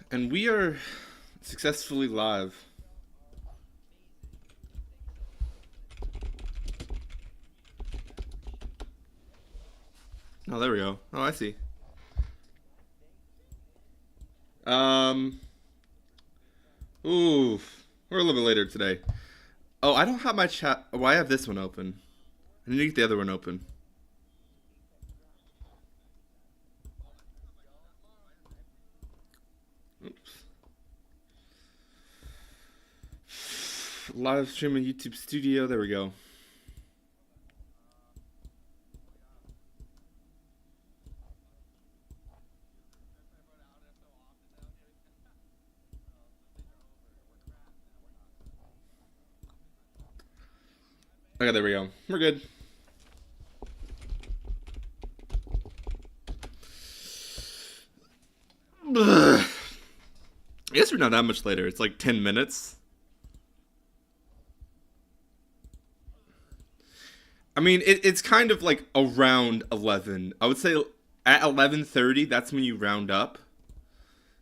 And we are successfully live. Oh, there we go. Oh, I see. Um, ooh, we're a little bit later today. Oh, I don't have my chat. Oh, I have this one open. I need to get the other one open. Oops. Live stream on YouTube Studio. There we go. Okay, there we go. We're good. Ugh. I guess we're not that much later. It's like 10 minutes. I mean, it's kind of like around 11. I would say at 11:30, that's when you round up.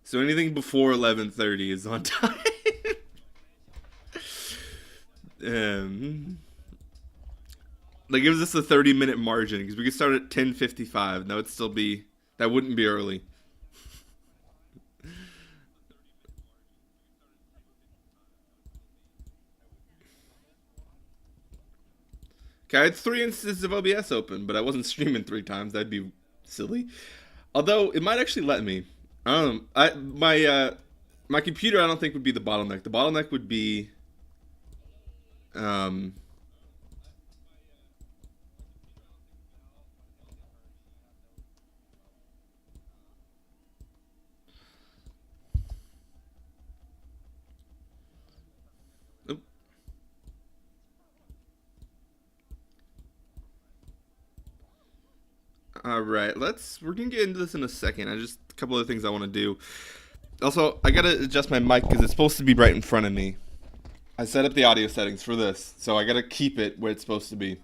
So anything before 11:30 is on time. um, that gives us a 30-minute margin because we could start at 10:55. That would still be that wouldn't be early. Okay, I had 3 instances of OBS open, but I wasn't streaming 3 times. That'd be silly. Although it might actually let me. My computer I don't think would be the bottleneck. The bottleneck would be um oop. All right, we're gonna get into this in a second. I just a couple of things I want to do. Also, I gotta adjust my mic because it's supposed to be right in front of me. I set up the audio settings for this, so I gotta keep it where it's supposed to be.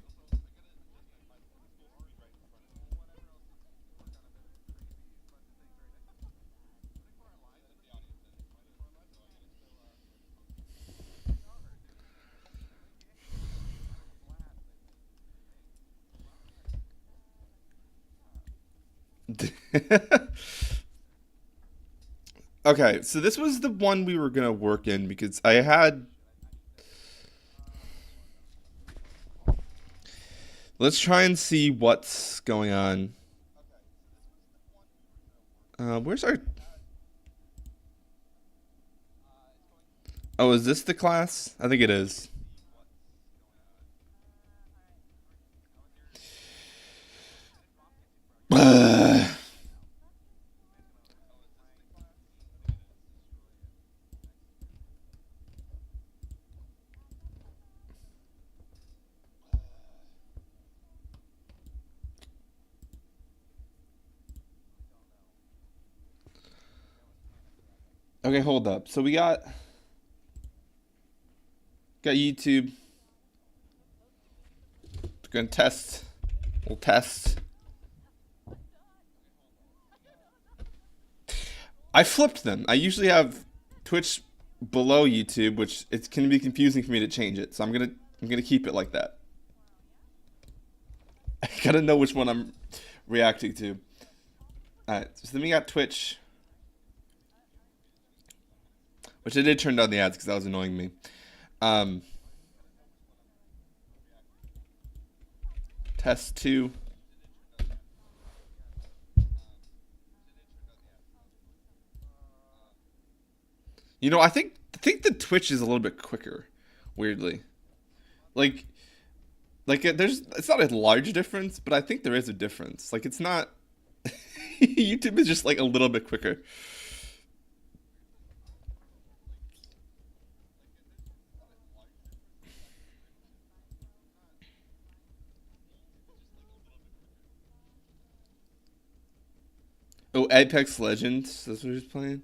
Okay, so this was the one we were gonna work in because I had. Let's try and see what's going on. Where's our? Oh, is this the class? I think it is. Okay, hold up. So we got YouTube. We're gonna test. We'll test. I flipped them. I usually have Twitch below YouTube, which it can be confusing for me to change it. So I'm gonna keep it like that. I gotta know which one I'm reacting to. Alright, so then we got Twitch, which I did turn down the ads because that was annoying me. Um, test two. I think the Twitch is a little bit quicker. Weirdly, like there's it's not a large difference, but I think there is a difference. Like it's not. YouTube is just like a little bit quicker. Oh, Apex Legends. That's what he's playing.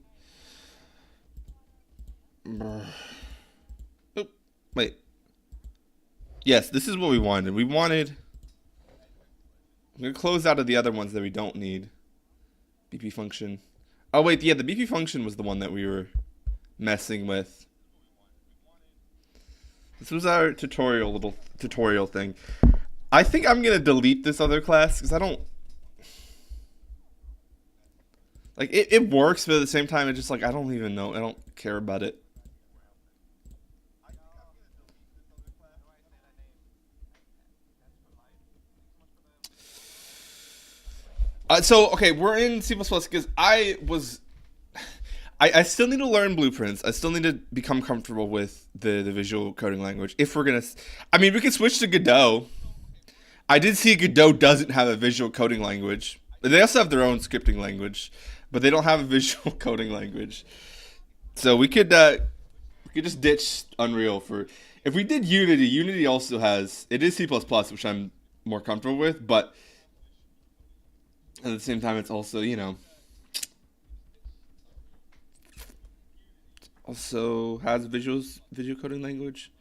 Oh, wait. Yes, this is what we wanted. We wanted. I'm gonna close out of the other ones that we don't need. BP function. Oh wait, yeah, the BP function was the one that we were messing with. This was our little tutorial thing. I think I'm gonna delete this other class because I don't like it. It works, but at the same time, it's just like I don't even know. I don't care about it. So okay, we're in C++ because I still need to learn blueprints. I still need to become comfortable with the visual coding language. If we're gonna, I mean, we can switch to Godot. I did see Godot doesn't have a visual coding language. They also have their own scripting language, but they don't have a visual coding language. So we could just ditch Unreal for if we did Unity. Unity also has it is C++, which I'm more comfortable with, but at the same time, it's also also has visual coding language.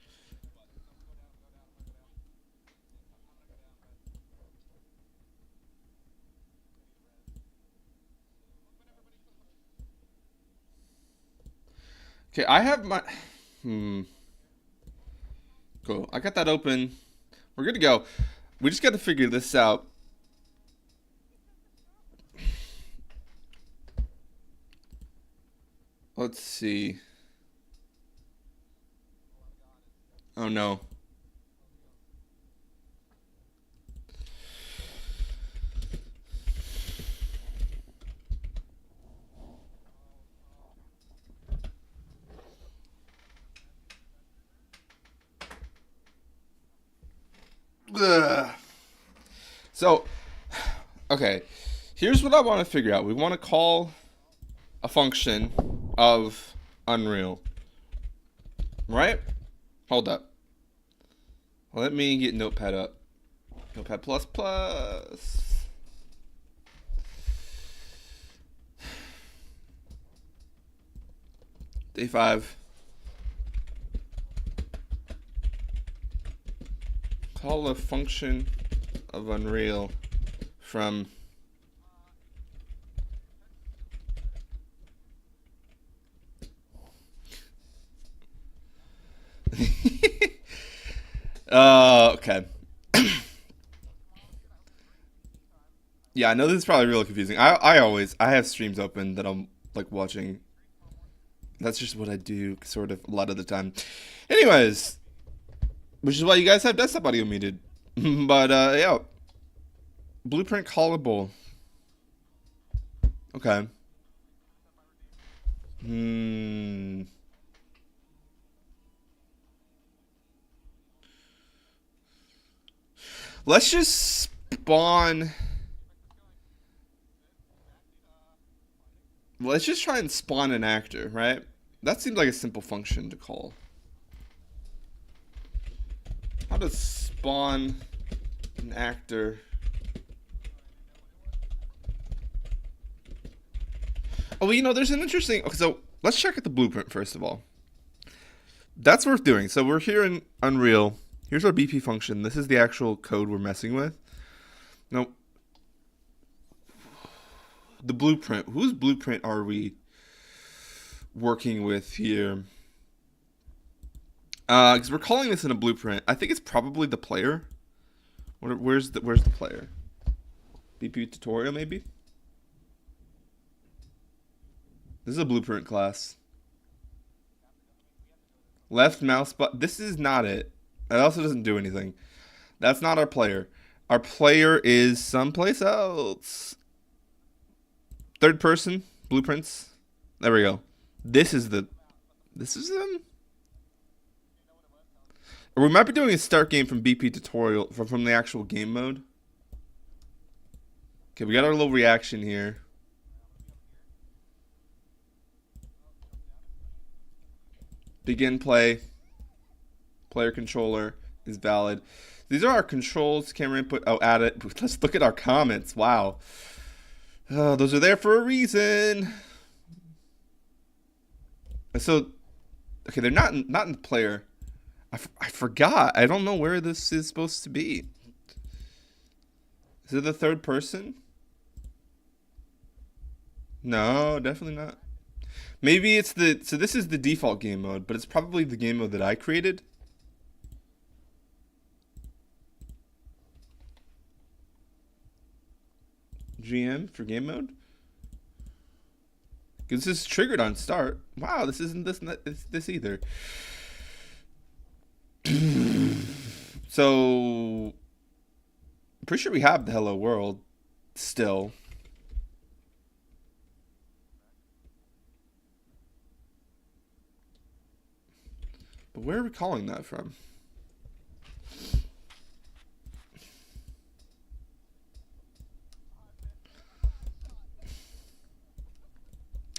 Okay, I have my cool. I got that open. We're good to go. We just got to figure this out. Let's see. Oh no. Ugh. So, okay. Here's what I want to figure out. We want to call a function of Unreal. Right? Hold up. Let me get Notepad up. Notepad plus plus. Day 5. Call a function of Unreal from okay. Yeah, I know this is probably really confusing. I have streams open that I'm like watching. That's just what I do sort of a lot of the time. Anyways, which is why you guys have desktop audio muted. But yeah. Blueprint callable. Okay. Hmm. Let's just spawn. Let's just try and spawn an actor, right? That seems like a simple function to call. How to spawn an actor? Oh, well, there's an interesting. Okay, so let's check out the blueprint first of all. That's worth doing. So we're here in Unreal. Here's our BP function. This is the actual code we're messing with. Now, the blueprint. Whose blueprint are we working with here? Because we're calling this in a blueprint. I think it's probably the player. Where's the player? BP tutorial maybe. This is a blueprint class. Left mouse button. This is not it. It also doesn't do anything. That's not our player. Our player is someplace else. Third person blueprints. There we go. This is them. Or we might be doing a start game from BP tutorial from the actual game mode. Okay, we got our little reaction here. Begin play. Player controller is valid. These are our controls, camera input. Oh, add it. Let's look at our comments. Wow. Oh, those are there for a reason. So, okay, they're not in the player. I forgot. I don't know where this is supposed to be. Is it the third person? No, definitely not. Maybe it's the so this is the default game mode, but it's probably the game mode that I created. GM for game mode. Because this is triggered on start. Wow, this isn't this either. So, pretty sure we have the Hello World still. But where are we calling that from?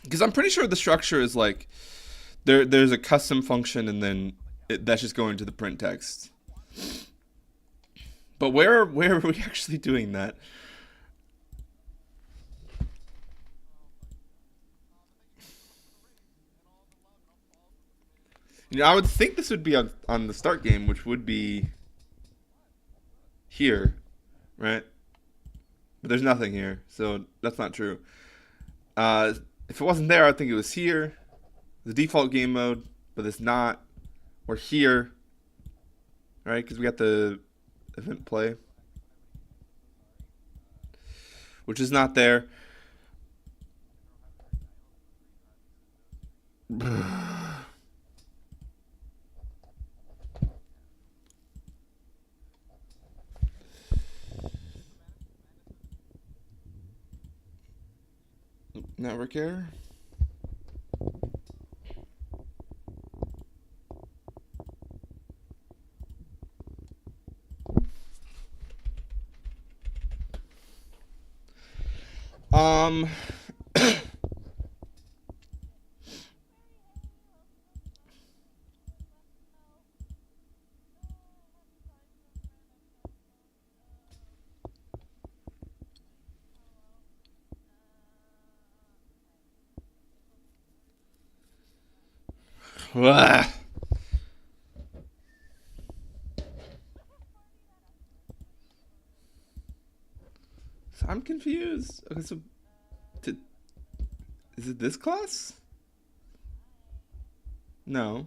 Because I'm pretty sure the structure is like there's a custom function and then that's just going to the print text. But where are we actually doing that? You know, I would think this would be on the start game, which would be here, right? But there's nothing here, so that's not true. Uh, if it wasn't there, I think it was here, the default game mode, but it's not. We're here, right? Because we got the event play, which is not there. Network error. Um, So I'm confused. Okay, so to, is it this class? No.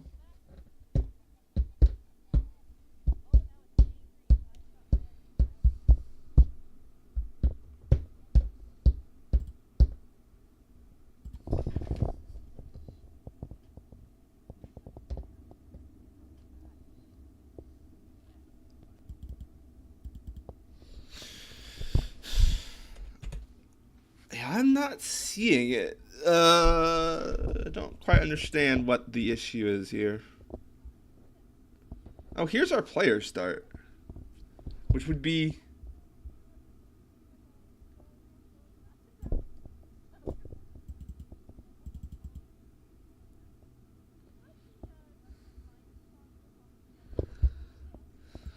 Yeah, I'm not seeing it. I don't quite understand what the issue is here. Oh, here's our player start, which would be.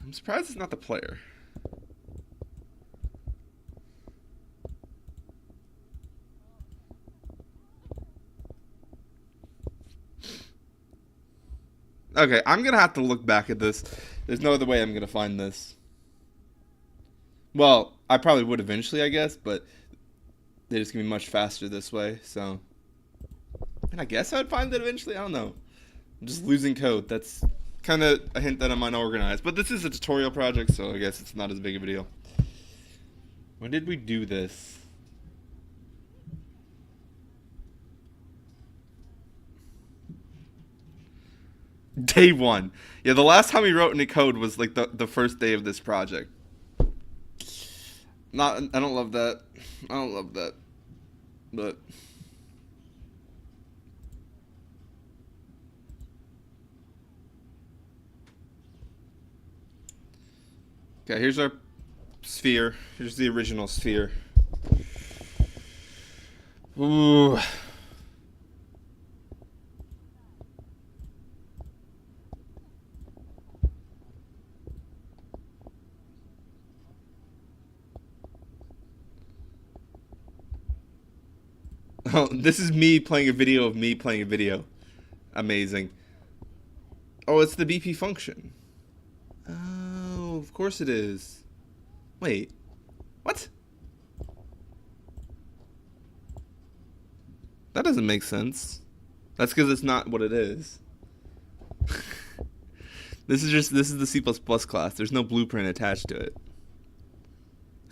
I'm surprised it's not the player. Okay, I'm gonna have to look back at this. There's no other way I'm gonna find this. Well, I probably would eventually, I guess, but they're just gonna be much faster this way. So, and I guess I'd find it eventually. I don't know. I'm just losing code. That's kind of a hint that I'm unorganized. But this is a tutorial project, so I guess it's not as big of a deal. When did we do this? Day one. Yeah, the last time we wrote any code was like the first day of this project. Not, I don't love that. I don't love that. But okay, here's our sphere. Here's the original sphere. Ooh. Oh, this is me playing a video of me playing a video. Amazing. Oh, it's the BP function. Oh, of course it is. Wait. What? That doesn't make sense. That's because it's not what it is. This is the C++ class. There's no blueprint attached to it.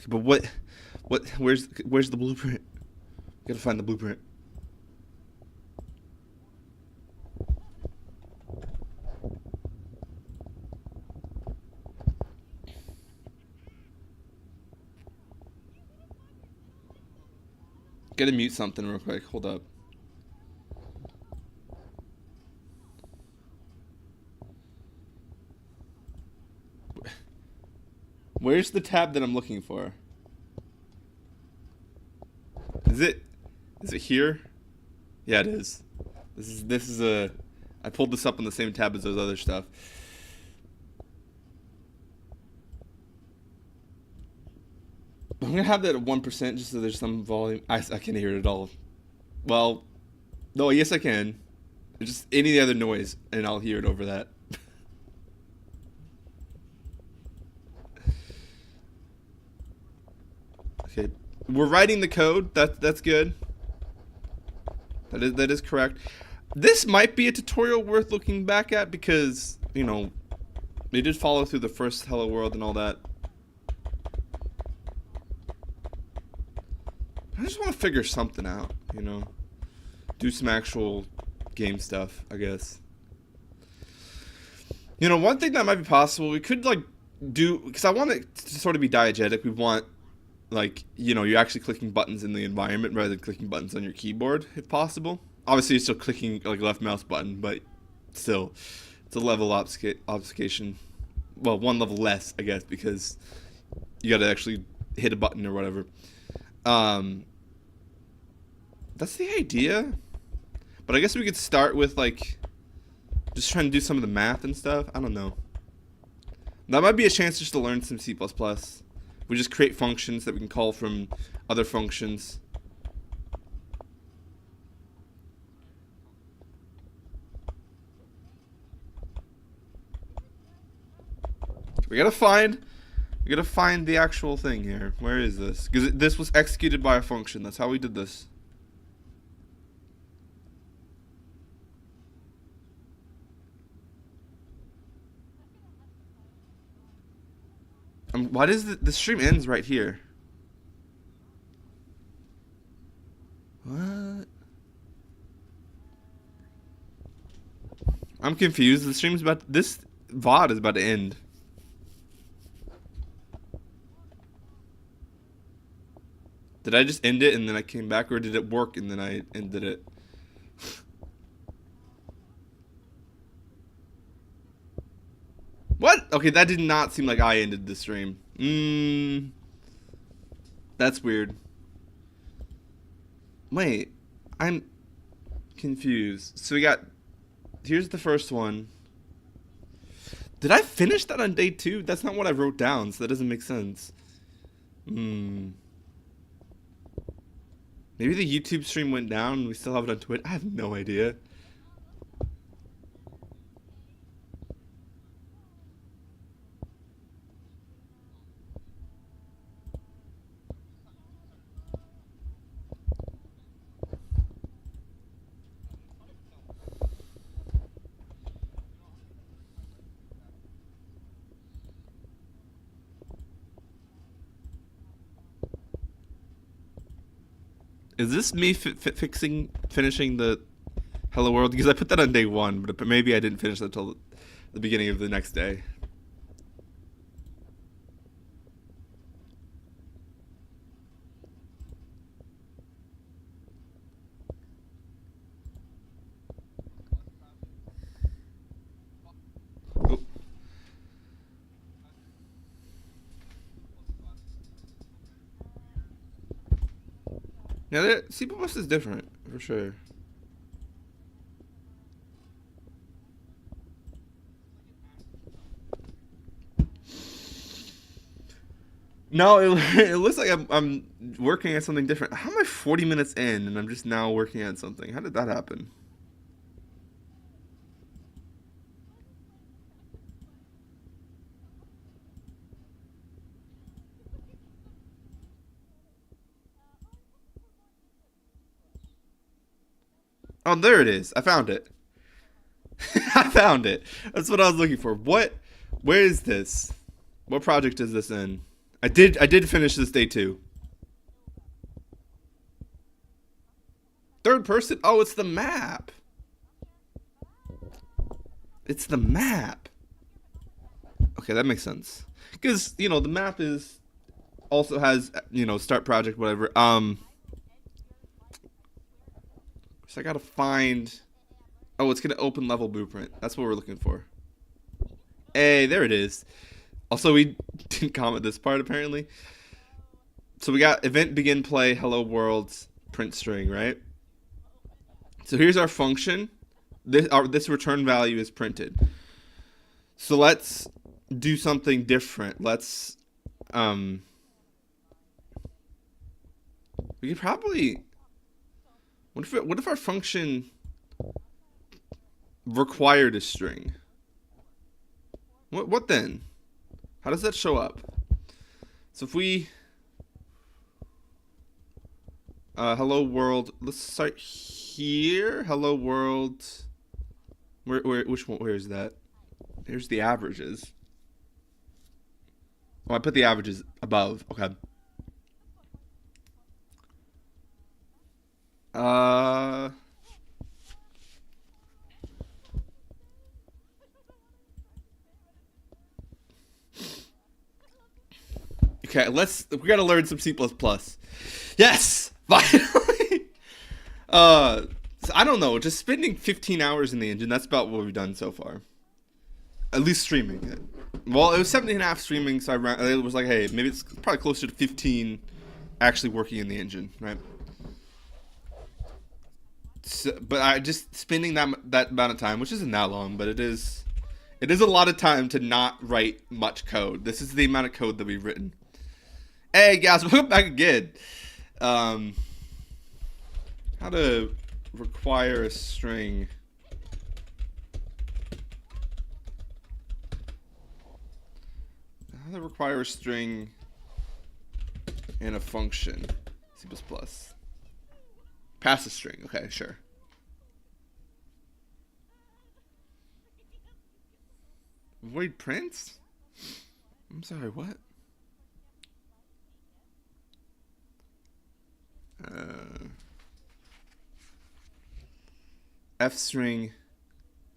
But where's the blueprint? Gotta find the blueprint. Gotta mute something real quick. Hold up. Where's the tab that I'm looking for? Is it here? Yeah, it is. This is a I pulled this up on the same tab as those other stuff. I'm gonna have that at 1% just so there's some volume. I can't hear it at all. Well, no, yes I can. Just any other noise, and I'll hear it over that. Okay, we're writing the code. That's good. That is correct. This might be a tutorial worth looking back at because they did follow through the first Hello World and all that. I just want to figure something out, do some actual game stuff, I guess. One thing that might be possible, we could do, because I want it to sort of be diegetic. We want you're actually clicking buttons in the environment rather than clicking buttons on your keyboard, if possible. Obviously, you're still clicking left mouse button, but still, it's a level obfuscation. Well, one level less, I guess, because you got to actually hit a button or whatever. That's the idea. But I guess we could start with just trying to do some of the math and stuff. I don't know. That might be a chance just to learn some C++. We just create functions that we can call from other functions. We gotta find the actual thing here. Where is this? Because this was executed by a function. That's how we did this. Why does the stream ends right here? What? I'm confused. This VOD is about to end. Did I just end it and then I came back, or did it work and then I ended it? What? Okay, that did not seem like I ended the stream. That's weird. Wait, I'm confused. So here's the first one. Did I finish that on day 2? That's not what I wrote down, so that doesn't make sense. Maybe the YouTube stream went down and we still have it on Twitch. I have no idea. Is this me finishing the Hello World? Because I put that on day 1, but maybe I didn't finish that until the beginning of the next day. Oh. Yeah, C++ is different, for sure. No, it looks like I'm working at something different. How am I 40 minutes in and I'm just now working at something? How did that happen? Oh, there it is. I found it. I found it. That's what I was looking for. What? Where is this? What project is this in? I did finish this day two. Third person? Oh, it's the map. It's the map. Okay, that makes sense. Because, the map is also has, start project, whatever. So I gotta find. Oh, it's gonna open level blueprint. That's what we're looking for. Hey, there it is. Also, we didn't comment this part apparently. So we got event begin play hello world print string, right? So here's our function. This return value is printed. So let's do something different. Let's we could probably what if our function required a string? What then? How does that show up? So if we hello world, let's start here. Hello world. Which one? Where is that? Here's the averages. Oh, I put the averages above. Okay. Uh. Okay, we gotta learn some C++. Yes! Finally! So I don't know, just spending 15 hours in the engine, that's about what we've done so far. At least streaming it. Well, it was 17 and a half streaming, so it was like, hey, maybe it's probably closer to 15 actually working in the engine, right? So, but I just spending that amount of time, which isn't that long, but it is a lot of time to not write much code. This is the amount of code that we've written. Hey guys, welcome back again. How to require a string. How to require a string in a function. C++. Pass a string. Okay, sure. Void prints? I'm sorry, what? F string,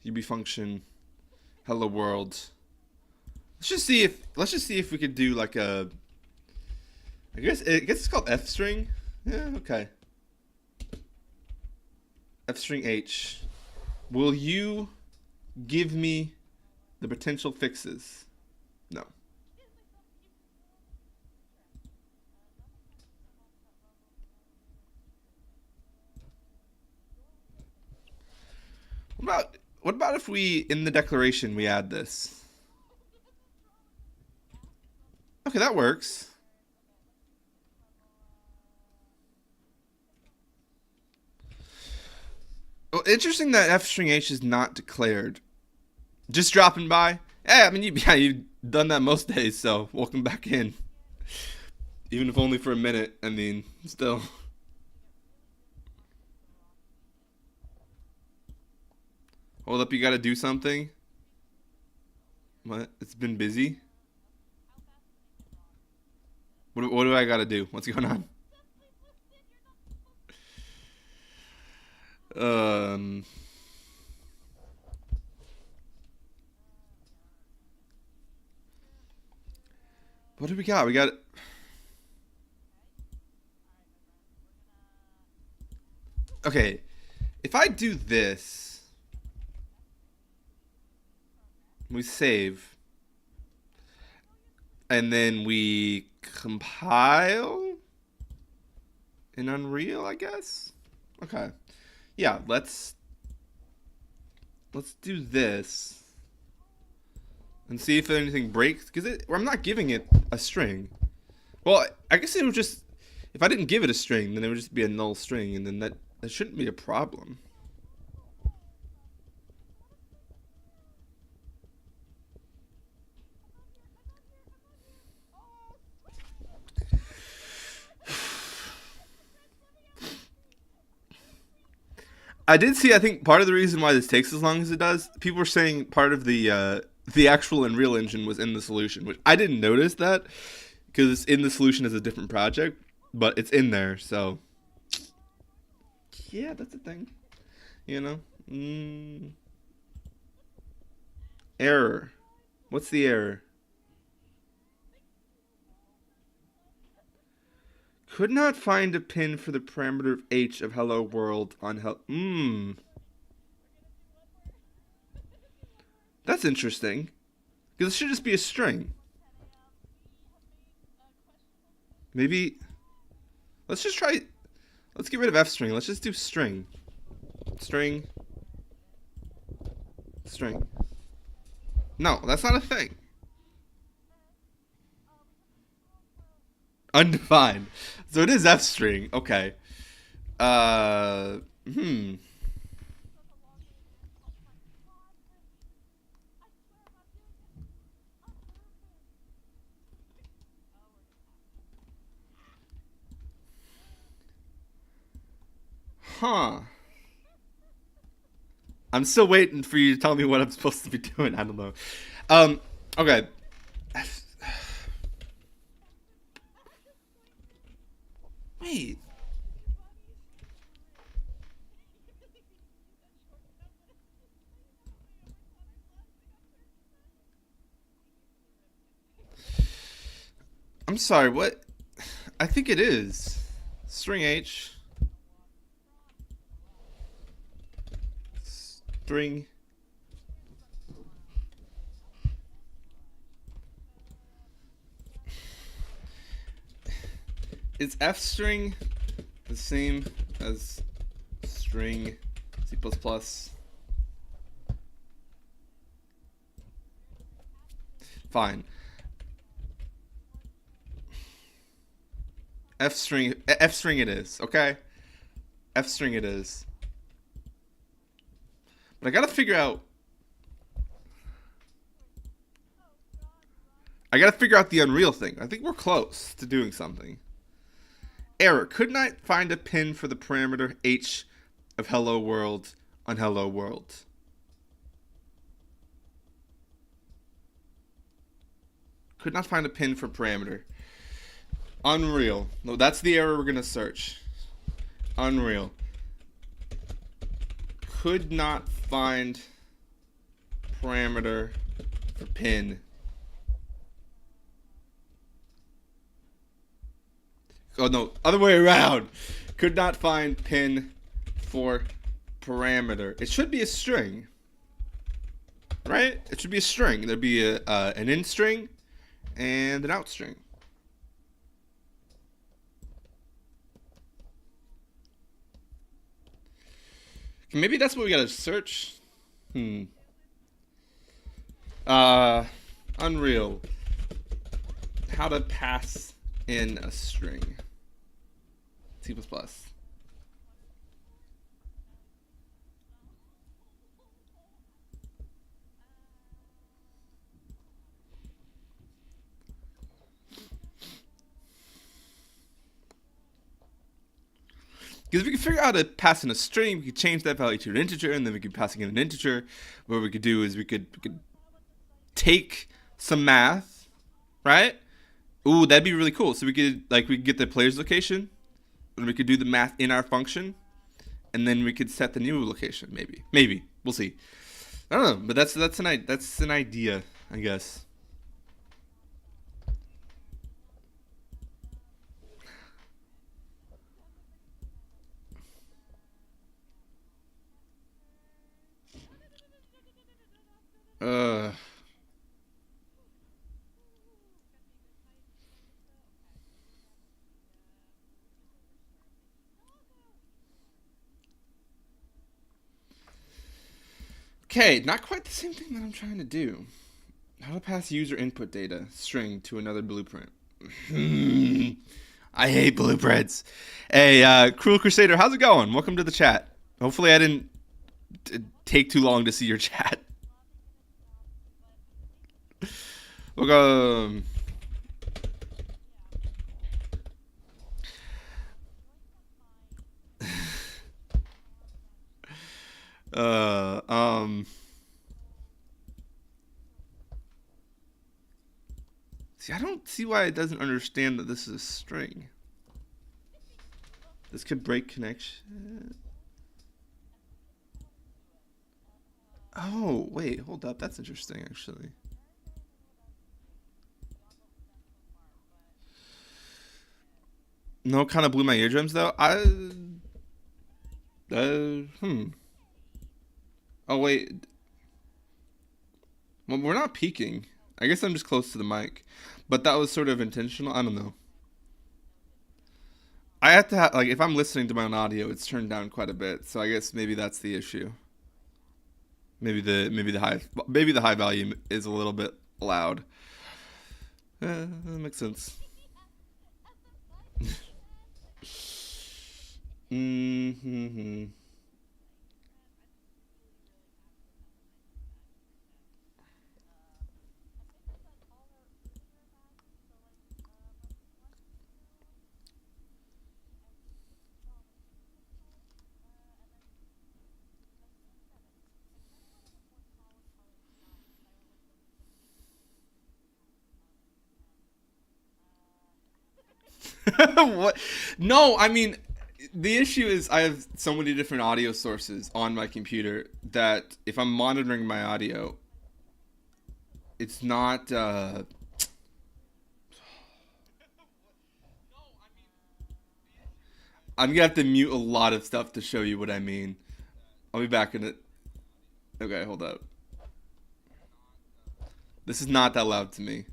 UB function, hello world. Let's just see if we could do like a. I guess it's called F string. Yeah, okay. F string H. Will you give me the potential fixes? No. What about if we in the declaration we add this? Okay, that works. Well, interesting that F string H is not declared. Just dropping by. Hey, I mean, you've done that most days, so welcome back in. Even if only for a minute. I mean, still. Hold up, you gotta do something? What? It's been busy? What do I gotta do? What's going on? Um... What do we got? We got... Okay, if I do this, we save, and then we compile in Unreal, I guess? Okay. Yeah, let's do this and see if anything breaks, because I'm not giving it a string. Well, I guess it would just, if I didn't give it a string, then it would just be a null string, and then that shouldn't be a problem. I did see. I think part of the reason why this takes as long as it does, people were saying part of the actual Unreal Engine was in the solution, which I didn't notice that because it's in the solution as a different project, but it's in there. So yeah, that's a thing. You know. Error. What's the error? Could not find a pin for the parameter of h of hello world on help. That's interesting. Because it should just be a string. Maybe. Let's just try. Let's get rid of f string. Let's just do string. String. String. No, that's not a thing. Undefined. So it is f string. Okay. Uh. Hmm. Huh. I'm still waiting for you to tell me what I'm supposed to be doing. I don't know. Um. Okay. Wait. I'm sorry. What? I think it is string h. String. Is f string the same as string C++? Fine. F string it is, okay? F string it is. But I gotta figure out. I gotta figure out the Unreal thing. I think we're close to doing something. Error. Could not find a pin for the parameter h of hello world on hello world. Could not find a pin for parameter. Unreal. No, that's the error we're gonna search. Unreal. Could not find parameter for pin. Oh no, other way around. Could not find pin for parameter. It should be a string, right? It should be a string. There'd be an in string and an out string. Maybe that's what we gotta search. Unreal. How to pass in a string. C++. Because if we can figure out how to pass in a string, we could change that value to an integer, and then we could pass in an integer. What we could do is we could take some math, right? Ooh, that'd be really cool. So we could get the player's location, and we could do the math in our function, and then we could set the new location. Maybe we'll see. I don't know, but that's an idea, I guess. Uh. Okay, not quite the same thing that I'm trying to do. How to pass user input data string to another blueprint. I hate blueprints. Hey, Cruel Crusader, how's it going? Welcome to the chat. Hopefully, I didn't take too long to see your chat. Welcome. Uh, um. See, I don't see why it doesn't understand that this is a string. This could break connection. Oh, wait, hold up. That's interesting, actually. No, kind of blew my eardrums though. Hmm. Oh wait, well, we're not peaking. I guess I'm just close to the mic, but that was sort of intentional. I don't know. I have to have like if I'm listening to my own audio, it's turned down quite a bit. So I guess maybe that's the issue. Maybe the high volume is a little bit loud. That makes sense. Mm-hmm. What? No, I mean, the issue is I have so many different audio sources on my computer that if I'm monitoring my audio, it's not. I'm gonna have to mute a lot of stuff to show you what I mean. I'll be back in it. Okay, hold up. This is not that loud to me.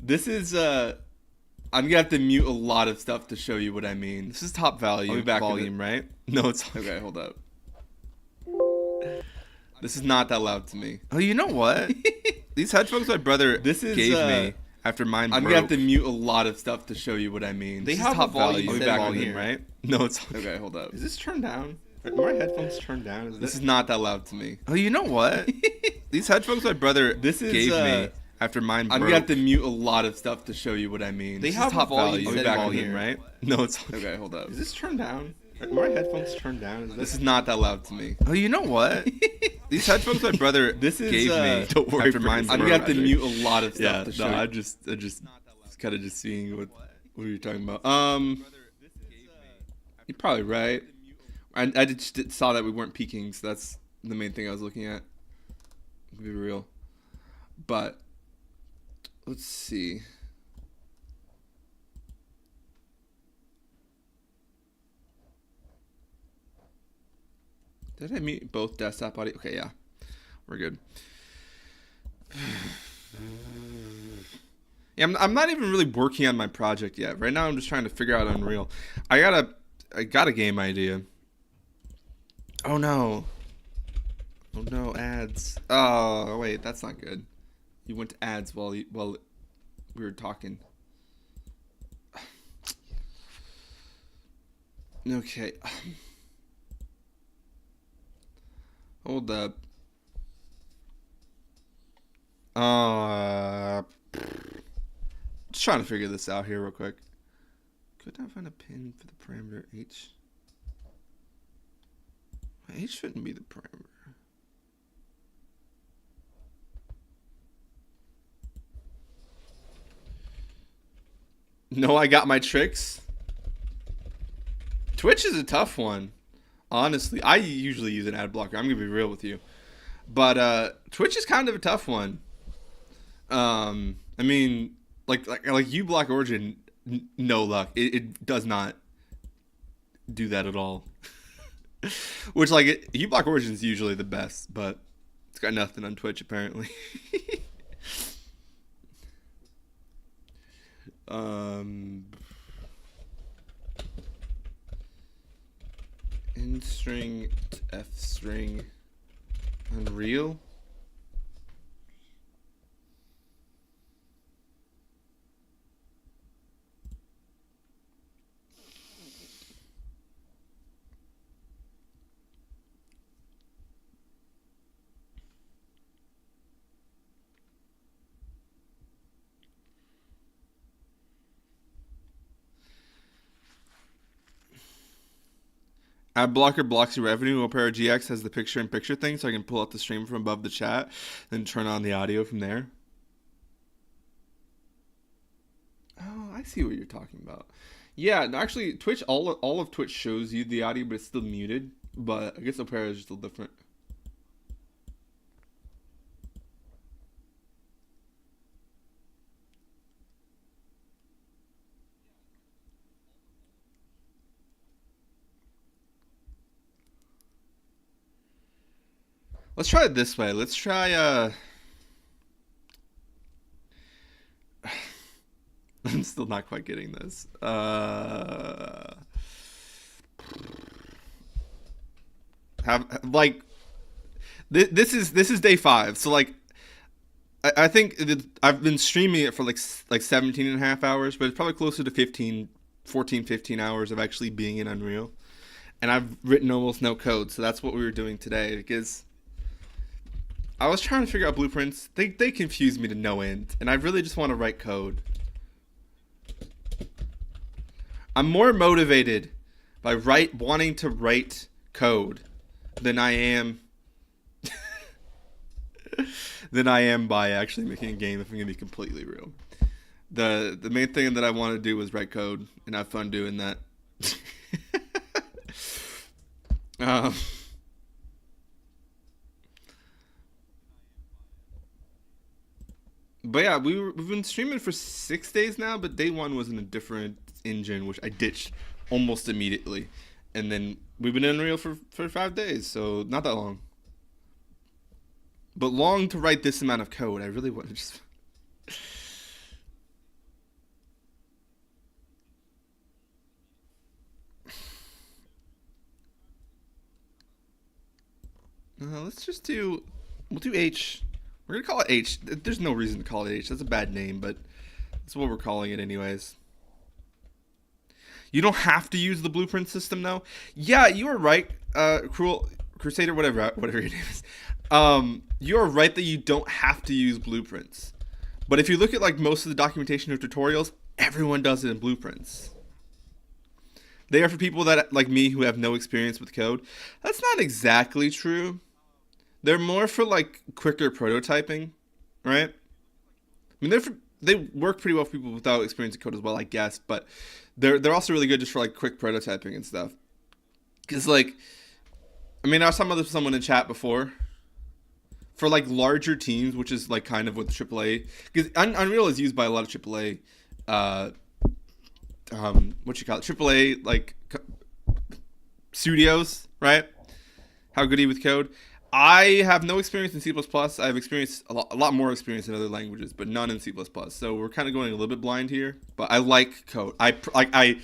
This is I'm gonna have to mute a lot of stuff to show you what I mean. This is top volume. I'll be back volume, right? No, it's okay. Hold up. This is not that loud to me. Oh, you know what? These headphones my brother gave me after mine broke. I'm gonna have to mute a lot of stuff to show you what I mean. They have top volume. I'll be back volume, right? No, it's okay. Hold up. Is this turned down? Are my headphones turned down? This is not that loud to me. Oh, you know what? These headphones my brother gave me after mine broke. I'm gonna have to mute a lot of stuff to show you what I mean. They have top volume. I'll be back volume, right? No, it's okay. Hold up. Is this turned down? Are my headphones turned down? This is not that loud to me. Oh, you know what? These headphones my brother gave me don't worry after mine. I'm gonna have to mute a lot of stuff to show. I just kind of just seeing what you're talking about. You're probably right. I just saw that we weren't peaking, so that's the main thing I was looking at. To be real, but let's see. Did I mute both desktop audio? Okay, yeah, we're good. Yeah, I'm not even really working on my project yet. Right now, I'm just trying to figure out Unreal. I got a game idea. Oh no. Oh no, ads. Oh wait, that's not good. You went to ads while we were talking. Okay. Hold up. Just trying to figure this out here real quick. Could not find a pin for the parameter h. H shouldn't be the parameter. No, I got my tricks. Twitch is a tough one. Honestly, I usually use an ad blocker. I'm gonna be real with you, but Twitch is kind of a tough one. I mean, like uBlock Origin, no luck. It does not do that at all. Which uBlock Origin is usually the best, but it's got nothing on Twitch apparently. N string to F string Unreal. Ad blocker blocks your revenue. Opera GX has the picture-in-picture thing, so I can pull up the stream from above the chat, then turn on the audio from there. Oh, I see what you're talking about. Yeah, no, actually, Twitch, all of Twitch shows you the audio, but it's still muted. But I guess Opera is still different. Let's try it this way. Let's try I'm still not quite getting this. Have like this is day 5. So like I think I've been streaming it for like 17 and a half hours, but it's probably closer to 15 hours of actually being in Unreal. And I've written almost no code, so that's what we were doing today because I was trying to figure out blueprints. They confuse me to no end, and I really just want to write code. I'm more motivated by wanting to write code than I am by actually making a game. If I'm gonna be completely real, the main thing that I want to do is write code and have fun doing that. um, But yeah, we've been streaming for 6 days now, but day 1 was in a different engine, which I ditched almost immediately, and then we've been in Unreal for 5 days, so not that long, but long to write this amount of code. I really want to just. Let's just do. We'll do H. We're gonna call it H. There's no reason to call it H. That's a bad name, but that's what we're calling it anyways. You don't have to use the blueprint system though. Yeah, you are right. Cruel Crusader, whatever your name is. You are right that you don't have to use blueprints. But if you look at like most of the documentation or tutorials, everyone does it in blueprints. They are for people that like me who have no experience with code. That's not exactly true. They're more for like quicker prototyping, right? I mean, they work pretty well for people without experience in code as well, I guess. But they're also really good just for like quick prototyping and stuff. Because like, I mean, I was talking about this with someone in chat before. For like larger teams, which is like kind of what AAA, because Unreal is used by a lot of AAA, what you call it, AAA like studios, right? How good are you with code? I have no experience in C++. I have experience a lot more experience in other languages, but none in C++. So we're kind of going a little bit blind here. But I like code. I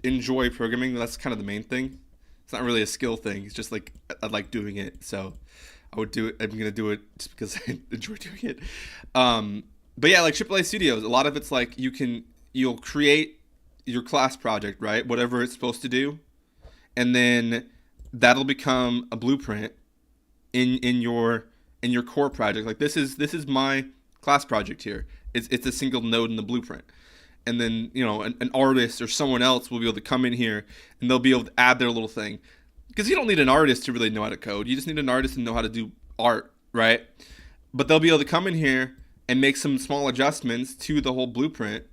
enjoy programming. That's kind of the main thing. It's not really a skill thing. It's just like I like doing it. So I would do it. I'm gonna do it just because I enjoy doing it. But yeah, like AAA studios, a lot of it's like you'll create your class project, right? Whatever it's supposed to do, and then that'll become a blueprint in your core project. Like this is my class project here. It's a single node in the blueprint, and then an artist or someone else will be able to come in here and they'll be able to add their little thing. Because you don't need an artist to really know how to code. You just need an artist to know how to do art, right? But they'll be able to come in here and make some small adjustments to the whole blueprint,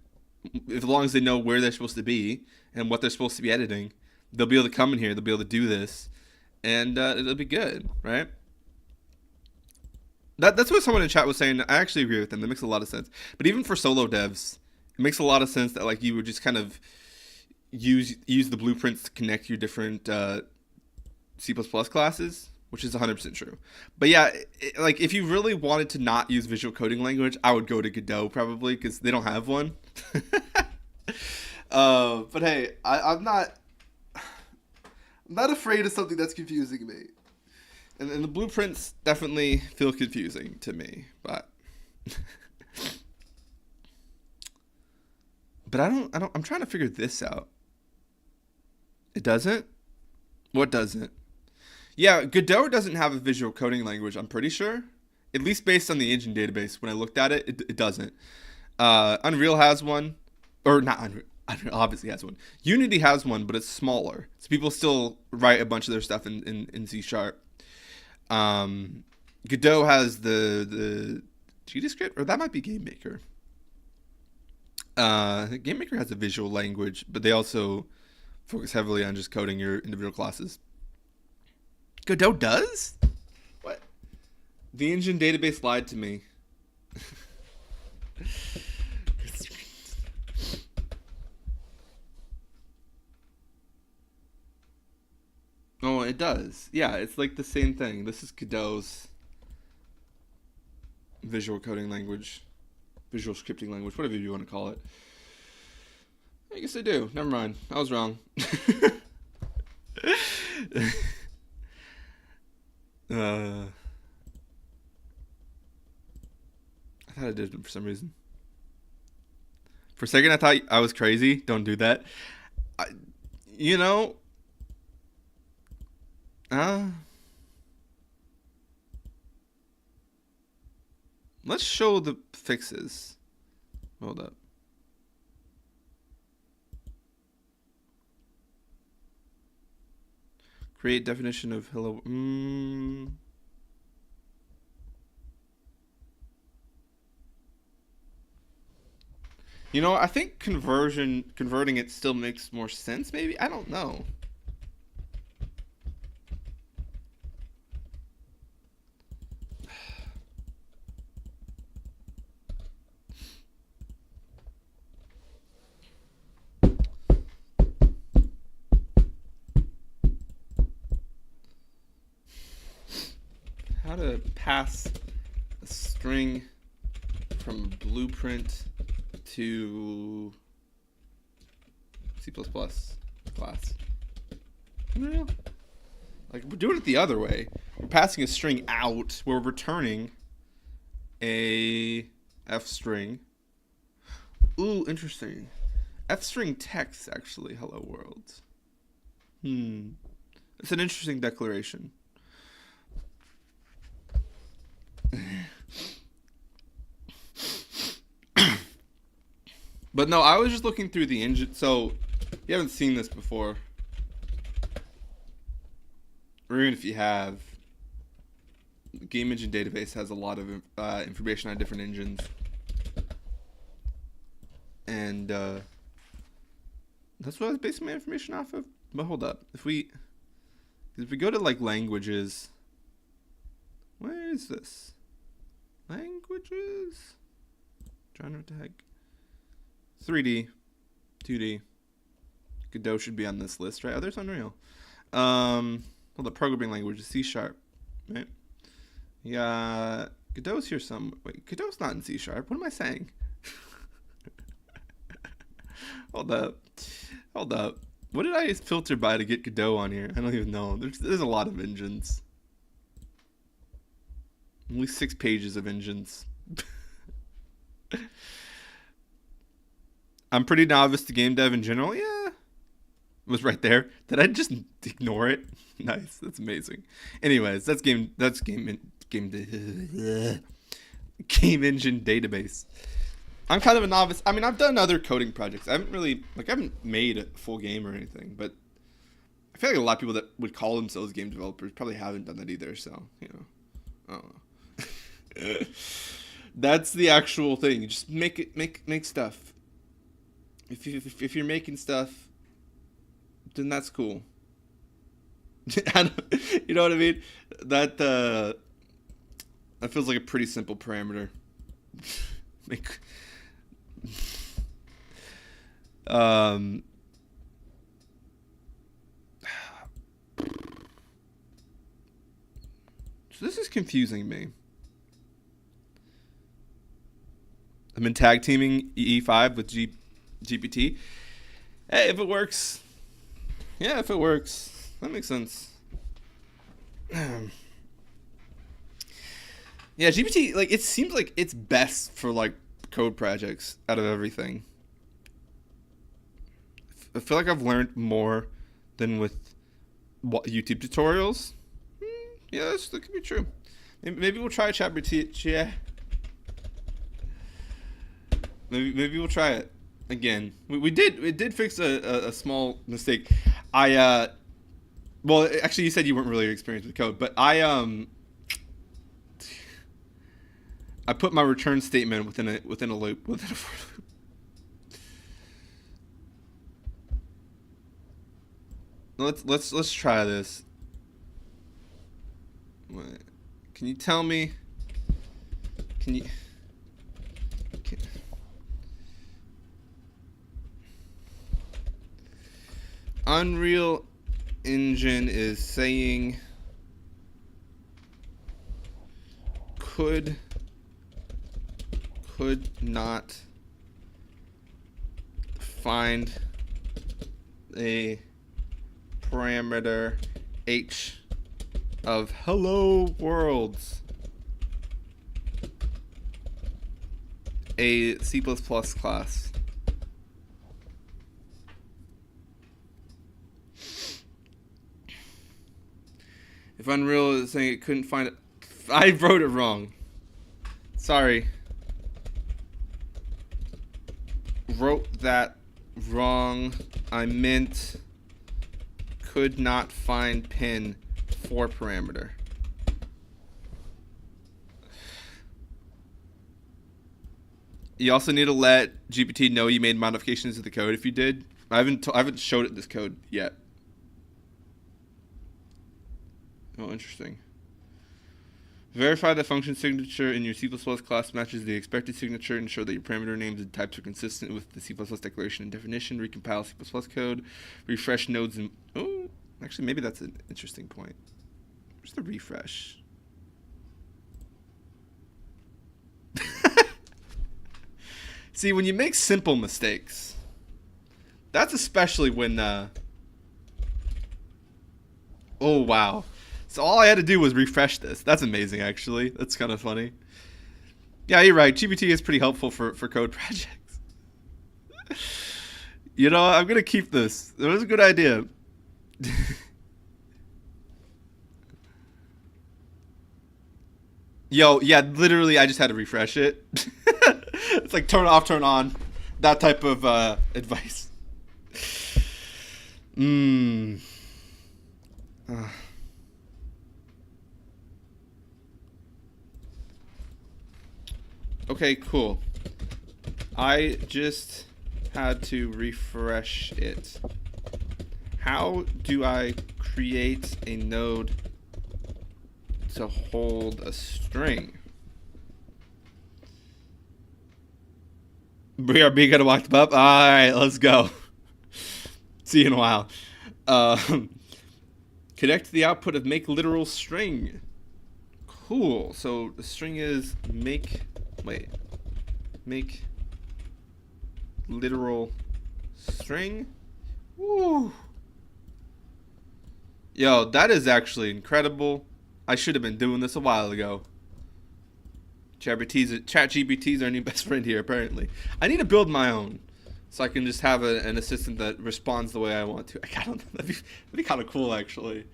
as long as they know where they're supposed to be and what they're supposed to be editing. They'll be able to come in here. They'll be able to do this, and it'll be good, right? That's what someone in chat was saying. I actually agree with them. That makes a lot of sense. But even for solo devs, it makes a lot of sense that like you would just kind of use the blueprints to connect your different C++ classes, which is 100% true. But yeah, like if you really wanted to not use visual coding language, I would go to Godot probably because they don't have one. But hey, I'm not afraid of something that's confusing me. And the blueprints definitely feel confusing to me, but I'm trying to figure this out. It doesn't? What doesn't? Yeah, Godot doesn't have a visual coding language, I'm pretty sure. At least based on the engine database, when I looked at it, it doesn't. Unreal has one. Or not Unreal. I don't know, obviously has one. Unity has one, but it's smaller. So people still write a bunch of their stuff in C Sharp. Godot has the GDScript, or that might be GameMaker. GameMaker has a visual language, but they also focus heavily on just coding your individual classes. Godot does? What? The engine database lied to me. Oh, it does. Yeah, it's like the same thing. This is Godot's visual coding language, visual scripting language, whatever you want to call it. I guess I do. Never mind. I was wrong. I thought I did it for some reason. For a second, I thought I was crazy. Don't do that. I, you know, let's show the fixes. Hold up. Create definition of hello. You know, I think converting it still makes more sense, maybe? I don't know. How to pass a string from a blueprint to C++ class. Unreal. Like, we're doing it the other way. We're passing a string out. We're returning a F string. Ooh, interesting. F string text, actually. Hello world. It's an interesting declaration. But no, I was just looking through the engine. So, you haven't seen this before, or even if you have, the Game Engine database has a lot of information on different engines, and that's what I was basing my information off of. But hold up, if we go to like languages, where is this? Languages? Trying to what the heck. 3D, 2D. Godot should be on this list, right? Oh, there's Unreal. Well, the programming language is C Sharp, right? Yeah, Godot's here some. Wait, Godot's not in C Sharp. What am I saying? Hold up. What did I filter by to get Godot on here? I don't even know. There's a lot of engines. Only 6 pages of engines. I'm pretty novice to game dev in general. Yeah, it was right there. Did I just ignore it? Nice, that's amazing. Anyways, that's game engine database. I'm kind of a novice. I mean, I've done other coding projects. I haven't made a full game or anything, but I feel like a lot of people that would call themselves game developers probably haven't done that either. So, you know, I don't know. That's the actual thing. You just make stuff. If you're making stuff, then that's cool. You know what I mean? That feels like a pretty simple parameter. So this is confusing me. I'm in tag teaming E5 with GPT. Hey, if it works. Yeah, if it works. That makes sense. Yeah, GPT, like, it seems like it's best for, like, code projects out of everything. I feel like I've learned more than with YouTube tutorials. Yeah, that could be true. Maybe we'll try ChatGPT. Yeah. Maybe we'll try it. again, we did fix a small mistake. I well, actually, you said you weren't really experienced with code, but I put my return statement within a loop within a for loop. Let's try this. What? Can you tell me? Can you? Can, Unreal Engine is saying could not find a parameter h of hello worlds, a C++ class. If Unreal is saying it couldn't find it, I wrote it wrong. Sorry. Wrote that wrong. I meant could not find pin for parameter. You also need to let GPT know you made modifications to the code if you did. I haven't showed it this code yet. Oh, interesting. Verify the function signature in your C++ class matches the expected signature. Ensure that your parameter names and types are consistent with the C++ declaration and definition. Recompile C++ code. Refresh nodes and... Oh, actually, maybe that's an interesting point. Where's the refresh? See, when you make simple mistakes, that's especially when... Oh, wow. So all I had to do was refresh this. That's amazing, actually. That's kind of funny. Yeah, you're right. GPT is pretty helpful for code projects. You know, I'm going to keep this. It was a good idea. Yo, yeah, literally, I just had to refresh it. It's like turn off, turn on. That type of advice. Mmm. Okay, cool. I just had to refresh it. How do I create a node to hold a string? BRB gotta walk them up. All right, let's go. See you in a while. Connect the output of make literal string. Cool. So the string is make literal string. Woo. Yo, that is actually incredible. I should have been doing this a while ago. ChatGPT's our new best friend here, apparently. I need to build my own, so I can just have an assistant that responds the way I want to. I don't know. That'd be kind of cool, actually.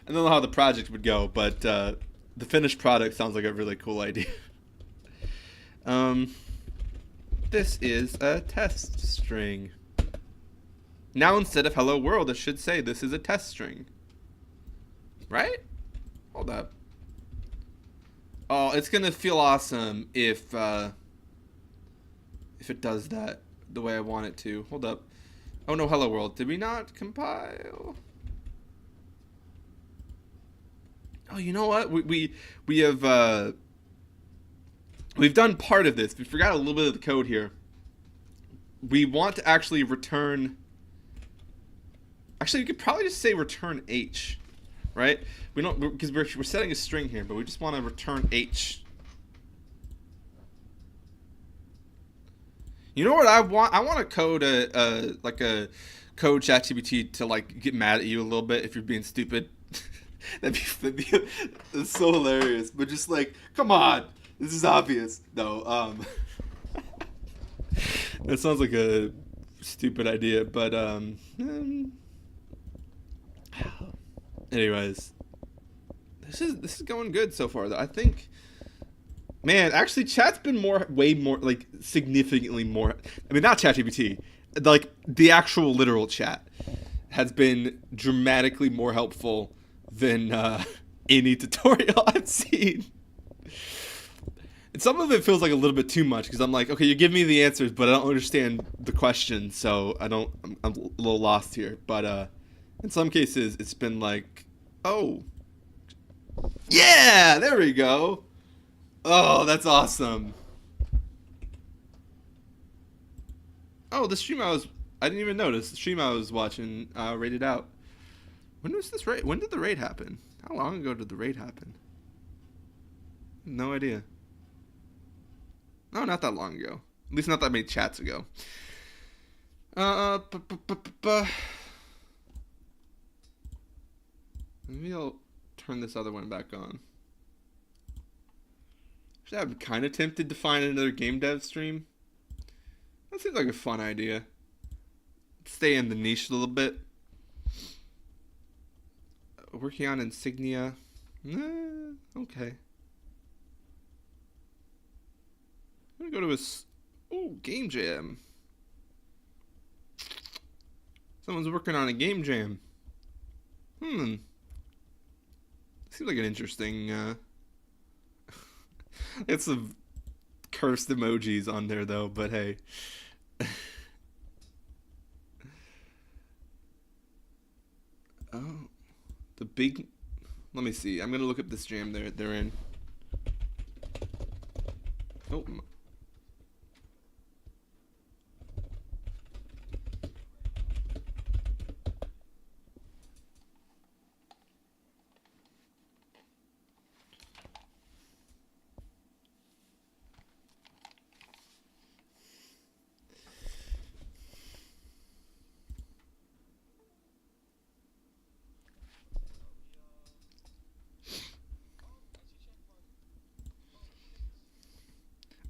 I don't know how the project would go, but the finished product sounds like a really cool idea. This is a test string. Now instead of hello world, it should say this is a test string. Right? Hold up. Oh, it's gonna feel awesome if it does that the way I want it to. Hold up. Oh no, hello world. Did we not compile? Oh, you know what? We have we've done part of this. We forgot a little bit of the code here. We want to actually return. Actually, we could probably just say return H, right? We don't, because we're setting a string here, but we just want to return H. You know what I want? I want to code a code ChatGPT to like get mad at you a little bit if you're being stupid. That's so hilarious. But just like, come on, this is obvious. No, that sounds like a stupid idea, but anyways, this is going good so far though. I think Man, actually, chat's been way more, like, significantly more. I mean, not ChatGPT, like the actual literal chat has been dramatically more helpful than any tutorial I've seen. And some of it feels like a little bit too much because I'm like, okay, you give me the answers, but I don't understand the question, so I don't. I'm a little lost here. But in some cases, it's been like, oh, yeah, there we go. Oh, that's awesome. Oh, the stream I didn't even notice. The stream I was watching rated out. When was this raid? When did the raid happen? How long ago did the raid happen? No idea. No, not that long ago. At least not that many chats ago. Maybe I'll turn this other one back on. Actually, I'm kind of tempted to find another game dev stream. That seems like a fun idea. Stay in the niche a little bit. Working on Insignia. Okay. I'm gonna go to a game jam. Someone's working on a game jam. Seems like an interesting. It's some cursed emojis on there though, but hey. Oh, the big. Let me see. I'm gonna look up this jam they're in. Oh.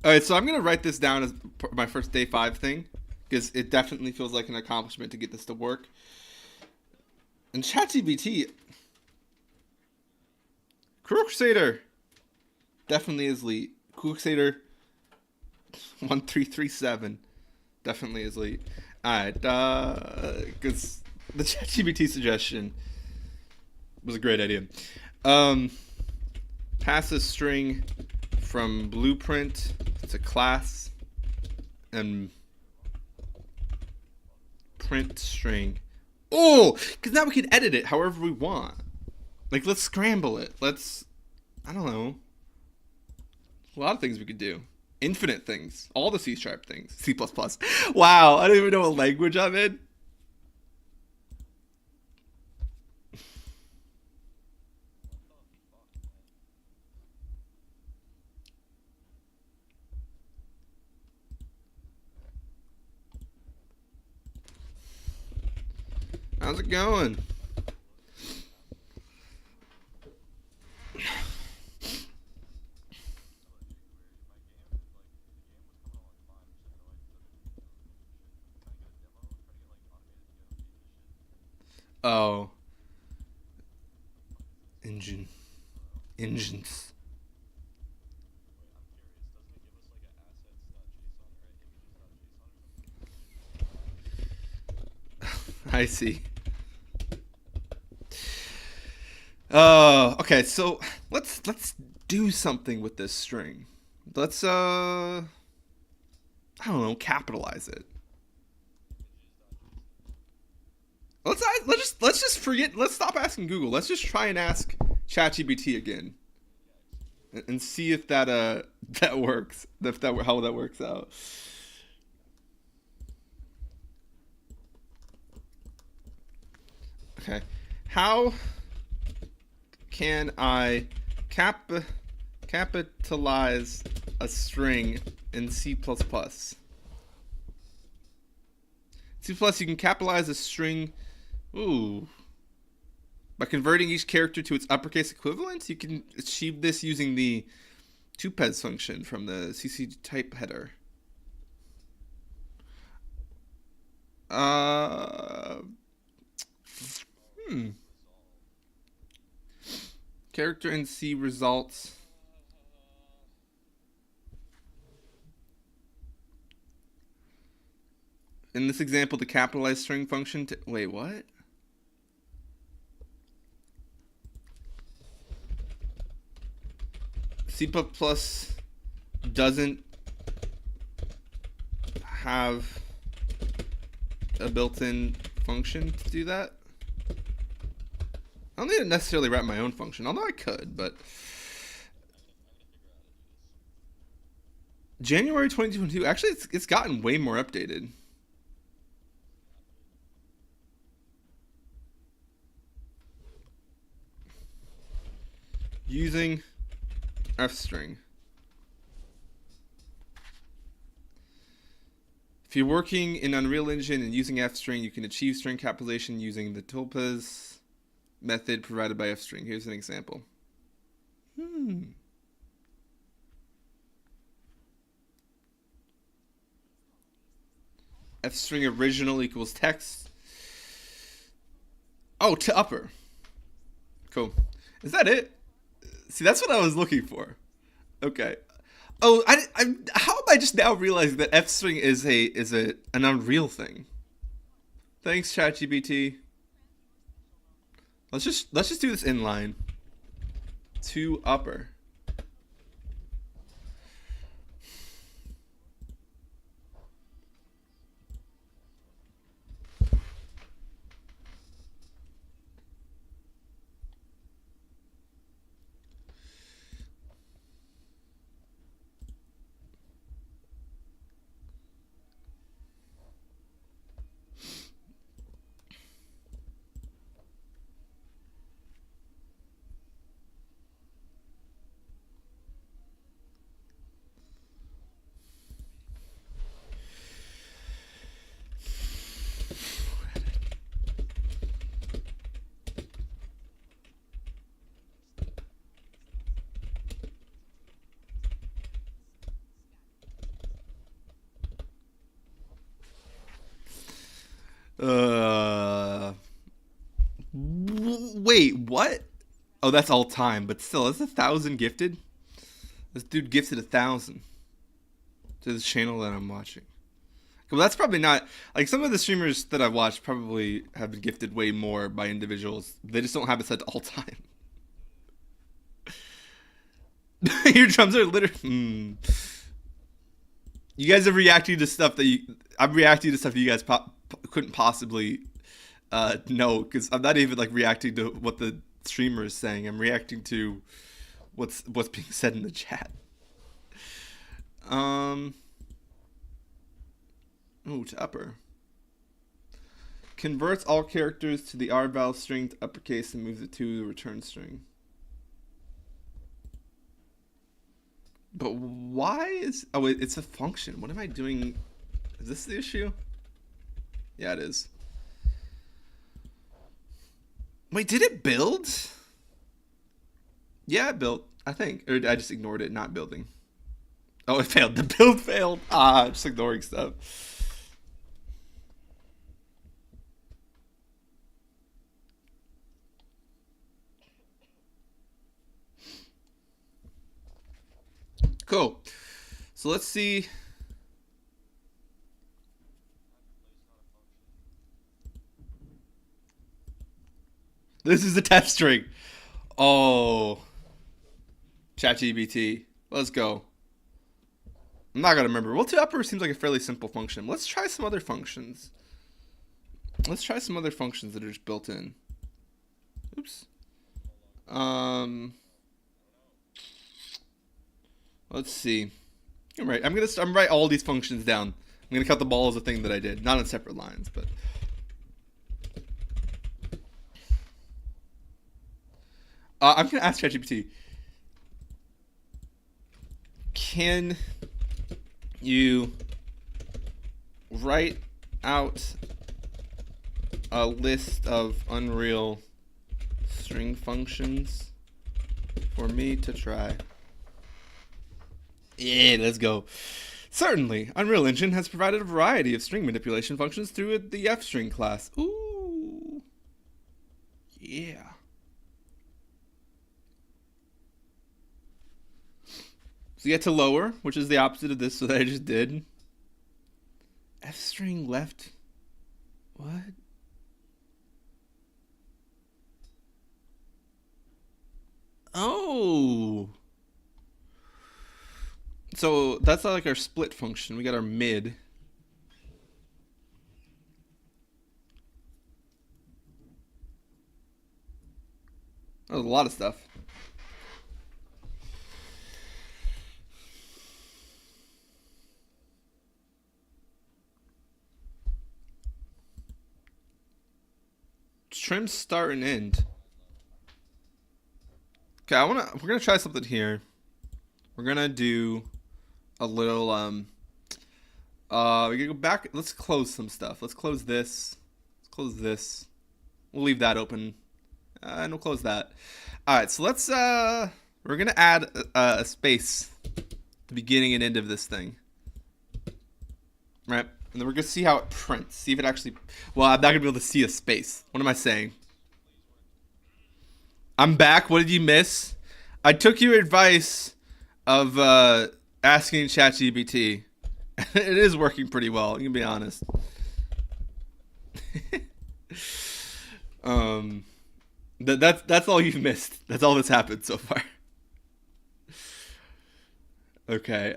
All right, so I'm gonna write this down as my first day 5 thing because it definitely feels like an accomplishment to get this to work. And ChatGPT, Crusader, definitely is elite. Crusader 1337 definitely is elite. All right, because the ChatGPT suggestion was a great idea. Pass a string from blueprint to class and print string. Oh, because now we can edit it however we want. Like, let's scramble it. I don't know. A lot of things we could do. Infinite things. All the C# things. C++. Wow, I don't even know what language I'm in. How's it going? Oh. Engines. I see. Okay, so let's do something with this string. Let's I don't know, capitalize it. Let's just forget. Let's stop asking Google. Let's just try and ask ChatGPT again, and see if that that works. If that how that works out. Okay, how can I capitalize a string in C++? C++, you can capitalize a string. Ooh. By converting each character to its uppercase equivalent, you can achieve this using the toPez function from the CC type header. Character in C results. In this example, the capitalized string function. Wait, what? C++ doesn't have a built-in function to do that. I don't need to necessarily write my own function, although I could, but January 2022, actually it's gotten way more updated. Using fstring. If you're working in Unreal Engine and using fstring, you can achieve string capitalization using the tulpas method provided by fstring. Here's an example. Fstring original equals text. Oh, to upper. Cool. Is that it? See, that's what I was looking for. Okay. Oh, how am I just now realizing that fstring is an Unreal thing? Thanks, ChatGPT. Let's just do this inline. To upper. Wait, what? Oh, that's all time, but still, that's 1,000 gifted. This dude gifted 1,000 to the channel that I'm watching. Well, that's probably not like some of the streamers that I've watched probably have been gifted way more by individuals. They just don't have it set to all time. Your drums are literally. You guys are reacting to stuff that I'm reacting to stuff that you guys couldn't possibly know, because I'm not even like reacting to what the streamer is saying. I'm reacting to what's being said in the chat. Ooh, to upper. Converts all characters to the rval string to uppercase and moves it to the return string. But why is... Oh, it's a function. What am I doing? Is this the issue? Yeah, it is. Wait, did it build? Yeah, it built, I think. Or I just ignored it, not building. Oh, it failed. The build failed. Just ignoring stuff. Cool. So let's see. This is the test string. Oh. ChatGPT. Let's go. I'm not gonna remember. Well, to upper seems like a fairly simple function. Let's try some other functions. Let's try some other functions that are just built in. Oops. Let's see. All right, I'm gonna write all these functions down. I'm gonna cut the ball as a thing that I did, not on separate lines, but. I'm gonna ask ChatGPT. Can you write out a list of Unreal string functions for me to try? Yeah, let's go. Certainly, Unreal Engine has provided a variety of string manipulation functions through the fstring class. Ooh. Yeah. So you get to lower, which is the opposite of this, so that I just did. F string left. What? Oh. So that's like our split function. We got our mid. That was a lot of stuff. Trim start and end. Okay, we're gonna try something here. We're gonna do a little we can go back. Let's close some stuff. Let's close this. Let's close this. We'll leave that open. And we'll close that. Alright, so let's we're gonna add a space at the beginning and end of this thing. Right? And then we're gonna see how it prints. See if it actually, well, I'm not gonna be able to see a space. What am I saying? I'm back. What did you miss? I took your advice of asking ChatGPT. It is working pretty well, you can be honest. That's all you've missed. That's all that's happened so far. Okay,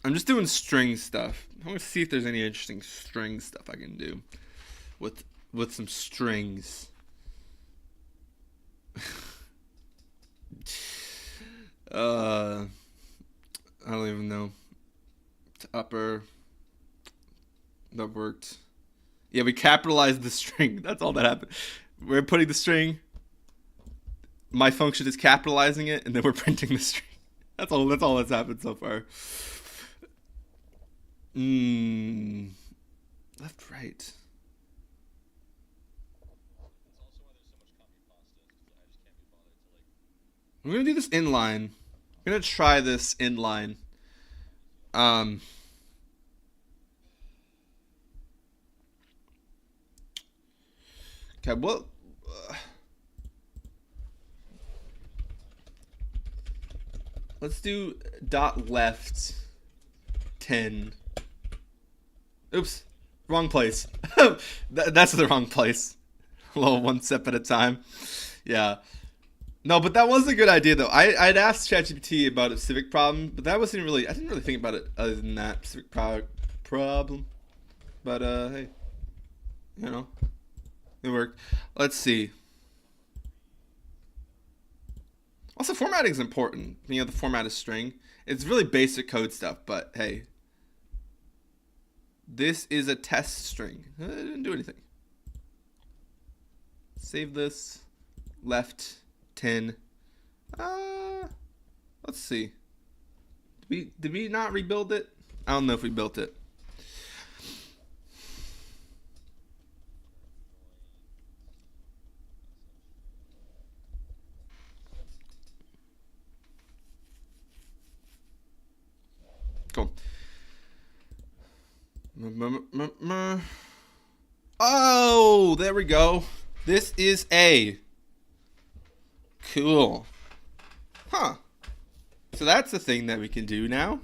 I'm just doing string stuff. I want to see if there's any interesting string stuff I can do with some strings. I don't even know. To upper. That worked. Yeah, we capitalized the string. That's all that happened. We're putting the string. My function is capitalizing it, and then we're printing the string. That's all that's happened so far. Left, right. I'm gonna do this inline. I'm gonna try this inline. Okay, well, let's do dot left 10. Oops, wrong place. That's the wrong place. A little one step at a time. Yeah. No, but that was a good idea though. I'd asked ChatGPT about a civic problem, but that wasn't really. I didn't really think about it other than that civic problem. But hey, you know, it worked. Let's see. Also, formatting is important. You know, the format is string. It's really basic code stuff, but hey, this is a test string. It didn't do anything. Save this. Left 10. Let's see. Did we not rebuild it? I don't know if we built it. Cool. Oh, there we go. This is A. Cool. Huh. So that's the thing that we can do now.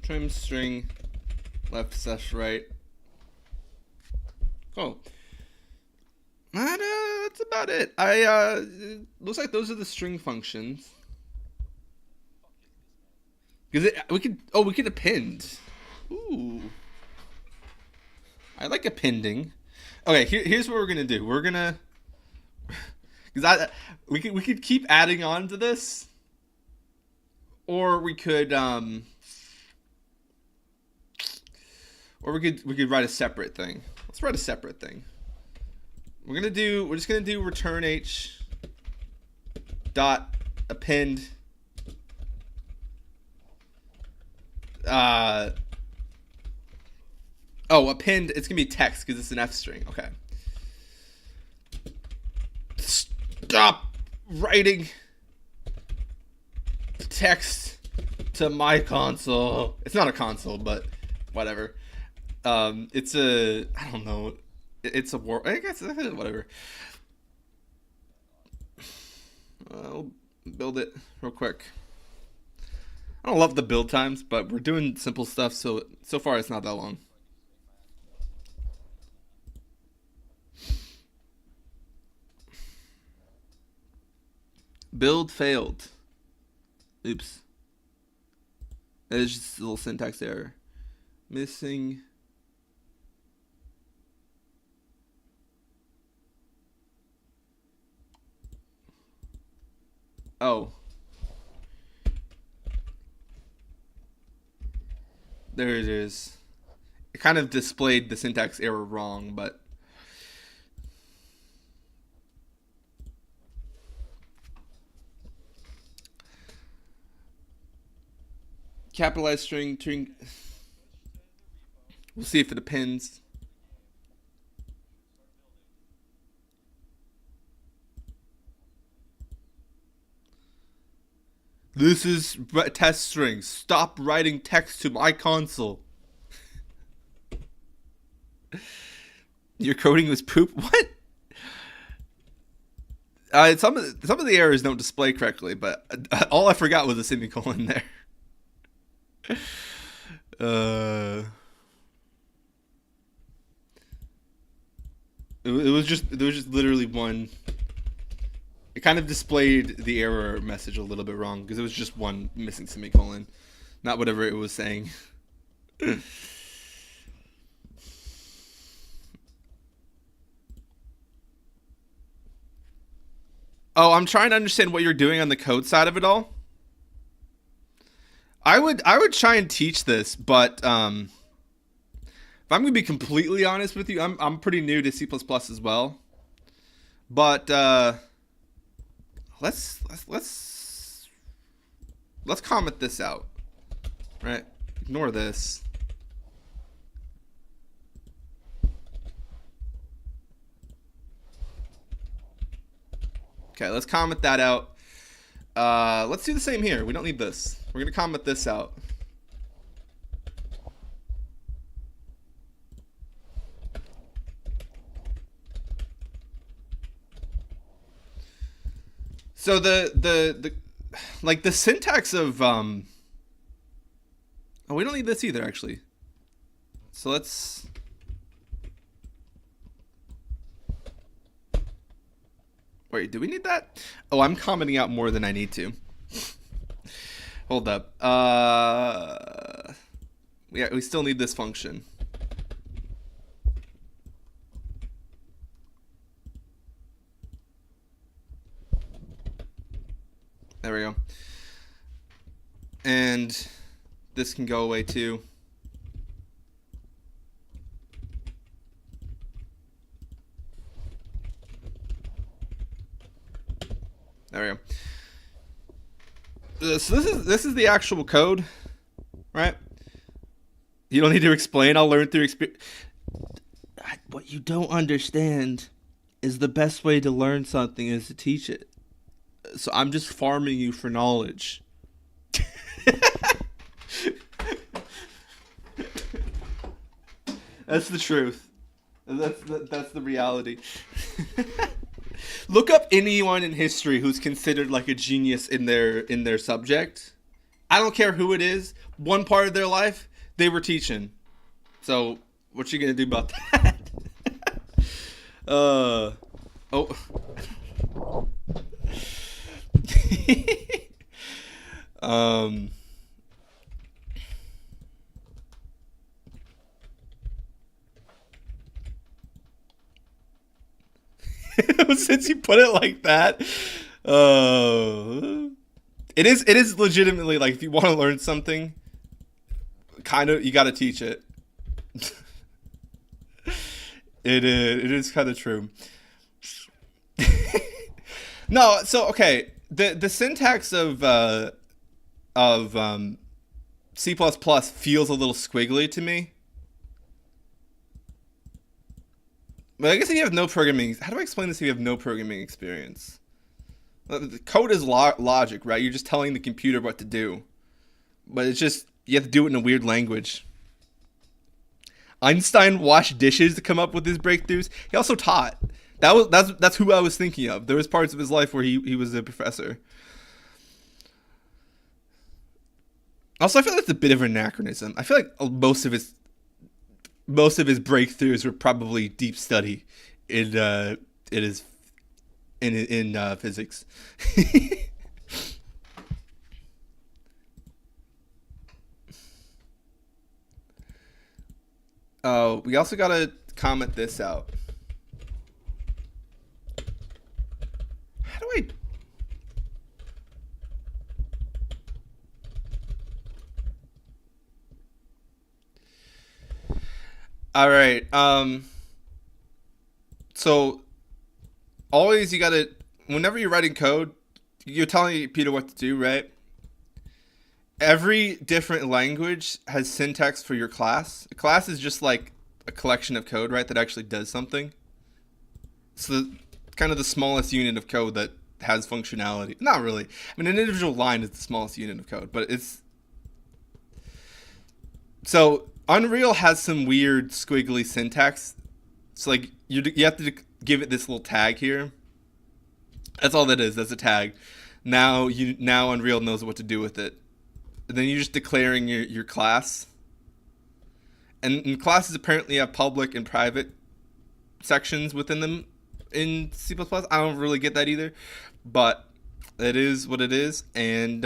Trim string left slash right. Cool. That's about it. It looks like those are the string functions. Because we could append. Ooh. I like appending. Okay, here's what we're gonna do. We're gonna, because we could keep adding on to this, or we could we could write a separate thing. Let's write a separate thing. We're just gonna do return h dot append append, it's gonna be text because it's an F string. Okay. Stop writing text to my console. It's not a console, but whatever. It's a, I don't know. It's a war. I guess whatever. I'll build it real quick. I don't love the build times, but we're doing simple stuff, so far it's not that long. Build failed. Oops. It's just a little syntax error. Missing. Oh. There it is. It kind of displayed the syntax error wrong, but capitalized string. We'll see if it depends. This is test string. Stop writing text to my console. Your coding was poop. What? Some of the errors don't display correctly, but all I forgot was a semicolon there. It was just literally one. It kind of displayed the error message a little bit wrong because it was just one missing semicolon, not whatever it was saying. Oh, I'm trying to understand what you're doing on the code side of it all. I would try and teach this, but if I'm gonna be completely honest with you, I'm pretty new to C++ as well. But let's comment this out, right? Ignore this. Okay, let's comment that out. Let's do the same here. We don't need this. We're gonna comment this out. So the like the syntax of oh, we don't need this either actually. So let's wait, do we need that? Oh, I'm commenting out more than I need to. Hold up. Yeah, we still need this function. There we go. And this can go away too. There we go. So this is the actual code, right? You don't need to explain. I'll learn through experience. What you don't understand is the best way to learn something is to teach it. So I'm just farming you for knowledge. That's the truth. That's the reality. Look up anyone in history who's considered like a genius in their subject. I don't care who it is. One part of their life they were teaching. So what you gonna do about that? Oh. Since you put it like that, it is legitimately like if you want to learn something, kind of you got to teach it. It is kind of true. No, so okay, the syntax of C++ feels a little squiggly to me. But I guess if you have no programming, how do I explain this if you have no programming experience? The code is logic, right? You're just telling the computer what to do. but it's just you have to do it in a weird language. Einstein washed dishes to come up with his breakthroughs. He also taught. That's who I was thinking of. There was parts of his life where he was a professor. Also, I feel like that's a bit of an anachronism. I feel like most of his breakthroughs were probably deep study in his in physics. Oh, we also gotta comment this out. How do I? All right. So always you gotta whenever you're writing code, you're telling Peter what to do, right? Every different language has syntax for your class. A class is just like a collection of code, right? That actually does something. So kind of the smallest unit of code that has functionality. Not really. I mean, an individual line is the smallest unit of code, but it's so Unreal has some weird squiggly syntax. So like you have to give it this little tag here. That's all that is. That's a tag. Now Unreal knows what to do with it. And then you're just declaring your class. And classes apparently have public and private sections within them in C++. I don't really get that either, but it is what it is. And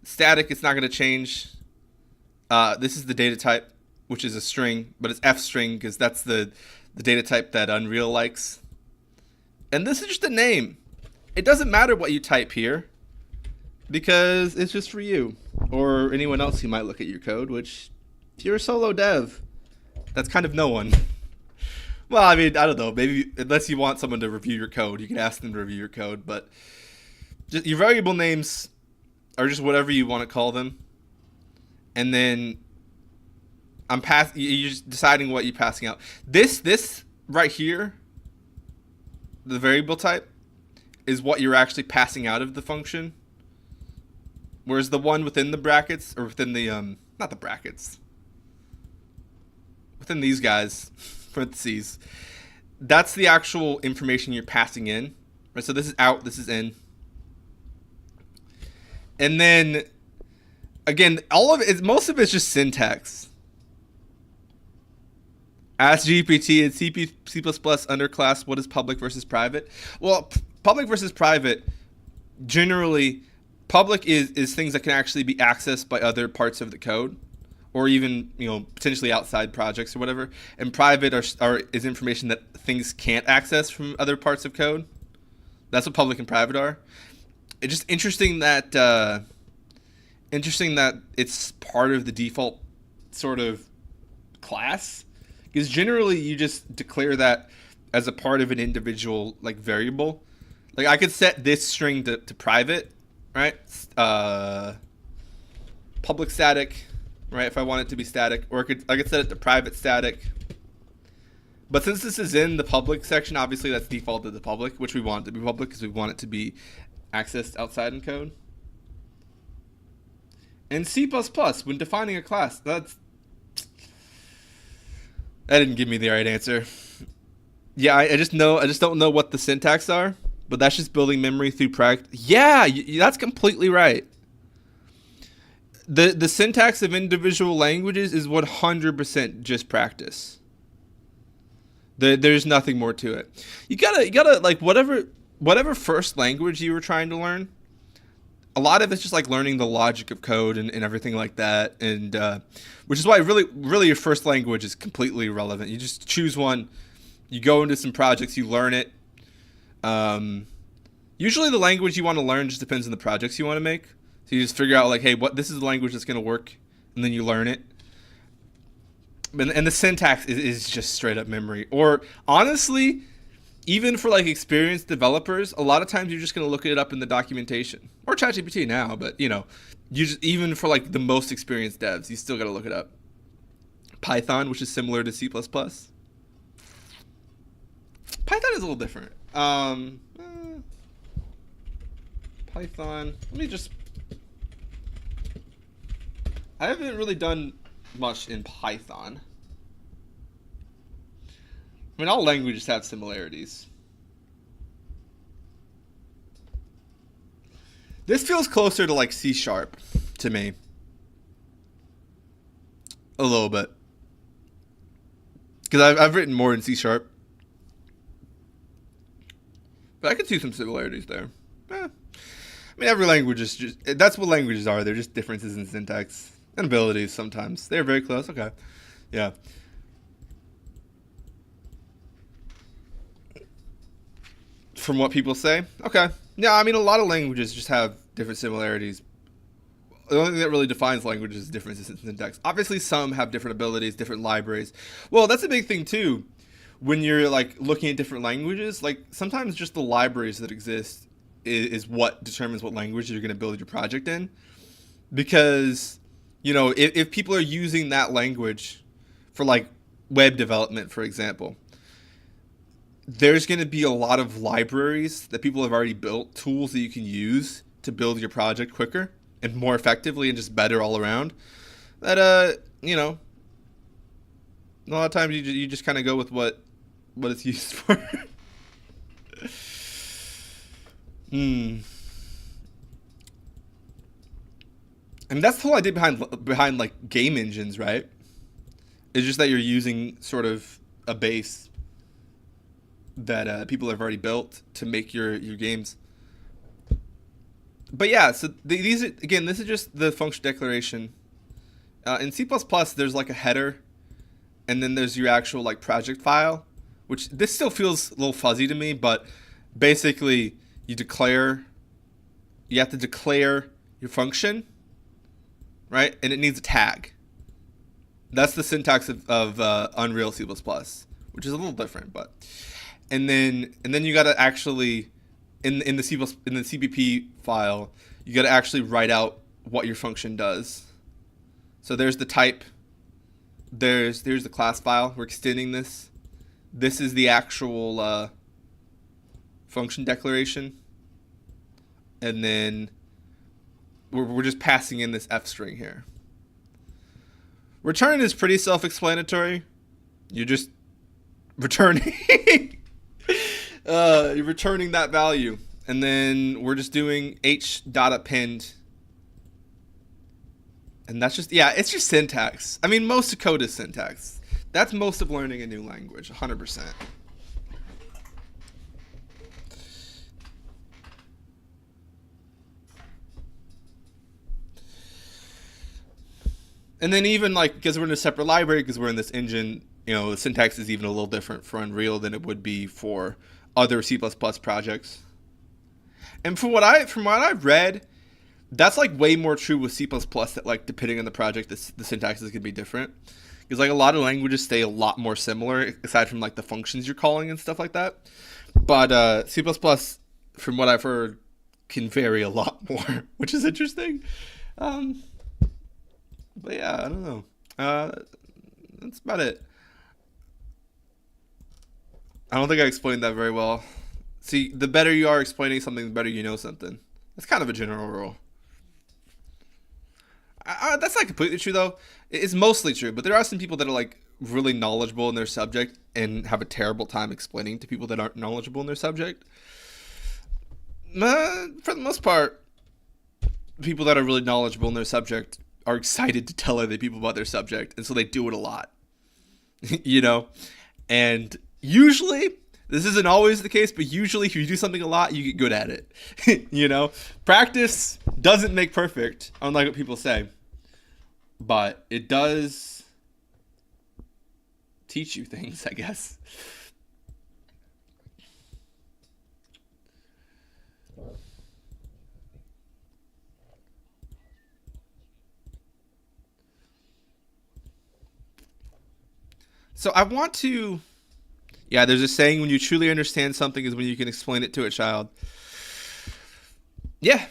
static, it's not going to change. This is the data type, which is a string, but it's F string because that's the data type that Unreal likes. And this is just a name. It doesn't matter what you type here because it's just for you or anyone else who might look at your code, which if you're a solo dev, that's kind of no one. Well, I mean, I don't know. Maybe unless you want someone to review your code, you can ask them to review your code. But just, your variable names are just whatever you want to call them, and then you're just deciding what you're passing out. This right here, the variable type, is what you're actually passing out of the function. Whereas the one within the brackets, or within the not the brackets, within these guys, parentheses, that's the actual information you're passing in. Right. So this is out. This is in. And then, again, most of it's just syntax. Ask GPT and C++ underclass what is public versus private. Well, public versus private, generally, public is things that can actually be accessed by other parts of the code, or even potentially outside projects or whatever. And private is information that things can't access from other parts of code. That's what public and private are. It's just interesting that it's part of the default sort of class, because generally you just declare that as a part of an individual like variable. Like I could set this string to private, right? Public static, right? If I want it to be static, or I could set it to private static. But since this is in the public section, obviously that's defaulted to public, which we want it to be public because we want it to be accessed outside in code. And C++, when defining a class, that didn't give me the right answer. Yeah, I just don't know what the syntax are, but that's just building memory through practice. Yeah, that's completely right. The syntax of individual languages is 100% just practice. There's nothing more to it. You gotta like whatever first language you were trying to learn. A lot of it's just like learning the logic of code and everything like that, and which is why really your first language is completely irrelevant. You just choose one, you go into some projects, you learn it. Usually the language you want to learn just depends on the projects you want to make. So you just figure out like, hey, this is the language that's going to work, and then you learn it. And the syntax is just straight up memory. Or honestly, even for like experienced developers, a lot of times you're just going to look it up in the documentation or ChatGPT now. But you just, even for like the most experienced devs, you still got to look it up. Python, which is similar to C++. Python is a little different. Python. Let me just. I haven't really done much in Python. I mean, all languages have similarities. This feels closer to like C# to me. A little bit. Because I've written more in C#. But I could see some similarities there. I mean, every language is just... That's what languages are. They're just differences in syntax and abilities sometimes. They're very close. Okay. Yeah. From what people say? Okay. Yeah, I mean, a lot of languages just have different similarities. The only thing that really defines languages is differences in syntax. Obviously, some have different abilities, different libraries. Well, that's a big thing, too. When you're, like, looking at different languages, like, sometimes just the libraries that exist is what determines what language you're going to build your project in. Because, you know, if people are using that language for, like, web development, for example, there's going to be a lot of libraries that people have already built, tools that you can use to build your project quicker and more effectively and just better all around. That, you know, a lot of times you just kind of go with what it's used for. And that's the whole idea behind like game engines, right? It's just that you're using sort of a base that people have already built to make your games. But yeah, so these are, again, this is just the function declaration. In C++, there's like a header, and then there's your actual like project file, which this still feels a little fuzzy to me, but basically you have to declare your function, right? And it needs a tag. That's the syntax of Unreal C++, which is a little different, but and then you got to actually in the CPP file, you got to actually write out what your function does. So there's the type, there's the class file. We're extending this. This is the actual function declaration, and then we're just passing in this F string here. Return is pretty self-explanatory. You're just returning. You're returning that value, and then we're just doing h.append, and that's just, yeah, it's just syntax. I mean, most of code is syntax. That's most of learning a new language, 100%. And then even like, because we're in a separate library, because we're in this engine, you know, the syntax is even a little different for Unreal than it would be for other C++ projects. And from what I've read, that's like way more true with C++, that like depending on the project, the syntax is going to be different. Because like a lot of languages stay a lot more similar, aside from like the functions you're calling and stuff like that. But C++, from what I've heard, can vary a lot more, which is interesting. But yeah, I don't know. That's about it. I don't think I explained that very well. See, the better you are explaining something, the better you know something. That's kind of a general rule. That's not completely true, though. It's mostly true, but there are some people that are like really knowledgeable in their subject and have a terrible time explaining to people that aren't knowledgeable in their subject. For the most part, people that are really knowledgeable in their subject are excited to tell other people about their subject, and so they do it a lot. You know? And usually, this isn't always the case, but usually if you do something a lot, you get good at it. You know? Practice doesn't make perfect, unlike what people say. But it does teach you things, I guess. So I want to... Yeah, there's a saying, when you truly understand something is when you can explain it to a child. Yeah.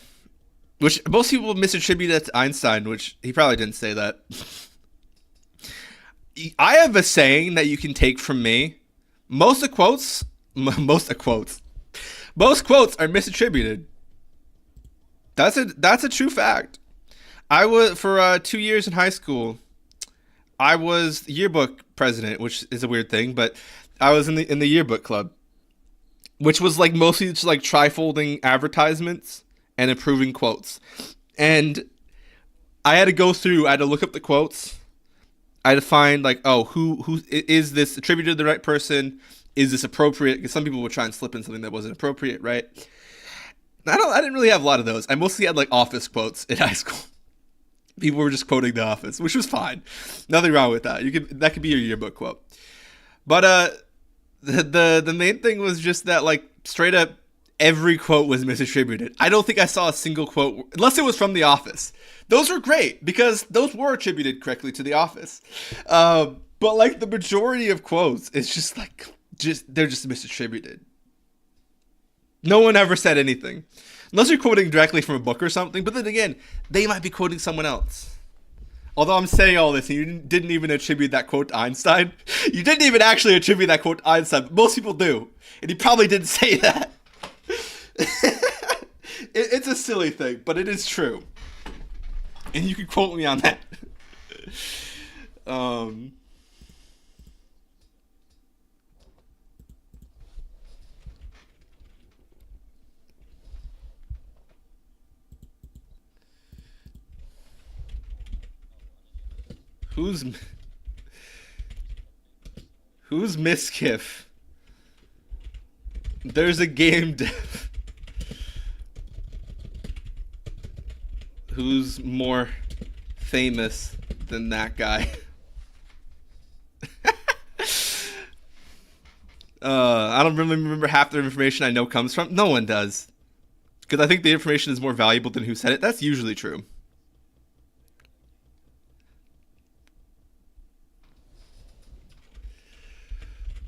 Which most people misattribute that to Einstein, which he probably didn't say that. I have a saying that you can take from me. Most quotes are misattributed. That's a true fact. I was for 2 years in high school. I was yearbook president, which is a weird thing, but I was in the yearbook club, which was like mostly just like trifolding advertisements and improving quotes. And I had to go through. I had to look up the quotes. I had to find like, oh, who is this attributed to the right person? Is this appropriate? Because some people would try and slip in something that wasn't appropriate, right? I didn't really have a lot of those. I mostly had like office quotes in high school. People were just quoting The Office, which was fine. Nothing wrong with that. That could be your yearbook quote. But the main thing was just that like straight up every quote was misattributed. I don't think I saw a single quote unless it was from The Office. Those were great because those were attributed correctly to The Office. But like the majority of quotes, it's just like they're just misattributed. No one ever said anything. Unless you're quoting directly from a book or something, but then again, they might be quoting someone else. Although I'm saying all this, and you didn't even attribute that quote to Einstein. You didn't even actually attribute that quote to Einstein, but most people do. And he probably didn't say that. It's a silly thing, but it is true. And you can quote me on that. Who's Miskiff? There's a game dev. Who's more famous than that guy? I don't really remember half the information I know comes from. No one does. Because I think the information is more valuable than who said it. That's usually true.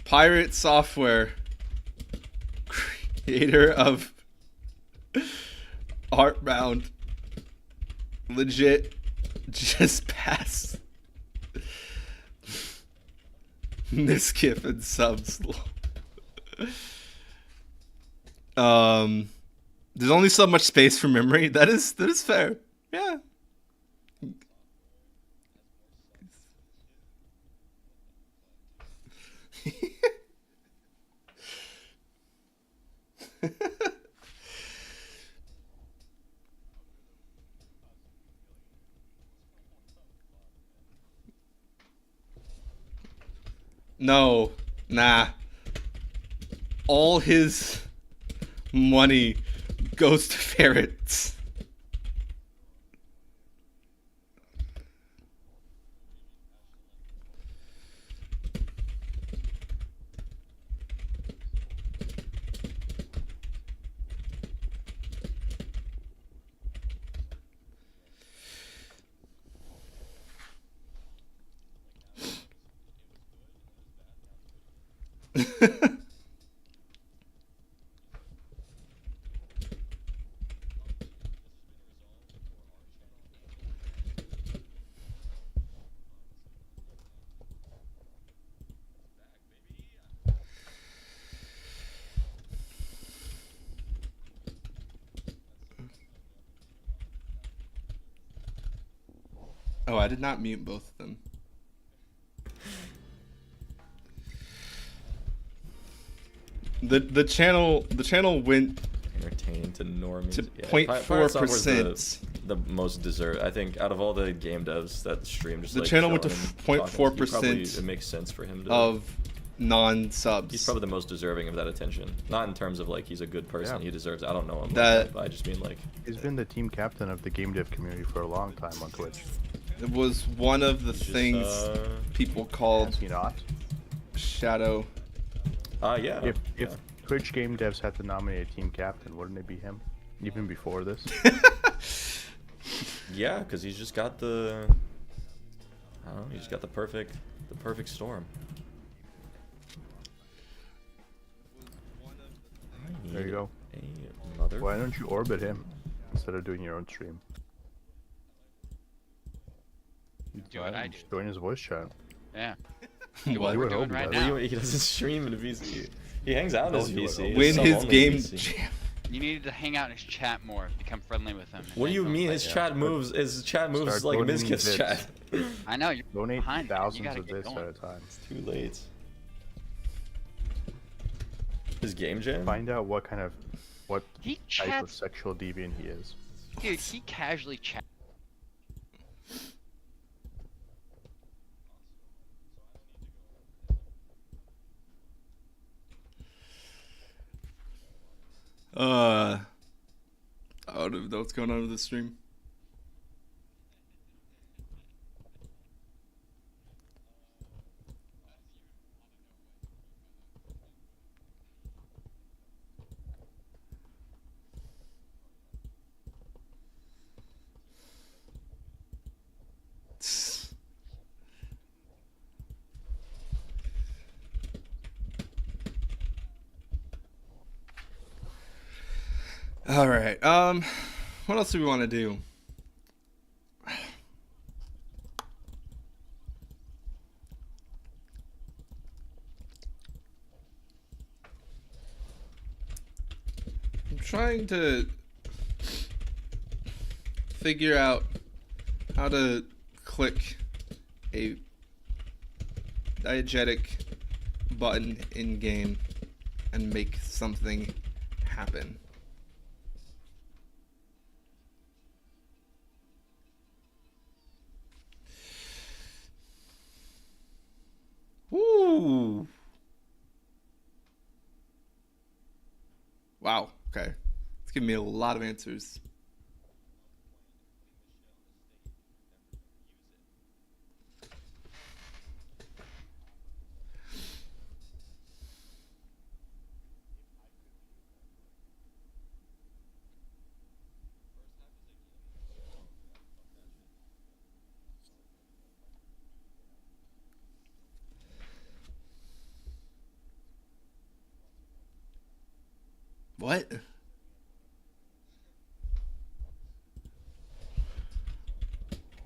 Pirate Software, creator of Artbound, legit just passed Miskiff and subs. There's only so much space for memory. That is fair. Yeah. No, nah. All his money goes to ferrets. Oh, I did not mute both of them. The channel went entertaining to normies. to Yeah, 0.4%. The most deserved. I think out of all the game devs that stream, just The like channel went to chilling, 0.4% it makes sense for him to. of non-subs. He's probably the most deserving of that attention. Not in terms of like he's a good person. Yeah. He deserves. I don't know him. That- but I just mean like. He's been the team captain of the game dev community for a long time on Twitch. It was one of the he's just, things people called Has he not? shadow. Yeah. If yeah. Twitch game devs had to nominate a team captain, wouldn't it be him? Even before this? Yeah, because he's just got the. I don't know. He's just got the perfect storm. I There you need go. A mother. Why don't you orbit him instead of doing your own stream? Do what I do. Join his voice chat. Yeah. What? Do what You we're would doing hope right he now. He doesn't stream in a VC. He hangs out in his No, you would VC. hope. Win Some his only game VC. jam. You needed to hang out in his chat more, become friendly with him. and What do then you go mean? fight His him. chat moves. His chat moves Start like donating Mizkit's bits. chat. I know you're Donate behind. Man. You thousands gotta of get bits going. at a time. It's too late. His game jam. Find out what He type of chats, sexual deviant he is. dude. He casually chats. I don't know what's going on with the stream. All right. What else do we want to do? I'm trying to figure out how to click a diegetic button in game and make something happen. Woo! Wow. Okay. It's giving me a lot of answers. What?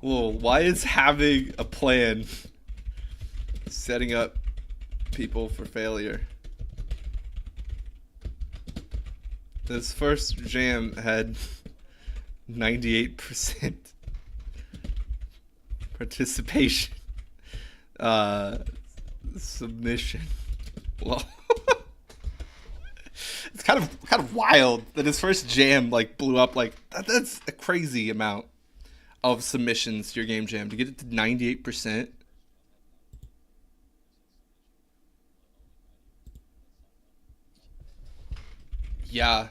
Well, why is having a plan setting up people for failure? This first jam had 98% participation. Submission. Well, it's kind of wild that his first jam like blew up like that's a crazy amount of submissions to your game jam to get it to 98%. Yeah.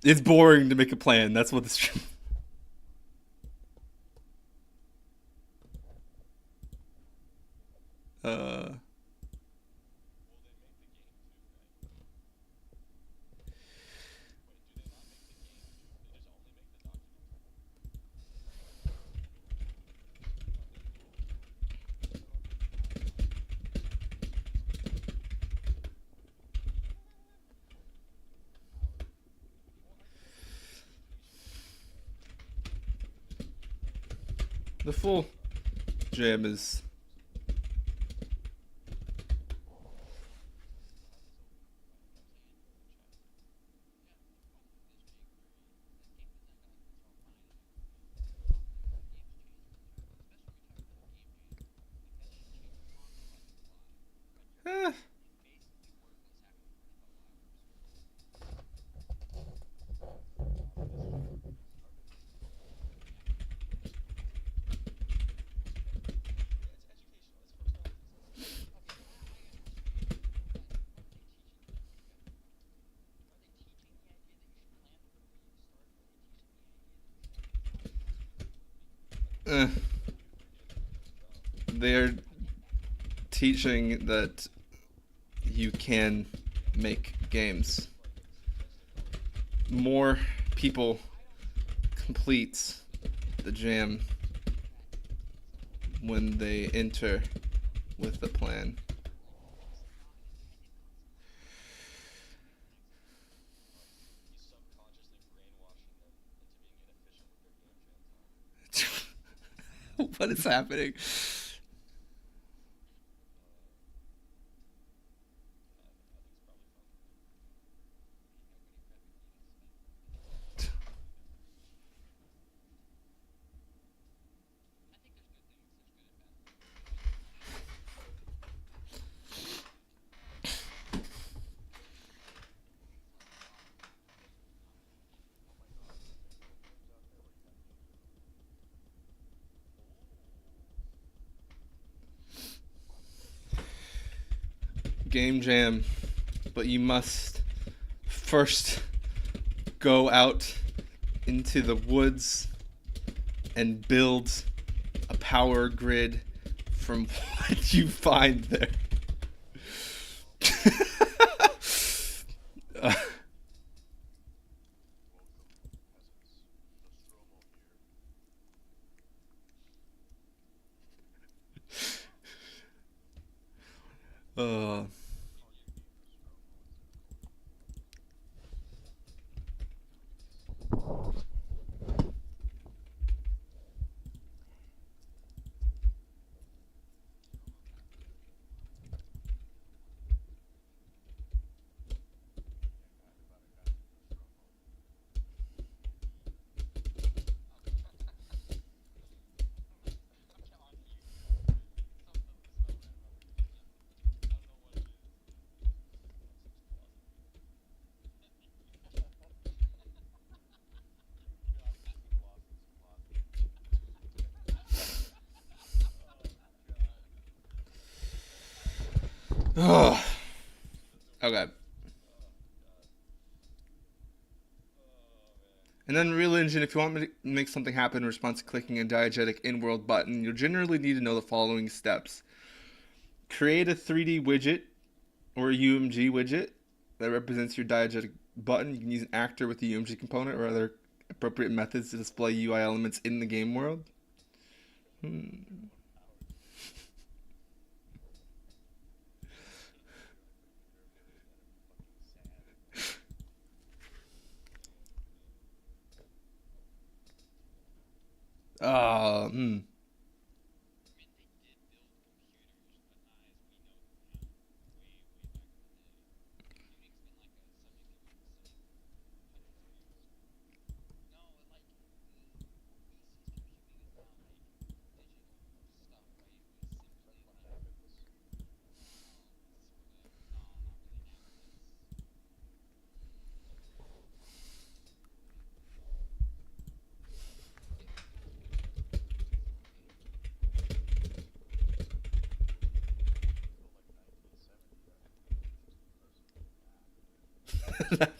It's boring to make a plan. That's what this. Uh. The full jam is eh. Eh. They're teaching that you can make games. More people complete the jam when they enter with a plan. What is happening? game jam, but you must first go out into the woods and build a power grid from what you find there. uh Okay. And then Real Engine, if you want me to make something happen in response to clicking a diegetic in-world button, you'll generally need to know the following steps. Create a 3D widget or a UMG widget that represents your diegetic button. You can use an actor with the UMG component or other appropriate methods to display UI elements in the game world. Uh, hmm.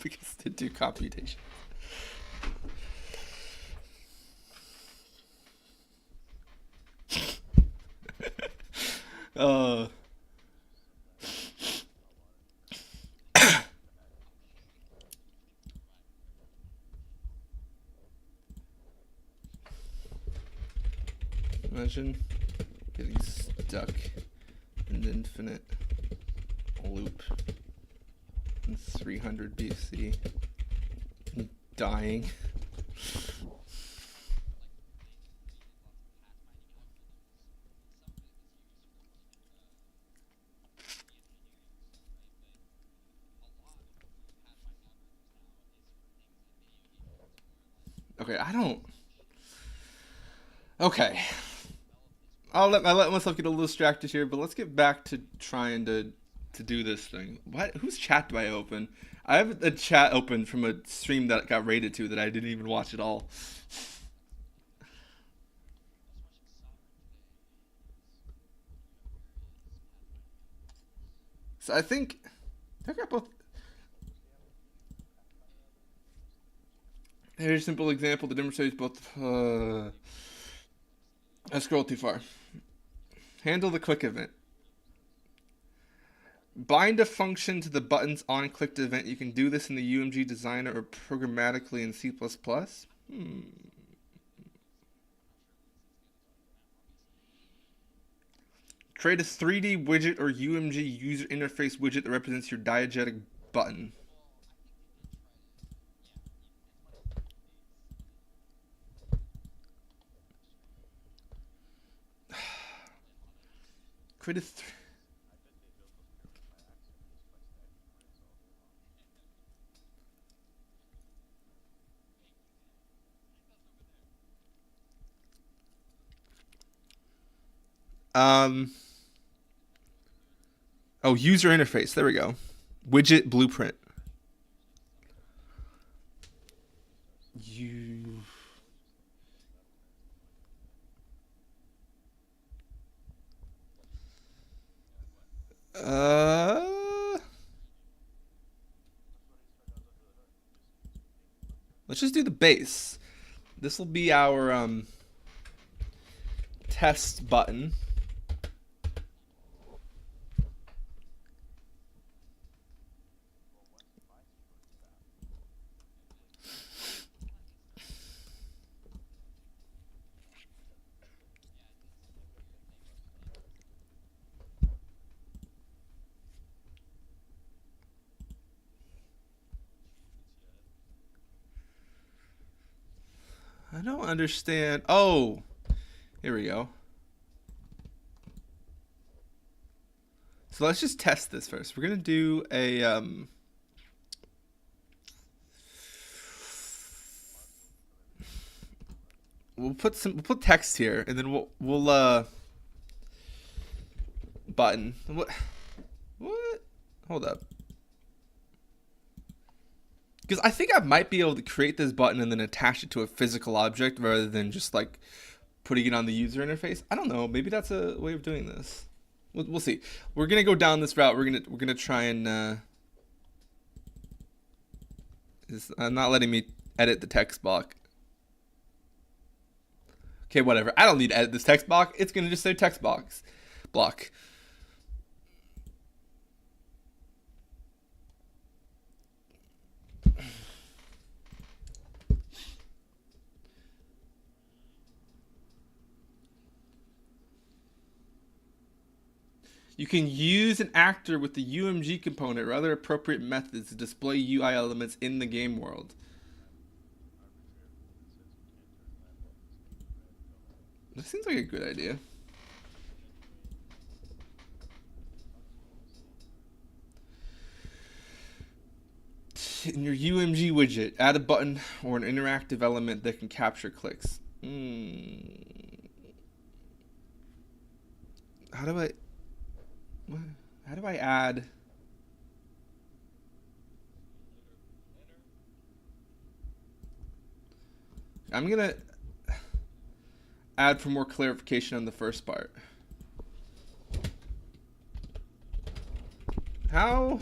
Because to do computation. uh Imagine getting stuck in the infinite loop in 300 BC and dying. Okay, I don't. Okay. I let myself get a little distracted here, but let's get back to trying to do this thing. What? Whose chat do I open? I have a chat open from a stream that got raided to that I didn't even watch at all. So I think I got both. Here's a simple example. The demonstrates both. I scrolled too far. Handle the click event. Bind a function to the button's on-clicked event. You can do this in the UMG designer or programmatically in C++. Create a 3D widget or UMG user interface widget that represents your diegetic button. Create a oh, user interface. There we go. Widget blueprint. Let's just do the base. This will be our test button. I don't understand. Oh, here we go. So let's just test this first. We're gonna do a we'll put text here, and then we'll button. What? Hold up. Because I think I might be able to create this button and then attach it to a physical object rather than just like putting it on the user interface. I don't know. Maybe that's a way of doing this. We'll see. We're gonna go down this route. We're gonna try and. It's not letting me edit the text block. Okay, whatever. I don't need to edit this text block. It's gonna just say text box block. You can use an actor with the UMG component or other appropriate methods to display UI elements in the game world. That seems like a good idea. In your UMG widget, add a button or an interactive element that can capture clicks. How do I add? I'm gonna add for more clarification on the first part. How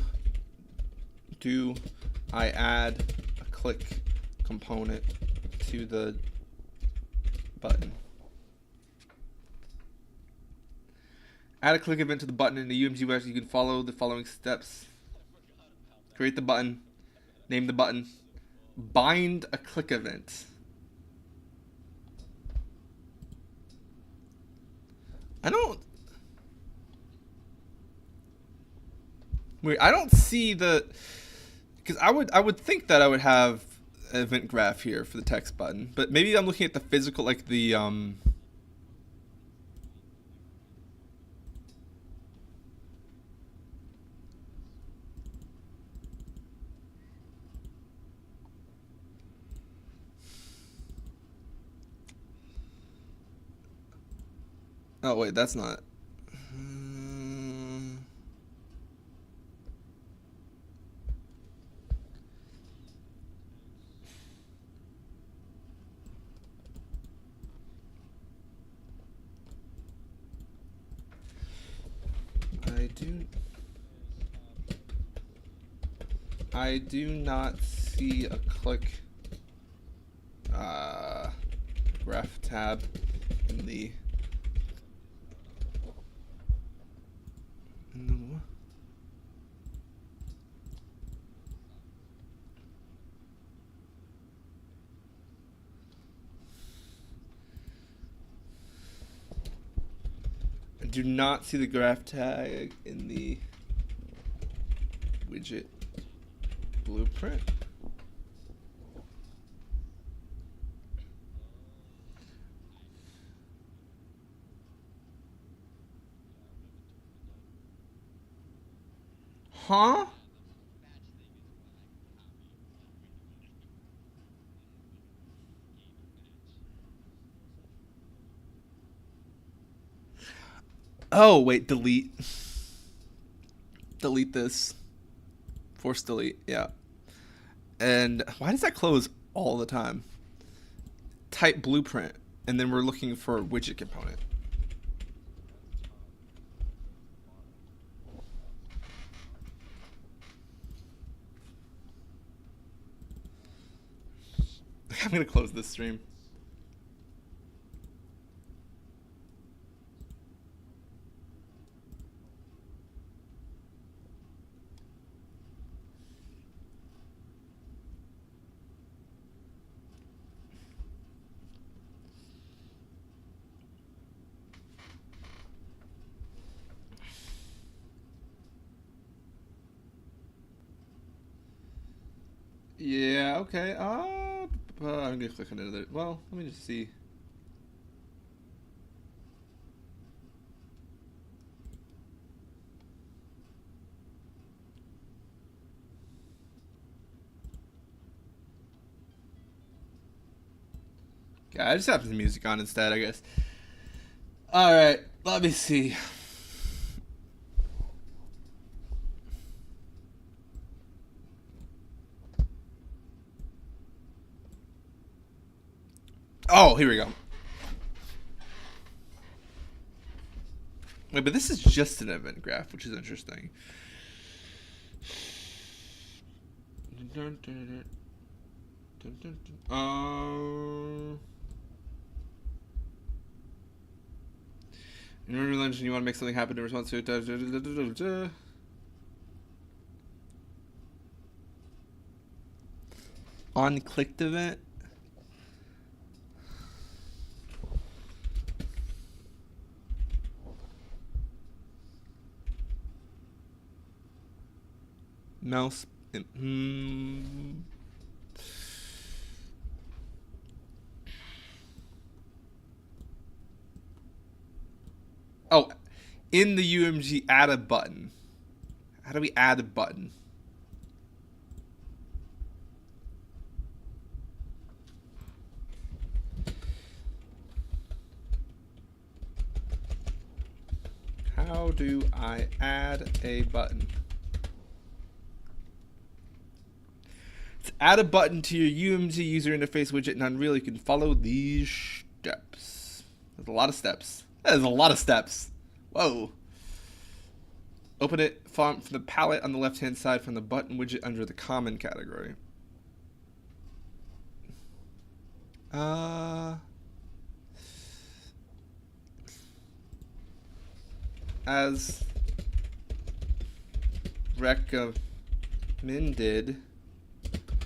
do I add a click component to the button? Add a click event to the button in the UMG website. You can follow the following steps. Create the button. Name the button. Bind a click event. I don't see the, because I would think that I would have an event graph here for the text button, but maybe I'm looking at the physical, like the oh wait, that's not. I do not see a click graph tab in the I do not see the graph tag in the widget blueprint. Huh? Oh, wait, delete. Delete this. Force delete, yeah. And why does that close all the time? Type blueprint, and then we're looking for a widget component. I'm gonna close this stream. Yeah, okay. I'm gonna click on another. Well, let me just see. Yeah, I just have the music on instead, I guess. Alright, let me see. Oh, here we go. Wait, but this is just an event graph, which is interesting. In your religion, you want to make something happen in response to it. On clicked event. Mouse. Oh, in the UMG, add a button. How do we add a button? How do I add a button? To add a button to your UMG user interface widget in Unreal, you can follow these steps. There's a lot of steps. There's a lot of steps. Whoa. Open it from the palette on the left-hand side from the button widget under the common category. As recommended,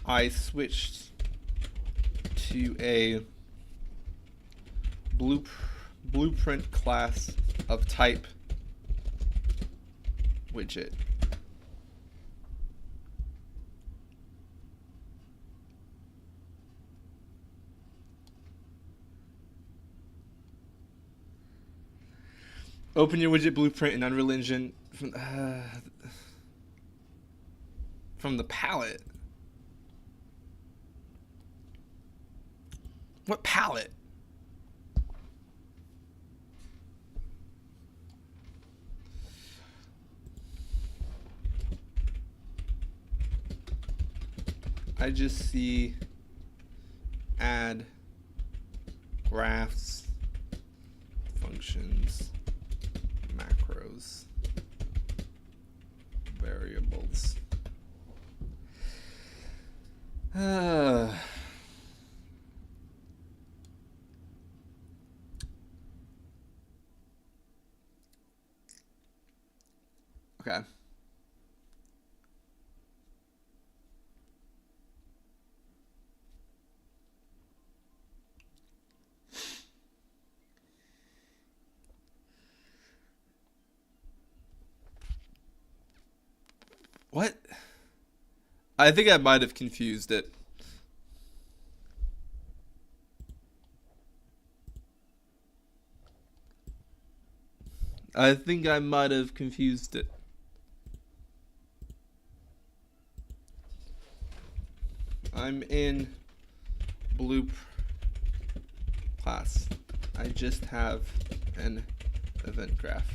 I switched to a blueprint class of type widget. Open your widget blueprint in Unreal Engine from the palette. What palette? I just see add graphs, functions, macros, variables. Okay. What? I think I might have confused it. I think I might have confused it. I'm in Bloop class. I just have an event graph.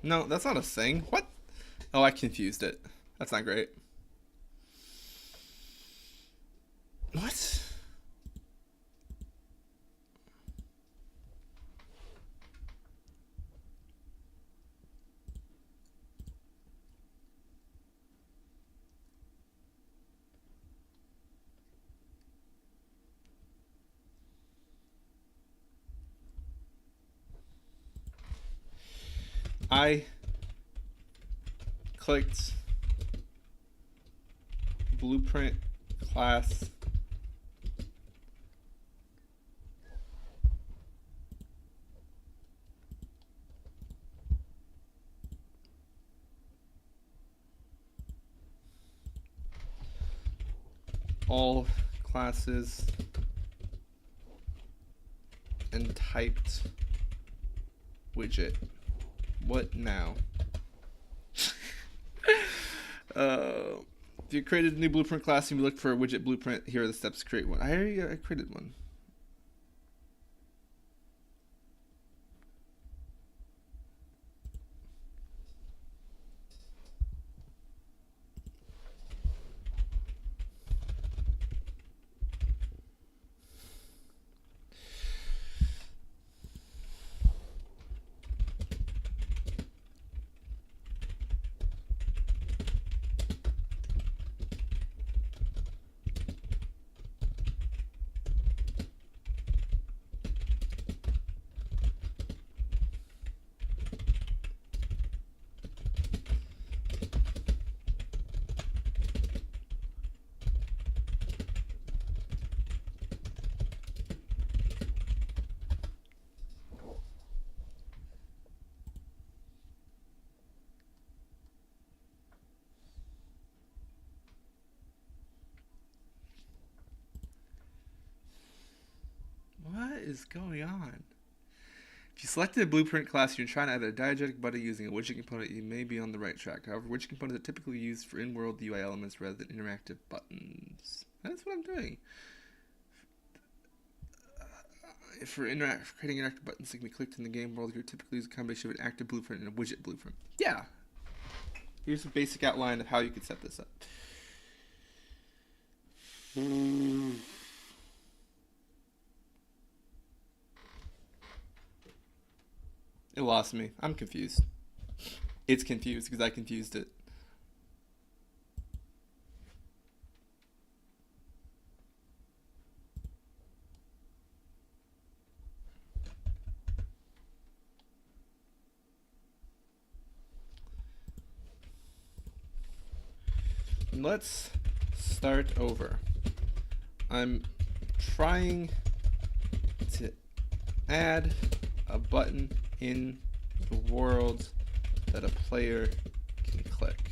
No, that's not a thing. What? Oh, I confused it. That's not great. What? I clicked blueprint class all classes and typed widget. What now? If you created a new blueprint class and you look for a widget blueprint, here are the steps to create one. I created one. What is going on? If you selected a blueprint class, you're trying to add a diegetic button using a widget component, you may be on the right track. However, widget components are typically used for in-world UI elements rather than interactive buttons. That's what I'm doing. For creating interactive buttons that can be clicked in the game world, you're typically use a combination of an active blueprint and a widget blueprint. Yeah. Here's a basic outline of how you could set this up. It lost me. I'm confused. It's confused because I confused it. Let's start over. I'm trying to add a button in the world that a player can click.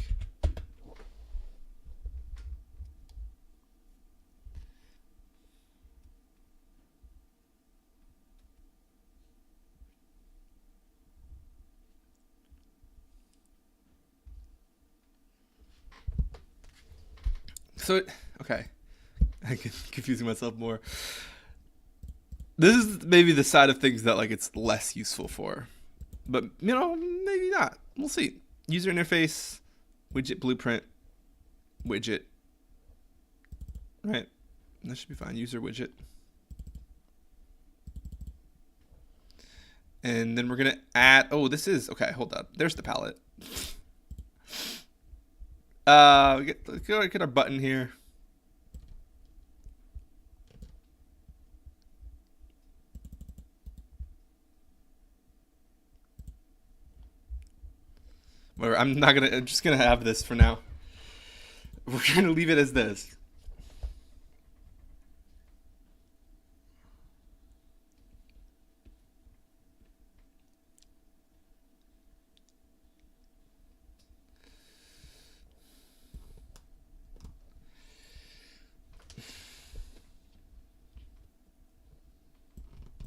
So, okay. I'm confusing myself more. This is maybe the side of things that like it's less useful for. But, you know, maybe not. We'll see. User interface, widget blueprint, widget. Right? That should be fine. User widget. And then we're going to add, oh, this is, okay, hold up. There's the palette. Get our button here. Whatever, I'm just gonna have this for now. We're gonna leave it as this.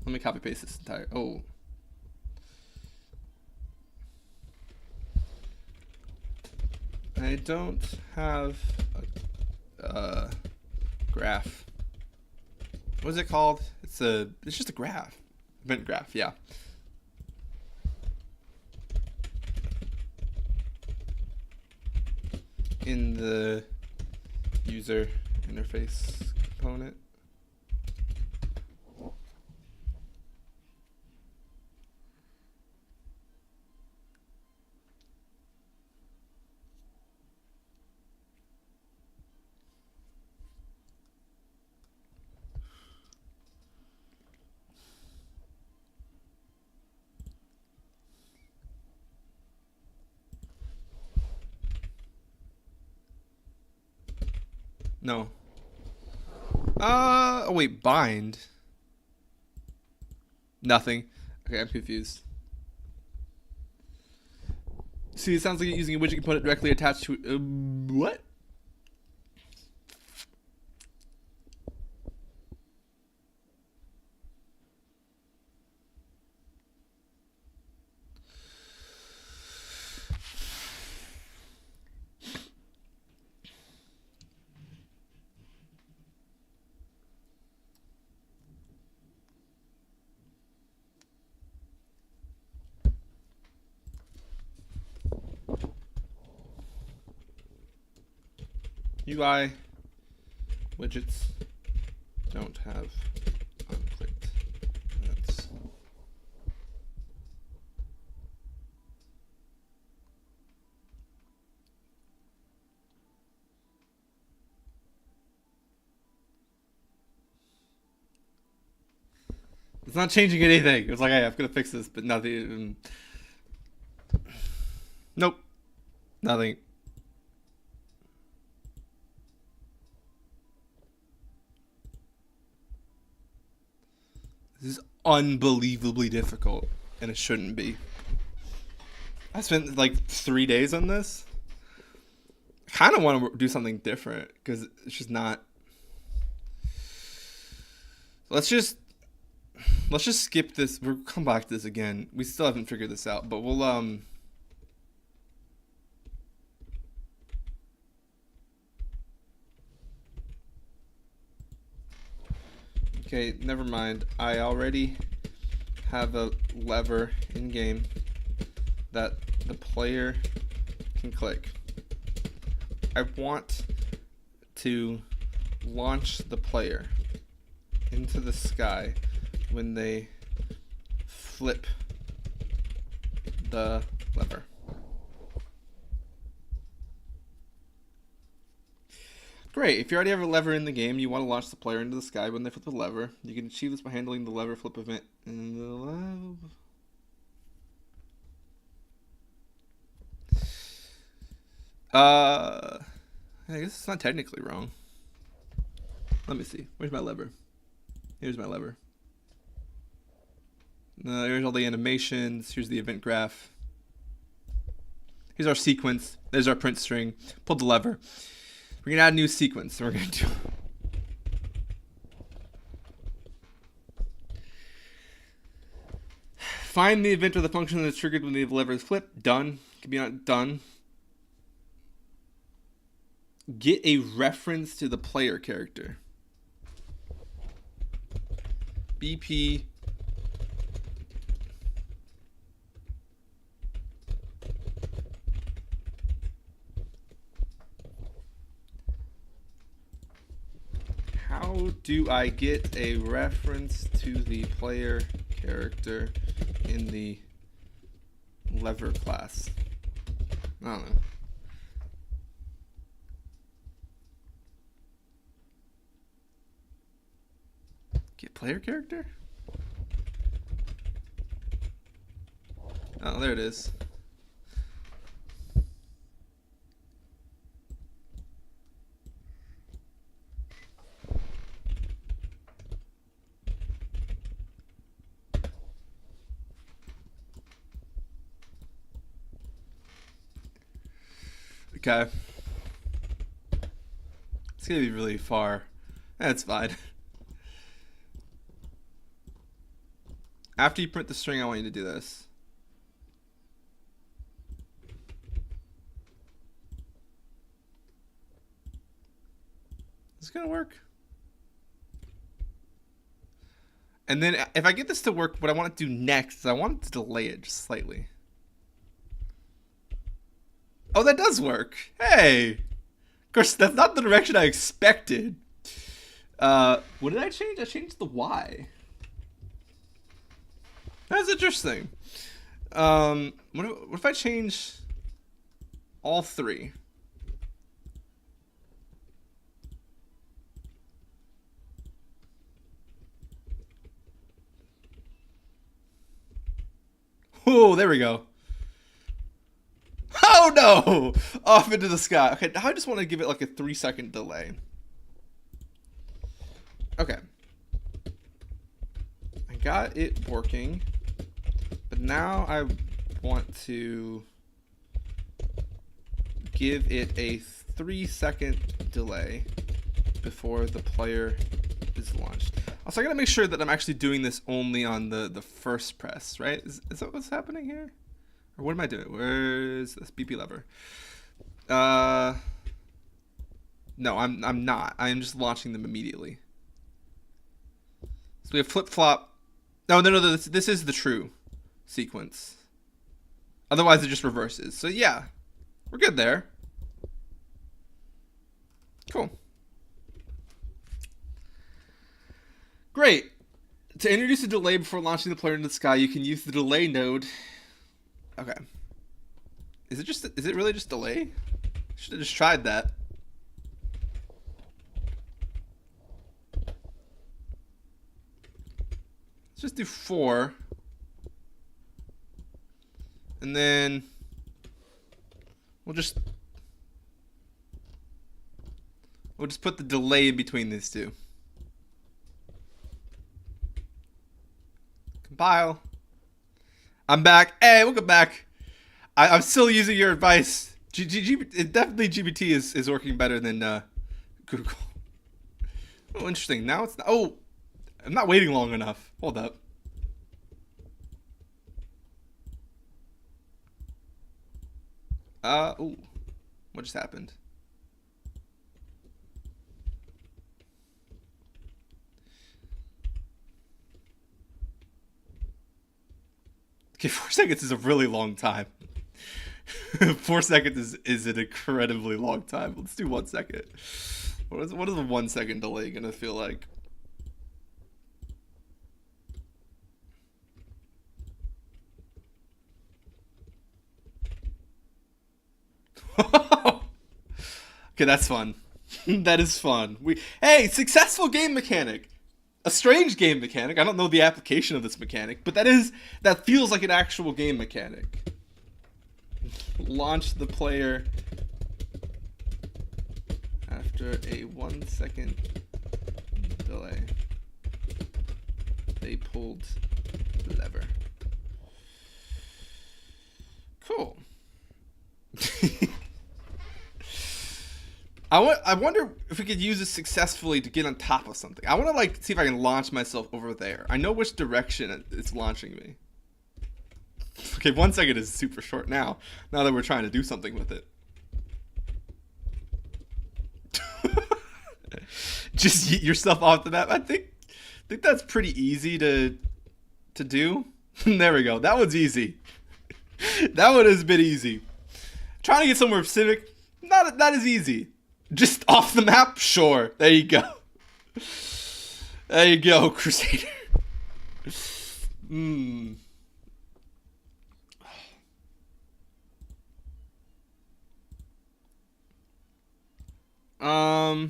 Let me copy paste this entire, oh. I don't have a graph. What is it called? It's just a graph. Event graph, yeah. in the user interface component. No. Oh wait, bind. Nothing. Okay, I'm confused. See, it sounds like you're using a widget component directly attached to what? UI widgets don't have unclicked events. It's not changing anything. It's like, hey, I'm gonna fix this, but nothing. Nope. Nothing. This is unbelievably difficult, and it shouldn't be. I spent like 3 days on this. I kind of want to do something different because it's just not. Let's just skip this. We'll come back to this again. We still haven't figured this out, but we'll Okay, never mind. I already have a lever in game that the player can click. I want to launch the player into the sky when they flip the lever. Great, if you already have a lever in the game, you want to launch the player into the sky when they flip the lever. You can achieve this by handling the lever flip event in the lab. I guess it's not technically wrong. Let me see. Where's my lever? Here's my lever. Here's all the animations. Here's the event graph. Here's our sequence. There's our print string. Pull the lever. We're going to add a new sequence. We're going to do... Find the event or the function that is triggered when the lever is flipped. Done. Could be not done. Get a reference to the player character. BP. How do I get a reference to the player character in the lever class? I don't know. Get player character? Oh, there it is. Okay. It's gonna be really far. That's fine. After you print the string, I want you to do this. Is this gonna work? And then if I get this to work, what I want to do next is I want to delay it just slightly. Oh, that does work. Hey, course, that's not the direction I expected. What did I change? I changed the Y. That's interesting. What if I change all three? Oh, there we go. Oh no! Off into the sky. Okay, now I just want to give it like a 3-second delay. Okay. I got it working. But now I want to give it a 3-second delay before the player is launched. Also, I gotta make sure that I'm actually doing this only on the first press, right? Is that what's happening here? Or what am I doing? Where's this BP lever? No, I'm not. I am just launching them immediately. So we have flip flop. No, this is the true sequence. Otherwise, it just reverses. So yeah, we're good there. Cool. Great. To introduce a delay before launching the player into the sky, you can use the delay node. Okay. Is it really just delay? Should have just tried that. Let's just do 4. And then we'll just put the delay in between these two. Compile. I'm back. Hey, welcome back. I'm still using your advice. Definitely GBT is working better than Google. Oh, interesting. Now it's not. Oh, I'm not waiting long enough. Hold up. Ooh. What just happened? Okay, 4 seconds is a really long time. 4 seconds is an incredibly long time. Let's do 1 second. What is a 1 second delay gonna feel like? Okay, that's fun. That is fun. Hey, successful game mechanic. A strange game mechanic. I don't know the application of this mechanic, but that feels like an actual game mechanic. Launch the player after a 1 second delay. They pulled the lever. Cool. I wonder if we could use this successfully to get on top of something. I want to like see if I can launch myself over there. I know which direction it's launching me. Okay, 1 second is super short now that we're trying to do something with it. Just yeet yourself off the map. I think that's pretty easy to do. There we go. That one's easy. That one has been easy. Trying to get somewhere specific, not as easy. Just off the map? Sure. There you go. There you go, Crusader. I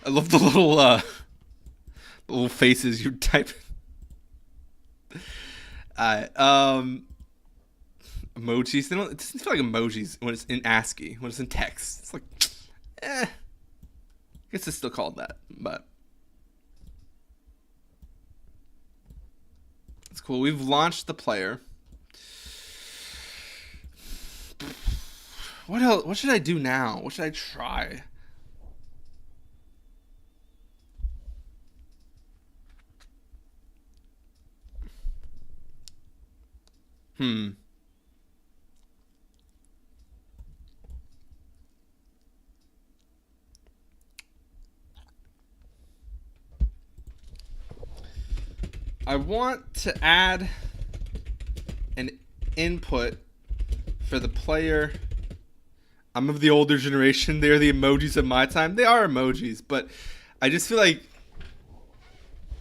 love the little faces you type. Emojis. It doesn't feel like emojis when it's in ASCII. When it's in text, it's like, I guess it's still called that, but it's cool. We've launched the player. What else? What should I do now? What should I try? I want to add an input for the player. I'm of the older generation. They're the emojis of my time. They are emojis, but I just feel like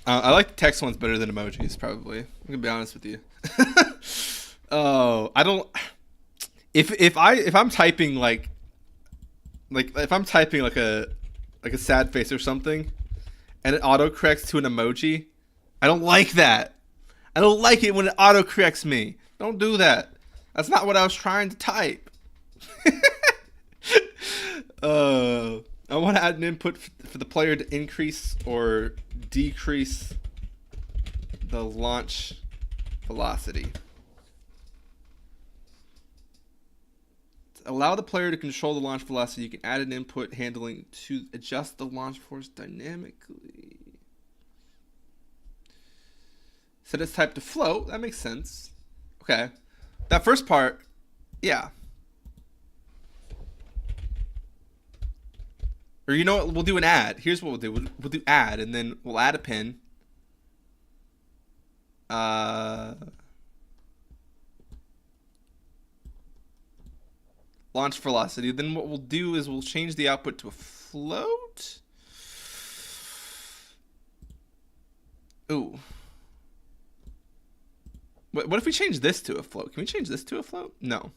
I like the text ones better than emojis. Probably. I'm gonna be honest with you. Oh, I don't. If I'm typing like if I'm typing like a sad face or something, and it autocorrects to an emoji, I don't like that. I don't like it when it autocorrects me. Don't do that. That's not what I was trying to type. I want to add an input for the player to increase or decrease the launch velocity. To allow the player to control the launch velocity, you can add an input handling to adjust the launch force dynamically. Set its type to float. That makes sense. Okay. That first part, yeah. Or you know what? We'll do an add. Here's what we'll do. We'll do add, and then we'll add a pin. Launch velocity. Then what we'll do is we'll change the output to a float. Ooh. What if we change this to a float? Can we change this to a float? No.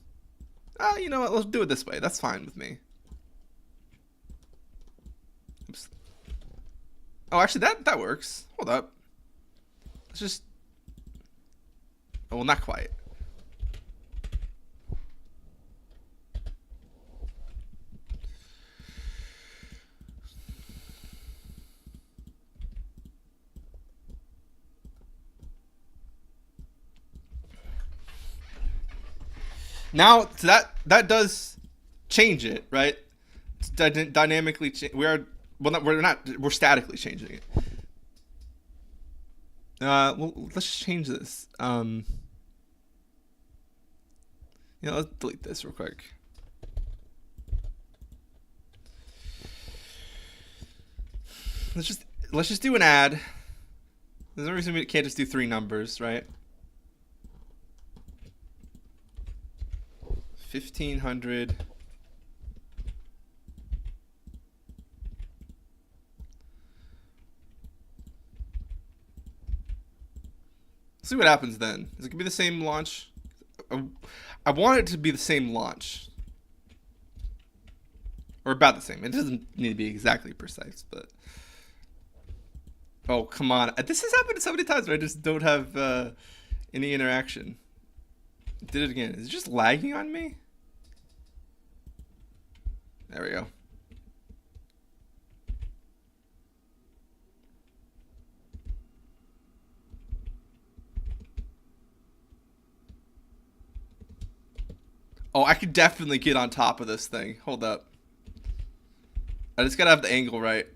You know what? Let's do it this way. That's fine with me. Oops. Oh, actually, that works. Hold up. Let's just... Oh, well, not quite. Now that does change it, right? It's dynamically we're statically changing it. Well, let's just change this. Let's delete this real quick. Let's just do an add. There's no reason we can't just do 3 numbers, right? 1500. See what happens then. Is it gonna be the same launch? I want it to be the same launch, or about the same. It doesn't need to be exactly precise, but oh, come on! This has happened so many times where I just don't have any interaction. Did it again. Is it just lagging on me? There we go. Oh, I could definitely get on top of this thing. Hold up. I just gotta have the angle right.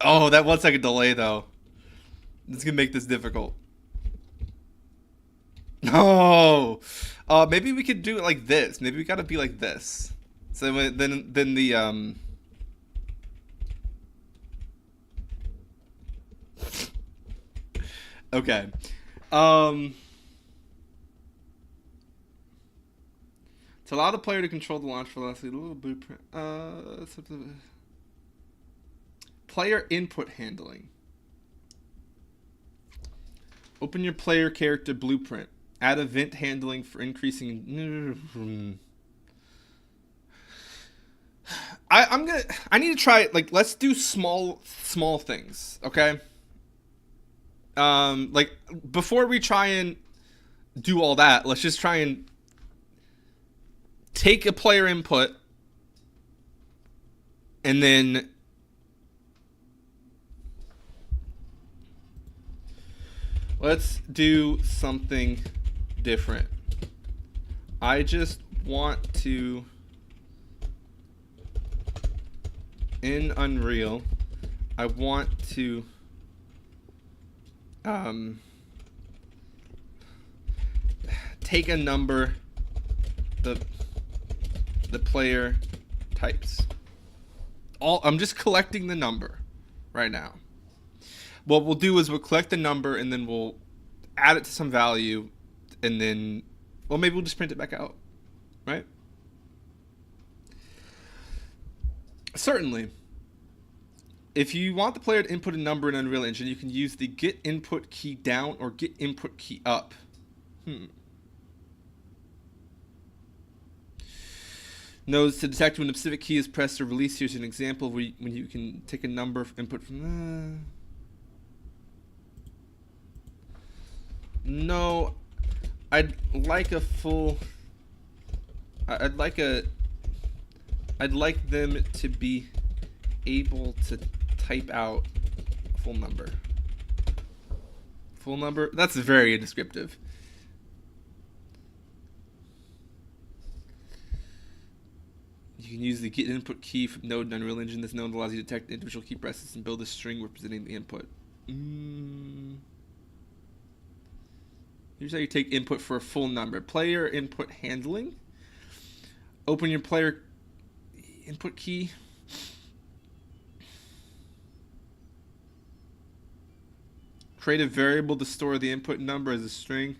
Oh, that 1 second delay though. It's gonna make this difficult. No. Maybe we could do it like this. Maybe we gotta be like this. So then the okay. To allow the player to control the launch velocity, a little blueprint. Player input handling. Open your player character blueprint. Add event handling for increasing. I need to try it. Like, let's do small things, okay? Like, before we try and do all that, let's just try and take a player input and then let's do something different. I just want to, in Unreal, I want to take a number the player types. I'm just collecting the number right now. What we'll do is we'll collect the number and then we'll add it to some value, and then, well, maybe we'll just print it back out, right? Certainly. If you want the player to input a number in Unreal Engine, you can use the get input key down or get input key up. Knows to detect when a specific key is pressed or released. Here's an example of when you can take a number input from. No, I'd like a full. I'd like them to be able to type out a full number. Full number? That's very descriptive. You can use the get input key from node in Unreal Engine. This node allows you to detect individual key presses and build a string representing the input. Here's how you take input for a full number. Player input handling. Open your player input key. Create a variable to store the input number as a string.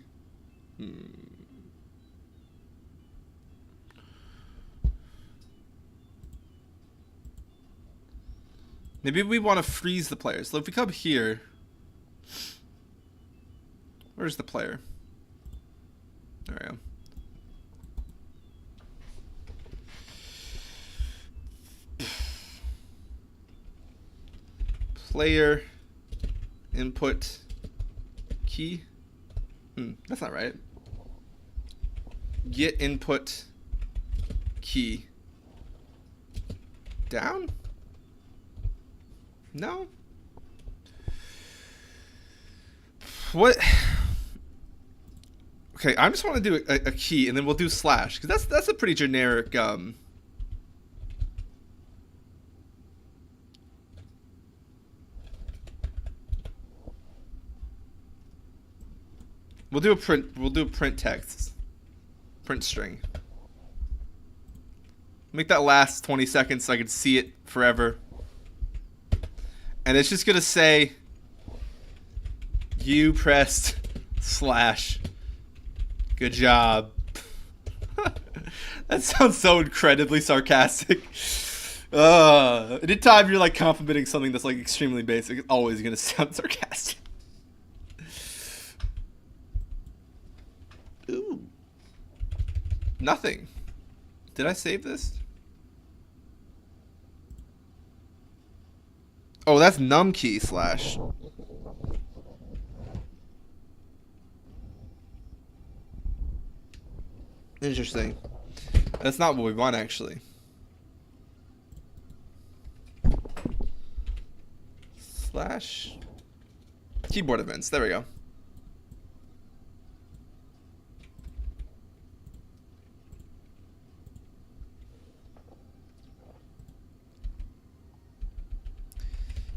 Maybe we want to freeze the player. So if we come here, where's the player? There we go. Player input key. That's not right. Get input key down? No? What? Okay, I just want to do a key, and then we'll do slash, because that's a pretty generic we'll do a print text. Print string. Make that last 20 seconds so I can see it forever. And it's just gonna say you pressed slash. Good job. That sounds so incredibly sarcastic. Anytime you're like complimenting something that's like extremely basic, it's always gonna sound sarcastic. Ooh. Nothing. Did I save this? Oh, that's num key slash. Interesting. That's not what we want, actually. Slash keyboard events. There we go.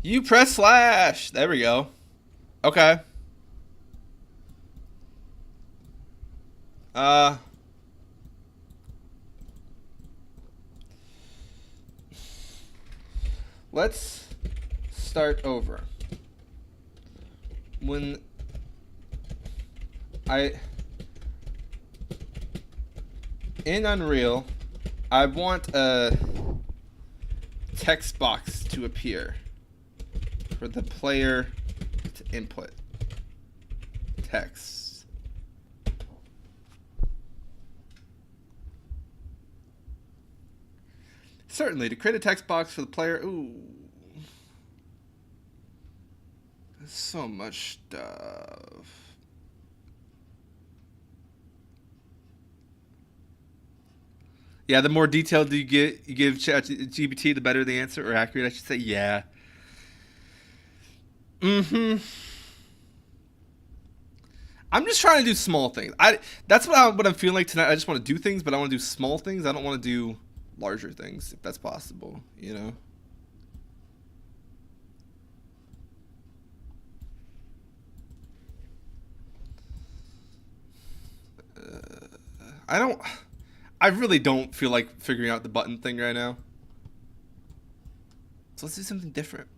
You press slash. There we go. Okay. Let's start over. When in Unreal, I want a text box to appear for the player to input text. Certainly, to create a text box for the player. Ooh. There's so much stuff. Yeah, the more detailed you give ChatGPT, the better the answer, or accurate, I should say. Yeah. I'm just trying to do small things. That's what I'm feeling like tonight. I just want to do things, but I want to do small things. I don't want to do larger things, if that's possible, you know? I really don't feel like figuring out the button thing right now. So let's do something different.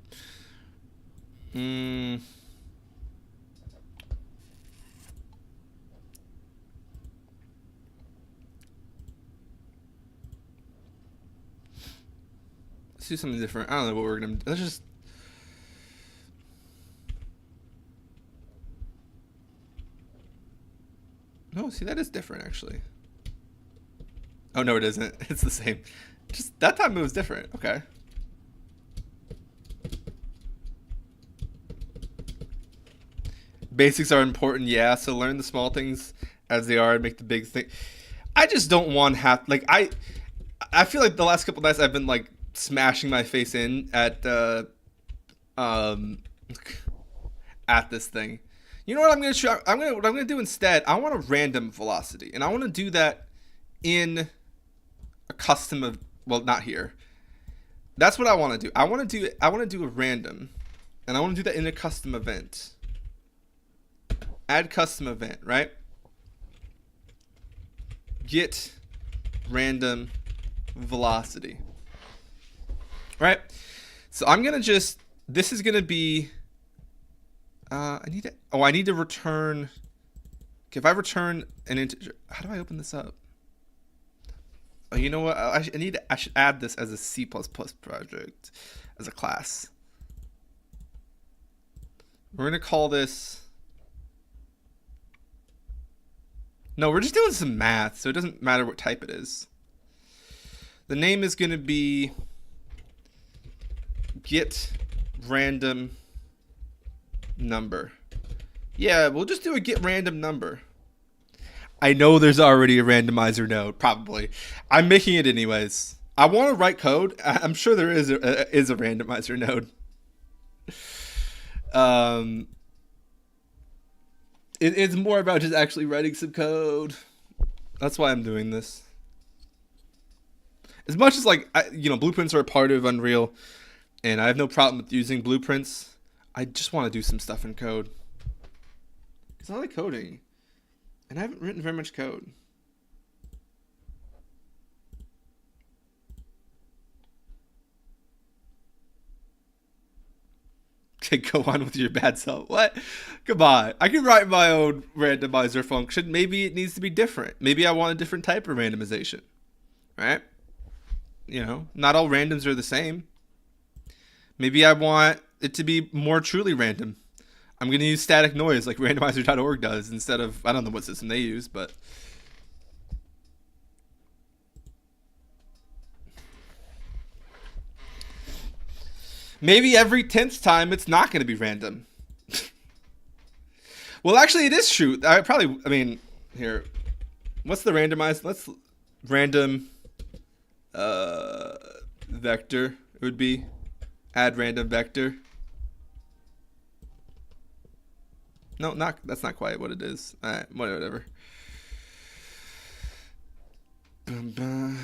Let's do something different. I don't know what we're gonna. Let's just. No, see that is different actually. Oh no, it isn't. It's the same. Just that time it was different. Okay. Basics are important, yeah. So learn the small things as they are and make the big thing. I just don't want half like I feel like the last couple nights I've been like smashing my face in at this thing. You know what I'm gonna try? What I'm gonna do instead. I want a random velocity, and I want to do that in a custom of well, not here. That's what I want to do. I want to do a random, and I want to do that in a custom event. Add custom event, right? Get random velocity. Right? So I'm gonna just this is gonna be I need to return okay, if I return an integer, how do I open this up? Oh, you know what? I should add this as a C++ project as a class. We're gonna call this no, we're just doing some math, so it doesn't matter what type it is. The name is going to be get random number. Yeah, we'll just do a get random number. I know there's already a randomizer node, probably. I'm making it anyways. I want to write code. I'm sure there is a randomizer node. It's more about just actually writing some code. That's why I'm doing this. As much as like blueprints are a part of Unreal, and I have no problem with using blueprints, I just want to do some stuff in code. Because I like coding, and I haven't written very much code. Okay, go on with your bad self. What? Come on. I can write my own randomizer function. Maybe it needs to be different. Maybe I want a different type of randomization. Right? Not all randoms are the same. Maybe I want it to be more truly random. I'm going to use static noise like randomizer.org does instead of, I don't know what system they use, but... Maybe every 10th time it's not going to be random. Well, actually, it is true. Here. What's the randomized? Let's random vector. It would be add random vector. No, that's not quite what it is. All right, whatever. Bum, bum.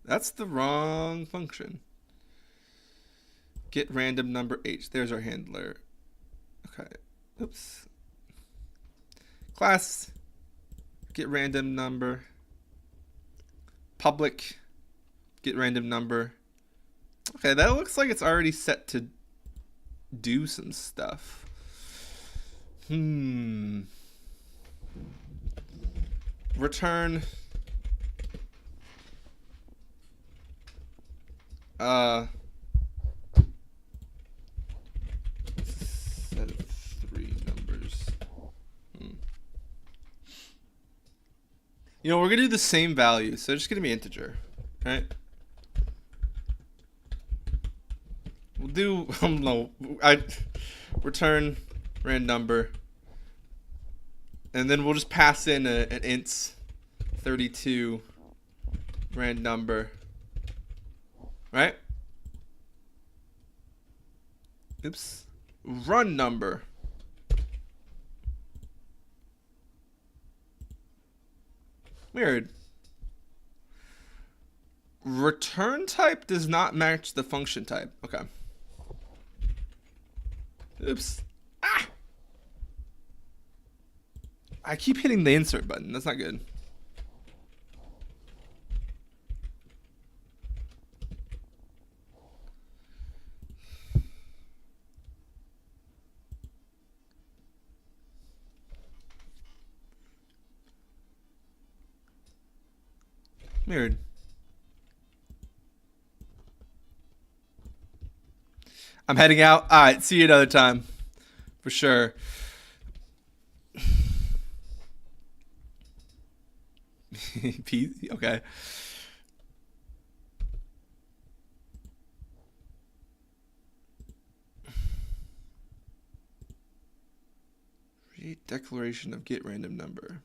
That's the wrong function. Get random number H. There's our handler. Okay. Oops. Class. Get random number. Public. Get random number. Okay, that looks like it's already set to do some stuff. Return. Set of 3 numbers. We're gonna do the same value, so it's just gonna be integer, right? We'll do return random number, and then we'll just pass in an int 32 random number. Right? Oops. Run number. Weird. Return type does not match the function type. Okay. Oops. Ah! I keep hitting the insert button. That's not good. Weird. I'm heading out. All right, see you another time. For sure. Okay. Read declaration of get random number.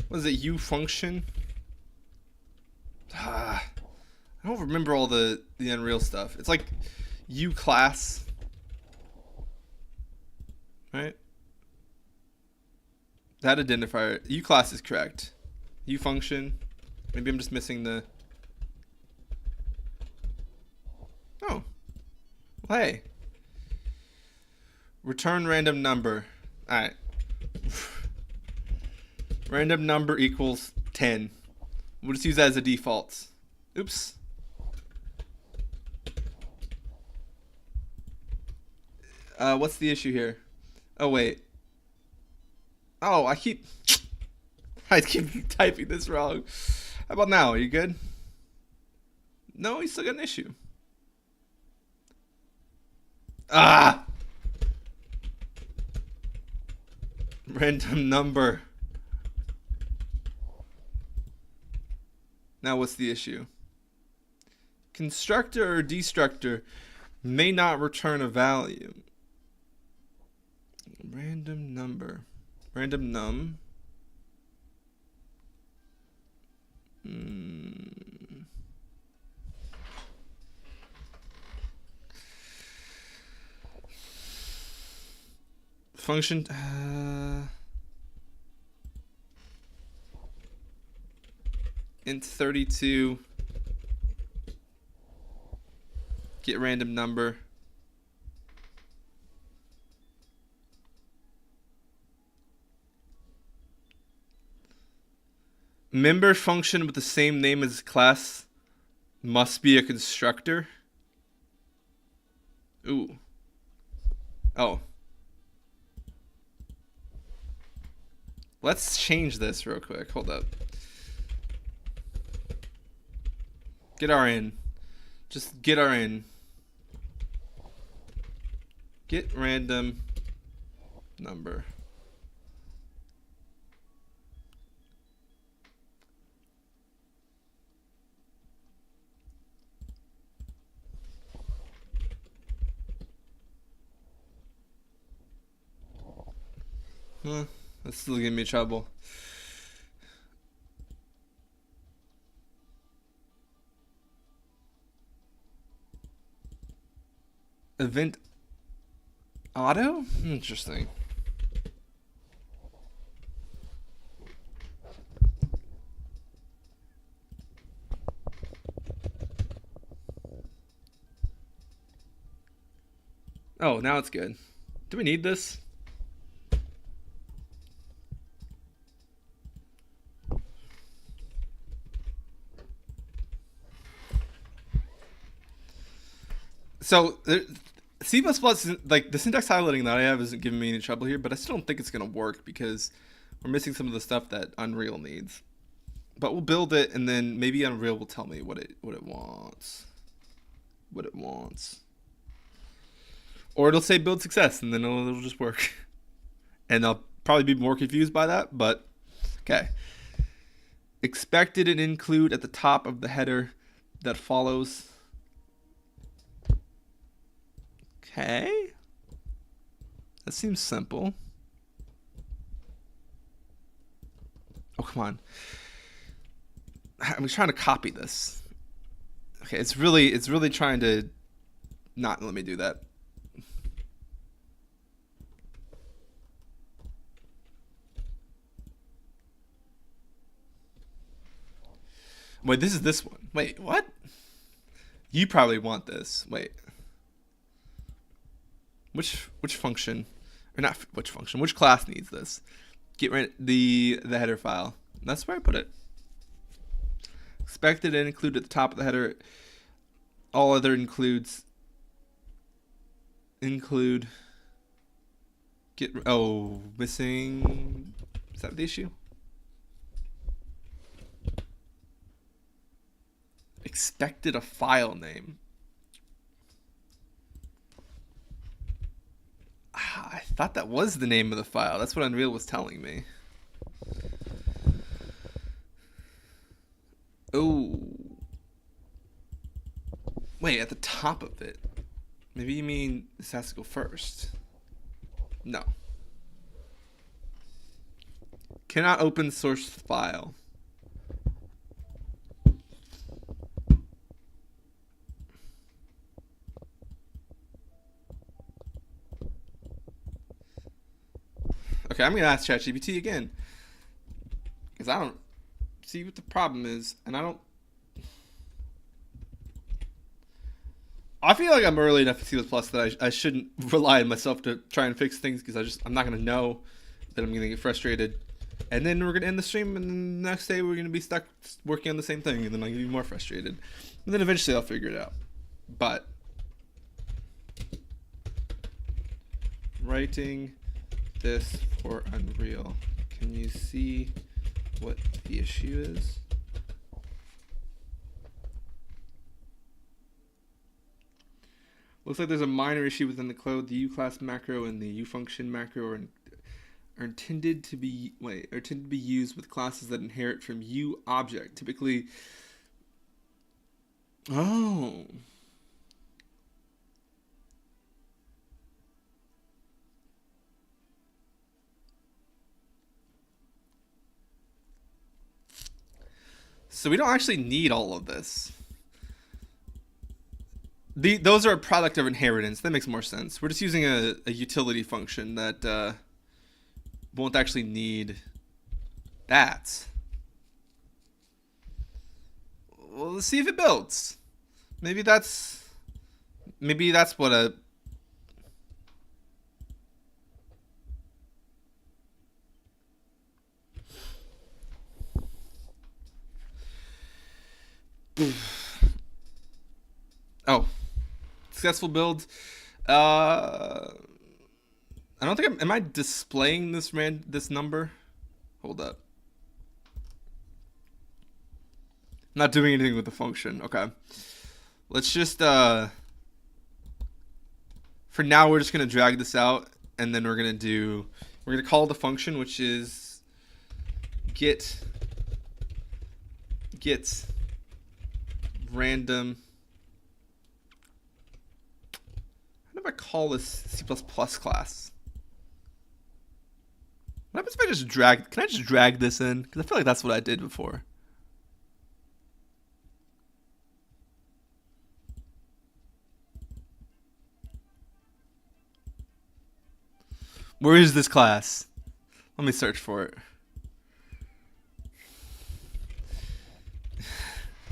What is it? U function? I don't remember all the Unreal stuff. It's like U class, right? That identifier. U class is correct. U function. Maybe I'm just missing the. Oh. Well, hey. Return random number. All right. Random number equals 10. We'll just use that as a default. Oops. What's the issue here? Oh, wait. Oh, I keep typing this wrong. How about now? Are you good? No, you still got an issue. Ah! Random number. Now what's the issue? Constructor or destructor may not return a value. Random number. Random num. Function. Int 32. Get random number. Member function with the same name as class must be a constructor. Ooh. Oh. Let's change this real quick. Hold up. Get RN. Just get RN. Get random number. That's still giving me trouble. Event auto? Interesting. Oh, now it's good. Do we need this? So C++, like the syntax highlighting that I have isn't giving me any trouble here, but I still don't think it's going to work because we're missing some of the stuff that Unreal needs. But we'll build it, and then maybe Unreal will tell me what it wants. What it wants. Or it'll say build success, and then it'll just work. And I'll probably be more confused by that, but okay. Expected and include at the top of the header that follows. Okay. That seems simple. Oh, come on. I'm trying to copy this. Okay, it's really trying to not let me do that. Wait, this is this one. Wait, what? You probably want this. Wait. Which function, or not which function, which class needs this? Get rid of the header file. That's where I put it. Expected and include at the top of the header. All other includes include missing. Is that the issue? Expected a file name. I thought that was the name of the file. That's what Unreal was telling me. Oh. Wait, at the top of it. Maybe you mean this has to go first. No. Cannot open source file. Okay, I'm gonna ask ChatGPT again. Because I don't see what the problem is, and I feel like I'm early enough in C++ that I shouldn't rely on myself to try and fix things, because I'm not gonna know that I'm gonna get frustrated, and then we're gonna end the stream, and then the next day we're gonna be stuck working on the same thing, and then I'm gonna be more frustrated, and then eventually I'll figure it out. But writing this for Unreal, can you see what the issue is? Looks like there's a minor issue within the code. The uClass macro and the uFunction macro are intended to be used with classes that inherit from uObject. Typically, oh. So we don't actually need all of this. Those are a product of inheritance. That makes more sense. We're just using a utility function that won't actually need that. Well, let's see if it builds. Maybe that's what a... Oh, successful build. I don't think am I displaying this number? Hold up. Not doing anything with the function. Okay. Let's just for now we're just gonna drag this out, and then we're gonna call the function, which is get random. How do I call this C++ class? What happens if I just drag? Can I just drag this in? Because I feel like that's what I did before. Where is this class? Let me search for it.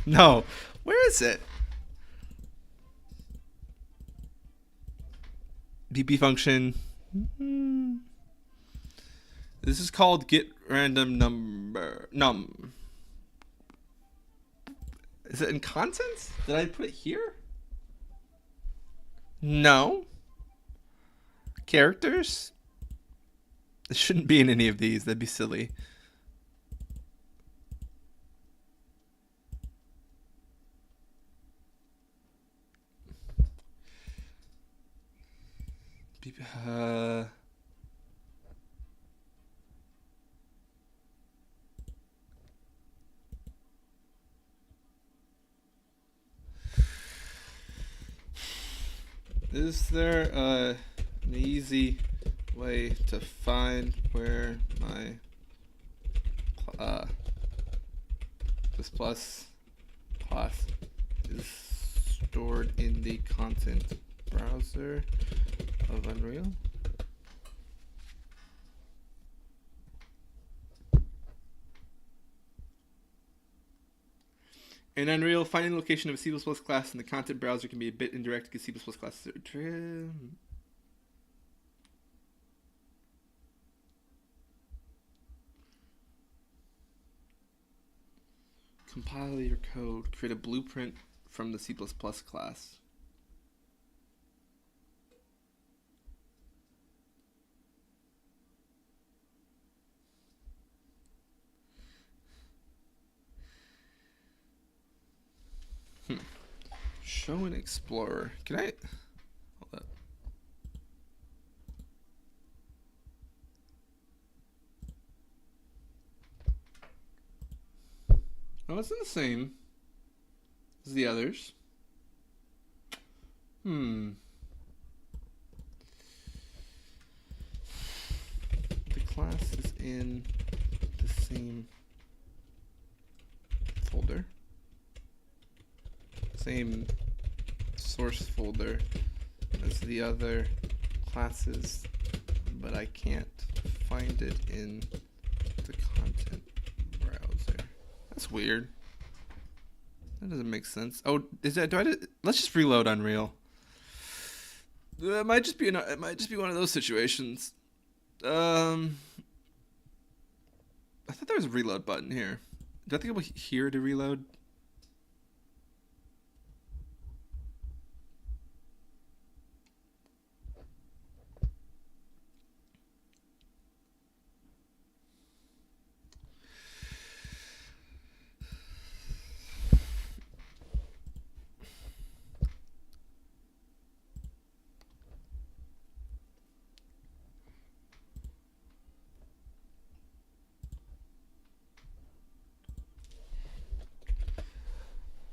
No, where is it? BP function. This is called get random number num. Is it in contents? Did I put it here? No. Characters? It shouldn't be in any of these. That'd be silly. Is there an easy way to find where my this plus class is stored in the content browser of Unreal? In Unreal, finding the location of a C++ class in the content browser can be a bit indirect because C++ classes are... Compile your code. Create a blueprint from the C++ class. Show and Explorer. Can I? Hold up. Oh, it's in the same as the others. The class is in the same folder. Same source folder as the other classes, but I can't find it in the content browser. That's weird. That doesn't make sense. Oh, is that? Let's just reload Unreal. It might just be one of those situations. I thought there was a reload button here. Do I think I'm here to reload?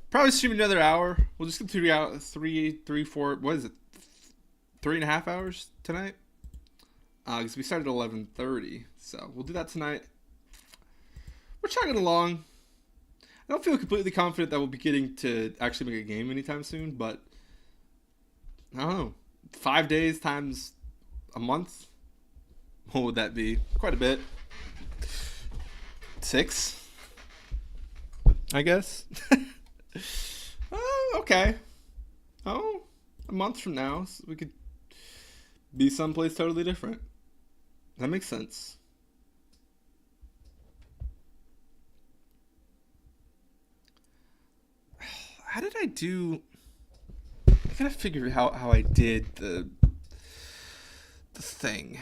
Probably stream another hour. We'll just get through four. What is it? 3.5 hours tonight. Because we started at 11:30, so we'll do that tonight. We're chugging along. I don't feel completely confident that we'll be getting to actually make a game anytime soon, but I don't know. 5 days times a month. What would that be? Quite a bit. 6, I guess. Oh, okay. Oh, a month from now, so we could be someplace totally different. That makes sense. How did I do? I gotta figure out how I did the thing.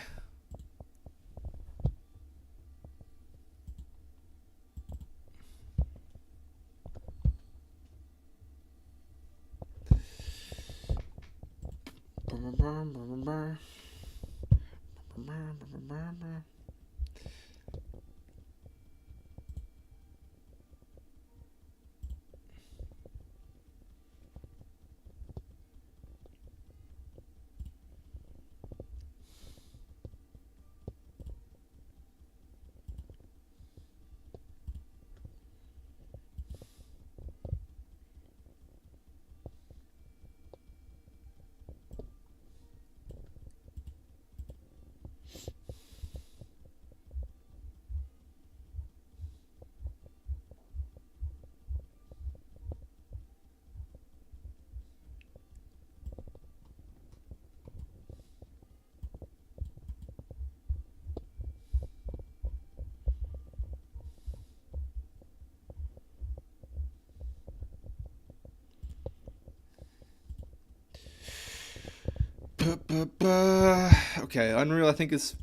Okay, Unreal I think is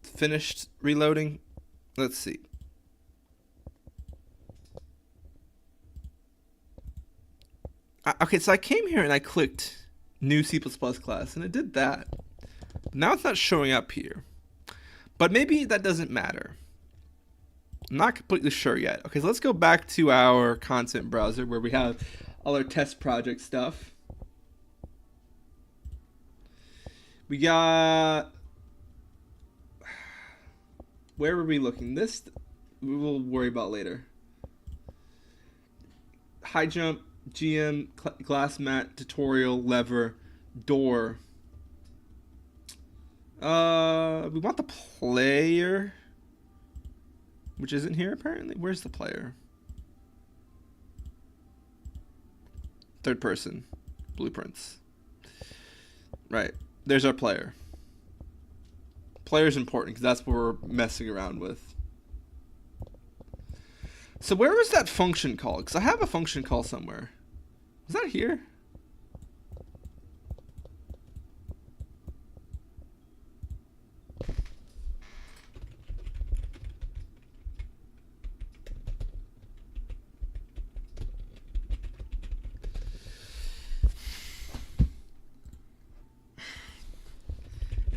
finished reloading. Let's see. Okay, so I came here and I clicked new C++ class and it did that. Now it's not showing up here. But maybe that doesn't matter. I'm not completely sure yet. Okay, so let's go back to our content browser where we have all our test project stuff. We got... Where were we looking? This we will worry about later. High jump, GM, glass mat, tutorial, lever, door. We want the player, which isn't here apparently. Where's the player? Third person, blueprints. Right. There's our player. Player's important because that's what we're messing around with. So where was that function call? Because I have a function call somewhere. Was that here?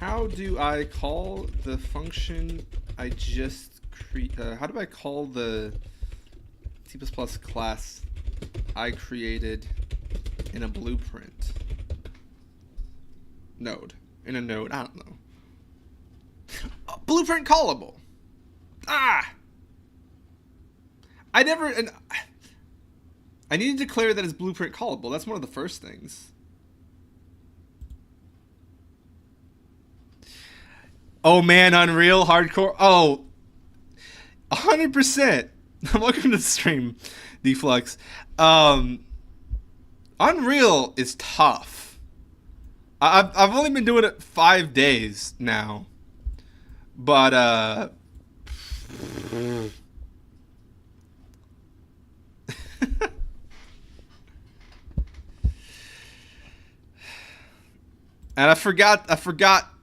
How do I call the function I just how do I call the C++ class I created in a blueprint node? In a node, I don't know. Blueprint callable. Ah! I need to declare that it's blueprint callable. That's one of the first things. Oh man, Unreal hardcore. Oh, 100%. Welcome to the stream, Deflux. Unreal is tough. I've only been doing it 5 days now, but and I forgot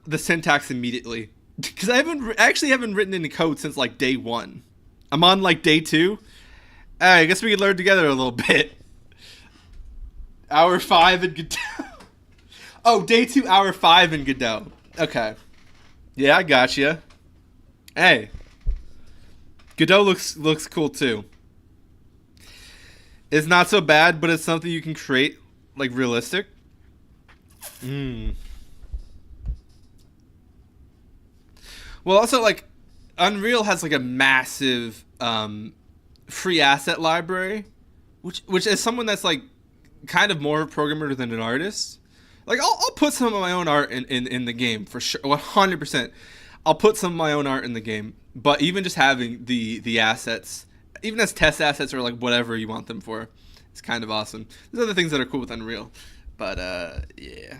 the syntax immediately because I actually haven't written any code since like day 1. I'm on like day 2. Hey, I guess we could learn together a little bit. Hour 5 in Godot. Oh, day 2, hour 5 in Godot. Okay. Yeah, I gotcha. Hey. Godot looks cool too. It's not so bad, but it's something you can create like realistic. Well, also like Unreal has like a massive free asset library, which as someone that's like kind of more a programmer than an artist, like I'll put some of my own art in the game for sure, 100%. I'll put some of my own art in the game, but even just having the assets, even as test assets or like whatever you want them for, it's kind of awesome. There's other things that are cool with Unreal, but yeah.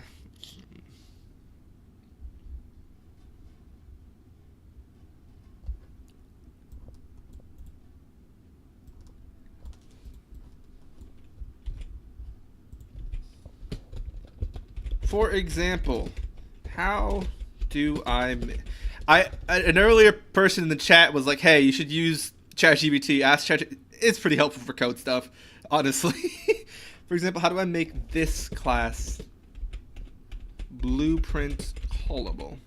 For example, how do an earlier person in the chat was like, hey, you should use ChatGPT. Ask ChatGPT. It's pretty helpful for code stuff, honestly. For example, how do I make this class blueprint callable?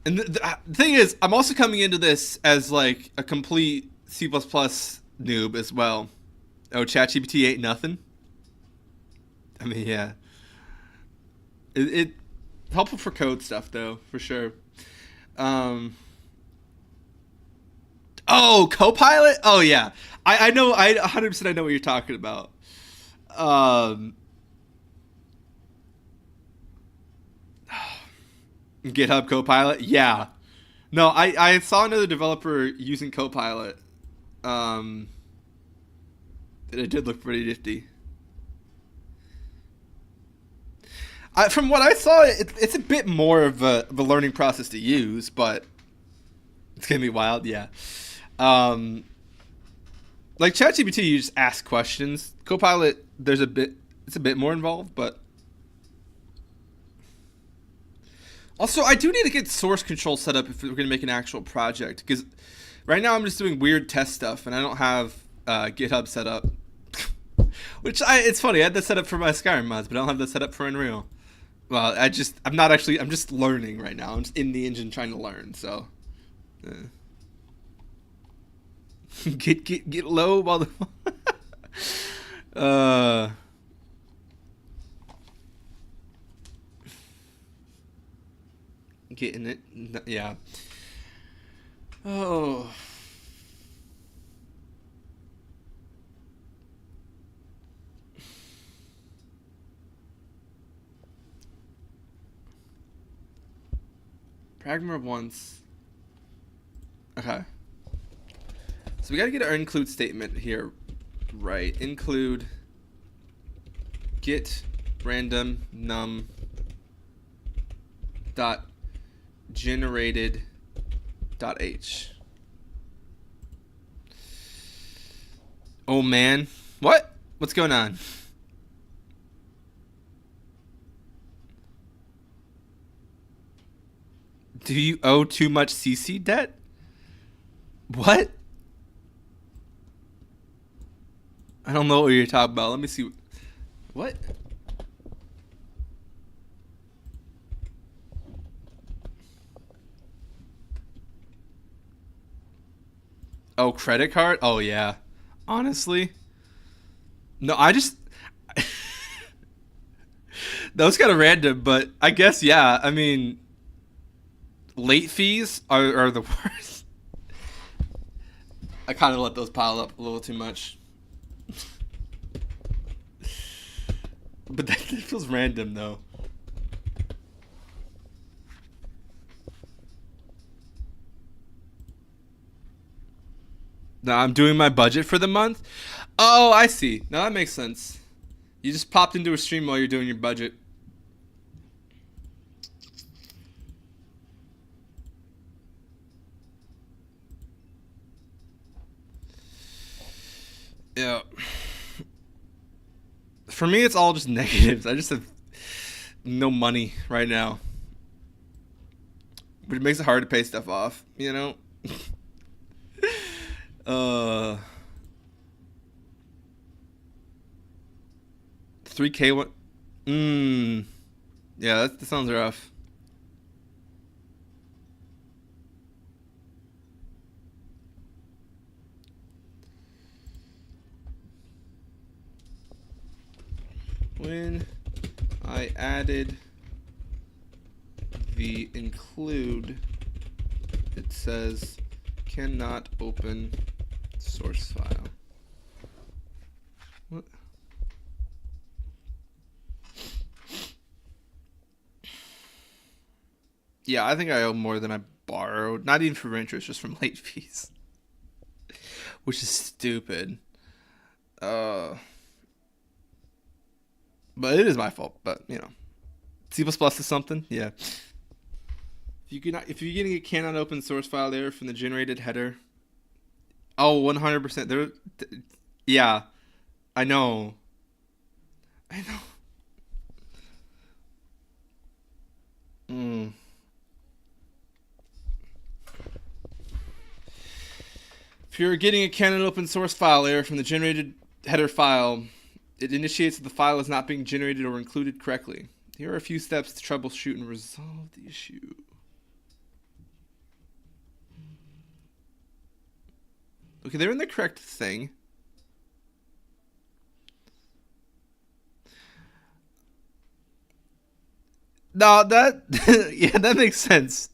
And the thing is, I'm also coming into this as like a complete C++ noob as well. Oh, ChatGPT ain't nothing. I mean, yeah. It helpful for code stuff though, for sure. Oh, Copilot? Oh yeah. I know. I 100% I know what you're talking about. GitHub Copilot? Yeah. No, I saw another developer using Copilot. It did look pretty nifty. From what I saw, it's a bit more of a learning process to use, but it's gonna be wild, yeah. Like ChatGPT, you just ask questions. Copilot, it's a bit more involved, but also I do need to get source control set up if we're gonna make an actual project, because right now I'm just doing weird test stuff and I don't have GitHub set up. Which it's funny, I had that set up for my Skyrim mods, but I don't have that set up for Unreal. Well, I'm just learning right now. I'm just in the engine trying to learn, so. Get low while the. Getting it. Yeah. Oh. Pragma once. Okay. So we gotta get our include statement here right. Include get random num dot generated dot h. Oh man. What? What's going on? Do you owe too much CC debt? What? I don't know what you're talking about. Let me see. What? Oh, credit card? Oh, yeah. Honestly. No, I just... that was kind of random, but I guess, yeah. I mean, late fees are the worst. I kind of let those pile up a little too much. But that feels random, though. No, I'm doing my budget for the month. Oh, I see. Now that makes sense. You just popped into a stream while you're doing your budget. Yeah. For me, it's all just negatives. I just have no money right now. But it makes it hard to pay stuff off, you know? 3K what? Yeah, that sounds rough. When I added the include, it says cannot open source file. What? Yeah, I think I owe more than I borrowed. Not even for interest, just from late fees. Which is stupid. But it is my fault. But, you know. C++ is something? Yeah. If you're getting a cannot open source file there from the generated header. Oh, 100%. Yeah. I know. If you're getting a cannot open source file error from the generated header file, it initiates that the file is not being generated or included correctly. Here are a few steps to troubleshoot and resolve the issue. Okay, they're in the correct thing. No, that yeah, that makes sense.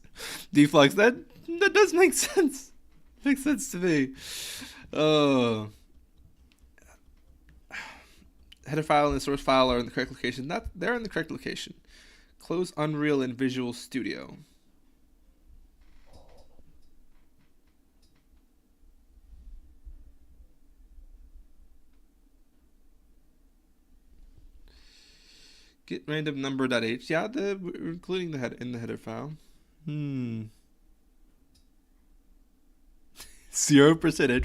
Deflux, that does make sense. Makes sense to me. Header file and the source file are in the correct location. They're in the correct location. Close Unreal and Visual Studio. Get random number.h. Yeah, we're including the head in the header file. 0%.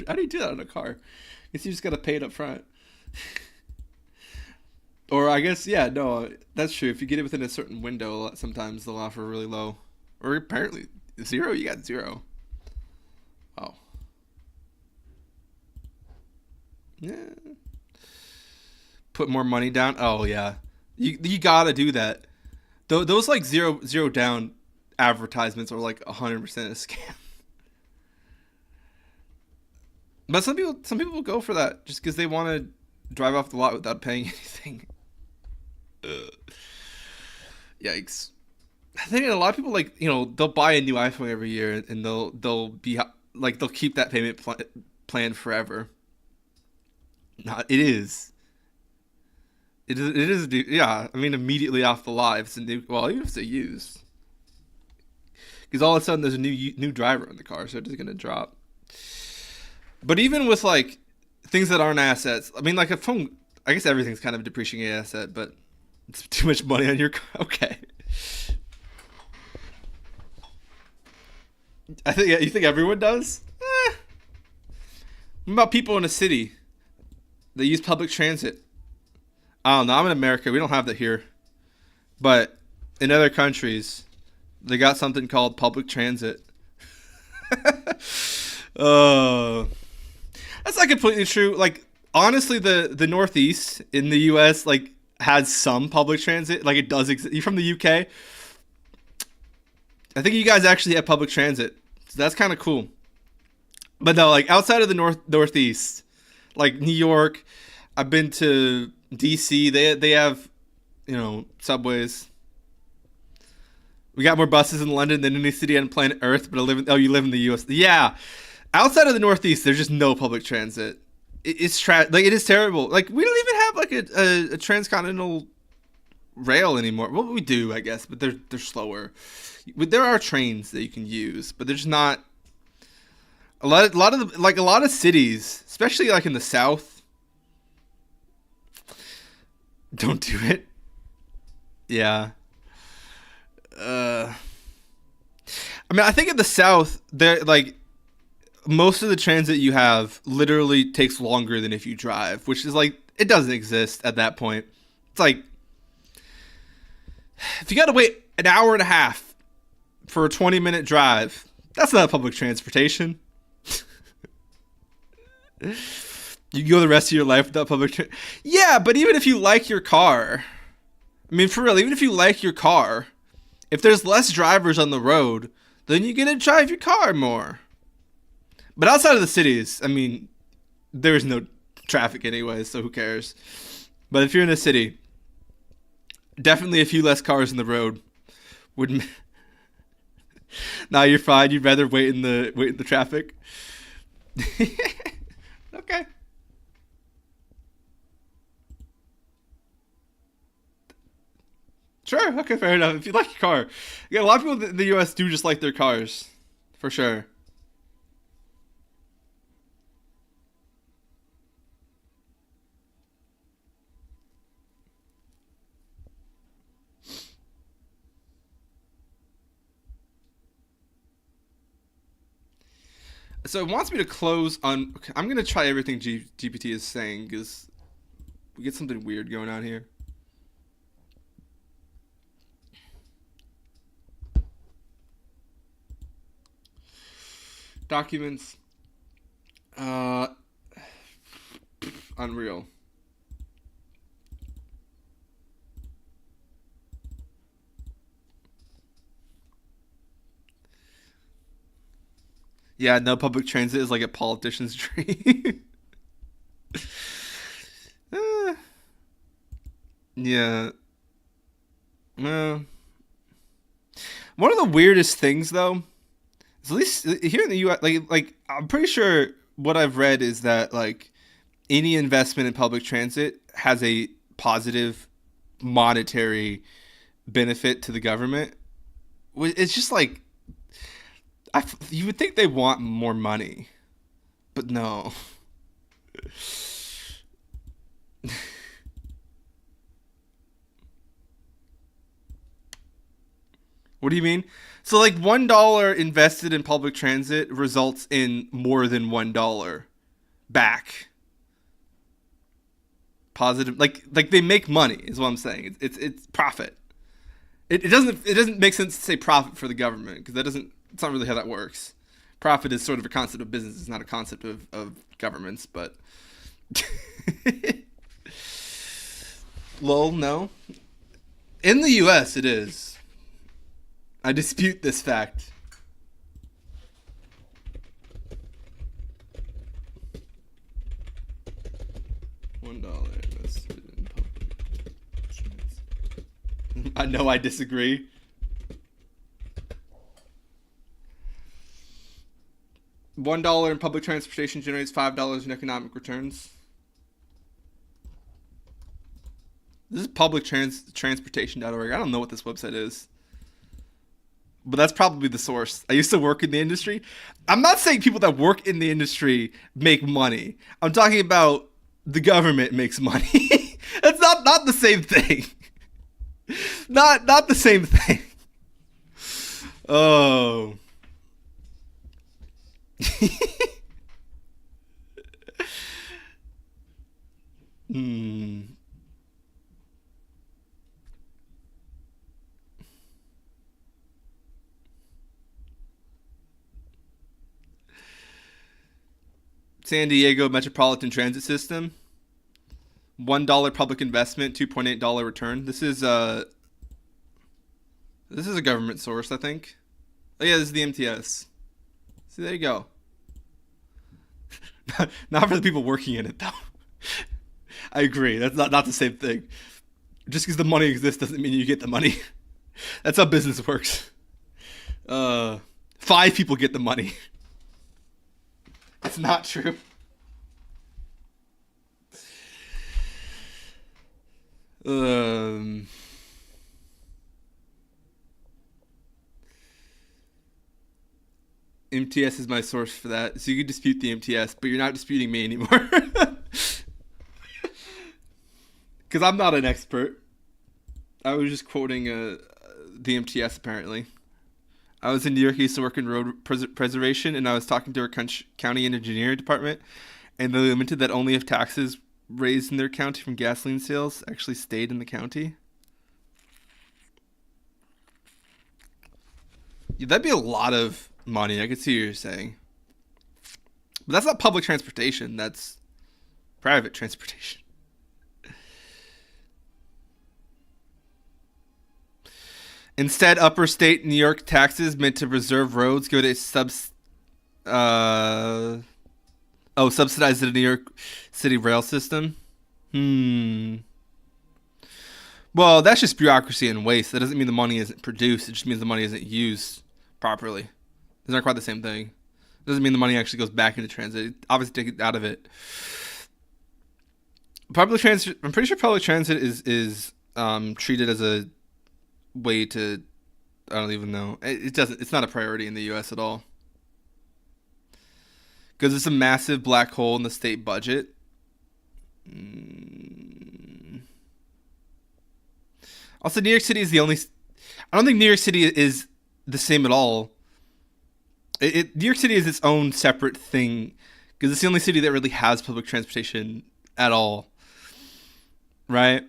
How do you do that on a car? I guess you just gotta pay it up front. Or I guess, yeah, no, that's true. If you get it within a certain window, sometimes they'll offer really low. Or apparently 0, you got 0. Oh. Yeah. Put more money down. Oh yeah. You gotta do that. Those like zero down advertisements are like 100% a scam. But some people will go for that just because they want to drive off the lot without paying anything. Yikes! I think a lot of people they'll buy a new iPhone every year and they'll keep that payment plan forever. It is. Yeah, I mean, immediately off the lot, if it's a new, well, even if it's a used, because all of a sudden there's a new driver in the car, so it's gonna drop. But even with like things that aren't assets, I mean, like a phone, I guess everything's kind of a depreciating asset, but it's too much money on your car. Okay. You think everyone does? What about people in a city that use public transit? I don't know. I'm in America. We don't have that here. But in other countries, they got something called public transit. That's not completely true. Like, honestly, the Northeast in the U.S. like has some public transit. Like, it does exist. You from the U.K.? I think you guys actually have public transit. So that's kind of cool. But no, like outside of the northeast, like New York, I've been to DC. They have, subways. We got more buses in London than any city on planet Earth, but you live in the US. Yeah. Outside of the northeast, there's just no public transit. It is terrible. Like we don't even have like a transcontinental rail anymore. Well, we do, I guess, but they're slower. There are trains that you can use, but there's not a lot of cities, especially like in the South. Don't do it. Yeah. I mean, I think in the South, there like most of the transit you have literally takes longer than if you drive, which is like it doesn't exist at that point. It's like if you got to wait an hour and a half for a 20-minute drive, that's not public transportation. You go the rest of your life without public transit. Yeah, but even if you like your car, I mean, for real, even if you like your car, if there's less drivers on the road, then you're going to drive your car more. But outside of the cities, I mean, there's no traffic anyway, so who cares? But if you're in a city, definitely a few less cars on the road would. Nah, you're fine. You'd rather wait in the traffic. Okay. Sure. Okay. Fair enough. If you like your car, yeah, a lot of people in the U.S. do just like their cars, for sure. So it wants me to close on. Okay, I'm gonna try everything GPT is saying because we get something weird going on here. Documents. Unreal. Yeah, no, public transit is like a politician's dream. Yeah. Well, one of the weirdest things, though, is at least here in the U.S., like I'm pretty sure what I've read is that like any investment in public transit has a positive monetary benefit to the government. It's just like you would think they want more money, but no. What do you mean? So like $1 invested in public transit results in more than $1 back. Positive, like they make money is what I'm saying. It's profit. It doesn't make sense to say profit for the government because it's not really how that works. Profit is sort of a concept of business. It's not a concept of governments, but lol, no. In the US it is. I dispute this fact. $1 invested in public transit. I know I disagree. $1 in public transportation generates $5 in economic returns. This is publictransportation.org. I don't know what this website is, but that's probably the source. I used to work in the industry. I'm not saying people that work in the industry make money. I'm talking about the government makes money. That's not the same thing. Not the same thing. Oh. Hmm. San Diego Metropolitan Transit System. $1 public investment, $2.8 return. This is a government source, I think. Oh yeah, this is the MTS. See, there you go. Not for the people working in it, though. I agree. That's not the same thing. Just because the money exists doesn't mean you get the money. That's how business works. 5 people get the money. That's not true. MTS is my source for that. So you can dispute the MTS, but you're not disputing me anymore. Because I'm not an expert. I was just quoting the MTS, apparently. I was in New York, used to work in road preservation, and I was talking to our county engineering department, and they limited that only if taxes raised in their county from gasoline sales actually stayed in the county. Yeah, that'd be a lot of money. I could see what you're saying. But that's not public transportation. That's private transportation. Instead, upper state New York taxes meant to preserve roads go to subsidize the New York City rail system. Well, that's just bureaucracy and waste. That doesn't mean the money isn't produced. It just means the money isn't used properly. It's not quite the same thing. It doesn't mean the money actually goes back into transit. It obviously take it out of it. Public transit. I'm pretty sure public transit is treated as a way to, I don't even know. It's not a priority in the U.S. at all. Because it's a massive black hole in the state budget. Also, New York City is the only... I don't think New York City is the same at all. New York City is its own separate thing. Because it's the only city that really has public transportation at all. Right?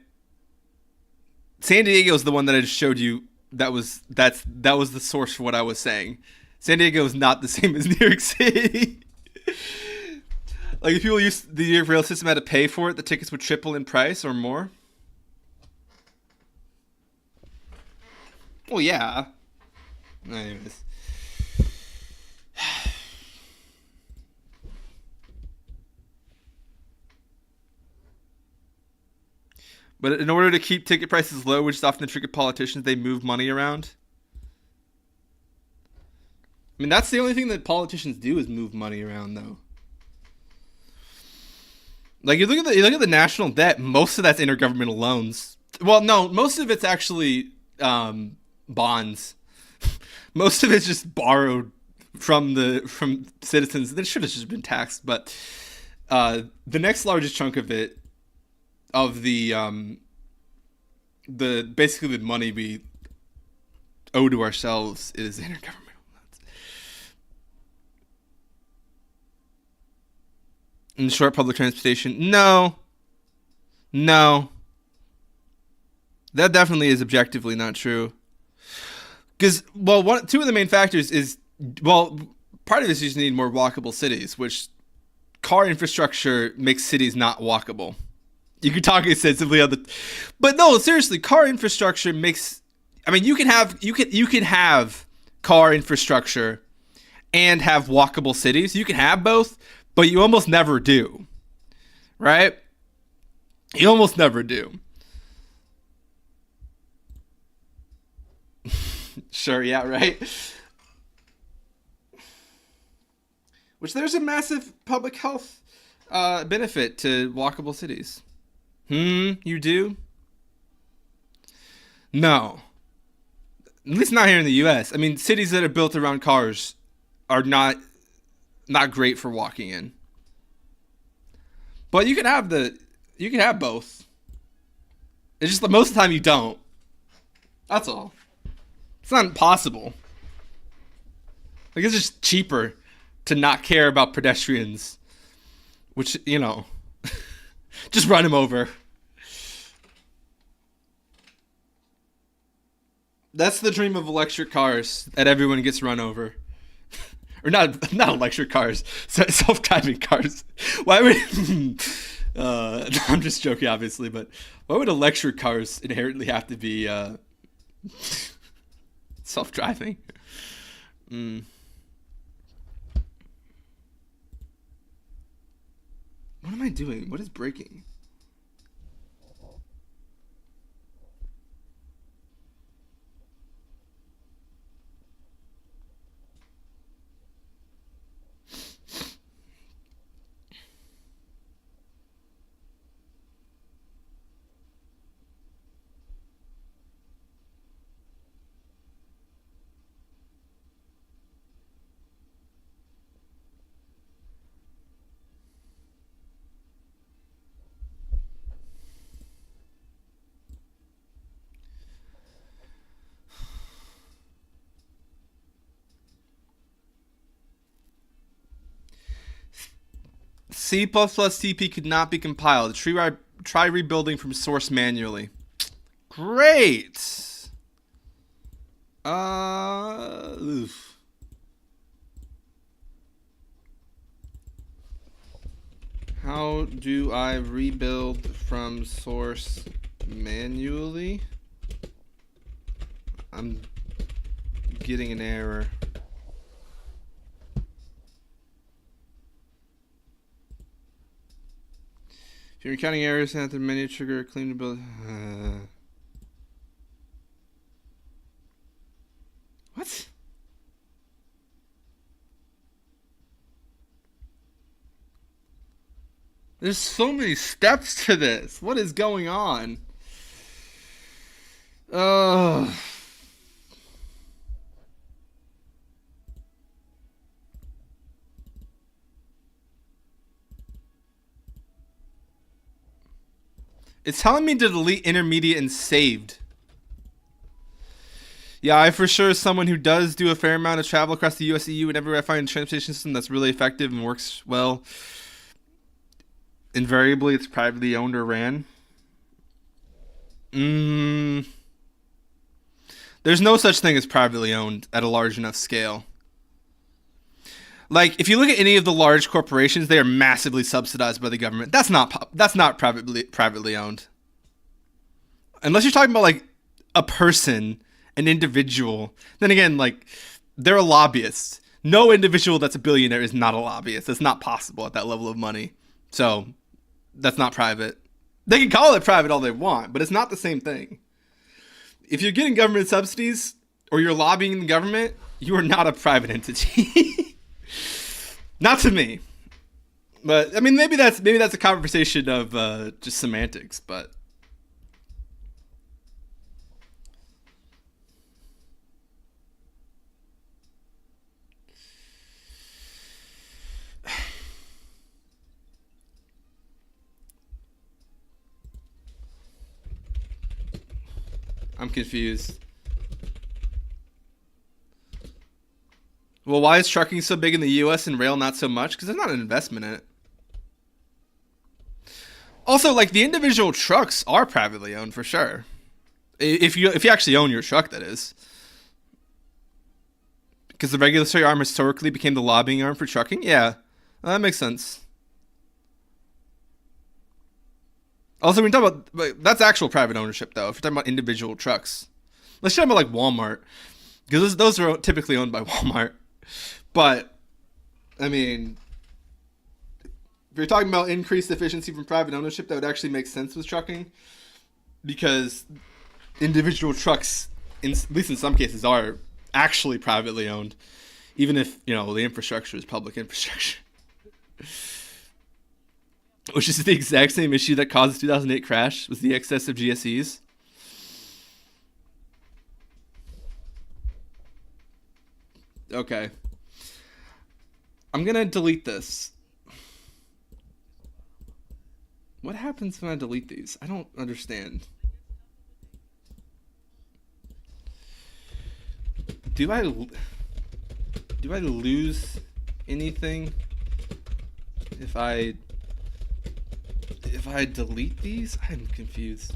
San Diego is the one that I just showed you. That was the source for what I was saying. San Diego is not the same as New York City. Like, if people used the New York rail system had to pay for it, the tickets would triple in price or more. Well, yeah. Anyways. But in order to keep ticket prices low, which is often the trick of politicians, they move money around. I mean, that's the only thing that politicians do is move money around, though. Like, you look at the national debt. Most of that's intergovernmental loans. Well, no, most of it's actually bonds. Most of it's just borrowed from citizens. That should have just been taxed. But the next largest chunk of it, of the basically the money we owe to ourselves, is intergovernmental loans. In short, public transportation, no. That definitely is objectively not true. Because, well, two of the main factors is, well, part of this is you need more walkable cities, which car infrastructure makes cities not walkable. You could talk extensively on but no, seriously, car infrastructure makes, I mean, you can have car infrastructure and have walkable cities. You can have both, but you almost never do, right? You almost never do. Sure, yeah, right. Which there's a massive public health benefit to walkable cities. You do? No. At least not here in the U.S. I mean, cities that are built around cars are not great for walking in. But you can have both. It's just that most of the time you don't. That's all. It's not impossible. Like, it's just cheaper to not care about pedestrians, which, you know, just run them over. That's the dream of electric cars, that everyone gets run over. Or not electric cars, self-driving cars. Why would I'm just joking, obviously, but why would electric cars inherently have to be self-driving? What am I doing? What is breaking? C++ TP could not be compiled. Try rebuilding from source manually. Great. Oof. How do I rebuild from source manually? I'm getting an error. If you're encountering errors at the menu, trigger a clean build. What? There's so many steps to this. What is going on? It's telling me to delete intermediate and saved. Yeah, I for sure is someone who does do a fair amount of travel across the US, EU, and everywhere I find a transportation system that's really effective and works well. Invariably, it's privately owned or ran. There's no such thing as privately owned at a large enough scale. Like, if you look at any of the large corporations, they are massively subsidized by the government. That's not privately owned. Unless you're talking about like a person, an individual. Then again, like, they're a lobbyist. No individual that's a billionaire is not a lobbyist. That's not possible at that level of money. So that's not private. They can call it private all they want, but it's not the same thing. If you're getting government subsidies or you're lobbying the government, you are not a private entity. Not to me. But I mean, maybe that's a conversation of just semantics, but I'm confused. Well, why is trucking so big in the US and rail not so much? Because there's not an investment in it. Also, like, the individual trucks are privately owned for sure. If you actually own your truck, that is. Because the regulatory arm historically became the lobbying arm for trucking? Yeah, that makes sense. Also, when you talk about, that's actual private ownership, though. If you're talking about individual trucks. Let's talk about, like, Walmart. Because those are typically owned by Walmart. But, I mean, if you're talking about increased efficiency from private ownership, that would actually make sense with trucking. Because individual trucks, at least in some cases, are actually privately owned. Even if, the infrastructure is public infrastructure. Which is the exact same issue that caused the 2008 crash, was the excess of GSEs. Okay. I'm gonna delete this. What happens when I delete these? I don't understand. Do I lose anything if I delete these? I'm confused.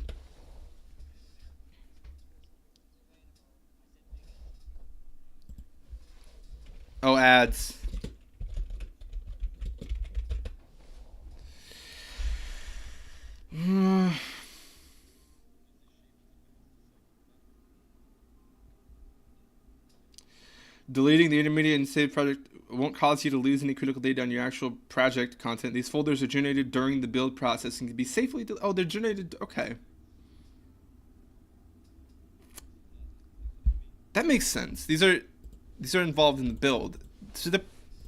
Oh, ads. Deleting the intermediate and save project won't cause you to lose any critical data on your actual project content. These folders are generated during the build process and can be safely... they're generated... Okay. That makes sense. These are involved in the build. So they're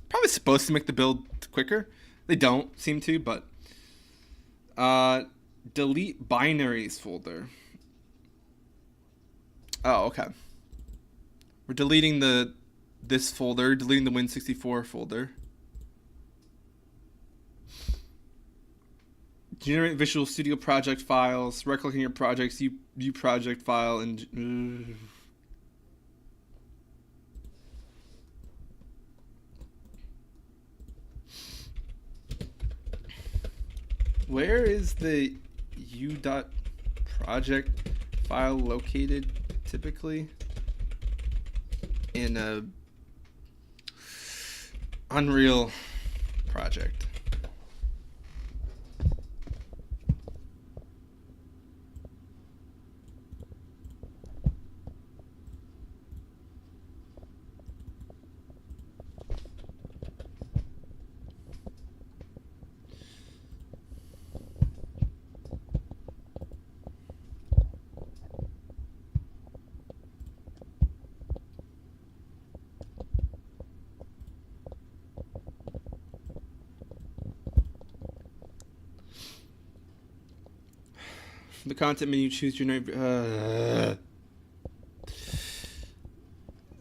probably supposed to make the build quicker. They don't seem to, but... delete binaries folder. Oh, okay. We're deleting this folder, deleting the Win64 folder. Generate Visual Studio project files, right-clicking your projects, view project file, and... Where is the u.project file located typically? In a Unreal project. From the content menu, choose generate.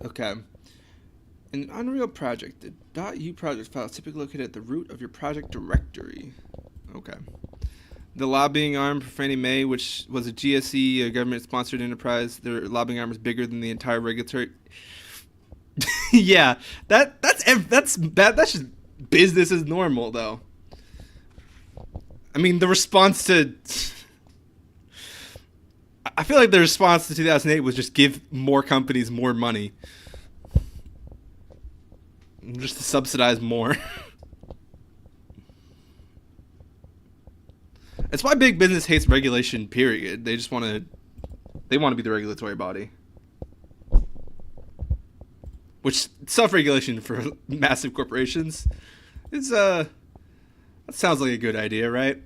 Okay. In an Unreal project, the .u project file is typically located at the root of your project directory. Okay. The lobbying arm for Fannie Mae, which was a GSE, a government-sponsored enterprise, their lobbying arm is bigger than the entire regulatory. Yeah, that's just business as normal, though. I mean, the response to... I feel like the response to 2008 was just give more companies more money. Just to subsidize more. That's why big business hates regulation, period. They just want to... They want to be the regulatory body. Which, self-regulation for massive corporations is, that sounds like a good idea, right?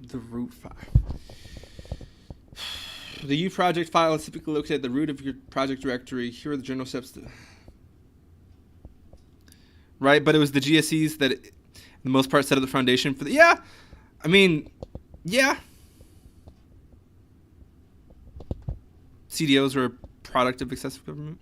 The root file. The U project file is typically located at the root of your project directory. Here are the general steps to... Right, but it was the GSEs that, in the most part, set up the foundation for the... Yeah! I mean, yeah. CDOs are a product of excessive government.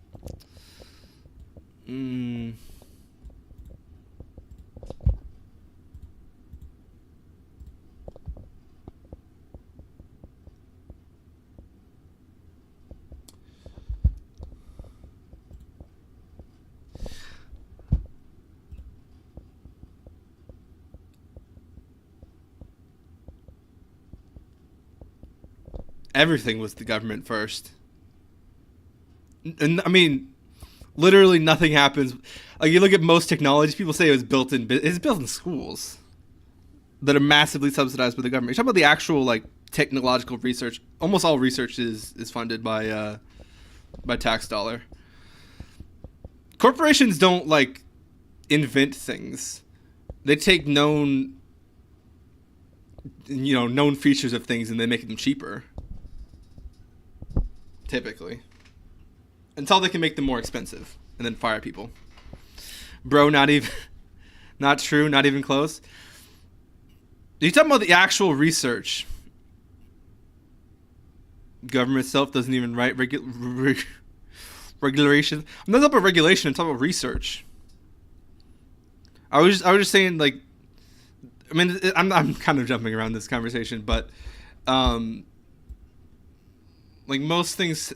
Everything was the government first. And I mean, literally nothing happens. Like, you look at most technologies, people say it was built in. It's built in schools that are massively subsidized by the government. You're talking about the actual, like, technological research. Almost all research is funded by tax dollar. Corporations don't, like, invent things. They take known features of things and they make them cheaper. Typically. Until they can make them more expensive. And then fire people. Bro, not even... Not true, not even close. You're talking about the actual research. Government itself doesn't even write regulation. I'm not talking about regulation, I'm talking about research. I was just saying, like... I mean, I'm kind of jumping around this conversation, but... like, most things...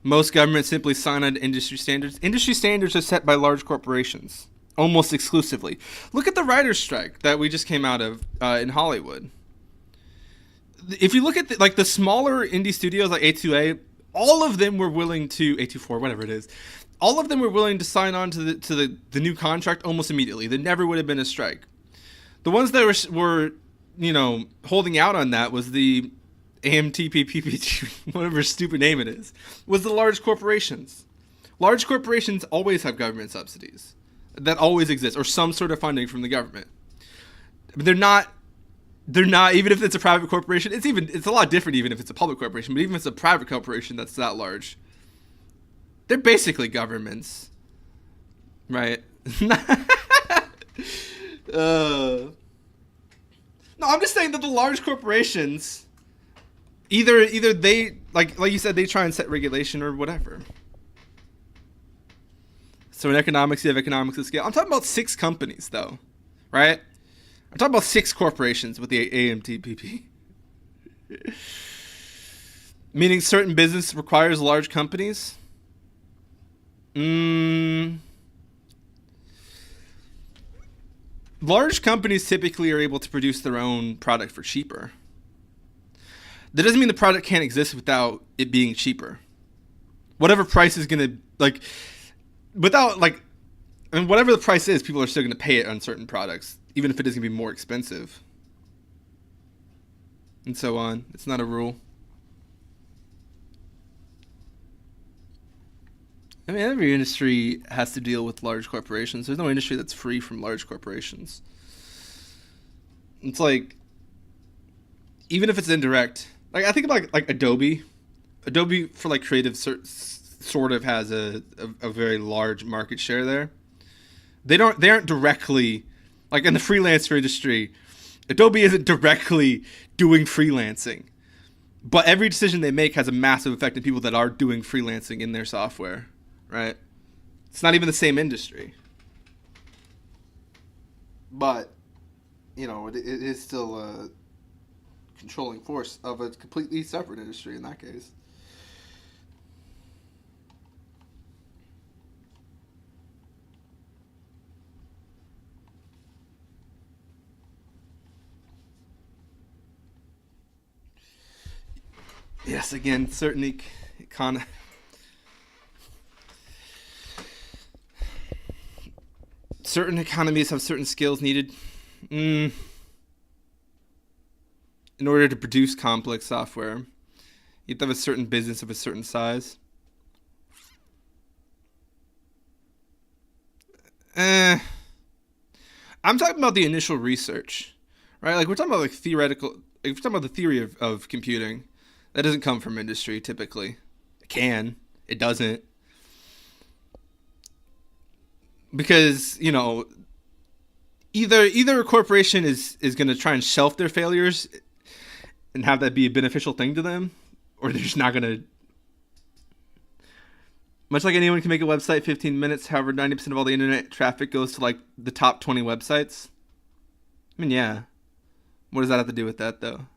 Most governments simply sign on to industry standards. Industry standards are set by large corporations, almost exclusively. Look at the writer's strike that we just came out of in Hollywood. If you look at the smaller indie studios like A2A, all of them were willing to A24, whatever it is. All of them were willing to sign on to the new contract almost immediately. There never would have been a strike. The ones that were holding out on that was the AMTP, whatever stupid name it is, was the large corporations. Large corporations always have government subsidies. That always exists, or some sort of funding from the government. But they're not, even if it's a private corporation, it's a lot different even if it's a public corporation, but even if it's a private corporation that's that large, they're basically governments. Right? No, I'm just saying that the large corporations, either they, like you said, they try and set regulation or whatever. So in economics, you have economics of scale. I'm talking about 6 companies, though, right? I'm talking about 6 corporations with the AMTPP. Meaning certain business requires large companies? Large companies typically are able to produce their own product for cheaper. That doesn't mean the product can't exist without it being cheaper. Whatever price is going to, whatever the price is, people are still going to pay it on certain products, even if it is going to be more expensive. And so on. It's not a rule. I mean, every industry has to deal with large corporations. There's no industry that's free from large corporations. It's like, even if it's indirect, I think about like Adobe. Adobe for creative sort of has a very large market share there. They aren't directly, in the freelancer industry, Adobe isn't directly doing freelancing. But every decision they make has a massive effect on people that are doing freelancing in their software. Right? It's not even the same industry. But, it is still a controlling force of a completely separate industry in that case. Yes, again, certain certain economies have certain skills needed in order to produce complex software. You have to have a certain business of a certain size. I'm talking about the initial research, right? We're talking about theoretical. We're talking about the theory of computing. That doesn't come from industry typically. It can. It doesn't. Because, either a corporation is going to try and shelf their failures and have that be a beneficial thing to them, or they're just not going to. Much like anyone can make a website 15 minutes, however, 90% of all the internet traffic goes to the top 20 websites. I mean, yeah. What does that have to do with that, though?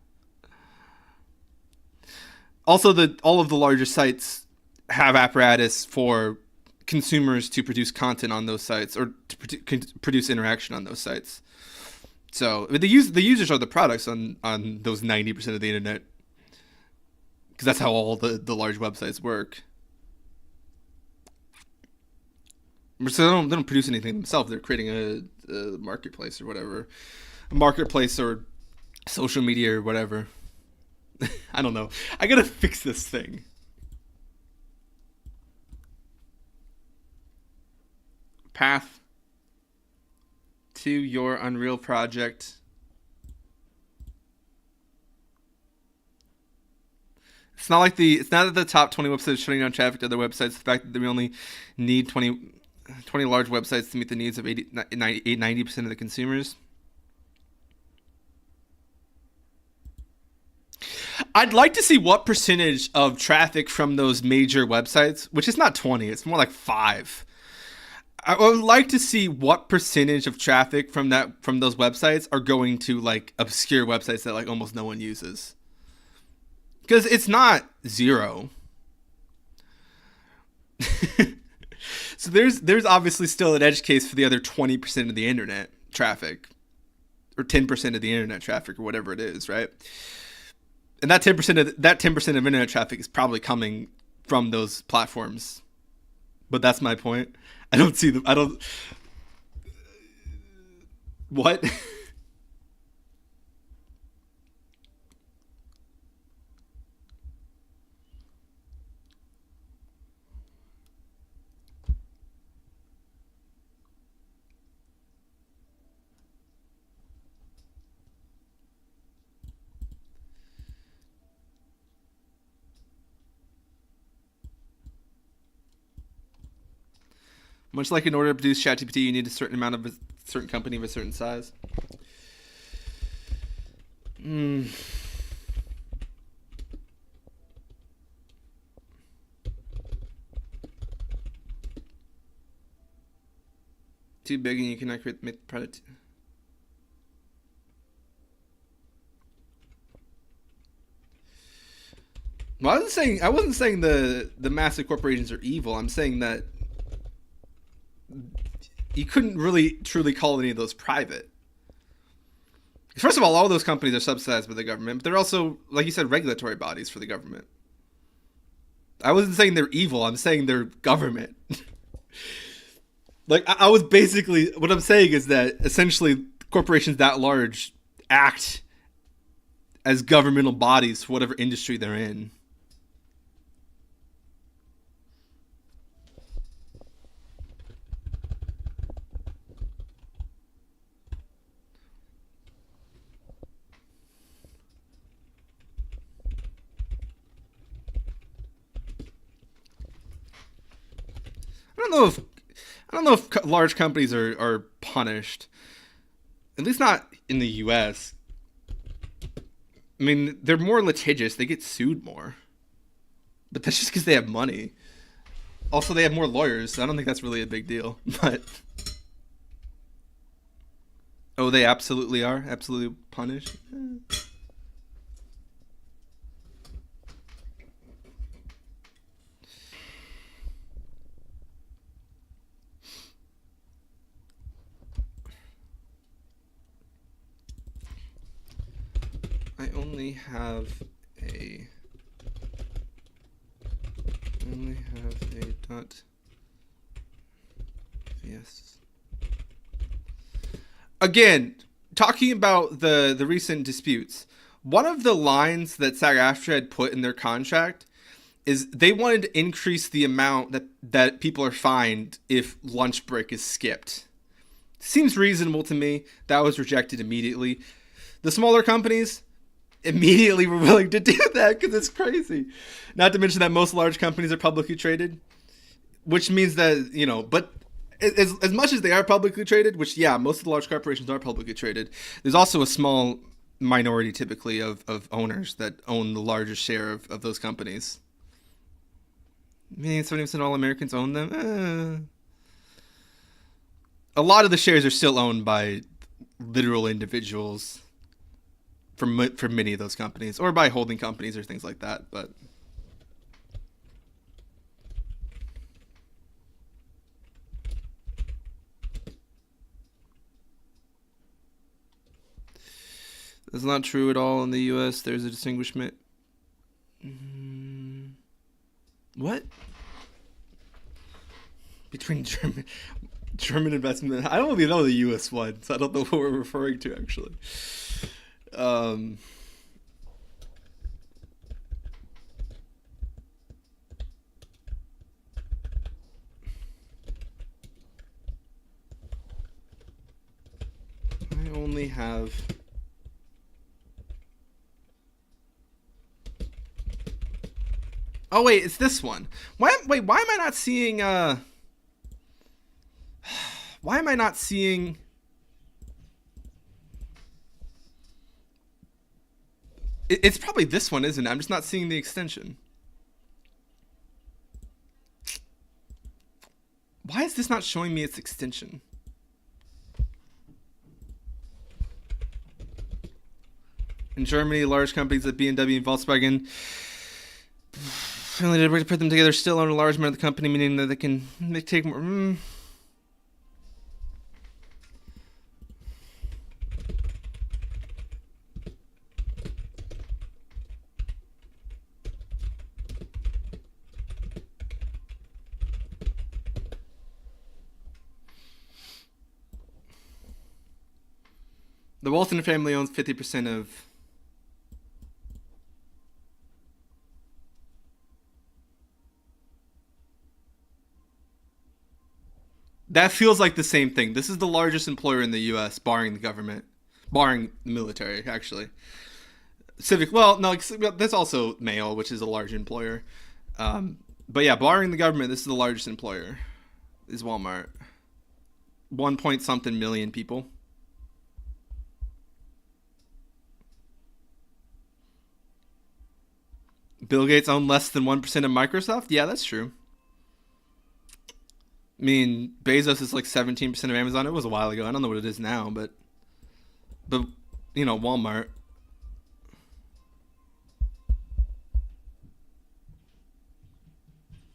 Also, all of the larger sites have apparatus for consumers to produce content on those sites or to produce interaction on those sites. So the users are the products on those 90% of the internet, because that's how all the large websites work. So they don't produce anything themselves. They're creating a marketplace or whatever, a marketplace or social media or whatever. I don't know. I gotta fix this thing. Path to your Unreal project. It's not that the top 20 websites are shutting down traffic to other websites. The fact that we only need 20 large websites to meet the needs of 90% of the consumers. I'd like to see what percentage of traffic from those major websites, which is not 20, it's more like 5. I would like to see what percentage of traffic from those websites are going to obscure websites that almost no one uses. Because it's not 0. So there's obviously still an edge case for the other 20% of the internet traffic, or 10% of the internet traffic, or whatever it is, right? And that 10% of internet traffic is probably coming from those platforms. But that's my point. I don't see them. I don't. What? Much like in order to produce ChatGPT, you need a certain amount of a certain company of a certain size. Too big and you cannot create the product. Well, I wasn't saying the massive corporations are evil. I'm saying that you couldn't really truly call any of those private. First of all those companies are subsidized by the government, but they're also, like you said, regulatory bodies for the government. I wasn't saying they're evil. I'm saying they're government. Like, I was basically, what I'm saying is that essentially corporations that large act as governmental bodies for whatever industry they're in. I don't know if large companies are punished. At least not in the U.S. I mean, they're more litigious. They get sued more. But that's just because they have money. Also, they have more lawyers. So I don't think that's really a big deal. But oh, they absolutely are? Absolutely punished? I only have a dot. Yes. Again, talking about the recent disputes, one of the lines that SAG-AFTRA had put in their contract is they wanted to increase the amount that people are fined if lunch break is skipped. Seems reasonable to me. That was rejected immediately. The smaller companies immediately were willing to do that because it's crazy. Not to mention that most large companies are publicly traded, which means that, you know, but as much as they are publicly traded, which, yeah, most of the large corporations are publicly traded, there's also a small minority typically of owners that own the largest share of those companies. I mean, 70% of all Americans own them. A lot of the shares are still owned by literal individuals for many of those companies, or by holding companies or things like that. But that's not true at all in the U.S. There's a distinguishment. What? Between German investment. I don't even know the U.S. one, so I don't know what we're referring to actually. I only have oh wait, it's this one. Why am I not seeing why am I not seeing it's probably this one, isn't it? I'm just not seeing the extension. Why is this not showing me its extension? In Germany, large companies like BMW and Volkswagen, only to put them together, still own a large amount of the company, meaning that they take more. The Walton family owns 50% of. That feels like the same thing. This is the largest employer in the U.S., barring the government, barring the military, actually. Civic, well, no, that's also Mail, which is a large employer. But yeah, barring the government, this is the largest employer, is Walmart. 1 point something million people. Bill Gates owned less than 1% of Microsoft? Yeah, that's true. I mean, Bezos is like 17% of Amazon. It was a while ago. I don't know what it is now, but you know, Walmart.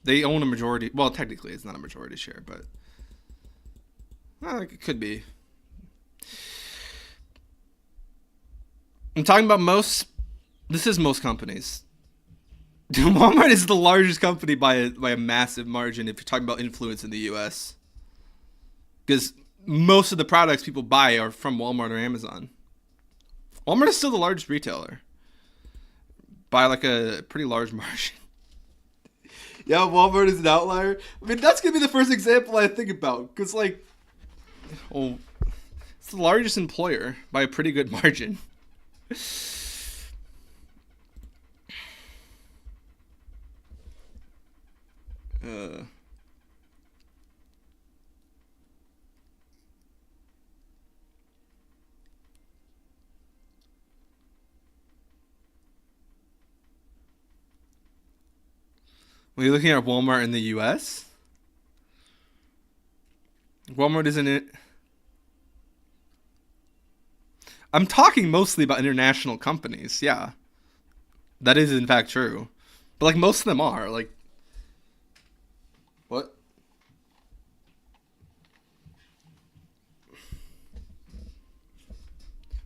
They own a majority. Well, technically, it's not a majority share, but it could be. I'm talking about most. This is most companies. Walmart is the largest company by a massive margin if you're talking about influence in the U.S. Because most of the products people buy are from Walmart or Amazon. Walmart is still the largest retailer by like a pretty large margin. Yeah, Walmart is an outlier. I mean, that's going to be the first example I think about. Because, like, it's the largest employer by a pretty good margin. Are you looking at Walmart in the U.S.? Walmart isn't it? I'm talking mostly about international companies. Yeah, that is in fact true. But like most of them are like. What?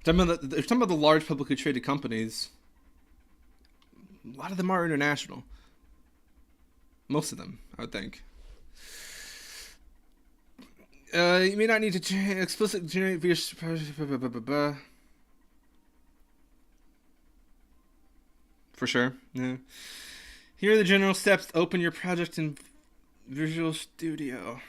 If you're talking about the large publicly traded companies, a lot of them are international. Most of them, I would think. You may not need to explicitly generate via. For sure. Yeah. Here are the general steps to open your project in Visual Studio.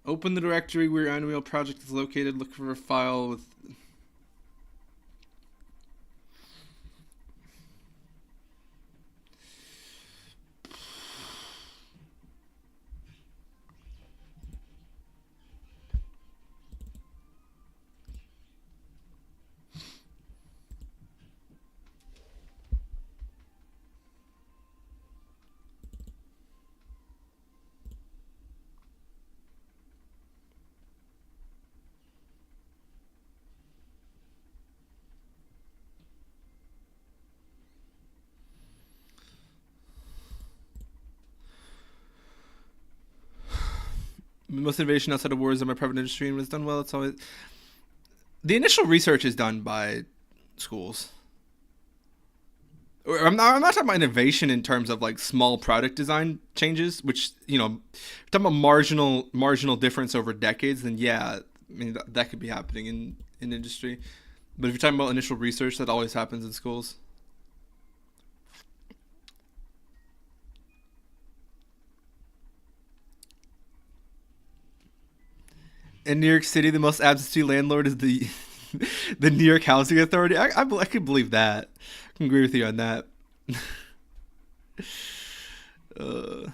Open the directory where your Unreal project is located. Look for a file with. Most innovation outside of wars in my private industry and was done well. It's always the initial research is done by schools. I'm not talking about innovation in terms of like small product design changes, which you know, if you're talking about marginal difference over decades. Then yeah, I mean that could be happening in industry. But if you're talking about initial research, that always happens in schools. In New York City, the most absentee landlord is the the New York Housing Authority. I could believe that. I can agree with you on that. It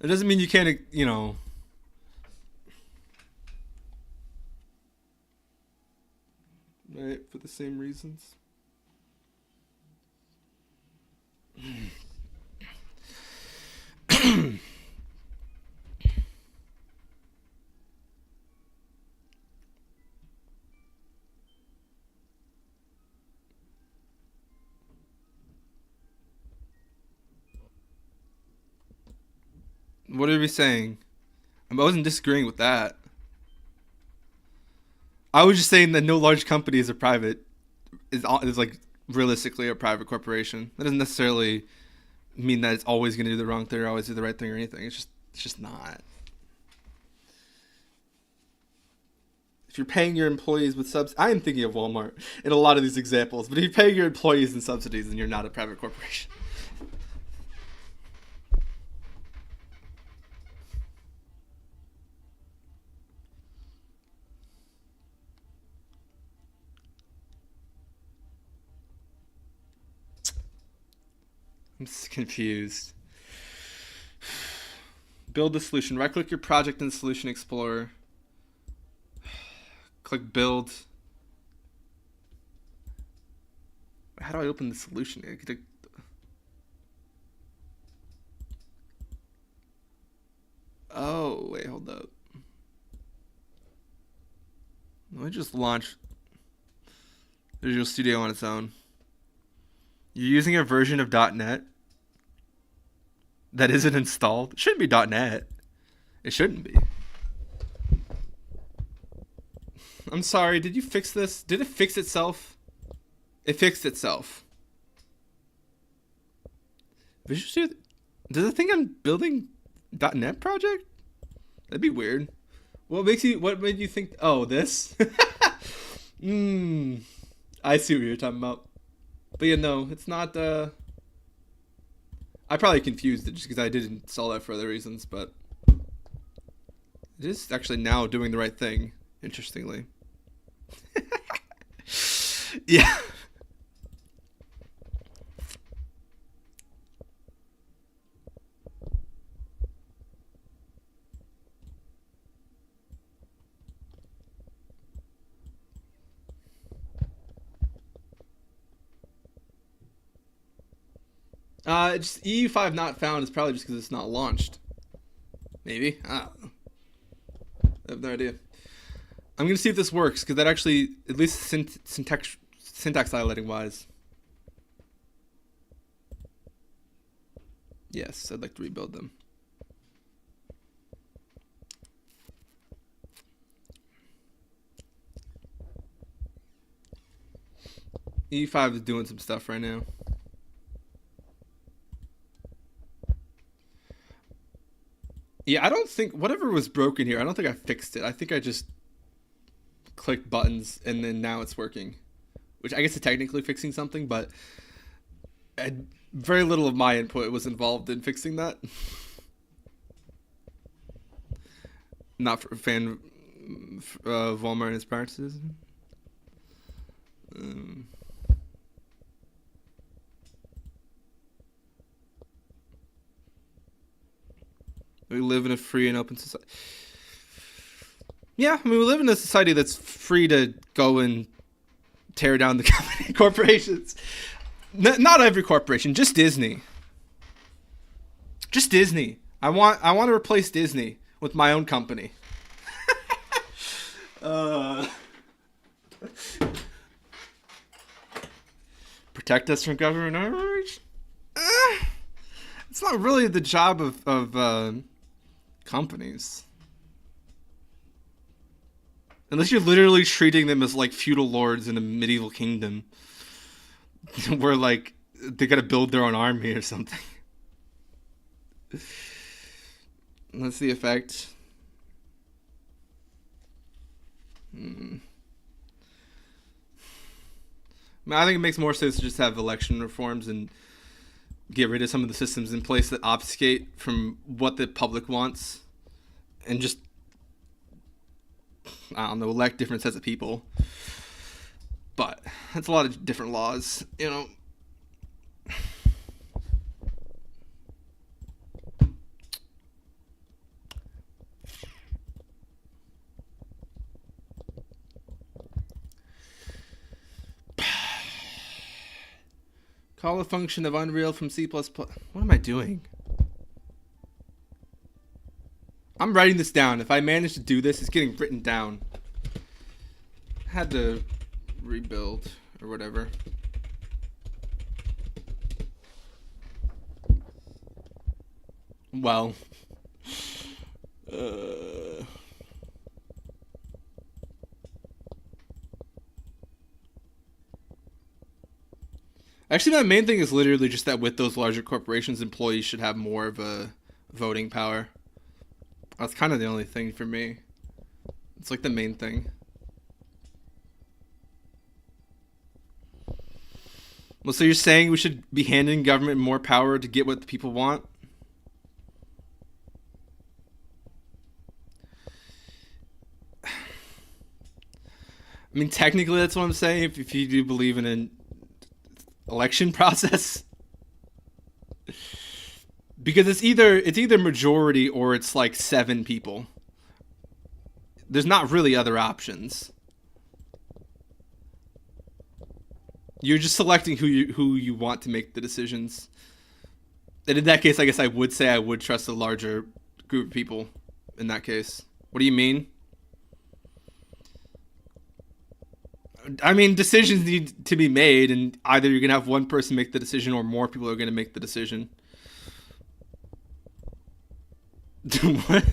doesn't mean you can't, you know. Right, for the same reasons. What are we saying? I wasn't disagreeing with that. I was just saying that no large company is a private is like realistically a private corporation. That doesn't necessarily mean that it's always going to do the wrong thing or always do the right thing or anything. It's just not. If you're paying your employees with subs, I am thinking of Walmart in a lot of these examples, but if you're paying your employees in subsidies, then you're not a private corporation. I'm just confused. Build the solution. Right-click your project in the Solution Explorer. Click Build. How do I open the solution? Oh, wait, hold up. Let me just launch Visual Studio on its own. You're using a version of .NET that isn't installed. It shouldn't be .NET. It shouldn't be. I'm sorry, did you fix this? Did it fix itself? It fixed itself. Visual Studio? Does it think I'm building .NET project? That'd be weird. What made you think, oh, this? I see what you're talking about. But yeah, no, it's not, I probably confused it just because I didn't install that for other reasons, but it is actually now doing the right thing, interestingly. Yeah. Just EU5 not found is probably just because it's not launched. Maybe. I don't know. I have no idea. I'm gonna see if this works because that actually, at least syntax highlighting wise. Yes, I'd like to rebuild them. EU5 is doing some stuff right now. Yeah, I don't think, whatever was broken here, I don't think I fixed it. I think I just clicked buttons and then now it's working. Which I guess is technically fixing something, but very little of my input was involved in fixing that. Not for a fan of Walmart and his practices. We live in a free and open society. Yeah, I mean, we live in a society that's free to go and tear down the corporations. Not every corporation, just Disney. Just Disney. I want to replace Disney with my own company. Protect us from government overreach? It's not really the job of companies. Unless you're literally treating them as like feudal lords in a medieval kingdom. Where like they gotta build their own army or something. That's the effect. I mean, I think it makes more sense to just have election reforms and get rid of some of the systems in place that obfuscate from what the public wants and just, I don't know, elect different sets of people. But that's a lot of different laws, you know. Call a function of Unreal from C++. What am I doing? I'm writing this down. If I manage to do this, it's getting written down. Had to rebuild or whatever. Well. Actually, my main thing is literally just that with those larger corporations, employees should have more of a voting power. That's kind of the only thing for me. It's like the main thing. Well, so you're saying we should be handing government more power to get what the people want? I mean, technically, that's what I'm saying. If you do believe in an election process, because it's either majority or it's like 7 people. There's not really other options. You're just selecting who you want to make the decisions. And in that case, I guess I would say I would trust a larger group of people. In that case, what do you mean? I mean, decisions need to be made, and either you're gonna have one person make the decision, or more people are gonna make the decision. What?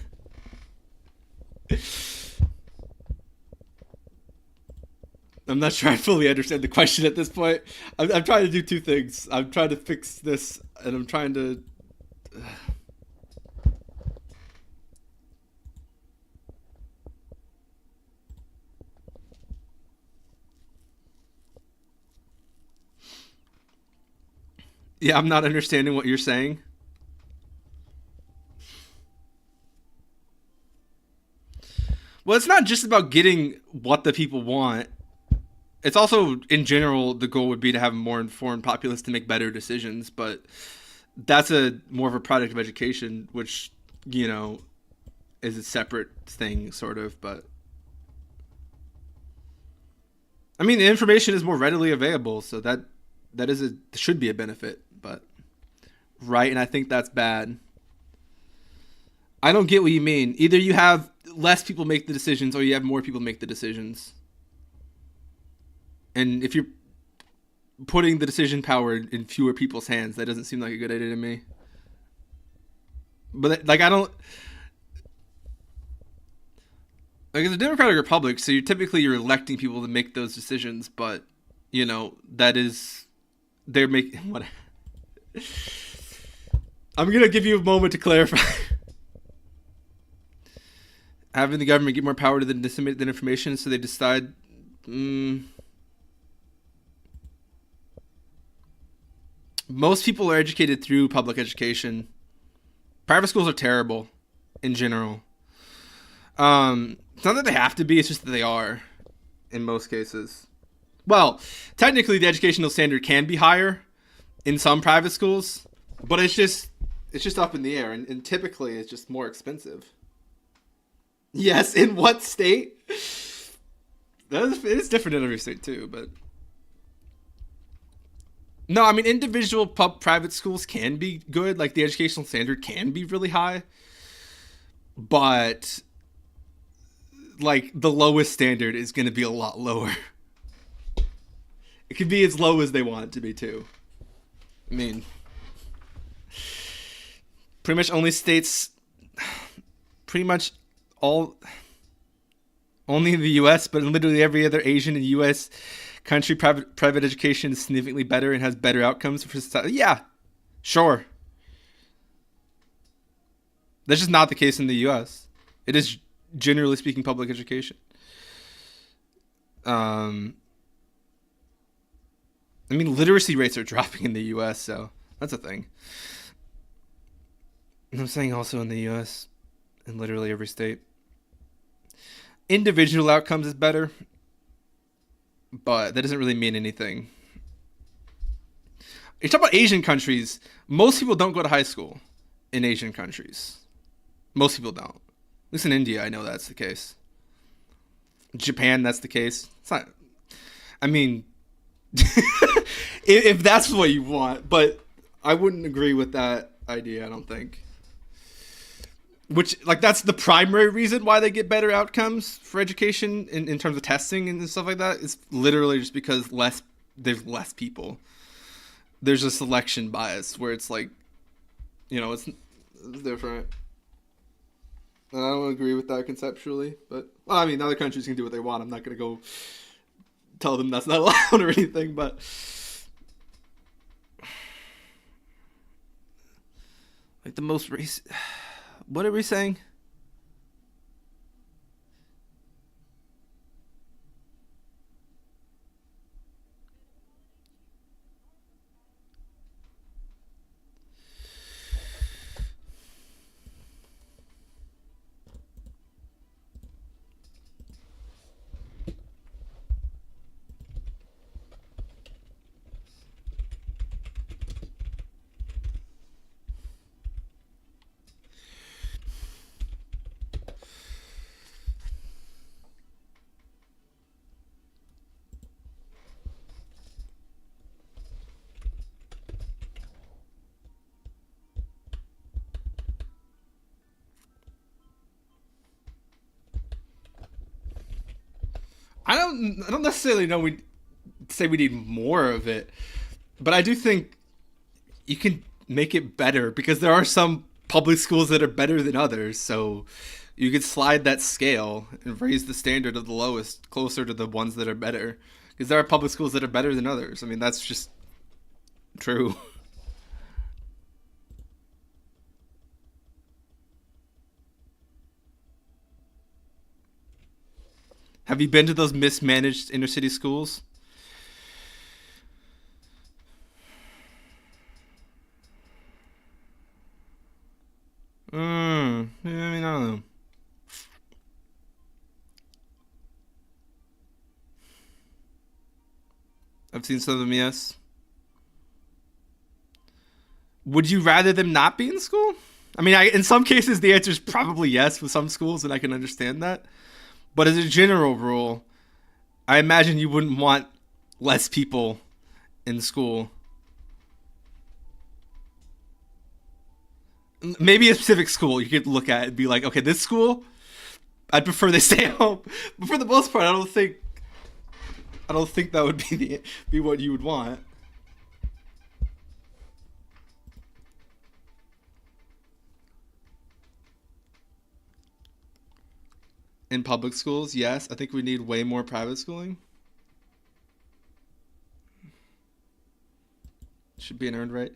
I'm not sure I fully understand the question at this point. I'm trying to do 2 things. I'm trying to fix this, and I'm trying to. Yeah, I'm not understanding what you're saying. Well, it's not just about getting what the people want. It's also, in general, the goal would be to have a more informed populace to make better decisions. But that's more of a product of education, which, is a separate thing, sort of. But I mean, the information is more readily available, so that should be a benefit. But right, and I think that's bad. I don't get what you mean. Either you have less people make the decisions, or you have more people make the decisions. And if you're putting the decision power in fewer people's hands, that doesn't seem like a good idea to me. But I don't. It's a democratic republic, so you're electing people to make those decisions. But that is, they're making what. I'm gonna give you a moment to clarify. Having the government get more power to disseminate that information, so they decide. Most people are educated through public education. Private schools are terrible, in general. It's not that they have to be; it's just that they are, in most cases. Well, technically, the educational standard can be higher in some private schools, but it's just up in the air, and typically it's just more expensive. Yes, in what state? It's different in every state too, but no, I mean, individual private schools can be good. Like, the educational standard can be really high, but like the lowest standard is going to be a lot lower. It could be as low as they want it to be too. I mean, pretty much only states, pretty much only in the U.S., but in literally every other Asian and U.S. country, private education is significantly better and has better outcomes for society. Yeah, sure. That's just not the case in the U.S. It is, generally speaking, public education. I mean, literacy rates are dropping in the U.S., so that's a thing. And I'm saying also in the U.S., in literally every state. Individual outcomes is better, but that doesn't really mean anything. You talk about Asian countries, most people don't go to high school in Asian countries. Most people don't. At least in India, I know that's the case. Japan, that's the case. It's not. I mean, if that's what you want, but I wouldn't agree with that idea, I don't think. Which, that's the primary reason why they get better outcomes for education in terms of testing and stuff like that. It's literally just because there's less people. There's a selection bias where it's it's different. And I don't agree with that conceptually, but I mean, other countries can do what they want. I'm not going to go tell them that's not allowed or anything, but Like the most race. What are we saying? I don't necessarily know we say we need more of it, but I do think you can make it better because there are some public schools that are better than others. So you could slide that scale and raise the standard of the lowest closer to the ones that are better because there are public schools that are better than others. I mean, that's just true. Have you been to those mismanaged inner city schools? Yeah, I mean, I don't know. I've seen some of them, yes. Would you rather them not be in school? I mean, in some cases, the answer is probably yes with some schools, and I can understand that. But as a general rule, I imagine you wouldn't want less people in school. Maybe a specific school you could look at and be like, okay, this school, I'd prefer they stay home. But for the most part, I don't think that would be what you would want. In public schools, yes. I think we need way more private schooling. Should be an earned right.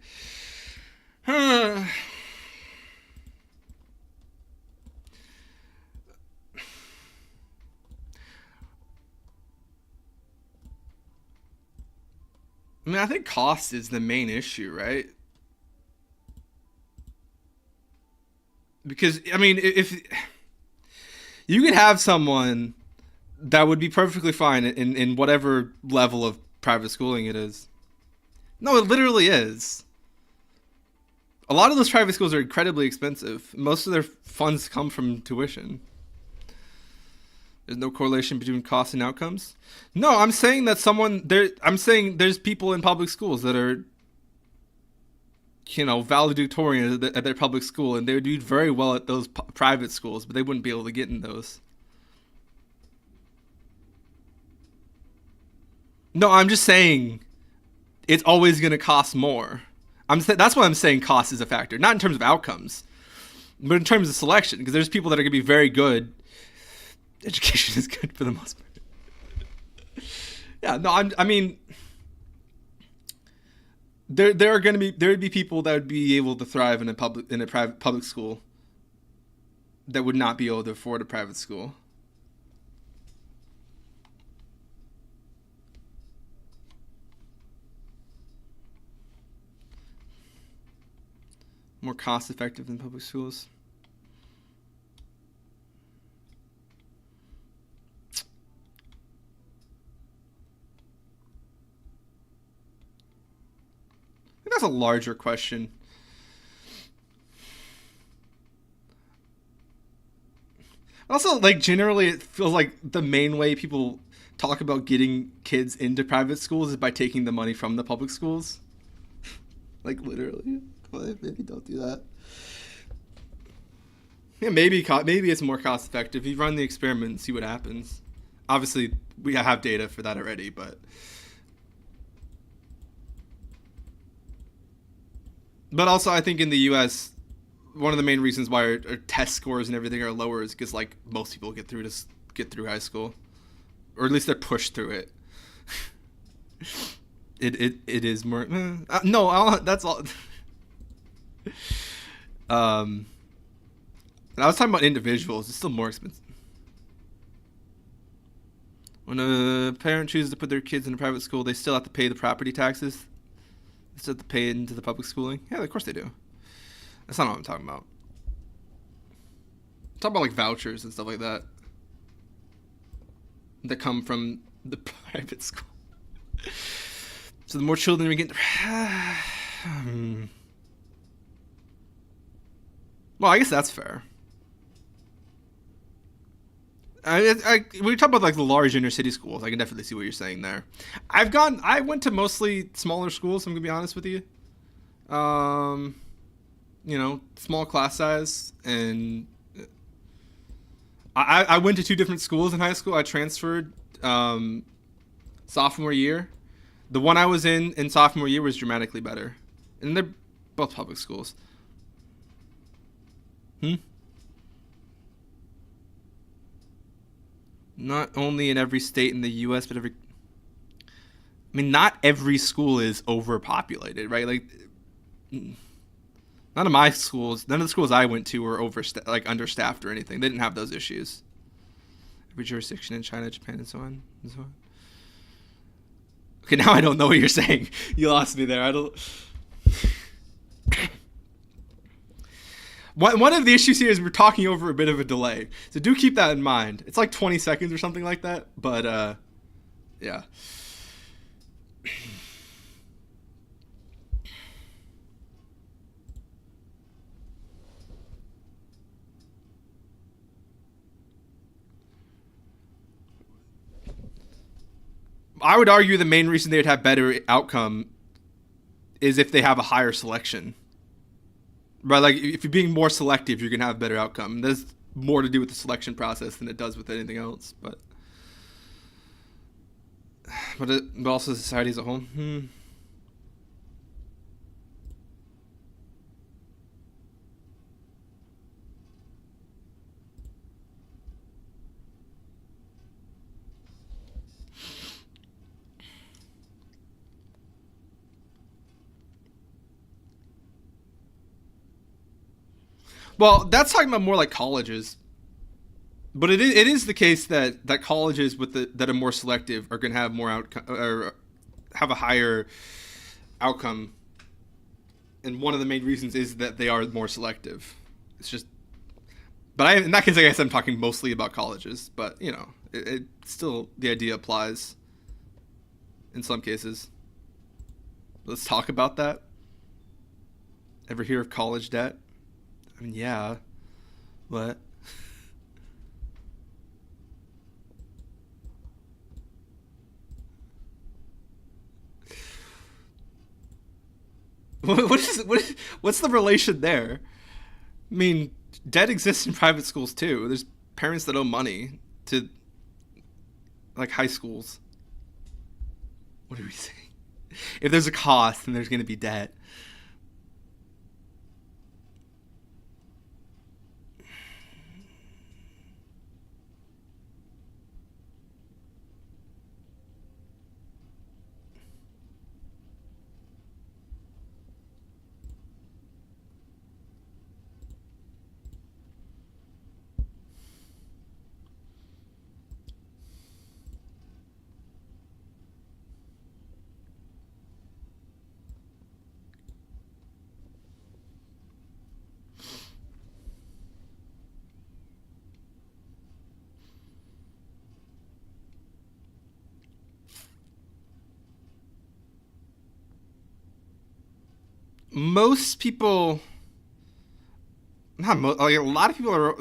I mean, I think cost is the main issue, right? Because, I mean, if you could have someone that would be perfectly fine in whatever level of private schooling it is. No, it literally is. A lot of those private schools are incredibly expensive. Most of their funds come from tuition. There's no correlation between costs and outcomes. No, I'm saying that I'm saying there's people in public schools that are, valedictorian at their public school, and they would do very well at those private schools, but they wouldn't be able to get in those. No, I'm just saying it's always going to cost more. That's why I'm saying cost is a factor, not in terms of outcomes, but in terms of selection, because there's people that are going to be very good. Education is good for the most part. Yeah, no, I mean, there would be people that would be able to thrive in a private public school that would not be able to afford a private school. More cost effective than public schools. I think that's a larger question. Also, like, generally, it feels like the main way people talk about getting kids into private schools is by taking the money from the public schools. Like, literally. Maybe don't do that. Yeah, maybe it's more cost effective. You run the experiment and see what happens. Obviously, we have data for that already, but also I think in the U.S., one of the main reasons why our test scores and everything are lower is because, like, most people get through high school, or at least they're pushed through it. It is more. No, that's all. And I was talking about individuals. It's still more expensive. When a parent chooses to put their kids in a private school, they still have to pay the property taxes. They still have to pay into the public schooling. Yeah, of course they do. That's not what I'm talking about. I'm talking about like vouchers and stuff like that that come from the private school. So the more children we get, well, I guess that's fair. We talk about like the large inner city schools. I can definitely see what you're saying there. I went to mostly smaller schools. I'm gonna be honest with you. You know, small class size, and I went to 2 different schools in high school. I transferred sophomore year. The one I was in sophomore year was dramatically better, and they're both public schools. Not only in every state in the U.S., but not every school is overpopulated, right? Like, none of my schools, none of the schools I went to were understaffed or anything. They didn't have those issues. Every jurisdiction in China, Japan, and so on and so on. Okay, now I don't know what you're saying. You lost me there. I don't. One of the issues here is we're talking over a bit of a delay, so do keep that in mind. It's like 20 seconds or something like that, but yeah. I would argue the main reason they'd have better outcome is if they have a higher selection. Right, like if you're being more selective, you're gonna have a better outcome. There's more to do with the selection process than it does with anything else. But also society as a whole. Well, that's talking about more like colleges, but it is the case that colleges that are more selective are going to have more outcome or have a higher outcome, and one of the main reasons is that they are more selective. It's just, but in that case, I guess I'm talking mostly about colleges. But you know, it still the idea applies in some cases. Let's talk about that. Ever hear of college debt? I mean, yeah. What? What's the relation there? I mean, debt exists in private schools too. There's parents that owe money to like high schools. What are we saying? If there's a cost, then there's going to be debt. Most people, not most, like a lot of people are.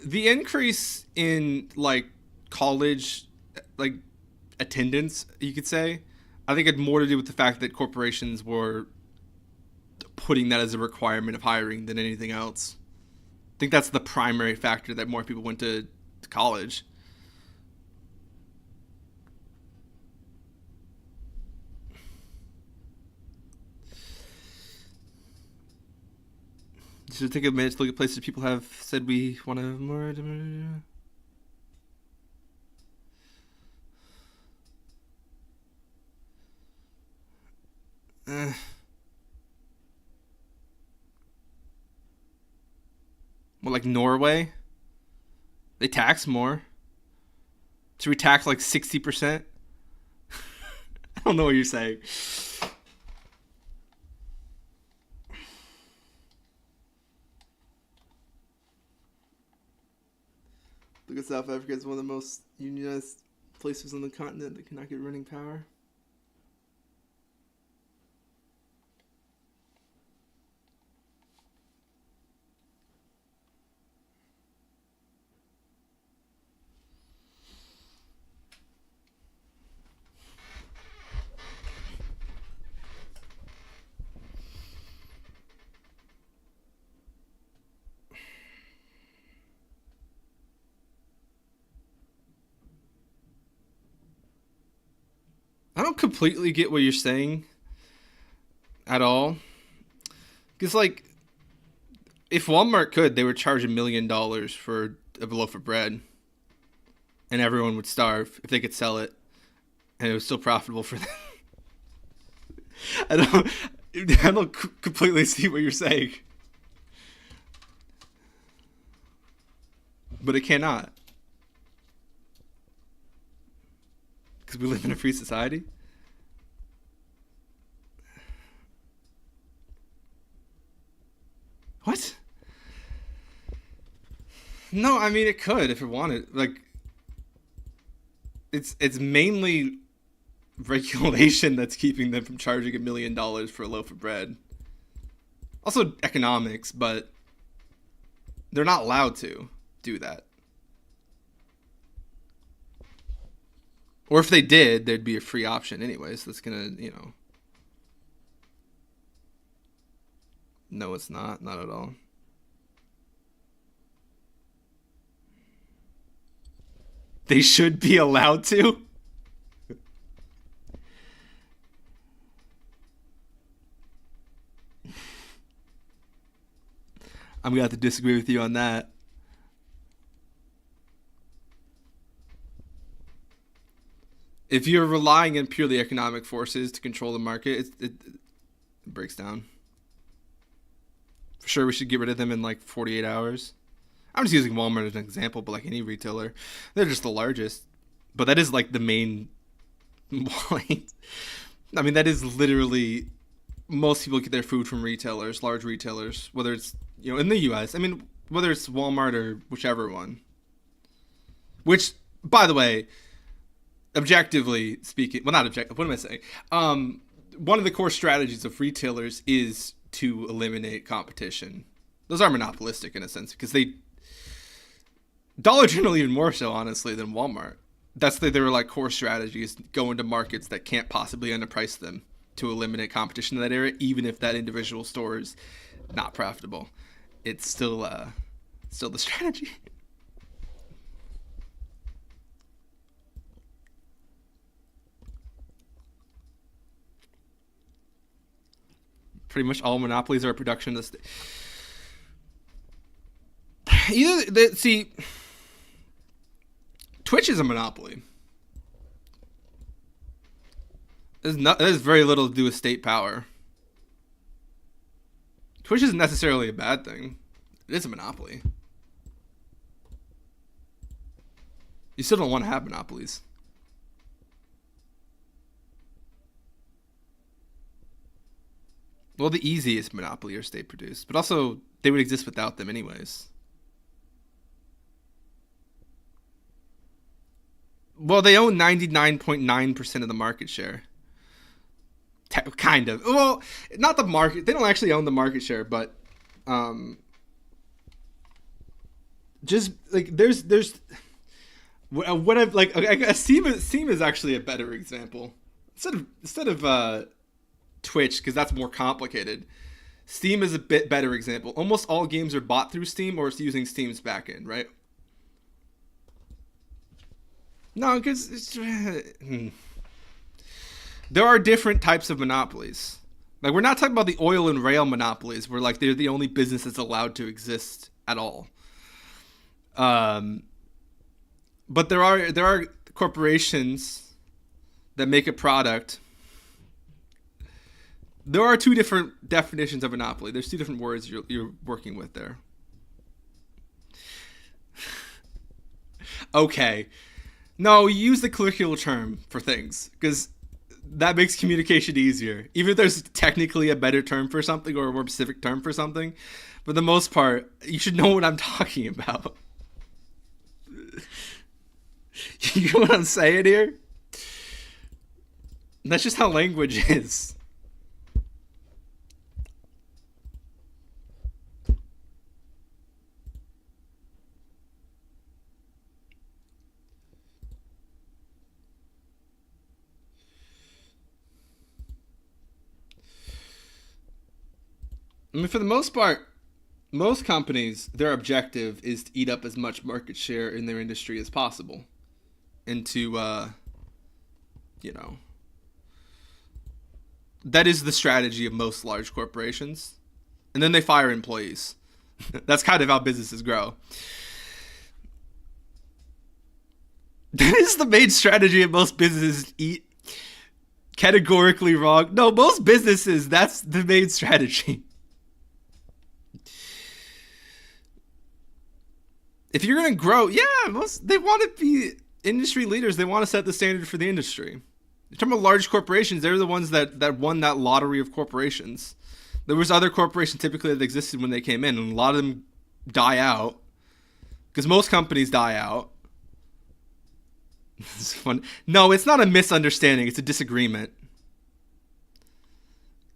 The increase in like college, like attendance, you could say, I think it had more to do with the fact that corporations were putting that as a requirement of hiring than anything else. I think that's the primary factor that more people went to college. Should take a minute to look at places people have said we want to more. like Norway. They tax more. Should we tax like 60%? I don't know what you're saying. Look at South Africa. It's one of the most unionized places on the continent that cannot get running power. I don't completely get what you're saying at all. Because, like, if Walmart could, they would charge $1 million for a loaf of bread. And everyone would starve if they could sell it. And it was still profitable for them. I don't completely see what you're saying. But it cannot. Because we live in a free society? What? No, I mean, it could if it wanted. Like, it's mainly regulation that's keeping them from charging $1 million for a loaf of bread. Also economics, but they're not allowed to do that. Or if they did, there'd be a free option anyway, so that's gonna, you know. No, it's not. Not at all. They should be allowed to? I'm gonna have to disagree with you on that. If you're relying on purely economic forces to control the market, it breaks down. For sure, we should get rid of them in like 48 hours. I'm just using Walmart as an example, but like any retailer, they're just the largest. But that is like the main point. I mean, that is literally, most people get their food from retailers, large retailers, whether it's, you know, in the US. I mean, whether it's Walmart or whichever one. Which, by the way, objectively speaking, well, not objective, what am I saying? One of the core strategies of retailers is to eliminate competition. Those are monopolistic in a sense because Dollar General even more so, honestly, than Walmart. That's their like core strategies, go into markets that can't possibly underprice them to eliminate competition in that area, even if that individual store is not profitable. It's still the strategy. Pretty much all monopolies are a production of see, Twitch is a monopoly. There's very little to do with state power. Twitch isn't necessarily a bad thing. It is a monopoly. You still don't want to have monopolies. Well, the easiest monopoly are state produced, but also they would exist without them anyways. Well, they own 99.9% of the market share. Kind of. Well, not the market. They don't actually own the market share, but just like there's what I've like. Okay, Steam is actually a better example. Instead of Twitch, because that's more complicated. Steam is a bit better example. Almost all games are bought through Steam or it's using Steam's backend, right? No, because there are different types of monopolies. Like, we're not talking about the oil and rail monopolies where like they're the only business that's allowed to exist at all. But there are corporations that make a product. There are two different definitions of monopoly. There's two different words you're working with there. Okay. No, use the colloquial term for things, because that makes communication easier. Even if there's technically a better term for something or a more specific term for something, for the most part, you should know what I'm talking about. You know what I'm saying here? That's just how language is. I mean, for the most part, most companies, their objective is to eat up as much market share in their industry as possible. And to, that is the strategy of most large corporations. And then they fire employees. That's kind of how businesses grow. That is the main strategy of most businesses. Eat categorically wrong. No, most businesses, that's the main strategy. If you're going to grow, they want to be industry leaders. They want to set the standard for the industry. You're talking about large corporations. They're the ones that won that lottery of corporations. There was other corporations typically that existed when they came in, and a lot of them die out. Because most companies die out. It's fun. No, it's not a misunderstanding. It's a disagreement.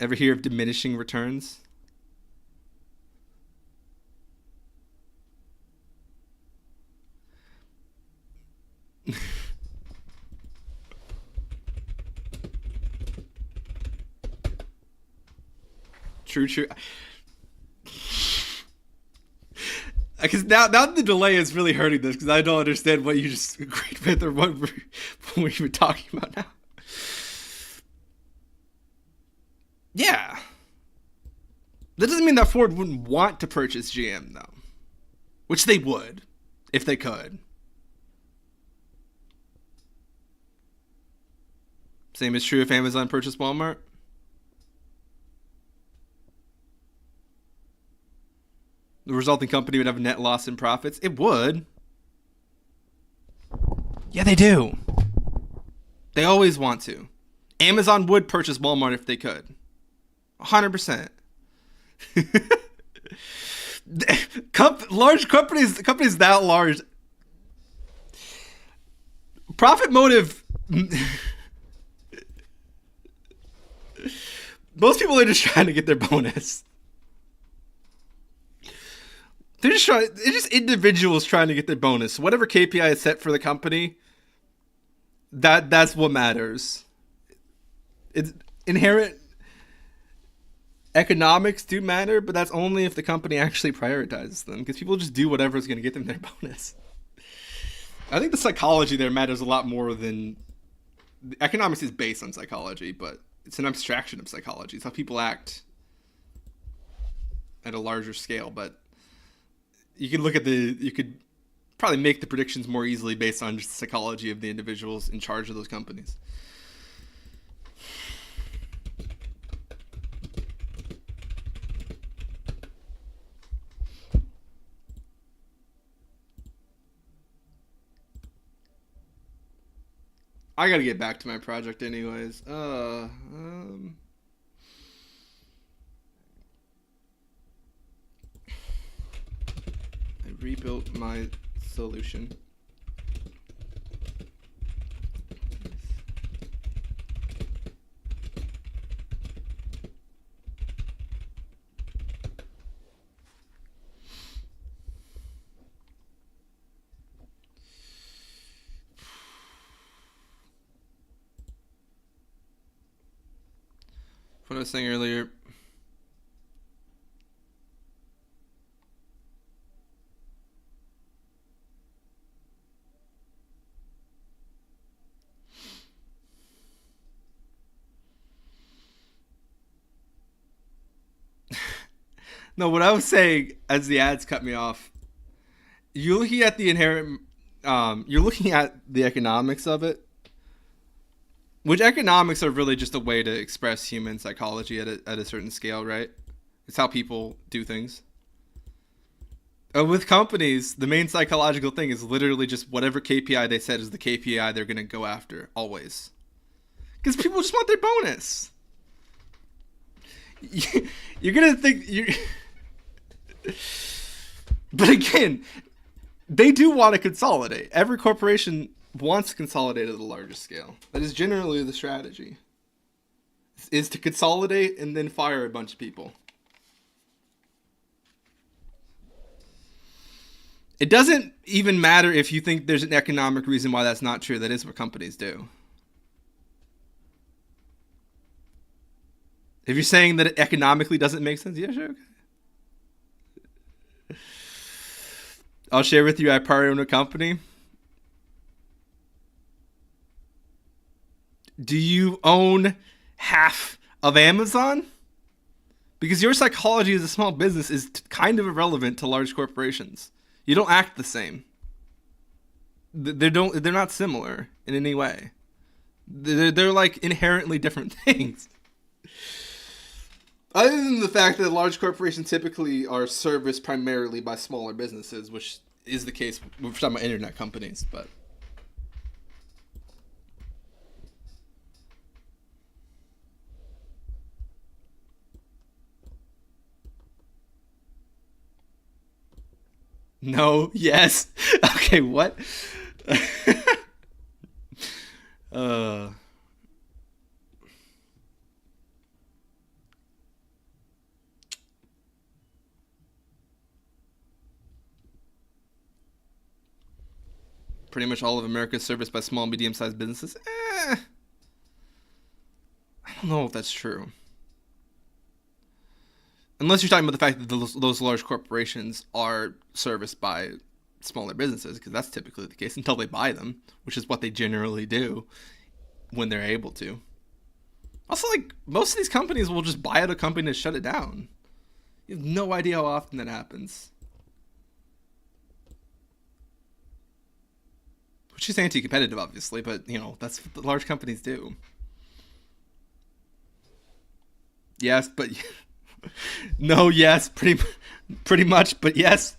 Ever hear of diminishing returns? True. Because now the delay is really hurting this, because I don't understand what you just agreed with or what we were talking about now. Yeah. That doesn't mean that Ford wouldn't want to purchase GM, though. Which they would, if they could. Same is true if Amazon purchased Walmart. The resulting company would have a net loss in profits. It would. Yeah, they do. They always want to. Amazon would purchase Walmart if they could. 100%. Large companies that large. Profit motive. Most people are just trying to get their bonus. They're just individuals trying to get their bonus. Whatever KPI is set for the company, that's what matters. It's inherent economics do matter, but that's only if the company actually prioritizes them, because people just do whatever is going to get them their bonus. I think the psychology there matters a lot more than economics is based on psychology, but it's an abstraction of psychology. It's how people act at a larger scale, but you could probably make the predictions more easily based on just the psychology of the individuals in charge of those companies. I gotta get back to my project anyways. I rebuilt my solution. What I was saying earlier. No, what I was saying as the ads cut me off, you're looking at the inherent, you're looking at the economics of it, which economics are really just a way to express human psychology at a certain scale, right? It's how people do things. With companies, the main psychological thing is literally just whatever KPI they said is the KPI they're going to go after, always. Because people just want their bonus. You're going to think... But again, they do want to consolidate. Every corporation wants to consolidate at a larger scale. That is generally the strategy. Is to consolidate and then fire a bunch of people. It doesn't even matter if you think there's an economic reason why that's not true. That is what companies do. If you're saying that it economically doesn't make sense, yeah, sure, okay. I'll share with you, I probably own a company. Do you own half of Amazon? Because your psychology as a small business is kind of irrelevant to large corporations. You don't act the same. They're not similar in any way. They're like inherently different things. Other than the fact that large corporations typically are serviced primarily by smaller businesses, which is the case we're talking about internet companies, but no, yes. Okay, what? Pretty much all of America is serviced by small, medium-sized businesses. I don't know if that's true. Unless you're talking about the fact that those large corporations are serviced by smaller businesses, because that's typically the case until they buy them, which is what they generally do when they're able to. Also, like, most of these companies will just buy out a company and shut it down. You have no idea how often that happens. Which is anti-competitive, obviously, but, you know, that's what the large companies do. Yes, but... No, yes, pretty much, but yes.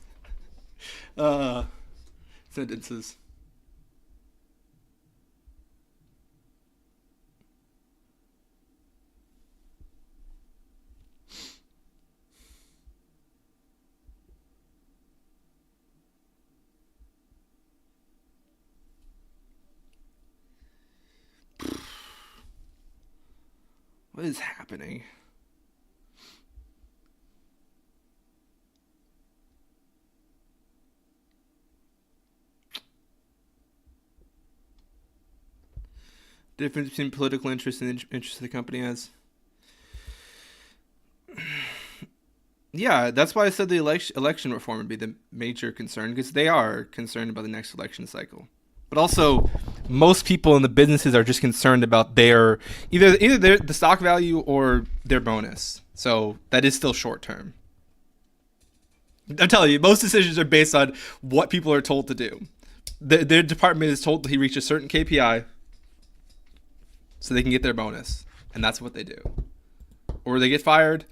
Sentences. What is happening? Difference between political interest and interest the company has. Yeah, that's why I said the election reform would be the major concern, because they are concerned about the next election cycle. But also, most people in the businesses are just concerned about their either the stock value or their bonus. So that is still short term. I'm telling you, most decisions are based on what people are told to do. Their department is told that he reached a certain KPI, so they can get their bonus, and that's what they do. Or they get fired,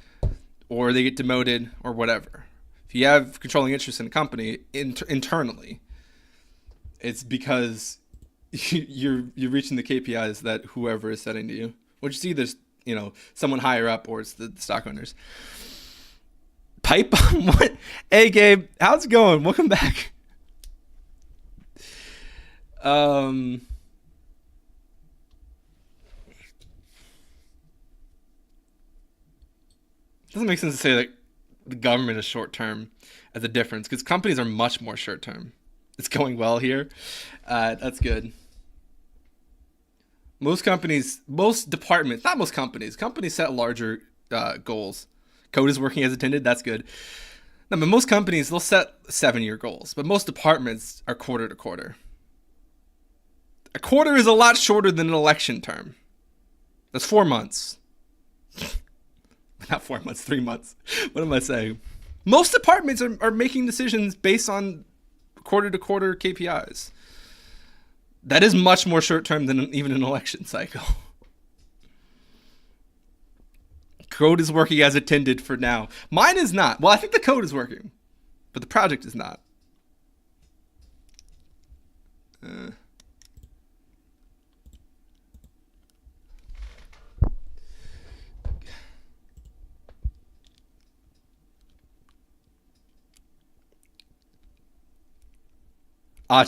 or they get demoted, or whatever. If you have controlling interest in a company internally, it's because you're reaching the KPIs that whoever is setting to you, which is either, you know, someone higher up or it's the stock owners. Pipe? What? Hey, Gabe, how's it going? Welcome back. Doesn't make sense to say that the government is short term as a difference, because companies are much more short term. It's going well here. That's good. Most companies, most departments, not most companies set larger goals. Code is working as intended. That's good. No, but most companies, they'll set 7-year goals, but most departments are quarter to quarter. A quarter is a lot shorter than an election term. That's 4 months. Not 4 months, 3 months. What am I saying? Most departments are making decisions based on quarter-to-quarter KPIs. That is much more short-term than even an election cycle. Code is working as intended for now. Mine is not. Well, I think the code is working. but the project is not.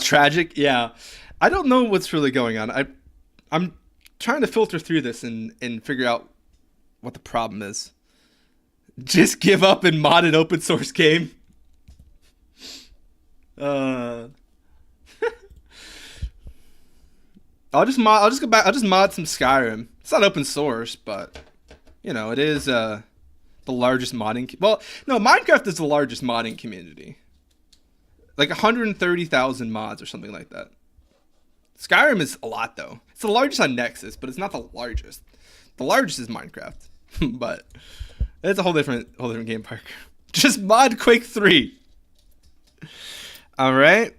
Tragic. Yeah, I don't know what's really going on. I'm trying to filter through this and figure out what the problem is. Just give up and mod an open source game. I'll just go back. I'll just mod some Skyrim. It's not open source, but you know it is the largest modding. Well, no, Minecraft is the largest modding community. Like 130,000 mods or something like that. Skyrim is a lot though. It's the largest on Nexus, but it's not the largest. The largest is Minecraft, but it's a whole different game park. Just mod Quake 3. All right,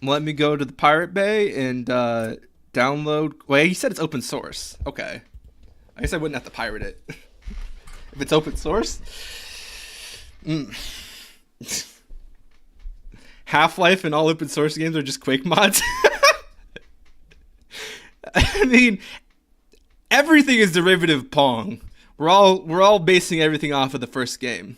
let me go to the Pirate Bay and download. Wait, he said it's open source. Okay, I guess I wouldn't have to pirate it if it's open source. Half-Life and all open source games are just Quake mods. I mean, everything is derivative Pong. We're all basing everything off of the first game.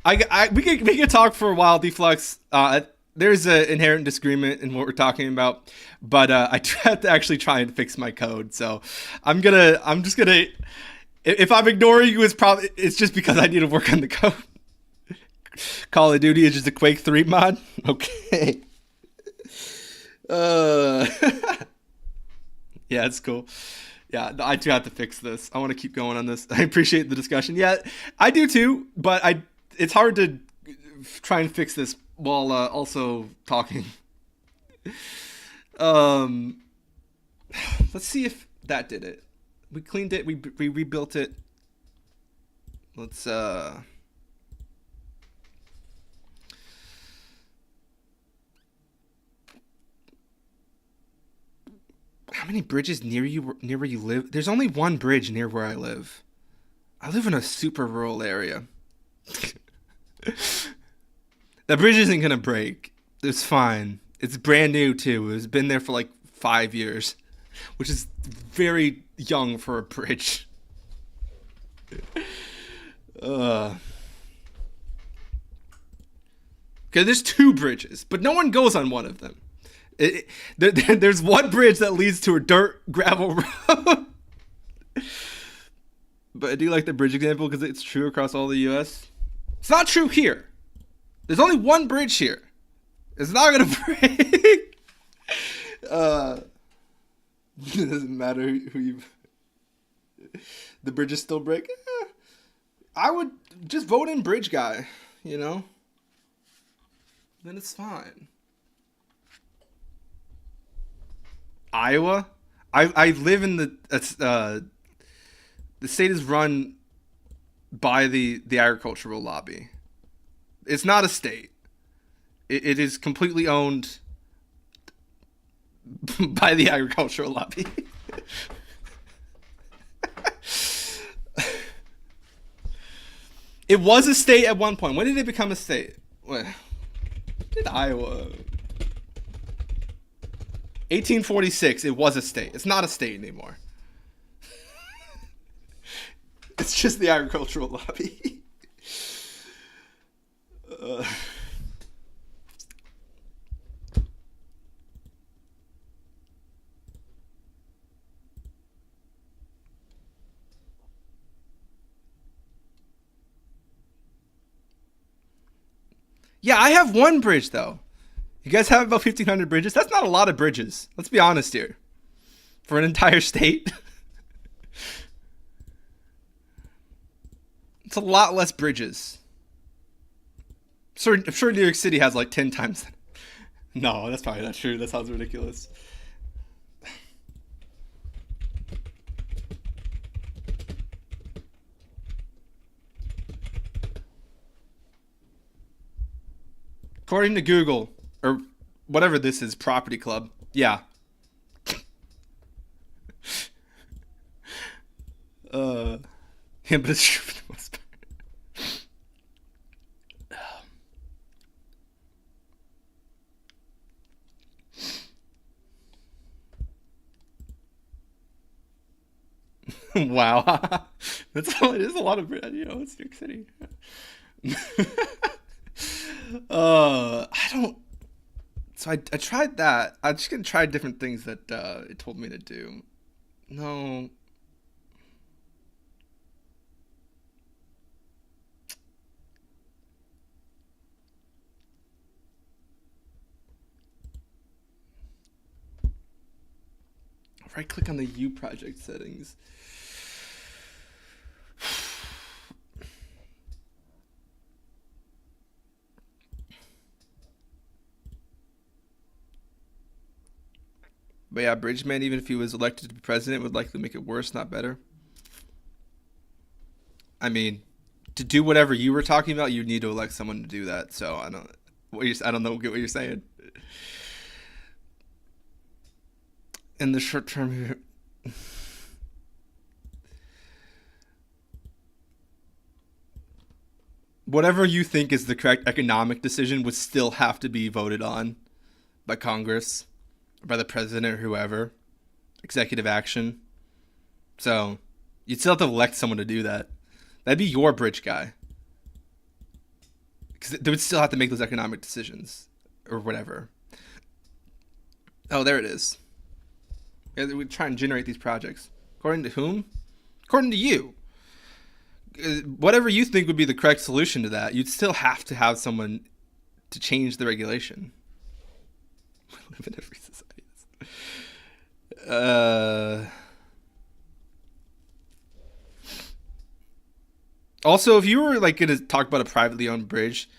We could talk for a while, Deflux. There's an inherent disagreement in what we're talking about, but I have to actually try and fix my code. So I'm just gonna. If I'm ignoring you, it's just because I need to work on the code. Call of Duty is just a Quake 3 mod. Okay. Yeah, it's cool. Yeah, I do have to fix this. I want to keep going on this. I appreciate the discussion. Yeah, I do too, but it's hard to try and fix this while also talking. Let's see if that did it. We cleaned it. We rebuilt it. Let's how many bridges near where you live? There's only one bridge near where I live. I live in a super rural area. That bridge isn't gonna break. It's fine. It's brand new too. It's been there for like 5 years, which is very young for a bridge. Okay, there's 2 bridges, but no one goes on one of them. There's one bridge that leads to a dirt gravel road. But I do like the bridge example because it's true across all the U.S. It's not true here. There's only one bridge here. It's not gonna break. It doesn't matter who you. The bridges still break. I would just vote in bridge guy. You know. Then it's fine. Iowa. I live in the state is run by the agricultural lobby. It's not a state. It is completely owned by the agricultural lobby. It was a state at one point. When did it become a state? When did Iowa? 1846. It was a state. It's not a state anymore. It's just the agricultural lobby. Yeah, I have one bridge though. You guys have about 1,500 bridges? That's not a lot of bridges. Let's be honest here. For an entire state. It's a lot less bridges. I'm sure New York City has like 10 times. No, that's probably not true. That sounds ridiculous. According to Google, or whatever this is, property club. Yeah. Yeah, but it's true for the most part. Wow. That's all it is. A lot of, it's New York City. I don't. So I tried that. I'm just gonna try different things that it told me to do. No. Right click on the U project settings. But yeah, Bridgman, even if he was elected to be president, would likely make it worse, not better. I mean, to do whatever you were talking about, you need to elect someone to do that. So I don't get what you're saying. In the short term, whatever you think is the correct economic decision would still have to be voted on by Congress, or by the president, or whoever. Executive action. So you'd still have to elect someone to do that. That'd be your bridge guy. Because they would still have to make those economic decisions, or whatever. Oh, there it is. Yeah, we try and generate these projects. According to whom? According to you. Whatever you think would be the correct solution to that, you'd still have to have someone to change the regulation. We live in a free society. Also, if you were like going to talk about a privately owned bridge,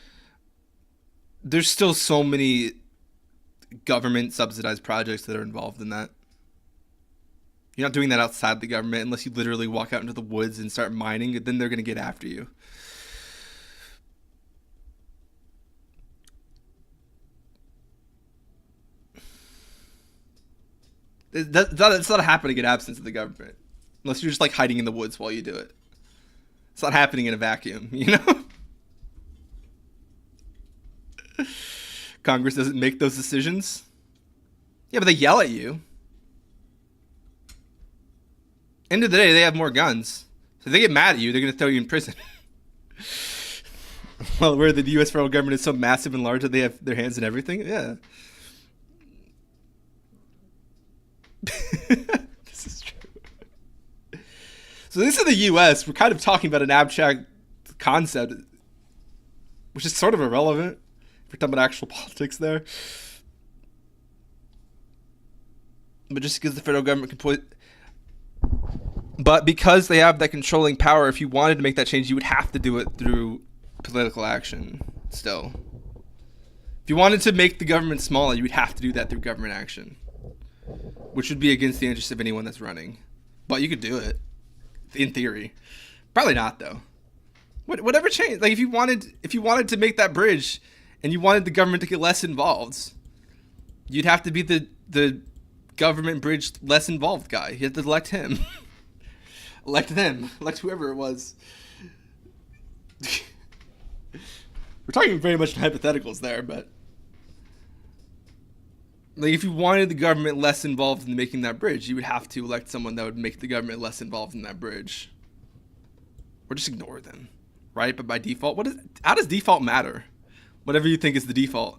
there's still so many government subsidized projects that are involved in that. You're not doing that outside the government unless you literally walk out into the woods and start mining. Then they're going to get after you. It's not happening in absence of the government. Unless you're just like hiding in the woods while you do it. It's not happening in a vacuum, you know? Congress doesn't make those decisions. Yeah, but they yell at you. End of the day, they have more guns. So if they get mad at you, they're going to throw you in prison. Well, where the U.S. federal government is so massive and large that they have their hands in everything? Yeah. This is true. So this is the U.S. We're kind of talking about an abstract concept, which is sort of irrelevant. We're talking about actual politics there. But just because the federal government can put... But because they have that controlling power, if you wanted to make that change, you would have to do it through political action still. If you wanted to make the government smaller, you would have to do that through government action, which would be against the interest of anyone that's running. But you could do it, in theory. Probably not, though. Whatever change, like if you wanted to make that bridge, and you wanted the government to get less involved, you'd have to be the government bridge less involved guy. You have to elect him. Elect them. Elect whoever it was. We're talking very much in hypotheticals there, but like if you wanted the government less involved in making that bridge, you would have to elect someone that would make the government less involved in that bridge. Or just ignore them, right? But by default, how does default matter? Whatever you think is the default.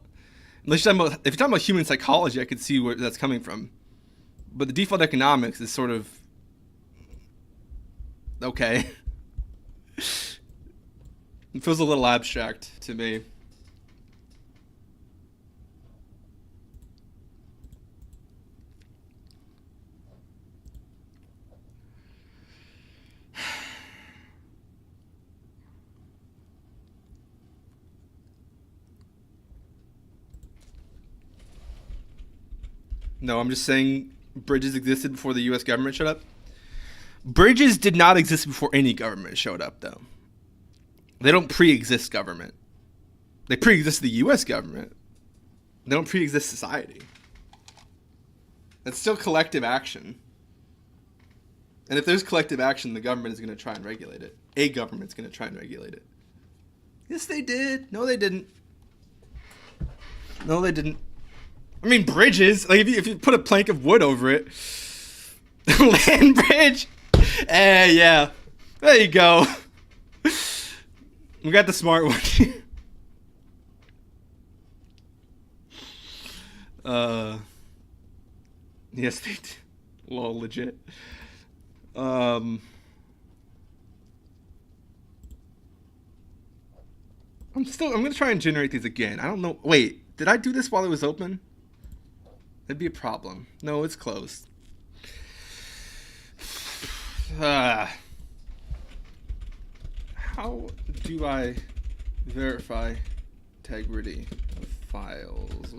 Unless if you're talking about human psychology, I could see where that's coming from. But the default economics is sort of okay. It feels a little abstract to me. No, I'm just saying bridges existed before the U.S. government showed up. Bridges did not exist before any government showed up, though. They don't pre-exist government. They pre-exist the U.S. government. They don't pre-exist society. That's still collective action. And if there's collective action, the government is going to try and regulate it. A government's going to try and regulate it. Yes, they did. No, they didn't. No, they didn't. I mean, bridges. Like, if you put a plank of wood over it. Land bridge. Yeah. There you go. We got the smart one. Yes, they did. Lol, legit. I'm gonna try and generate these again. I don't know. Wait, did I do this while it was open? That'd be a problem. No, it's closed. How do I verify integrity of files?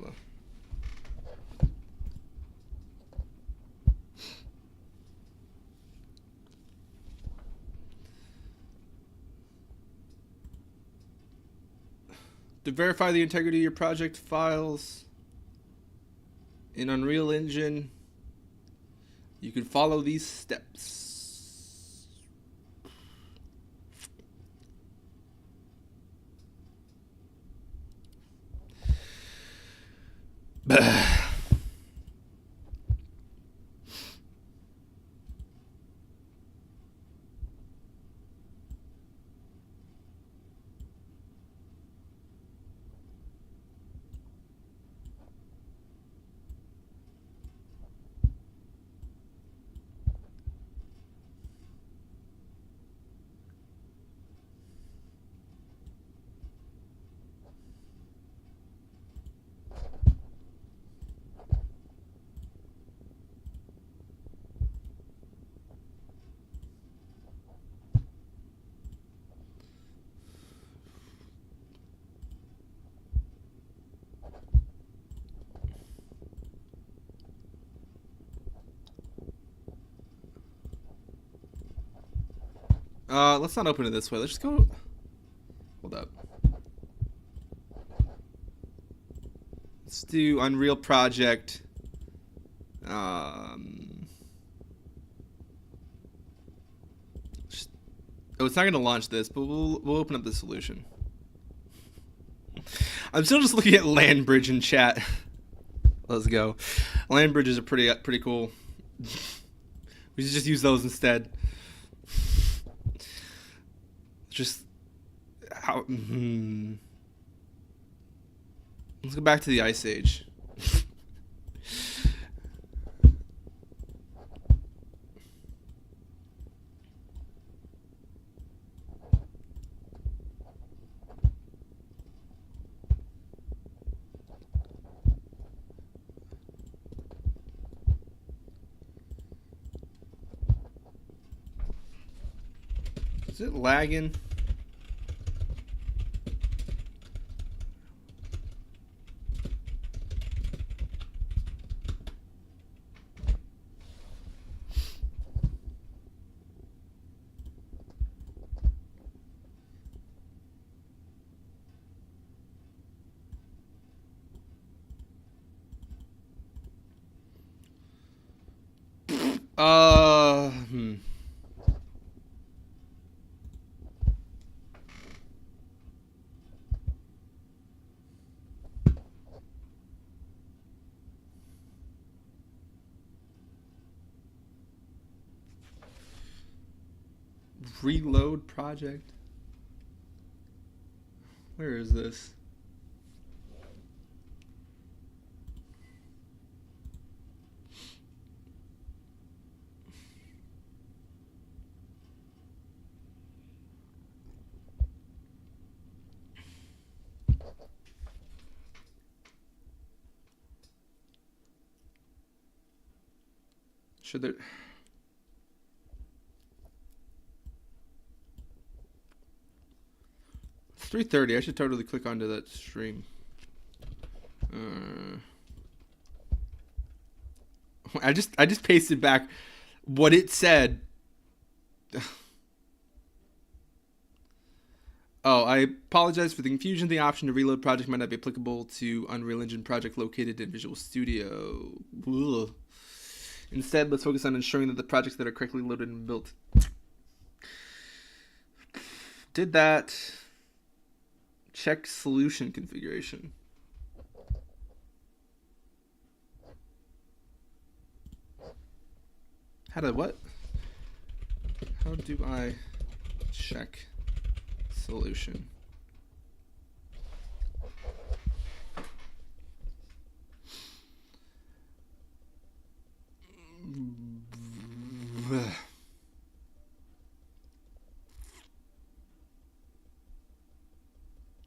To verify the integrity of your project files in Unreal Engine, you can follow these steps. Let's not open it this way. Let's just go. Hold up. Let's do Unreal Project. Oh, it's not going to launch this, but we'll open up the solution. I'm still just looking at Land Bridge in chat. Let's go. Land bridges are pretty cool. We should just use those instead. Just how? Let's go back to the Ice Age. Is it lagging? Hmm. Reload project. Where is this? Should there... It's 3:30. I should totally click onto that stream. I just pasted back what it said. Oh, I apologize for the confusion. The option to reload project might not be applicable to Unreal Engine project located in Visual Studio. Ugh. Instead, let's focus on ensuring that the projects that are correctly loaded and built. Did that. Check solution configuration. How do what? How do I check solution?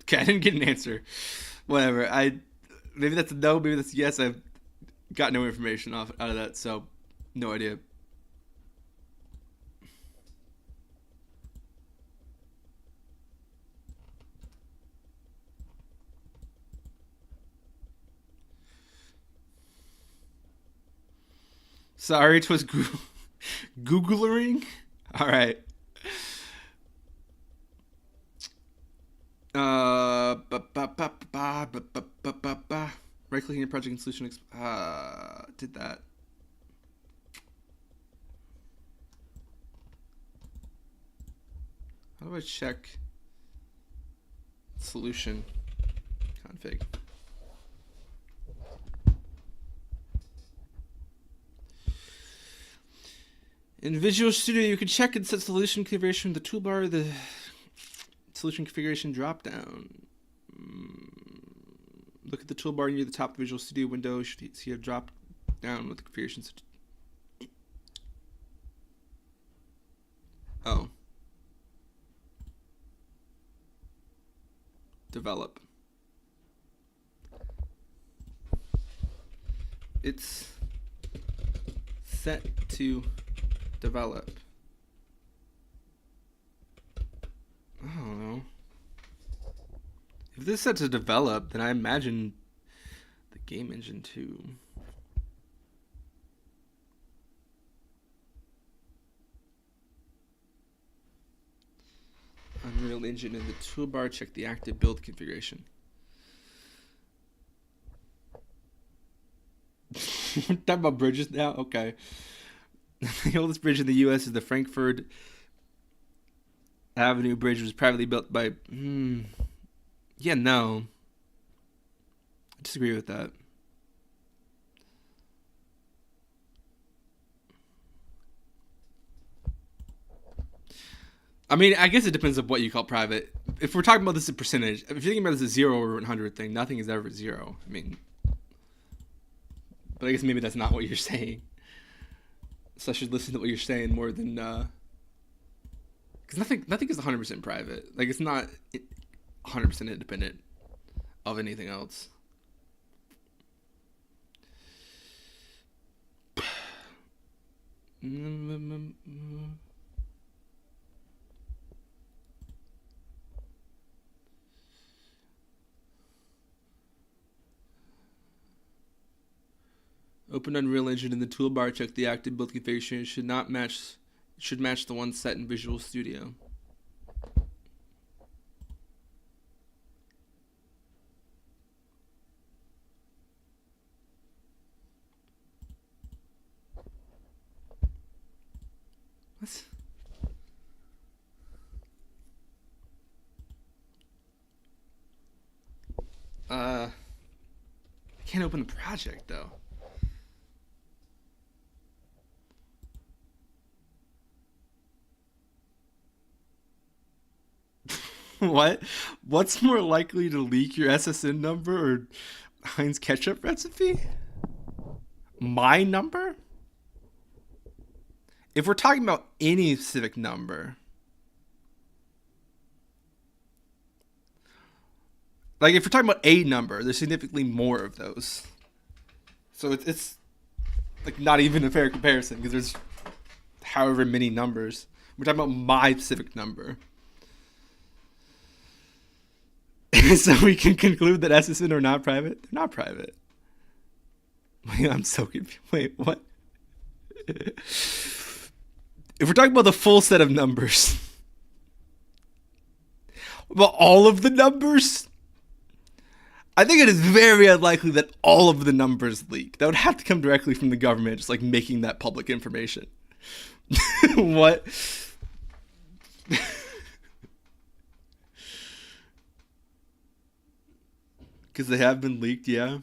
Okay, I didn't get an answer. Whatever. Maybe that's a no, maybe that's a yes. I've got no information out of that, so no idea. Sorry, it was Googling. All right. Right clicking your project and solution. Did that. How do I check solution config? In Visual Studio, you can check and set solution configuration with the toolbar, the solution configuration dropdown. Look at the toolbar near the top of the Visual Studio window. You should see a drop down with the configurations. Oh. Develop. It's set to develop. I don't know. If this is set to develop, then I imagine the game engine too. Unreal Engine in the toolbar, check the active build configuration. We're talking about bridges now? Okay. The oldest bridge in the U.S. is the Frankfurt Avenue Bridge, was privately built by... Yeah, no. I disagree with that. I mean, I guess it depends on what you call private. If we're talking about this as a percentage, if you're thinking about this as a 0 or 100 thing, nothing is ever 0. I mean... But I guess maybe that's not what you're saying. So I should listen to what you're saying more than... Because nothing is 100% private. Like, it's not 100% independent of anything else. Open Unreal Engine in the toolbar. Check the active build configuration. It should match the one set in Visual Studio. What? I can't open the project though. What? What's more likely to leak, your SSN number or Heinz ketchup recipe? My number? If we're talking about any specific number, like if we're talking about a number, there's significantly more of those. So it's like not even a fair comparison because there's however many numbers. We're talking about my specific number. So we can conclude that SSN are not private? They're not private. Wait, I'm so confused. Wait, what? If we're talking about the full set of numbers, Well, all of the numbers? I think it is very unlikely that all of the numbers leak. That would have to come directly from the government, just like making that public information. What? Because they have been leaked, yeah.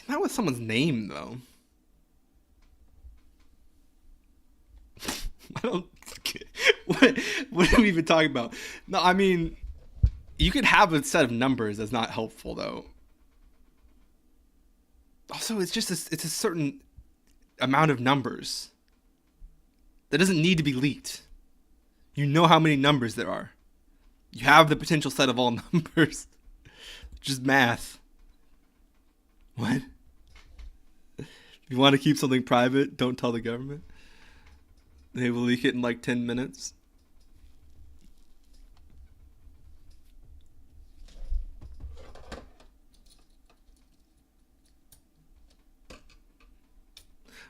Not with someone's name, though. I don't. What are we even talking about? No, I mean, you could have a set of numbers that's not helpful, though. Also, it's just it's a certain amount of numbers that doesn't need to be leaked. You know how many numbers there are. You have the potential set of all numbers. Just math. What? If you want to keep something private, don't tell the government. They will leak it in like 10 minutes.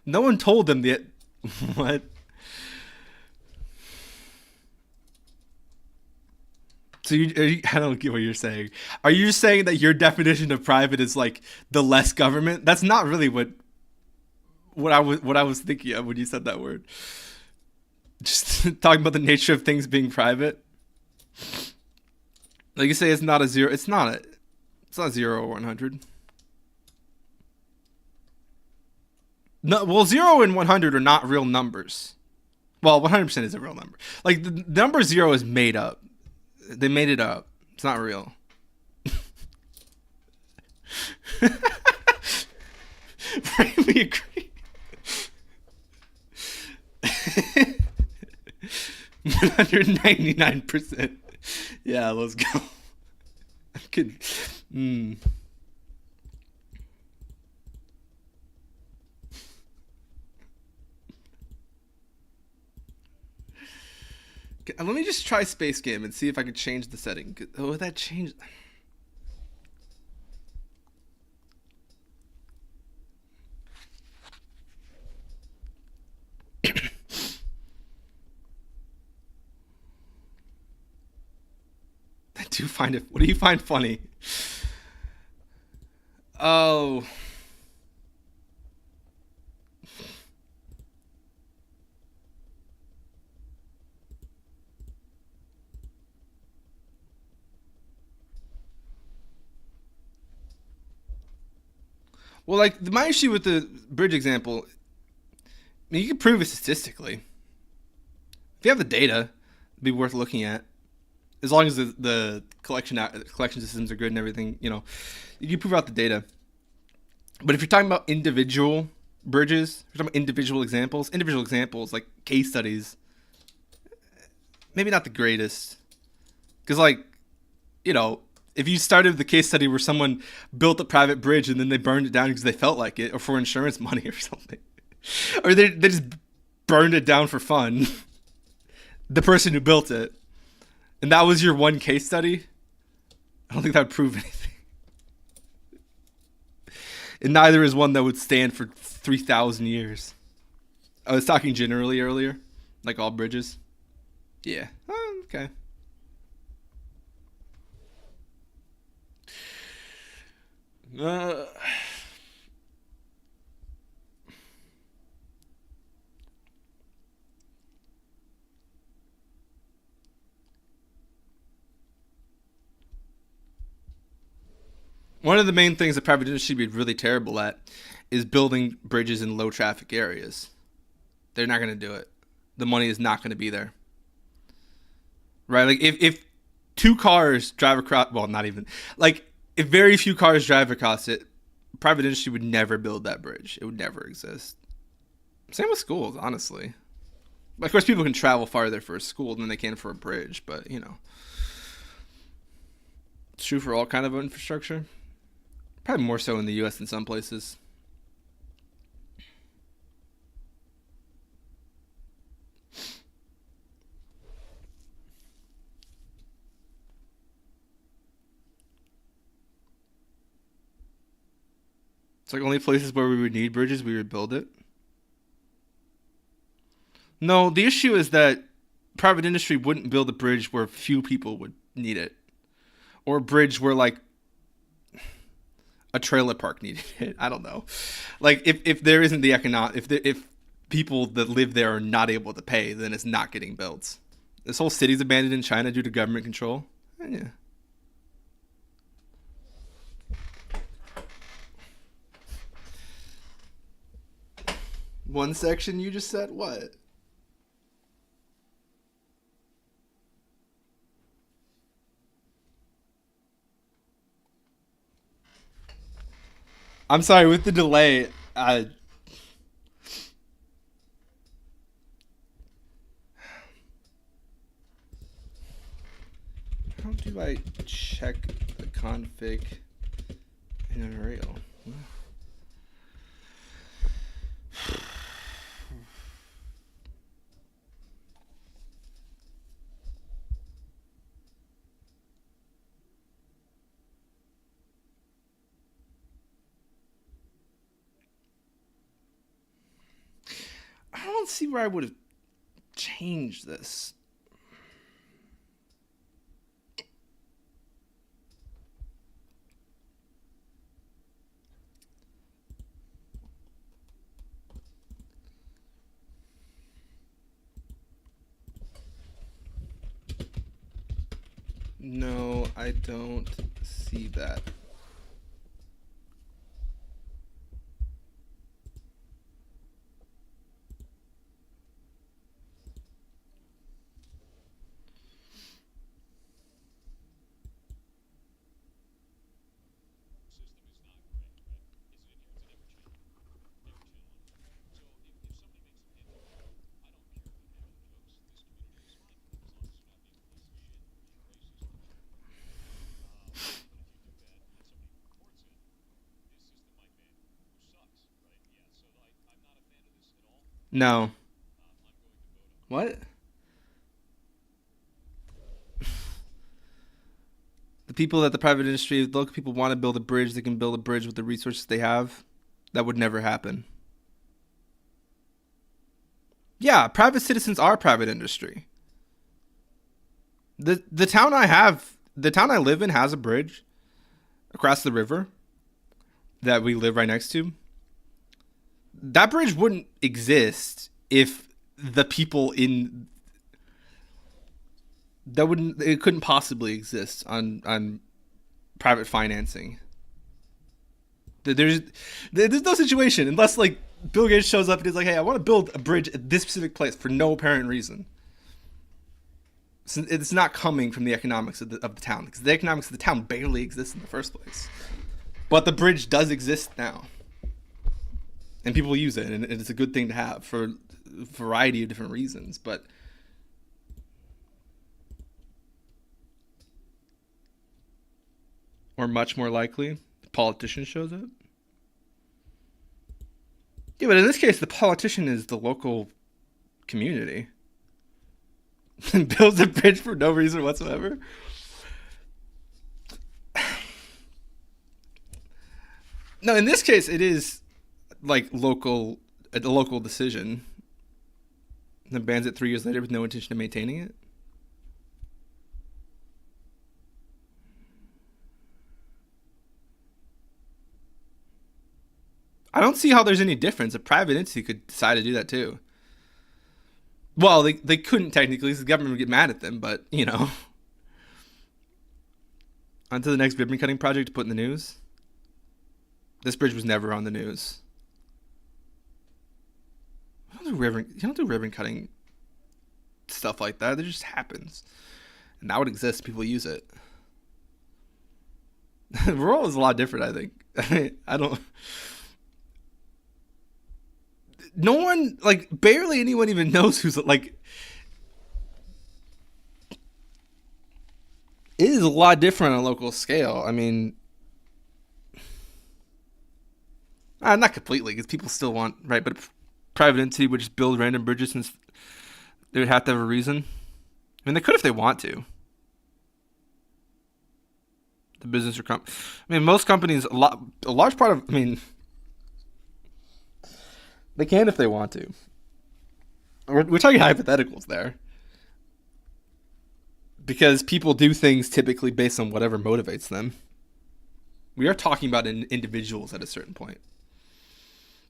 No one told them yet. What? So I don't get what you're saying. Are you saying that your definition of private is like the less government? That's not really what I was thinking of when you said that word. Just talking about the nature of things being private. Like you say, it's not a zero. It's not 0 or 100. No, well, 0 and 100 are not real numbers. Well, 100% is a real number. Like the number 0 is made up. They made it up. It's not real. Right, we agree. 199%. Yeah, let's go. I'm kidding. Let me just try Space Game and see if I can change the setting. Oh, that changed. I do find it. What do you find funny? Oh. Well, like my issue with the bridge example, I mean, you can prove it statistically. If you have the data, it'd be worth looking at. As long as the collection systems are good and everything, you can prove out the data. But if you're talking about individual bridges, if you're talking about individual examples like case studies, maybe not the greatest. Because if you started the case study where someone built a private bridge and then they burned it down because they felt like it or for insurance money or something, or they just burned it down for fun, the person who built it, and that was your one case study, I don't think that would prove anything. And neither is one that would stand for 3,000 years. I was talking generally earlier, like all bridges. Yeah. Oh, okay. One of the main things the private industry would be really terrible at is building bridges in low traffic areas. They're not going to do it. The money is not going to be there. Right? Like if two cars drive across, well, not even, like if very few cars drive across it, private industry would never build that bridge. It would never exist. Same with schools, honestly. Of course, people can travel farther for a school than they can for a bridge, but it's true for all kind of infrastructure. Probably more so in the U.S. than some places. It's like only places where we would need bridges, we would build it. No, the issue is that private industry wouldn't build a bridge where few people would need it, or a bridge where like a trailer park needed it. I don't know. Like if there isn't the if people that live there are not able to pay, then it's not getting built. This whole city's abandoned in China due to government control. Yeah. One section you just said what? I'm sorry, with the delay, how do I check the config in Unreal? I don't see where I would have changed this. No, I don't see that. No. What? The people at the private industry, the local people want to build a bridge, they can build a bridge with the resources they have. That would never happen. Yeah, private citizens are private industry. The town I live in has a bridge across the river that we live right next to. That bridge wouldn't exist if the people in it couldn't possibly exist on private financing. There's no situation unless like Bill Gates shows up and is like, hey, I want to build a bridge at this specific place for no apparent reason. So it's not coming from the economics of the town, because the economics of the town barely exists in the first place. But the bridge does exist now. And people use it, and it's a good thing to have for a variety of different reasons. But or much more likely, the politician shows up. Yeah, but in this case, the politician is the local community. And builds a bridge for no reason whatsoever. No, in this case, it is like a local decision. And then bans it 3 years later with no intention of maintaining it. I don't see how there's any difference. A private entity could decide to do that too. Well, they couldn't technically, because the government would get mad at them, but, you know. On to the next ribbon cutting project to put in the news. This bridge was never on the news. You don't do ribbon cutting stuff like that. It just happens. And now it exists. People use it. Rural is a lot different, I think. I don't... No one, like, barely anyone even knows who's, like... It is a lot different on a local scale. I mean... not completely, because people still want, right? But a private entity would just build random bridges since they would have to have a reason. I mean, they could if they want to. The business or I mean, most companies, a large part of, I mean, They can if they want to. We're talking hypotheticals there. Because people do things typically based on whatever motivates them. We are talking about individuals at a certain point.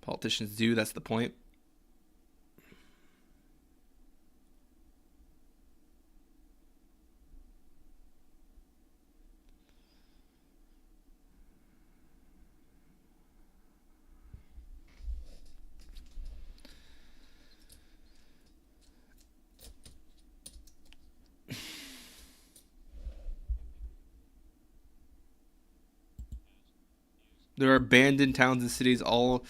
Politicians do, that's the point. There are abandoned towns and cities all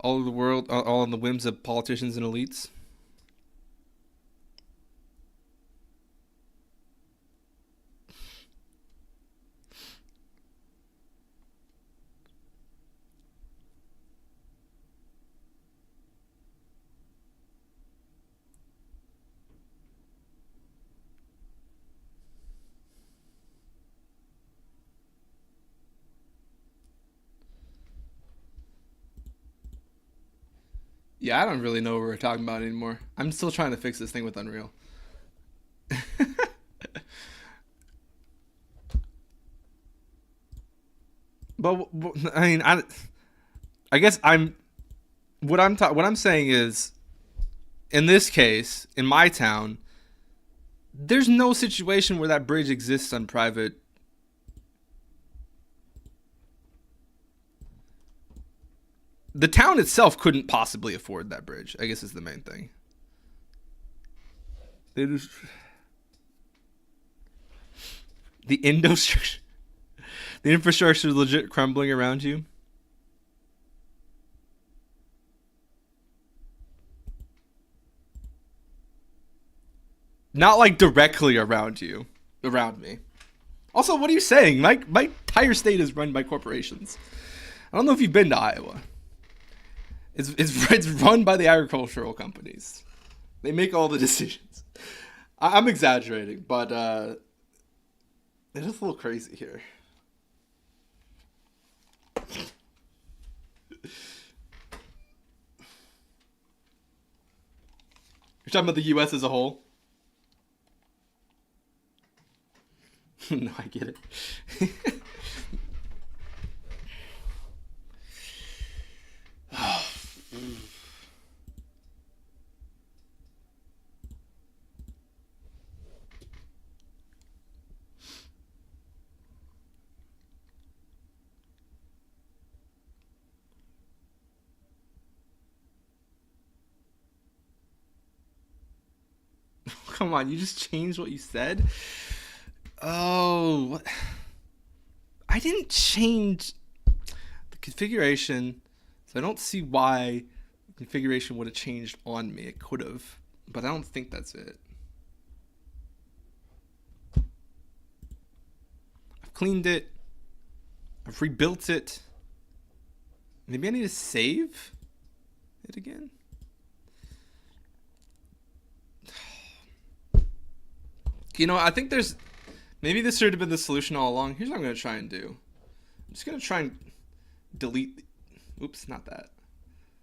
over the world, all on the whims of politicians and elites. Yeah, I don't really know what we're talking about anymore. I'm still trying to fix this thing with Unreal. But I mean, I guess what I'm saying is, in this case, in my town, there's no situation where that bridge exists on private. The town itself couldn't possibly afford that bridge, I guess is the main thing. They just, the infrastructure, the infrastructure is legit crumbling around you. Not like directly around you, around me. Also, what are you saying? My entire state is run by corporations. I don't know if you've been to Iowa. It's run by the agricultural companies. They make all the decisions. I'm exaggerating, but it is a little crazy here. You're talking about the U.S. as a whole? No, I get it. Come on, you just changed what you said? Oh, what? I didn't change the configuration, so I don't see why the configuration would have changed on me. It could have, but I don't think that's it. I've cleaned it. I've rebuilt it. Maybe I need to save it again. You know, I think there's... Maybe this should have been the solution all along. Here's what I'm going to try and do. I'm just going to try and delete... Oops, not that.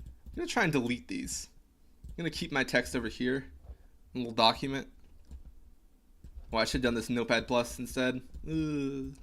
I'm going to try and delete these. I'm going to keep my text over here. A little document. Oh, I should have done this in Notepad Plus instead. Ugh.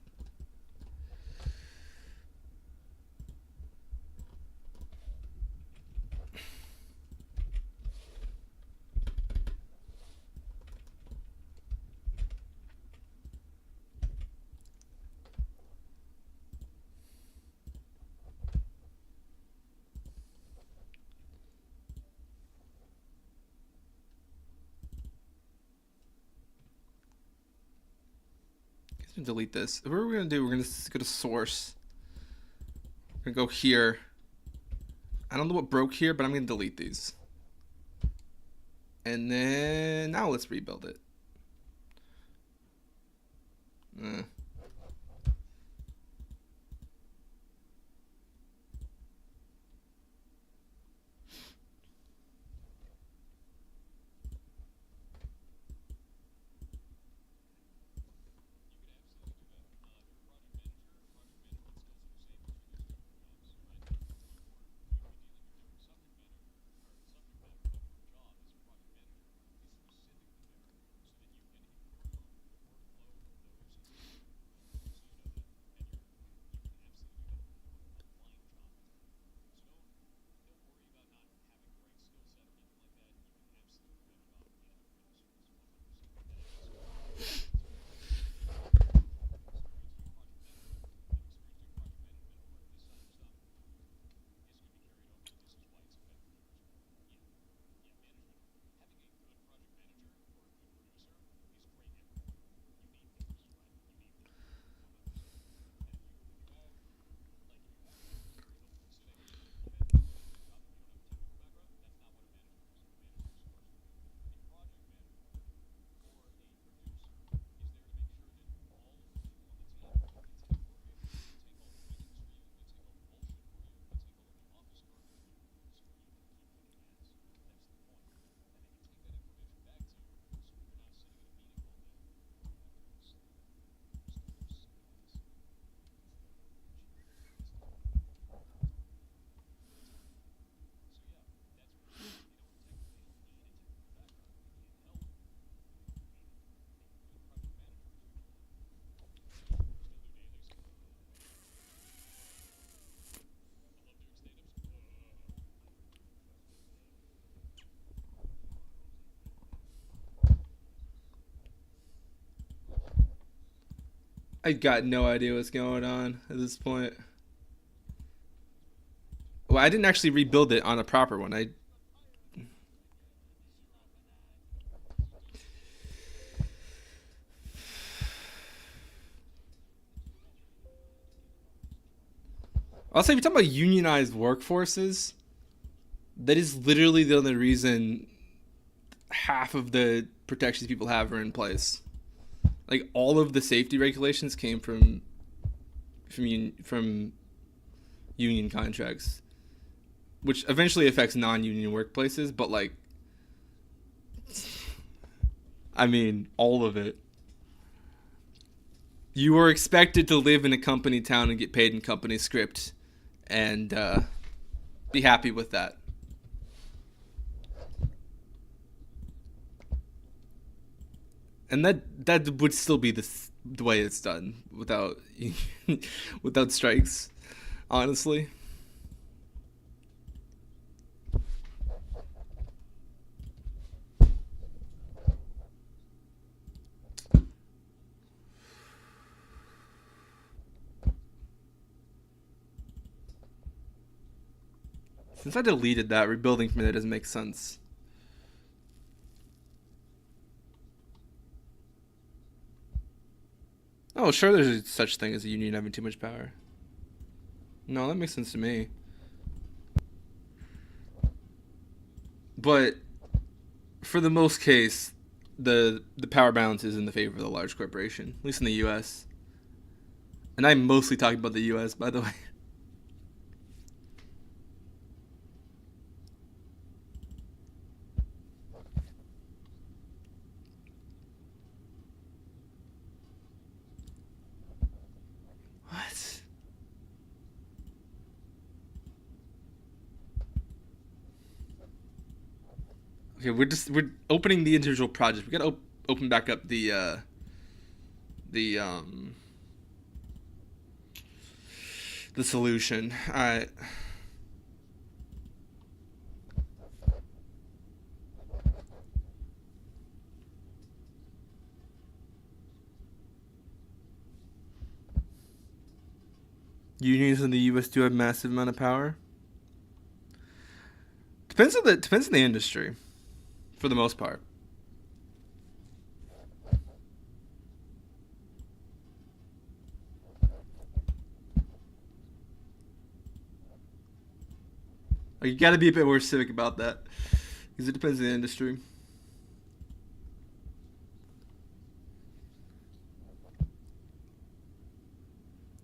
Delete this. What are we gonna do? We're gonna go to source. We're gonna go here. I don't know what broke here, but I'm gonna delete these. And then now let's rebuild it. I got no idea what's going on at this point. Well, I didn't actually rebuild it on a proper one. Also, if you're talking about unionized workforces, that is literally the only reason half of the protections people have are in place. Like, all of the safety regulations came from union contracts, which eventually affects non-union workplaces, but like, I mean, all of it. You are expected to live in a company town and get paid in company script, and be happy with that. And that would still be the way it's done without without strikes, honestly. Since I deleted that, rebuilding from it doesn't make sense. Oh, sure, there's such thing as a union having too much power. No, that makes sense to me. But for the most case, the power balance is in the favor of the large corporation, at least in the U.S. And I'm mostly talking about the U.S., by the way. What? Okay, we're opening the individual projects. We gotta open back up the solution. All right. Unions in the U.S. do have massive amount of power. Depends on the industry, for the most part. Like, you got to be a bit more civic about that, because it depends on the industry.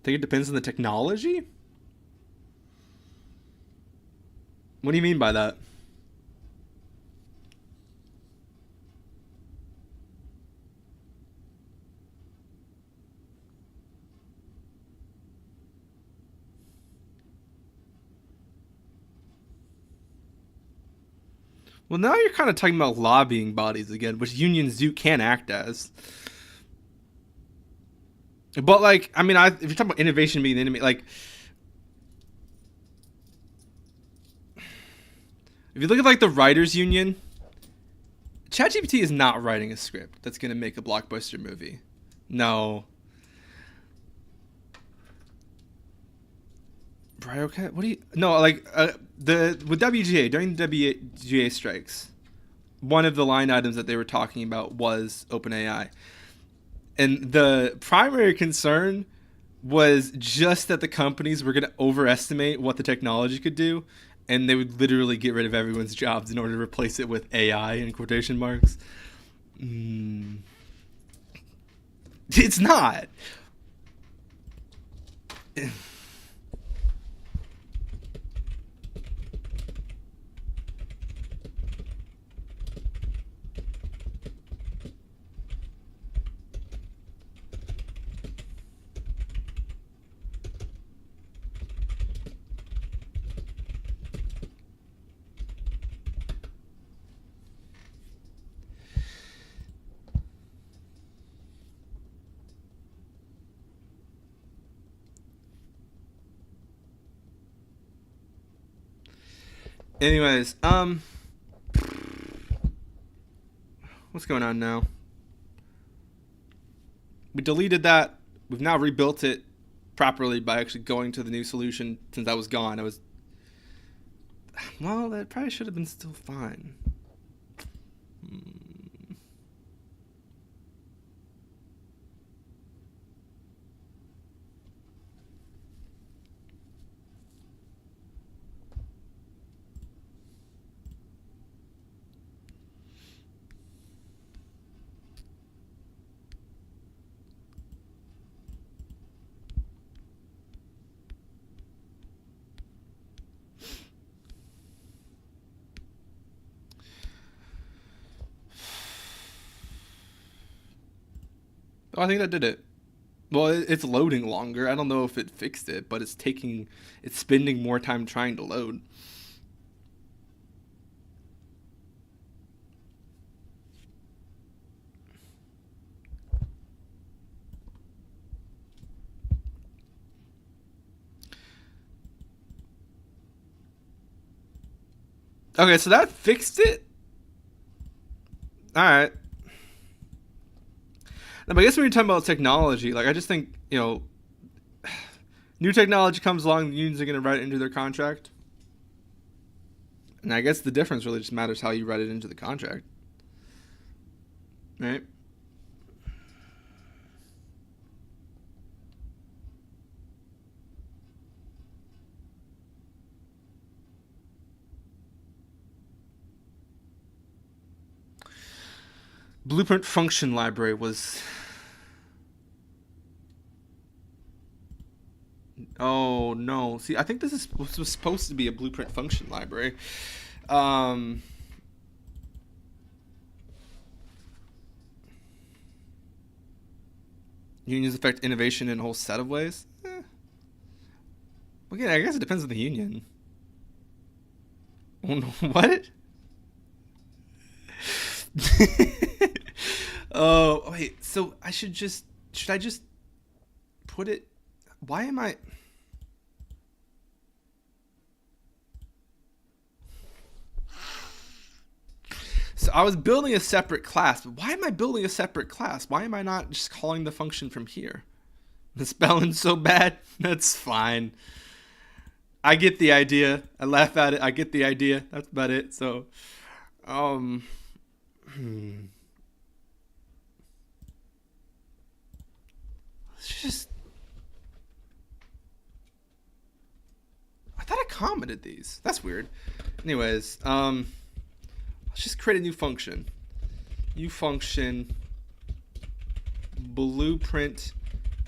Think it depends on the technology? What do you mean by that? Well, now you're kind of talking about lobbying bodies again, which unions can act as. But like, I mean, if you're talking about innovation being the enemy, like, if you look at like the writers' union, ChatGPT is not writing a script that's gonna make a blockbuster movie. No. BryoCat? What do you? No, like with WGA, during the WGA strikes, one of the line items that they were talking about was OpenAI. And the primary concern was just that the companies were going to overestimate what the technology could do, and they would literally get rid of everyone's jobs in order to replace it with AI in quotation marks. It's not. Anyways, what's going on now? We deleted that. we've now rebuilt it properly by actually going to the new solution. Since I was gone, well, that probably should have been still fine. Oh, I think that did it. Well, it's loading longer. I don't know if it fixed it, but it's spending more time trying to load. Okay, so that fixed it? Alright. But I guess when you're talking about technology, like I just think, new technology comes along, the unions are going to write it into their contract. And I guess the difference really just matters how you write it into the contract. Right? Blueprint function library was... Oh, no. See, I think this was supposed to be a blueprint function library. Unions affect innovation in a whole set of ways? Again, I guess it depends on the union. Oh, no. What? Oh, wait. So should I just put it? Why am I? So I was building a separate class, but why am I building a separate class? Why am I not just calling the function from here? The spelling's so bad. That's fine. I get the idea. I laugh at it. I get the idea. That's about it. So, let's just... I thought I commented these. That's weird. Anyways, let's just create a new function. New function, blueprint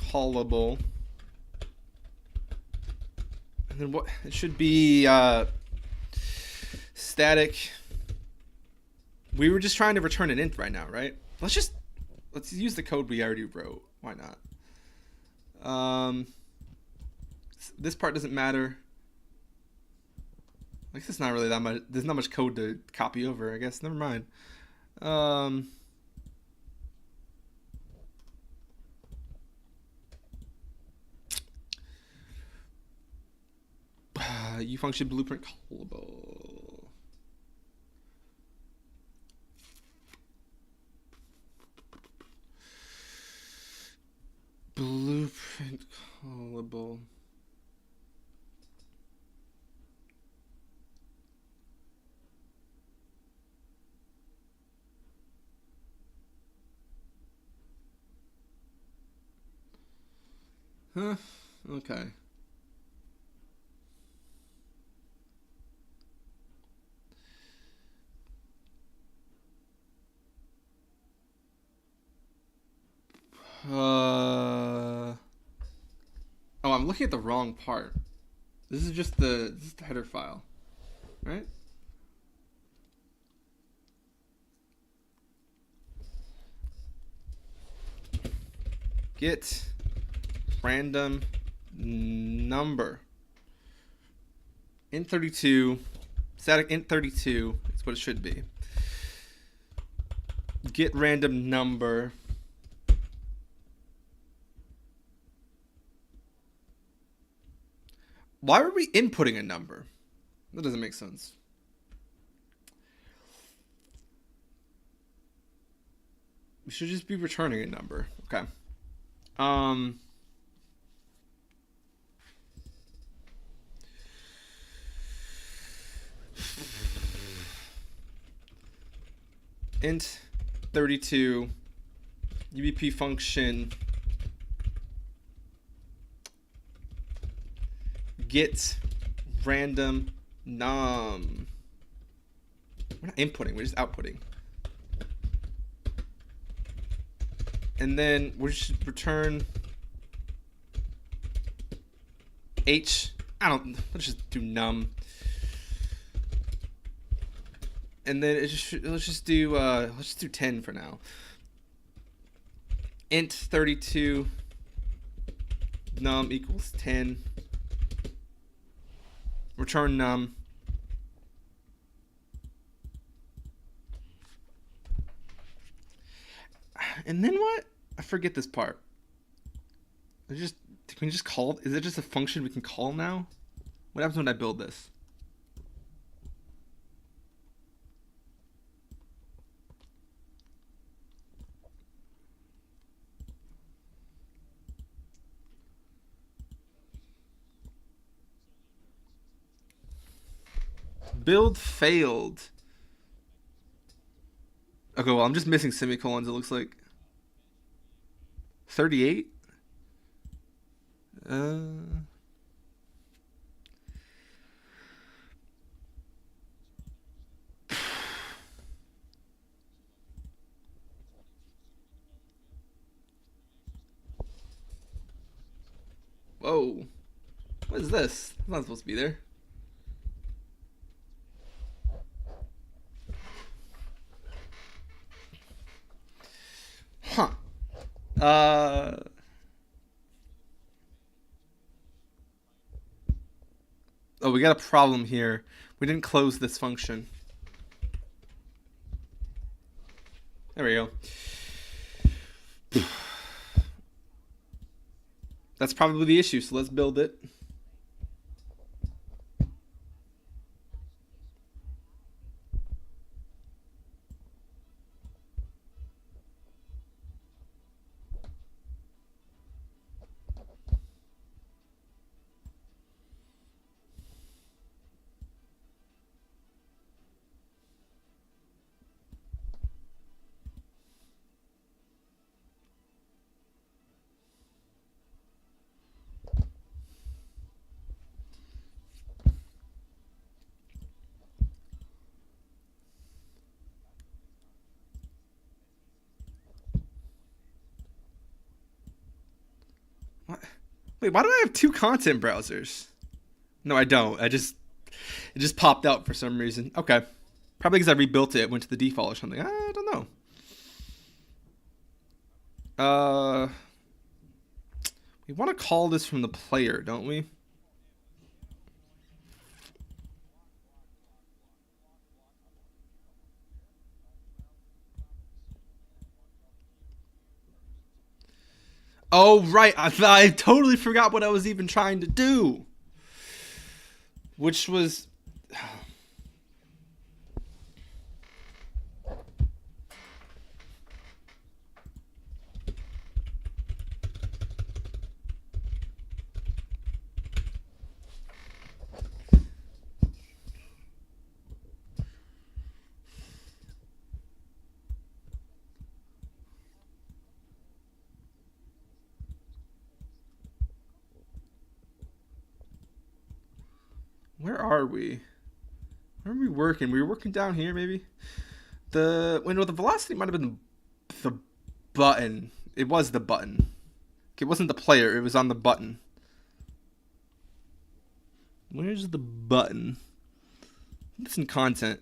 callable. And then what? It should be static. We were just trying to return an int right now, right? Let's use the code we already wrote. Why not? This part doesn't matter. I guess it's not really that much. There's not much code to copy over, I guess. Never mind. You function blueprint callable. Blueprint callable. Huh? Okay. Oh, I'm looking at the wrong part. This is just the header file, right? Get random number. int32, static int32 is what it should be. Get random number. Why are we inputting a number? That doesn't make sense. We should just be returning a number. Okay. int 32 UBP function get random num. We're not inputting, we're just outputting. And then we'll just return let's just do num. And then let's just do 10 for now. Int 32 num equals 10. Return num. And then what? I forget this part. Can we just call? Is it just a function we can call now? What happens when I build this? Build failed. Okay, well, I'm just missing semicolons, it looks like. 38? Whoa. What is this? It's not supposed to be there. Huh. Oh, we got a problem here. We didn't close this function. There we go. That's probably the issue, so let's build it. What? Wait, why do I have two content browsers? No, I don't. It just popped out for some reason. Okay. Probably because I rebuilt it, went to the default or something. I don't know. We want to call this from the player, don't we? Oh, right. I totally forgot what I was even trying to do. Which was... Where are we? Where are we working? We were working down here, maybe? The velocity might have been the button. It was the button. It wasn't the player. It was on the button. Where's the button? It's in content.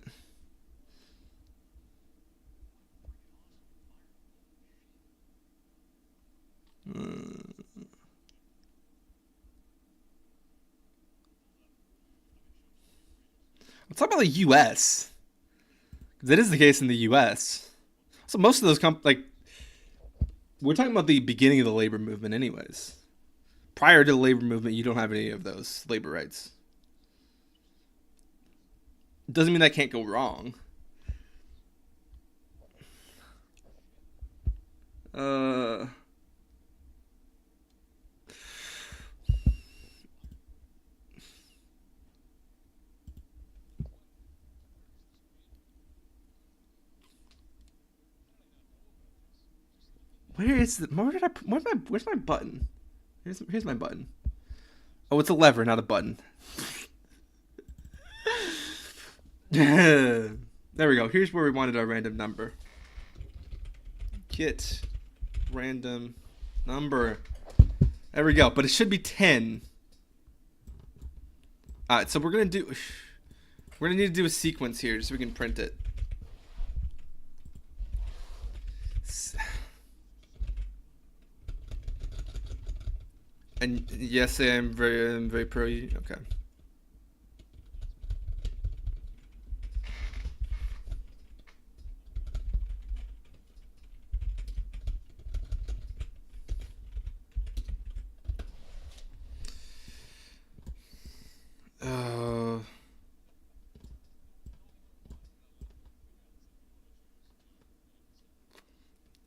Let's talk about the U.S. Because it is the case in the U.S. So most of those we're talking about the beginning of the labor movement anyways. Prior to the labor movement, you don't have any of those labor rights. Doesn't mean that can't go wrong. Where is the? Where did I? Where's my button? Here's my button. Oh, it's a lever, not a button. There we go. Here's where we wanted our random number. Get random number. There we go. But it should be 10. Alright, so we're gonna need to do a sequence here so we can print it. And yes, I'm very pro you. Okay.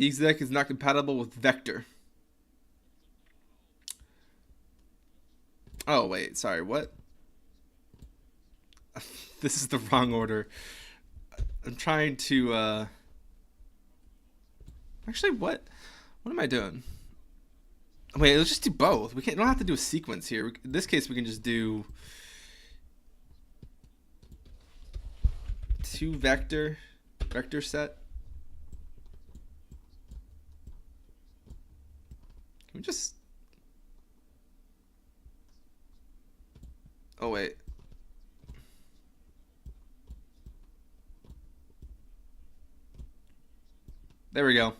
Exec is not compatible with vector. Oh wait, sorry, what? This is the wrong order. I'm trying to actually what am I doing? Wait, let's just do both. We don't have to do a sequence here. In this case we can just do 2 vector set. Can we just... Oh, wait. There we go.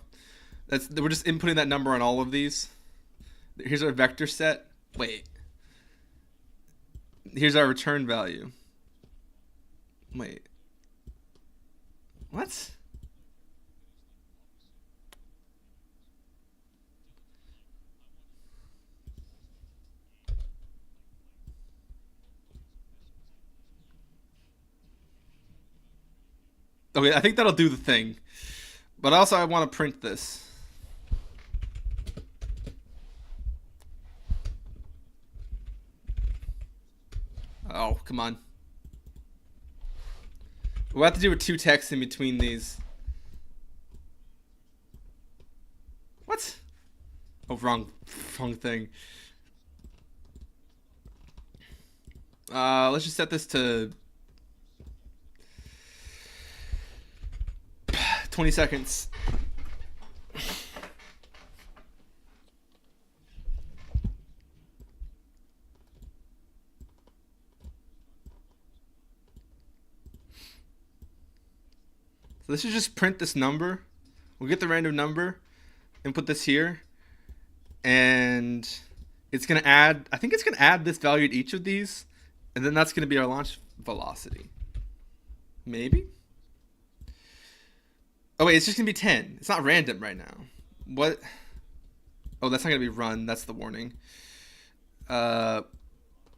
We're just inputting that number on all of these. Here's our vector set. Wait. Here's our return value. Wait. What? Okay, I think that'll do the thing. But also I want to print this. Oh, come on. We'll have to do a 2 text in between these. What? Oh, wrong thing. Let's just set this to 20 seconds. So this is just print this number. We'll get the random number and put this here. And it's going to add, I think it's going to add this value to each of these. And then that's going to be our launch velocity. Maybe? Oh wait, it's just going to be 10. It's not random right now. What? Oh, that's not going to be run. That's the warning. Oh,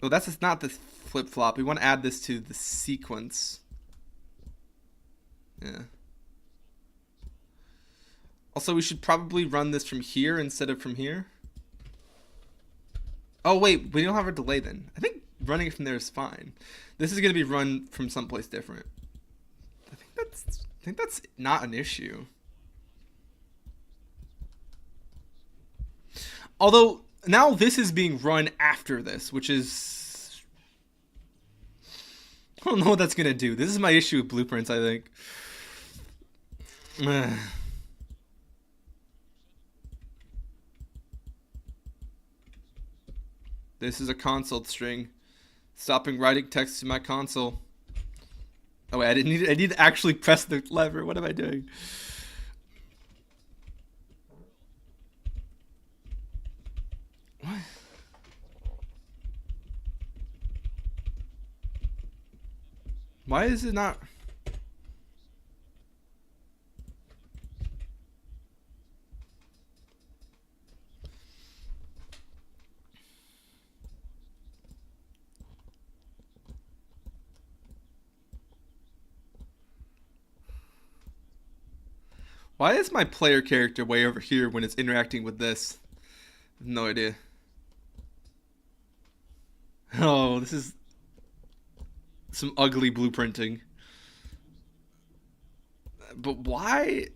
that's just not the flip-flop. We want to add this to the sequence. Yeah. Also, we should probably run this from here instead of from here. Oh wait, we don't have a delay then. I think running it from there is fine. This is going to be run from someplace different. I think that's not an issue. Although now this is being run after this, which is, I don't know what that's going to do. This is my issue with blueprints, I think. This is a console string. Stopping writing text to my console. Oh wait, I need to actually press the lever. What am I doing? What? Why is it not? Why is my player character way over here when it's interacting with this? No idea. Oh, this is some ugly blueprinting. But why?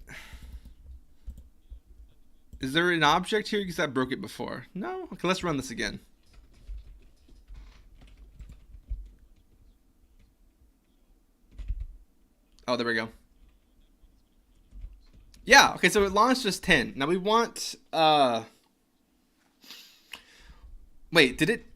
Is there an object here? Because I broke it before. No? Okay, let's run this again. Oh, there we go. Yeah, okay, so it launched as 10. Now we want, wait, did it,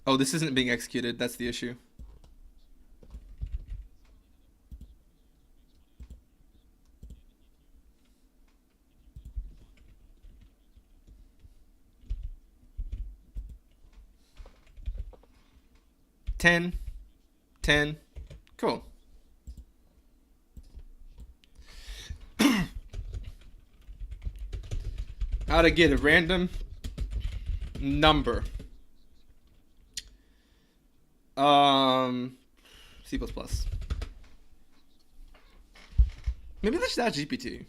oh, this isn't being executed, that's the issue. Ten. Cool. How to get a random number. C++. Maybe let's add GPT.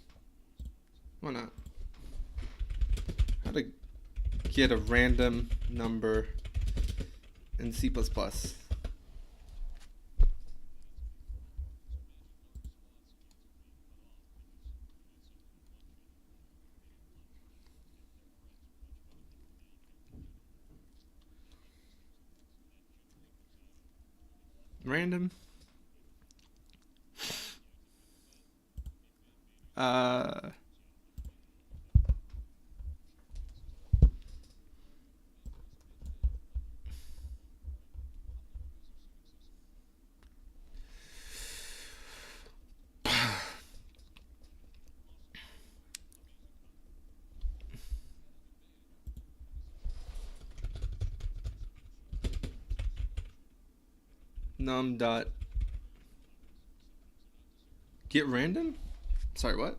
Why not? How to get a random number in C++. Random. Num dot get random? Sorry, what?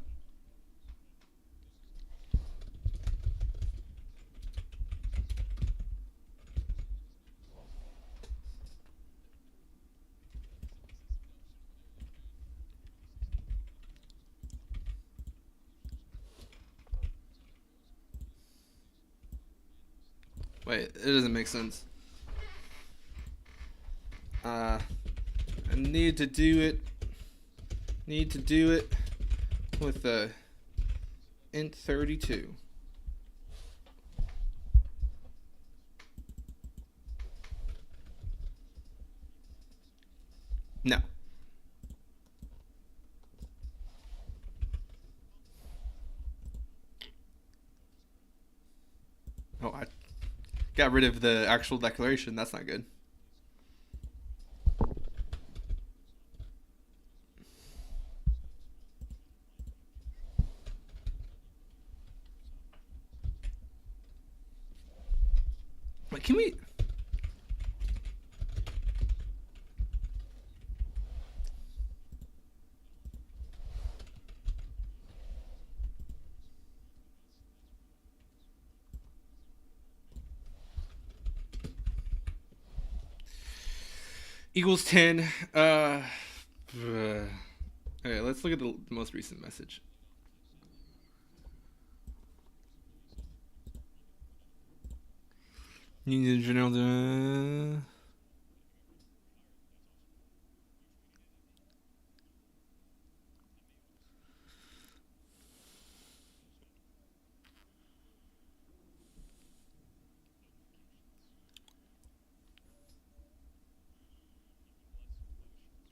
Wait, it doesn't make sense. I need to do it with a int 32. No. Oh, I got rid of the actual declaration. That's not good. Wait, can we? Equals 10. Okay, let's look at the most recent message. Union General.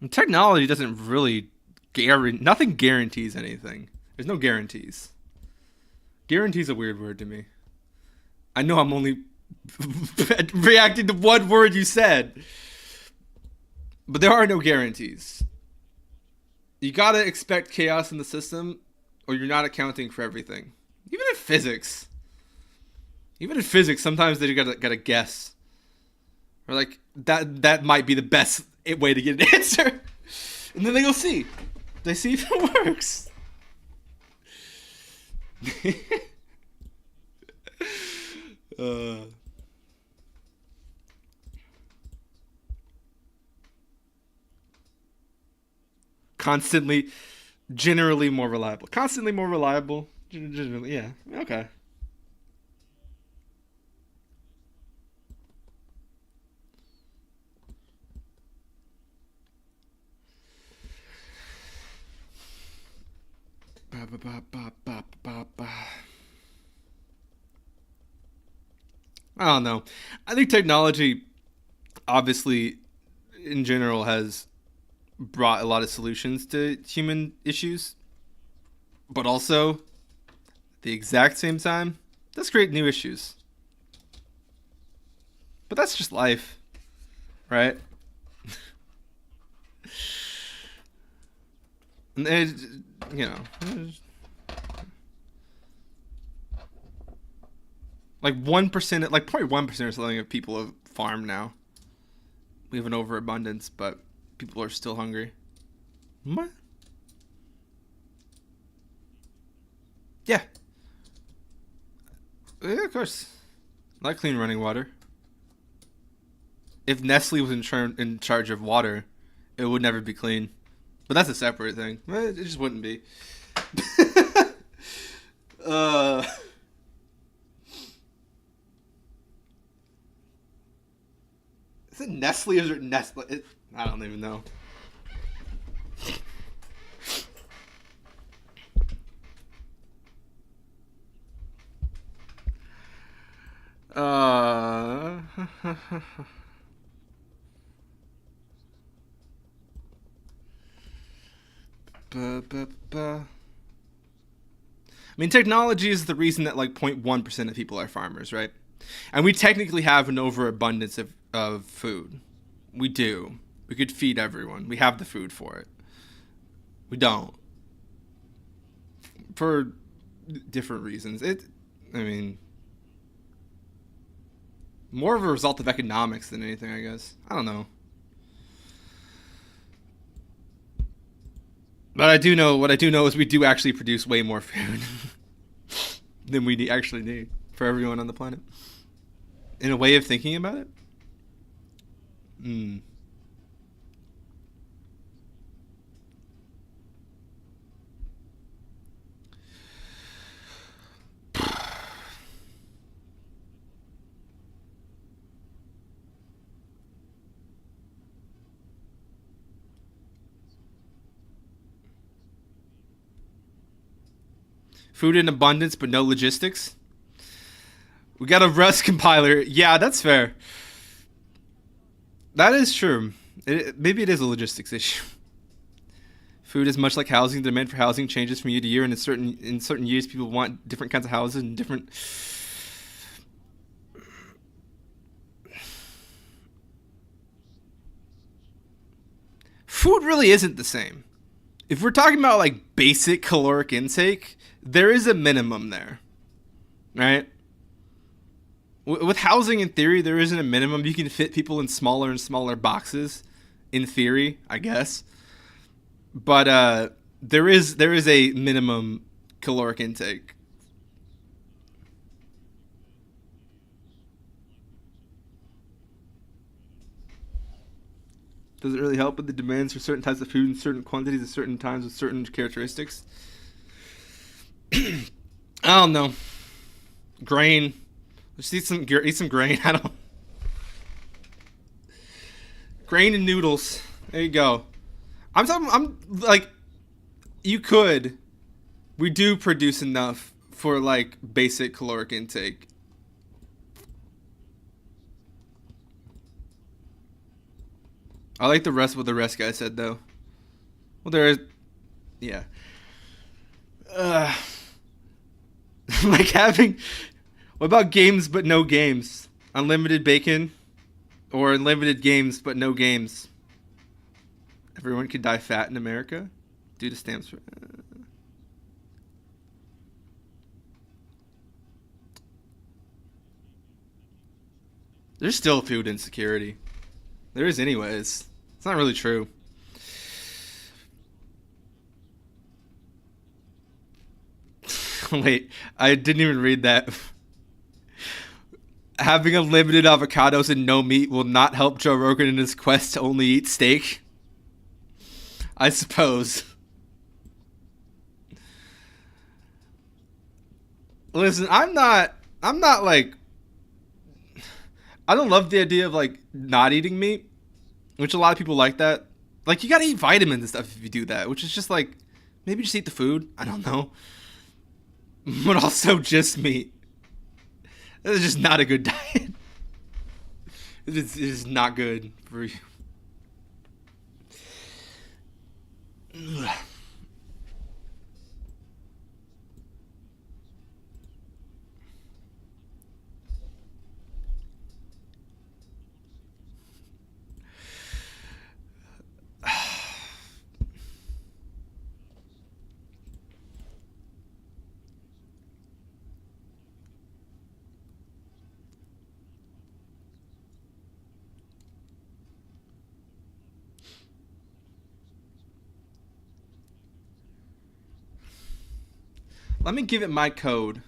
Technology doesn't really nothing guarantees anything. There's no guarantees. Guarantee's a weird word to me. I know I'm only reacting to one word you said. But there are no guarantees. You gotta expect chaos in the system, or you're not accounting for everything. Even in physics, sometimes they gotta guess. Or like that might be the best way to get an answer. And then they go see. They see if it works. constantly, generally more reliable. Constantly more reliable. Generally, yeah. Okay. Ba, ba, ba, ba, ba, ba, ba. I don't know. I think technology, obviously, in general, has brought a lot of solutions to human issues, but also, at the exact same time, does create new issues. But that's just life, right? And it, you know, like 1%, like 0.1% or something of people have farmed now. We have an overabundance, but people are still hungry. What? Yeah. Yeah, of course. I like clean running water. If Nestle was in charge of water, it would never be clean. But that's a separate thing. It just wouldn't be. Is it Nestle or is it Nestle? I don't even know. I mean, technology is the reason that like 0.1% of people are farmers, right? And we technically have an overabundance of food. We do. We could feed everyone. We have the food for it. We don't. For different reasons. I mean, more of a result of economics than anything, I guess. I don't know. But what I do know is we do actually produce way more food than we actually need for everyone on the planet. In a way of thinking about it? Food in abundance, but no logistics. We got a Rust compiler. Yeah, that's fair. That is true. Maybe it is a logistics issue. Food is much like housing. The demand for housing changes from year to year, and in certain years, people want different kinds of houses and different. Food really isn't the same. If we're talking about like basic caloric intake, there is a minimum there, right? With housing, in theory, there isn't a minimum. You can fit people in smaller and smaller boxes, in theory, I guess. But there is a minimum caloric intake. Does it really help with the demands for certain types of food in certain quantities at certain times with certain characteristics? I don't know. Grain. Just eat some grain. I don't. Grain and noodles. There you go. I'm like, you could. We do produce enough for like basic caloric intake. I like what the rest guy said though. Well, there is, yeah. Like having. What about games but no games? Unlimited bacon, or unlimited games but no games. Everyone could die fat in America due to stamps. There's still food insecurity. There is anyways. It's not really true. Wait, I didn't even read that. Having unlimited avocados and no meat will not help Joe Rogan in his quest to only eat steak. I suppose. Listen, I'm not like, I don't love the idea of like not eating meat, which a lot of people like that. Like, you gotta eat vitamins and stuff if you do that, which is just like, maybe just eat the food. I don't know. But also just meat. It's just not a good diet. It is not good for you. Let me give it my code.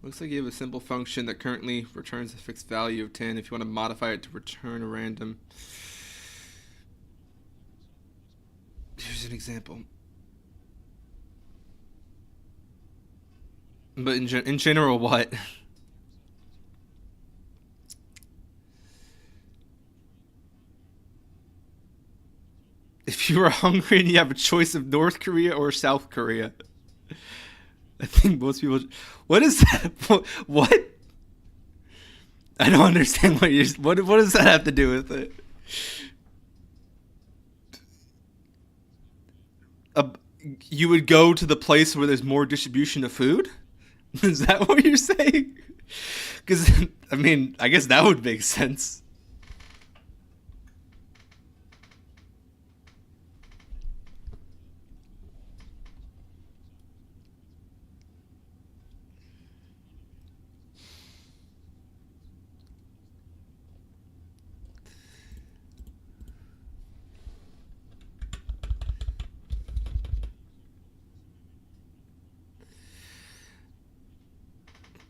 Looks like you have a simple function that currently returns a fixed value of 10 if you want to modify it to return a random. Here's an example. But in general, what? If you are hungry and you have a choice of North Korea or South Korea, I think most people. What is that? What? I don't understand what you're. What does that have to do with it? You would go to the place where there's more distribution of food? Is that what you're saying? Because, I mean, I guess that would make sense.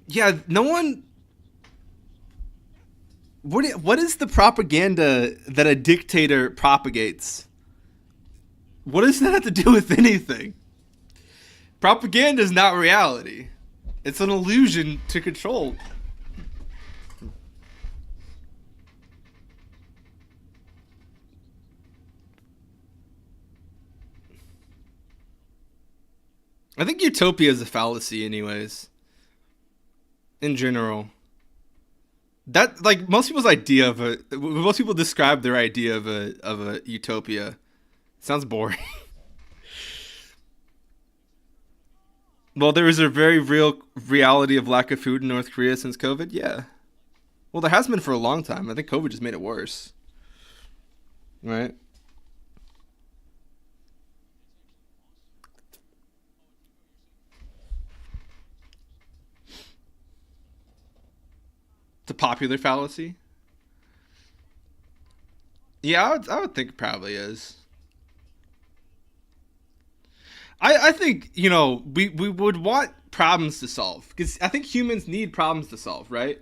Yeah, no one. What is the propaganda that a dictator propagates? What does that have to do with anything? Propaganda is not reality. It's an illusion to control. I think utopia is a fallacy anyways. In general, that like most people's idea of most people describe their idea of a utopia. It sounds boring. Well, there is a very real reality of lack of food in North Korea since COVID. Yeah. Well, there has been for a long time. I think COVID just made it worse. Right? It's a popular fallacy. Yeah, I would think it probably is. I think, you know, we would want problems to solve. Because I think humans need problems to solve, right?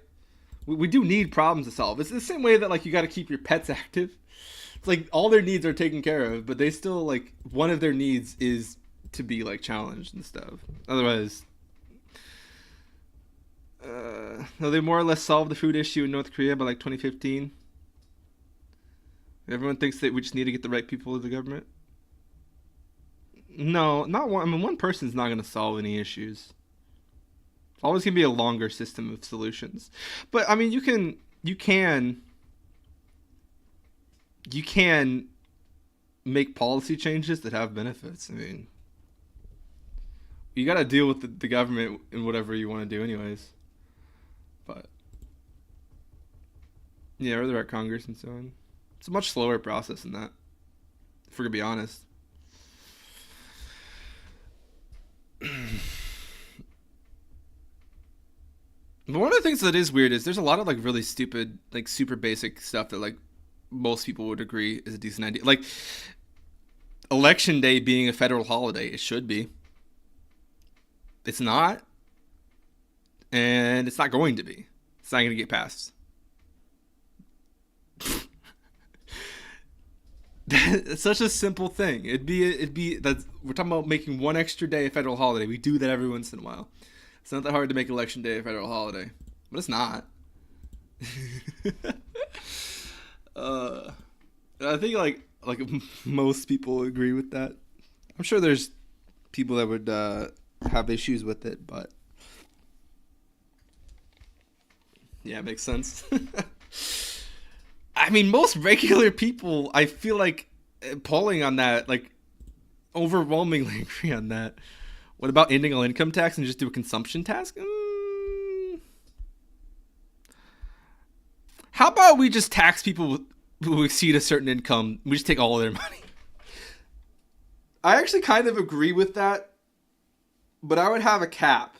We do need problems to solve. It's the same way that, like, you got to keep your pets active. It's like all their needs are taken care of, but they still, like, one of their needs is to be, like, challenged and stuff. Otherwise... no, they more or less solved the food issue in North Korea by like 2015. Everyone thinks that we just need to get the right people in the government. No, not one. I mean, one person's not going to solve any issues. It's always going to be a longer system of solutions. But I mean, you can make policy changes that have benefits. I mean, you got to deal with the government in whatever you want to do, anyways. But yeah, or they're at Congress and so on. It's a much slower process than that, if we're gonna be honest. But one of the things that is weird is there's a lot of like really stupid, like super basic stuff that like most people would agree is a decent idea. Like election day being a federal holiday, it should be. It's not, and it's not going to be. It's not going to get passed. It's such a simple thing. It'd be that we're talking about making one extra day a federal holiday. We do that every once in a while. It's not that hard to make election day a federal holiday, but it's not. I think like most people agree with that. I'm sure there's people that would have issues with it, but yeah, it makes sense. I mean, most regular people, I feel like polling on that, like overwhelmingly agree on that. What about ending all income tax and just do a consumption tax? How about we just tax people who exceed a certain income? We just take all of their money. I actually kind of agree with that, but I would have a cap.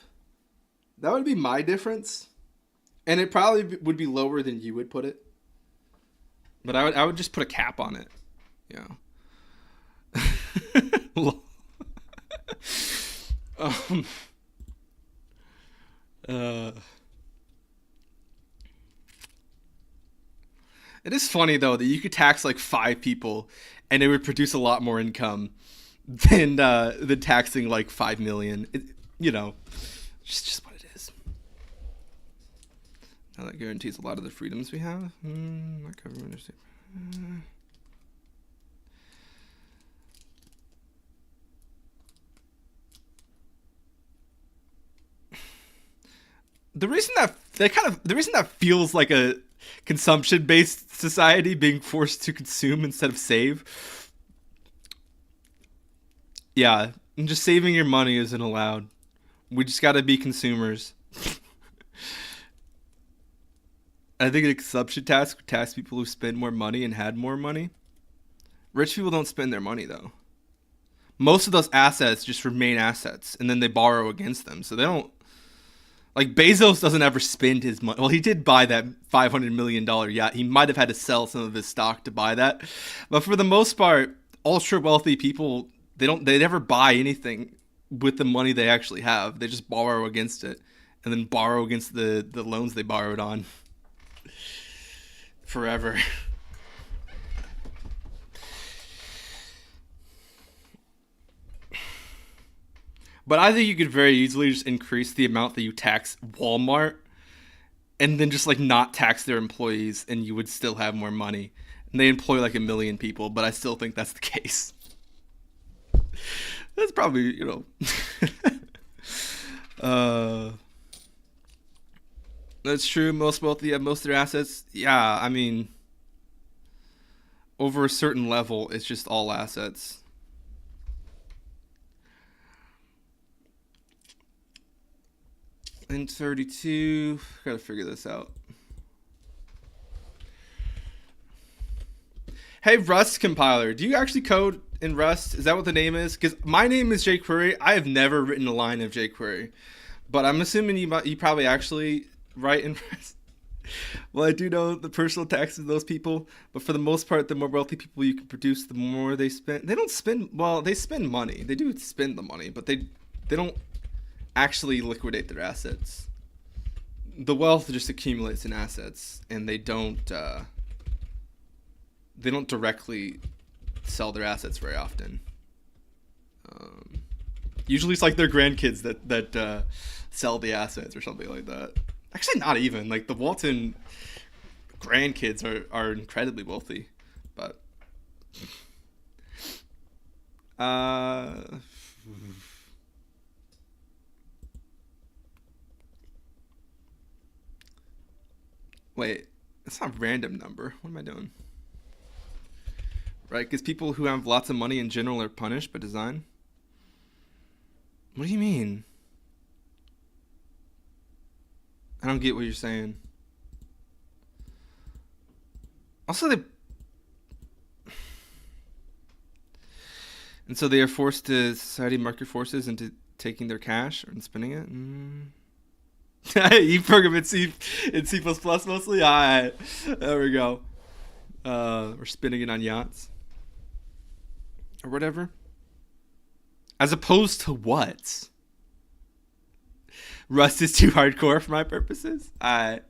That would be my difference, and it probably would be lower than you would put it. But I would just put a cap on it. Yeah. It is funny though that you could tax like 5 people and it would produce a lot more income than taxing like 5 million. Just what it is. Now that guarantees a lot of the freedoms we have. Not government or state. The reason that feels like a consumption-based society being forced to consume instead of save. Yeah, and just saving your money isn't allowed. We just got to be consumers. I think a consumption tax would tax people who spend more money and had more money. Rich people don't spend their money though. Most of those assets just remain assets, and then they borrow against them. So they don't. Like Bezos doesn't ever spend his money. Well, he did buy that $500 million yacht. He might have had to sell some of his stock to buy that. But for the most part, ultra wealthy people, they never buy anything with the money they actually have. They just borrow against it and then borrow against the loans they borrowed on forever. But I think you could very easily just increase the amount that you tax Walmart and then just like not tax their employees and you would still have more money. And they employ like 1 million people, but I still think that's the case. That's probably, that's true. Most wealthy have most of their assets. Yeah, I mean, over a certain level, it's just all assets. In 32, gotta figure this out. Hey, Rust compiler, do you actually code in Rust? Is that what the name is? Because my name is jQuery. I have never written a line of jQuery, but I'm assuming you probably actually write in Rust. Well, I do know the personal taxes of those people, but for the most part, the more wealthy people you can produce, the more they spend. They don't spend. Well, they spend money. They do spend the money, but they don't actually liquidate their assets. The wealth just accumulates in assets, and they don't directly sell their assets very often. Usually it's like their grandkids that sell the assets or something like that. Actually, not even. Like the Walton grandkids are incredibly wealthy, but wait, that's not a random number. What am I doing? Right, because people who have lots of money in general are punished by design. What do you mean? I don't get what you're saying. Also, and so they are forced to society market forces into taking their cash and spending it. You program in C++ mostly? Alright, there we go. or spending it on yachts or whatever. As opposed to what? Rust is too hardcore for my purposes. I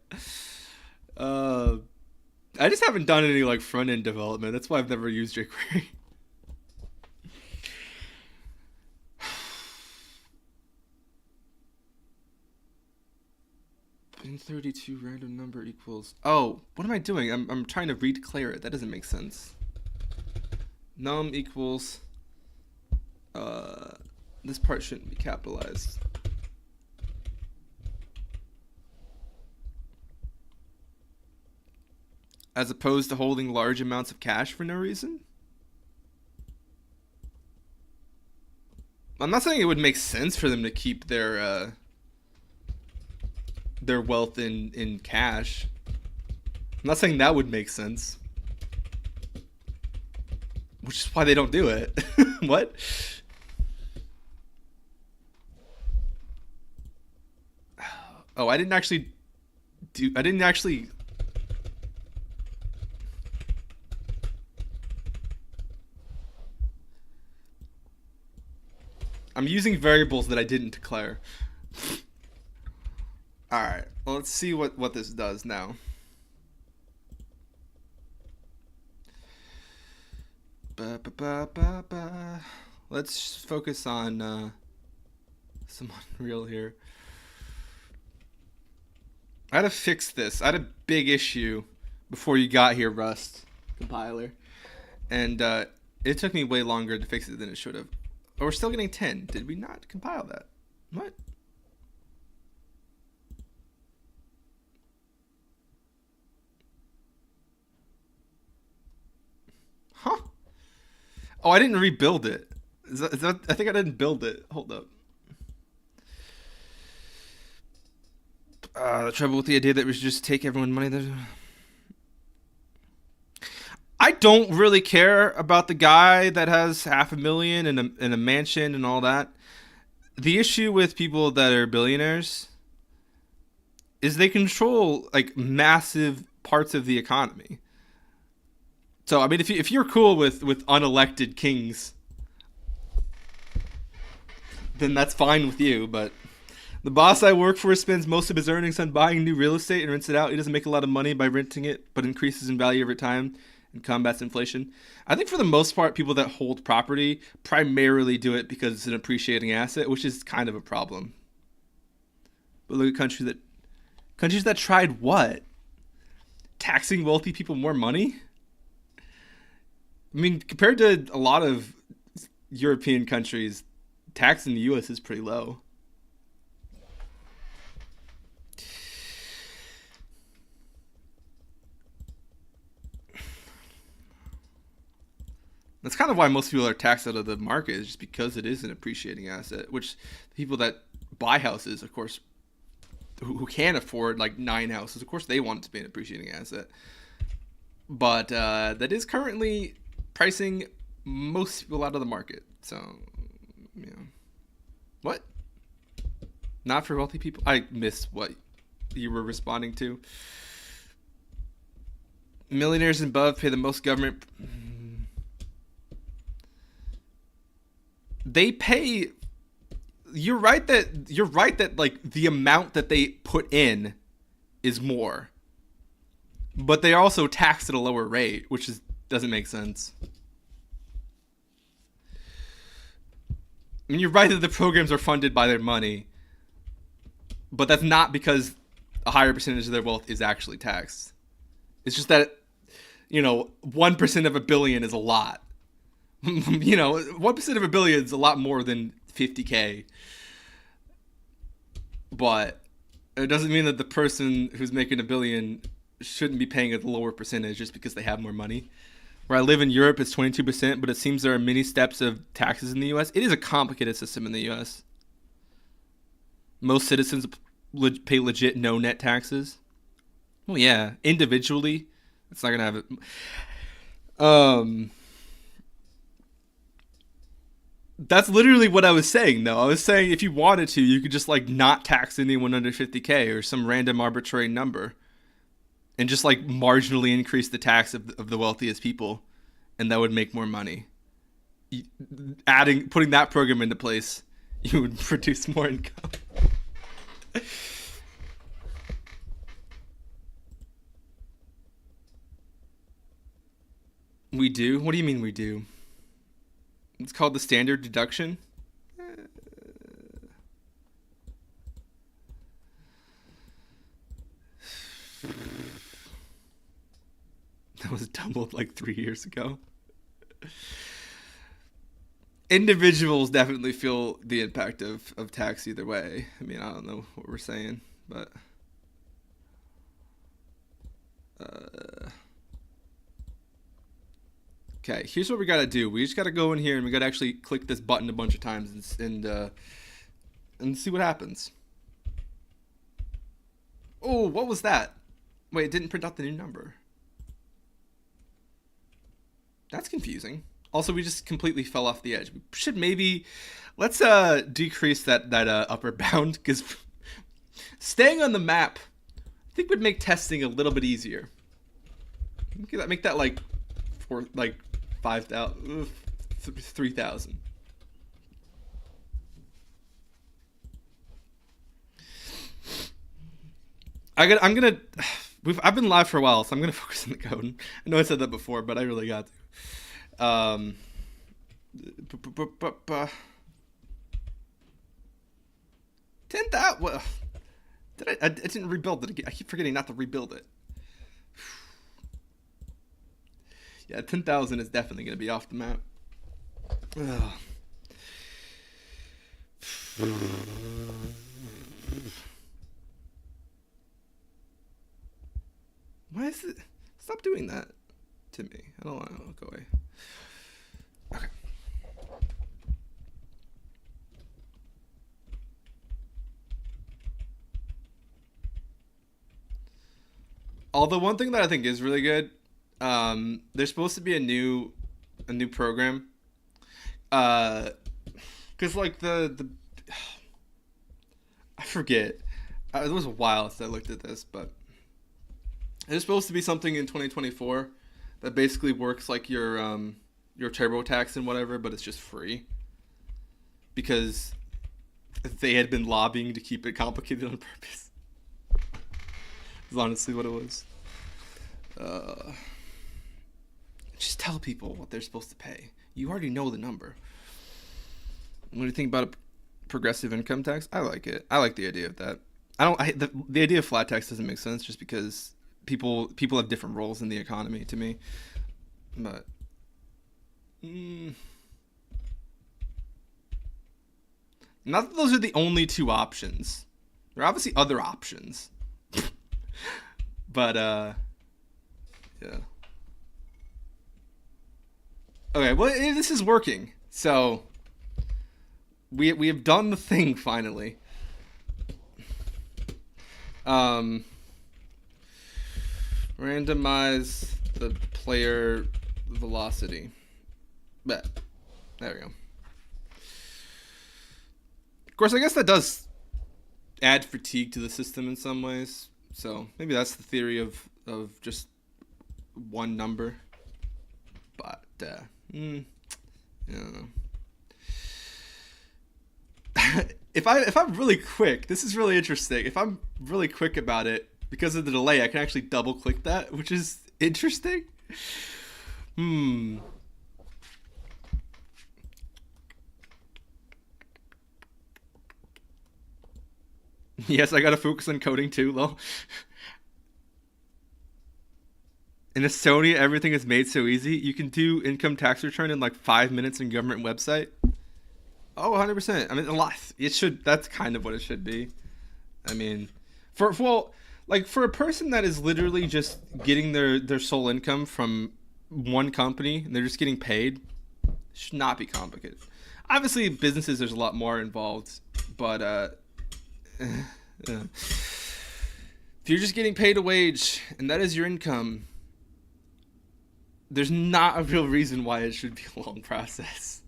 just haven't done any like front end development. That's why I've never used jQuery. In 32 random number equals. Oh, what am I doing? I'm trying to redeclare it. That doesn't make sense. Num equals. This part shouldn't be capitalized. As opposed to holding large amounts of cash for no reason? I'm not saying it would make sense for them to keep their wealth in cash. I'm not saying that would make sense. Which is why they don't do it. What? Oh, I didn't actually. I'm using variables that I didn't declare. Alright, well, let's see what this does now. Let's focus on some Unreal here. I had to fix this. I had a big issue before you got here, Rust compiler. And it took me way longer to fix it than it should have. Oh, we're still getting 10. Did we not compile that? What? Huh? Oh, I didn't rebuild it. Is that, I think I didn't build it. Hold up. The trouble with the idea that we should just take everyone's money. I don't really care about the guy that has $500,000 and a mansion and all that. The issue with people that are billionaires is they control like massive parts of the economy. So I mean, if you're cool with unelected kings, then that's fine with you. But the boss I work for spends most of his earnings on buying new real estate and rents it out. He doesn't make a lot of money by renting it, but increases in value over time and combats inflation. I think for the most part, people that hold property primarily do it because it's an appreciating asset, which is kind of a problem. But look at countries that tried what? Taxing wealthy people more money? I mean, compared to a lot of European countries, tax in the US is pretty low. That's kind of why most people are taxed out of the market, is just because it is an appreciating asset, which people that buy houses, of course, who can afford like 9 houses, of course they want it to be an appreciating asset. But that is currently pricing most people out of the market. So, yeah. What? Not for wealthy people? I missed what you were responding to. Millionaires and above pay the most government. They pay. You're right that like the amount that they put in is more, but they are also taxed at a lower rate, which doesn't make sense. I mean, you're right that the programs are funded by their money, but that's not because a higher percentage of their wealth is actually taxed. It's just that, 1% of a billion is a lot. 1% of a billion is a lot more than 50K. But it doesn't mean that the person who's making $1 billion shouldn't be paying a lower percentage just because they have more money. Where I live in Europe, it's 22%, but it seems there are many steps of taxes in the U.S. It is a complicated system in the U.S. Most citizens pay legit no net taxes. Well, yeah, individually, it's not gonna have it. That's literally what I was saying, though. I was saying if you wanted to, you could just like not tax anyone under 50K or some random arbitrary number, and just like marginally increase the tax of the wealthiest people, and that would make more money. Putting that program into place, you would produce more income. We do? What do you mean we do? It's called the standard deduction. That was doubled like 3 years ago. Individuals definitely feel the impact of tax either way. I mean, I don't know what we're saying, but okay, here's what we gotta do. We just gotta go in here and we gotta actually click this button a bunch of times and see what happens. Oh, what was that? Wait, it didn't print out the new number. That's confusing. Also, we just completely fell off the edge. We should maybe let's decrease that upper bound, because staying on the map, I think, would make testing a little bit easier. Make that like 5,000, 3,000. I've been live for a while, so I'm gonna focus on the code. I know I said that before, but I really got to. 10,000. Well, I didn't rebuild it again. I keep forgetting not to rebuild it. Yeah, 10,000 is definitely gonna be off the map. Ugh. Why is it? Stop doing that to me. I don't want to go away. Okay. Although one thing that I think is really good, there's supposed to be a new program. Cause like the I forget. It was a while since I looked at this, but there's supposed to be something in 2024 that basically works like your TurboTax and whatever, but it's just free. Because they had been lobbying to keep it complicated on purpose. Is honestly what it was. Just tell people what they're supposed to pay. You already know the number. What do you think about a progressive income tax? I like it. I like the idea of that. The idea of flat tax doesn't make sense just because people have different roles in the economy to me. But not that those are the only two options. There are obviously other options. But yeah. Okay, well, this is working. So we have done the thing finally. Randomize the player velocity. But there we go. Of course, I guess that does add fatigue to the system in some ways. So maybe that's the theory of just one number. But I don't know. If I'm really quick, this is really interesting. If I'm really quick about it, because of the delay, I can actually double click that, which is interesting. Yes, I gotta focus on coding too, lol. In Estonia, everything is made so easy. You can do income tax return in like 5 minutes in government website. Oh, 100%. I mean, a lot. That's kind of what it should be. I mean, for a person that is literally just getting their sole income from one company and they're just getting paid, it should not be complicated. Obviously, businesses, there's a lot more involved, but if you're just getting paid a wage and that is your income, there's not a real reason why it should be a long process.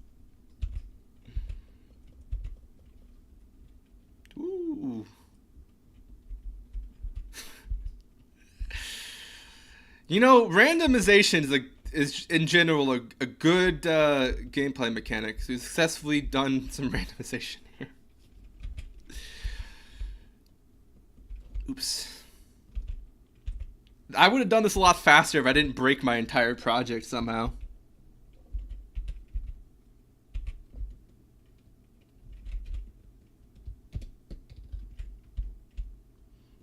Ooh. You know, randomization is in general a good gameplay mechanic. So we've successfully done some randomization here. Oops. I would have done this a lot faster if I didn't break my entire project somehow.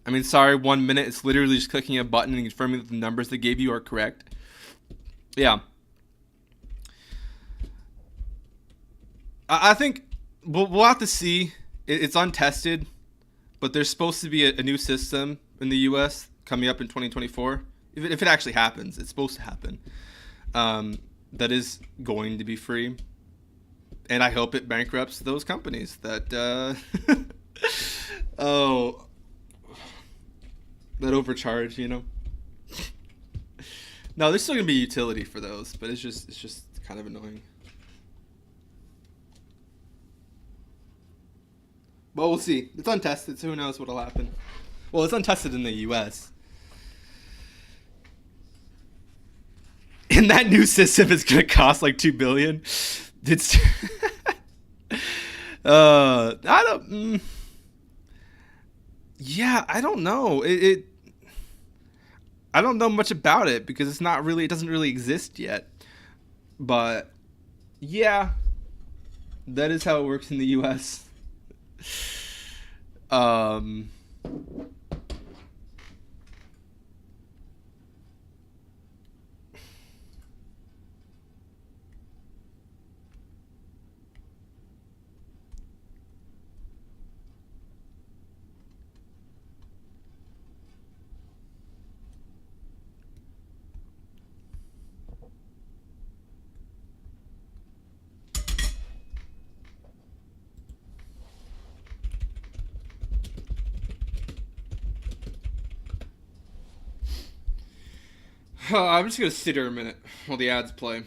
I mean, sorry, 1 minute. It's literally just clicking a button and confirming that the numbers they gave you are correct. Yeah. I think we'll have to see. It's untested, but there's supposed to be a new system in the U.S. coming up in 2024. If it actually happens, it's supposed to happen. That is going to be free. And I hope it bankrupts those companies that... oh... that overcharge, you know. No, there's still gonna be utility for those, but it's just kind of annoying. Well, we'll see. It's untested, so who knows what'll happen. Well, it's untested in the U.S. And that new system is gonna cost like $2 billion. It's I don't. Yeah, I don't know. I don't know much about it because it doesn't really exist yet. But yeah, that is how it works in the US. I'm just gonna sit here a minute while the ads play.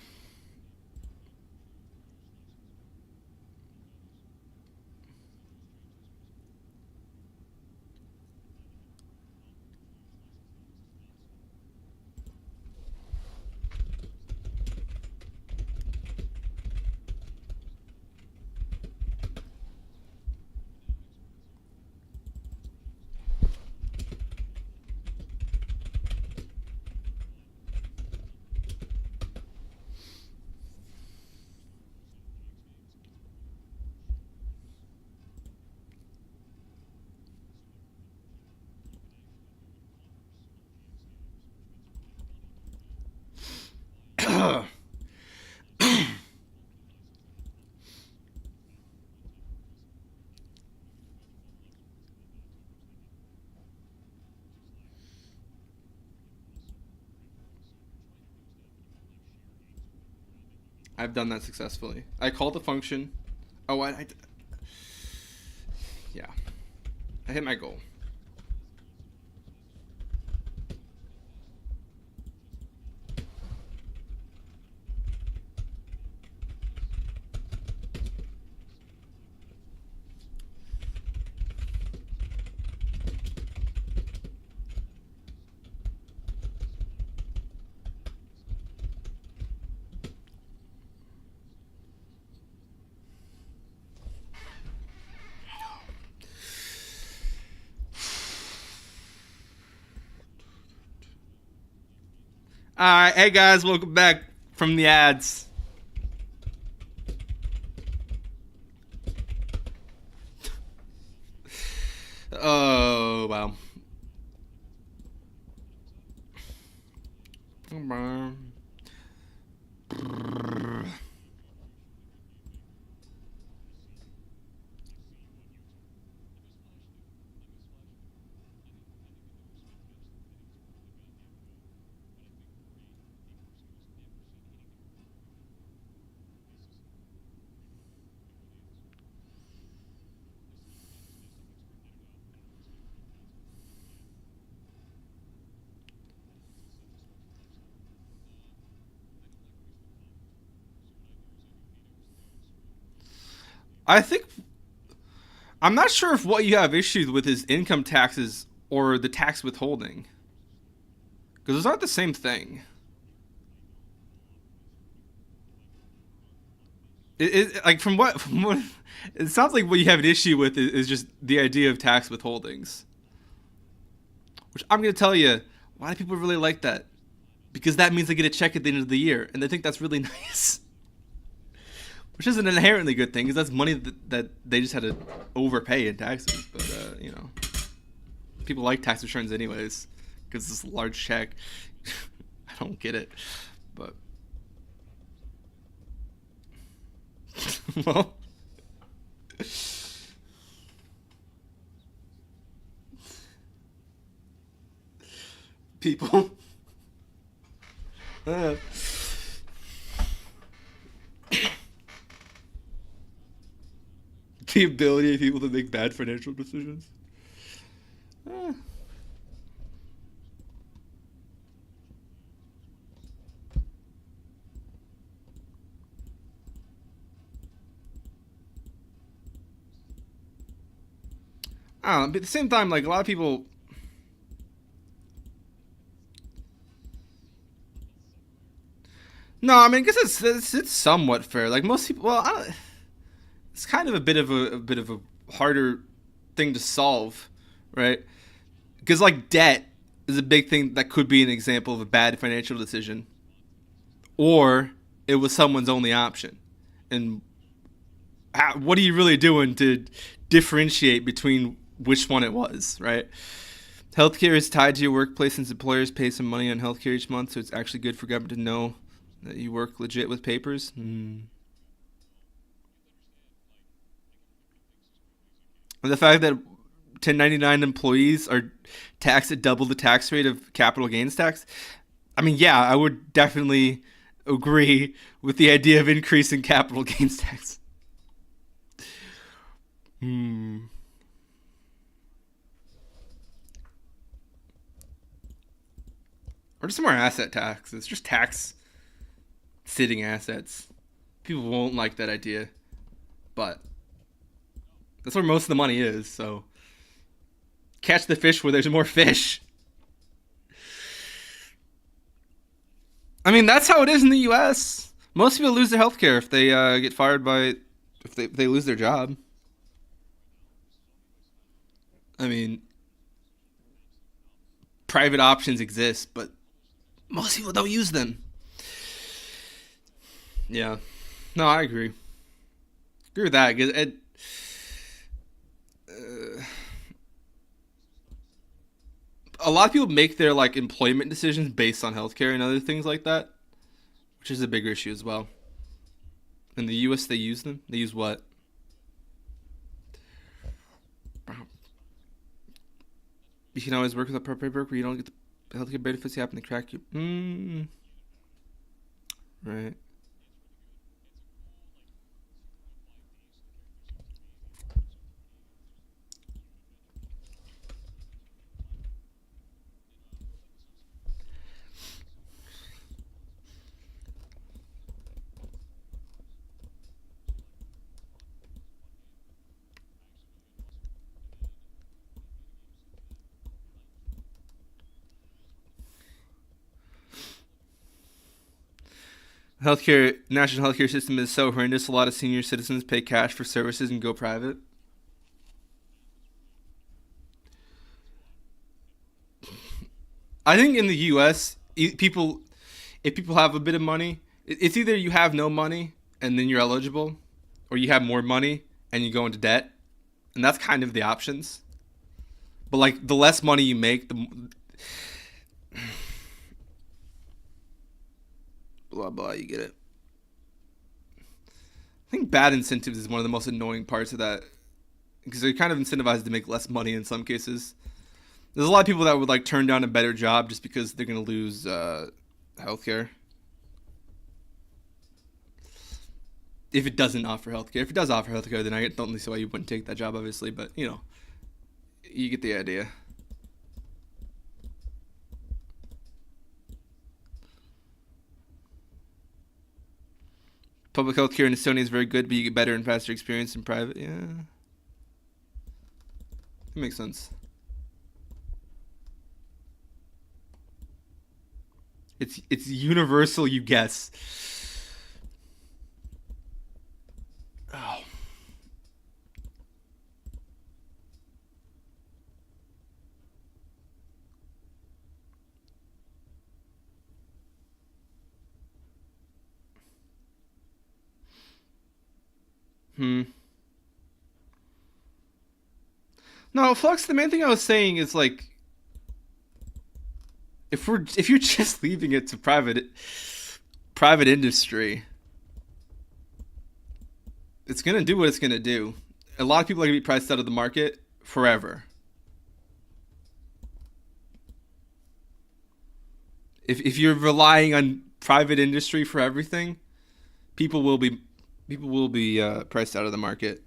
I've done that successfully. I called the function. Oh, yeah. I hit my goal. Alright, hey guys, welcome back from the ads. Oh, wow. I'm not sure if what you have issues with is income taxes or the tax withholding. Because those aren't the same thing. Like from what it sounds like what you have an issue with is just the idea of tax withholdings. Which I'm gonna tell you, why do people really like that? Because that means they get a check at the end of the year, and they think that's really nice. Which is an inherently good thing, because that's money that they just had to overpay in taxes. But you know, people like tax returns anyways, because it's a large check. I don't get it, but well. People. The ability of people to make bad financial decisions. I don't know, but at the same time, like, a lot of people. No, I mean, I guess it's somewhat fair. Like most people, well, it's kind of a bit of a harder thing to solve, right? Because like debt is a big thing that could be an example of a bad financial decision, or it was someone's only option. And what are you really doing to differentiate between which one it was, right? Healthcare is tied to your workplace since employers pay some money on healthcare each month, so it's actually good for government to know that you work legit with papers. And the fact that 1099 employees are taxed at double the tax rate of capital gains tax. I mean, yeah, I would definitely agree with the idea of increasing capital gains tax. Or just more asset tax. It's just tax sitting assets. People won't like that idea, but that's where most of the money is, so catch the fish where there's more fish. I mean, that's how it is in the US. Most people lose their health care if they get fired if they lose their job. I mean, private options exist, but most people don't use them. Yeah. No, I agree. Agree with that. 'Cause a lot of people make their like employment decisions based on healthcare and other things like that, which is a bigger issue as well. In the US, they use them. They use what? You can always work with a pro paperwork where you don't get the healthcare benefits. You happen to crack you. Right. National healthcare system is so horrendous. A lot of senior citizens pay cash for services and go private. I think in the U.S., if people have a bit of money, it's either you have no money and then you're eligible, or you have more money and you go into debt, and that's kind of the options. But like the less money you make, the blah blah, you get it. I think bad incentives is one of the most annoying parts of that, because they're kind of incentivized to make less money in some cases. There's a lot of people that would like turn down a better job just because they're gonna lose healthcare if it doesn't offer healthcare. If it does offer healthcare, then I don't see why you wouldn't take that job, obviously. But you know, you get the idea. Public healthcare in Estonia is very good, but you get better and faster experience in private. Yeah, it makes sense. It's universal. You guess. Oh. No, Flux, the main thing I was saying is like if you're just leaving it to private industry, it's gonna do what it's gonna do. A lot of people are gonna be priced out of the market forever. If you're relying on private industry for everything, people will be priced out of the market.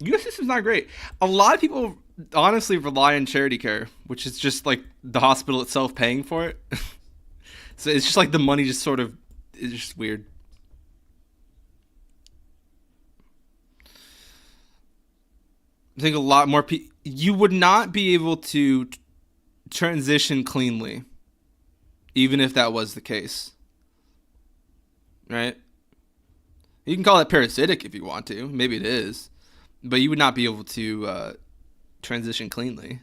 U.S. system's not great. A lot of people honestly rely on charity care, which is just like the hospital itself paying for it. So it's just like the money just sort of is just weird. I think a lot more people, you would not be able to transition cleanly, even if that was the case. Right? You can call it parasitic if you want to. Maybe it is. But you would not be able to transition cleanly.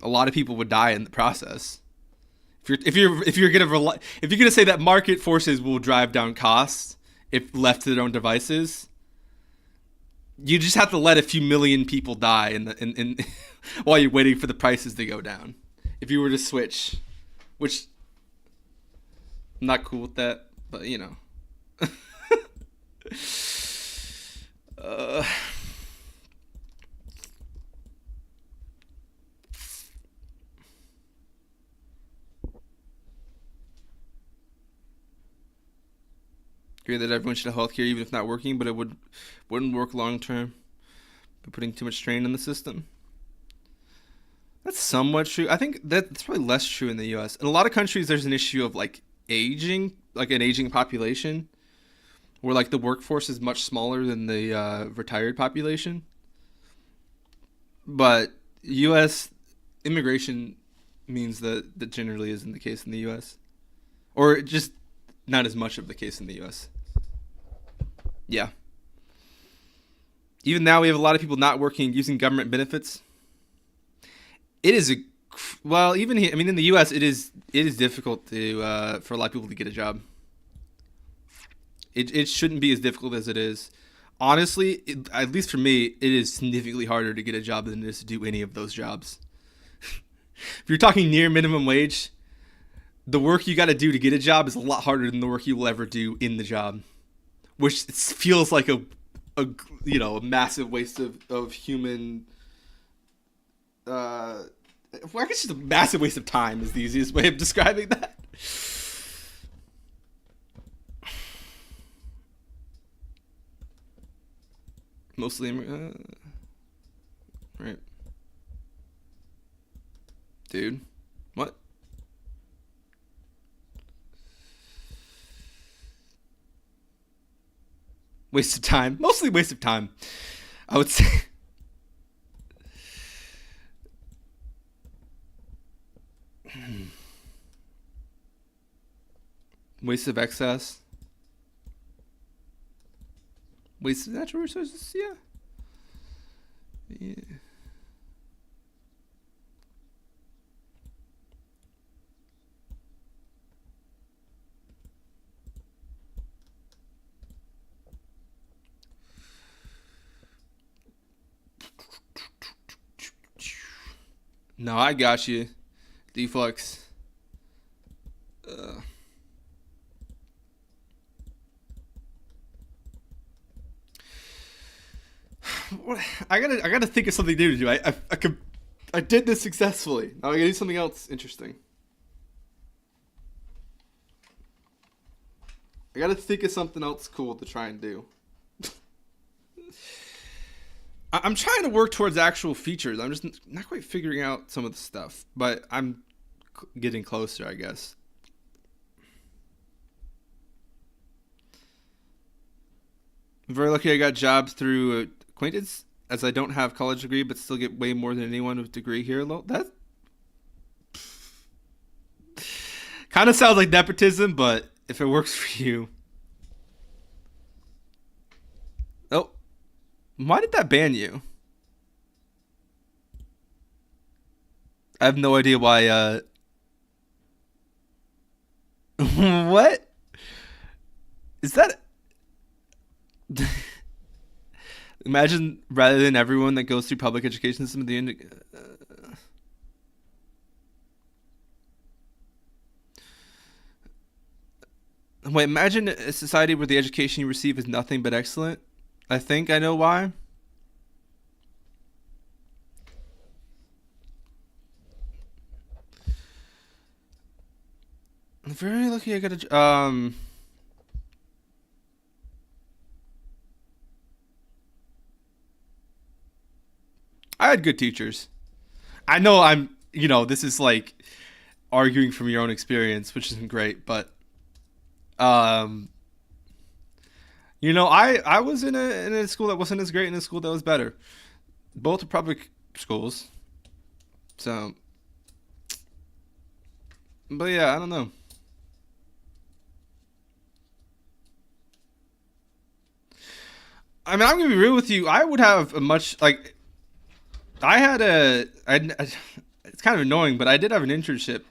A lot of people would die in the process. If you're gonna say that market forces will drive down costs if left to their own devices, you just have to let a few million people die in while you're waiting for the prices to go down. If you were to switch, which I'm not cool with that, but you know. Agree that everyone should have healthcare even if not working, but it wouldn't work long term. By putting too much strain on the system. That's somewhat true. I think that's probably less true in the U.S. In a lot of countries, there's an issue of like aging, like an aging population, where like the workforce is much smaller than the retired population. But U.S. immigration means that generally isn't the case in the U.S. Or just not as much of the case in the U.S. Yeah. Even now we have a lot of people not working using government benefits. It is even here, I mean in the U.S. it is difficult to for a lot of people to get a job. It shouldn't be as difficult as it is. Honestly, at least for me, it is significantly harder to get a job than it is to do any of those jobs. If you're talking near minimum wage, the work you got to do to get a job is a lot harder than the work you will ever do in the job, which feels like a massive waste of human. Well, I guess just a massive waste of time is the easiest way of describing that. Mostly, right, dude. What? Waste of time. Mostly waste of time, I would say. Waste of excess. Waste of natural resources, yeah. No, I got you. Deflux. I gotta think of something new to do. I did this successfully. Now I gotta do something else interesting. I gotta think of something else cool to try and do. I'm trying to work towards actual features. I'm just not quite figuring out some of the stuff, but I'm getting closer, I guess. I'm very lucky I got jobs through acquaintance. as I don't have college degree, but still get way more than anyone with degree here. That kind of sounds like nepotism, but if it works for you. Oh, why did that ban you? I have no idea why. What is that? Imagine rather than everyone that goes through public education system at the end. Wait, imagine a society where the education you receive is nothing but excellent. I think I know why. I'm very lucky I got a I had good teachers. I know this is like arguing from your own experience, which isn't great, but I was in a school that wasn't as great and a school that was better. Both are public schools. So, but yeah, I don't know. I mean, I'm gonna be real with you. I would have a much like. It's kind of annoying, but I did have an internship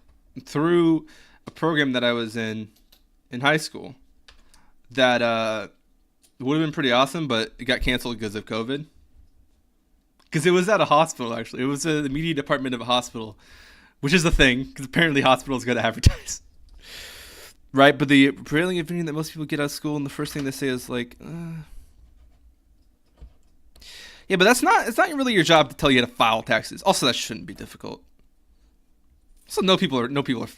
through a program that I was in high school that would have been pretty awesome, but it got canceled because of COVID. Because it was at a hospital, actually. It was the media department of a hospital, which is a thing, because apparently hospitals go to advertise. Right? But the prevailing opinion that most people get out of school, and the first thing they say is like, yeah, but it's not really your job to tell you how to file taxes. Also, that shouldn't be difficult. So no people are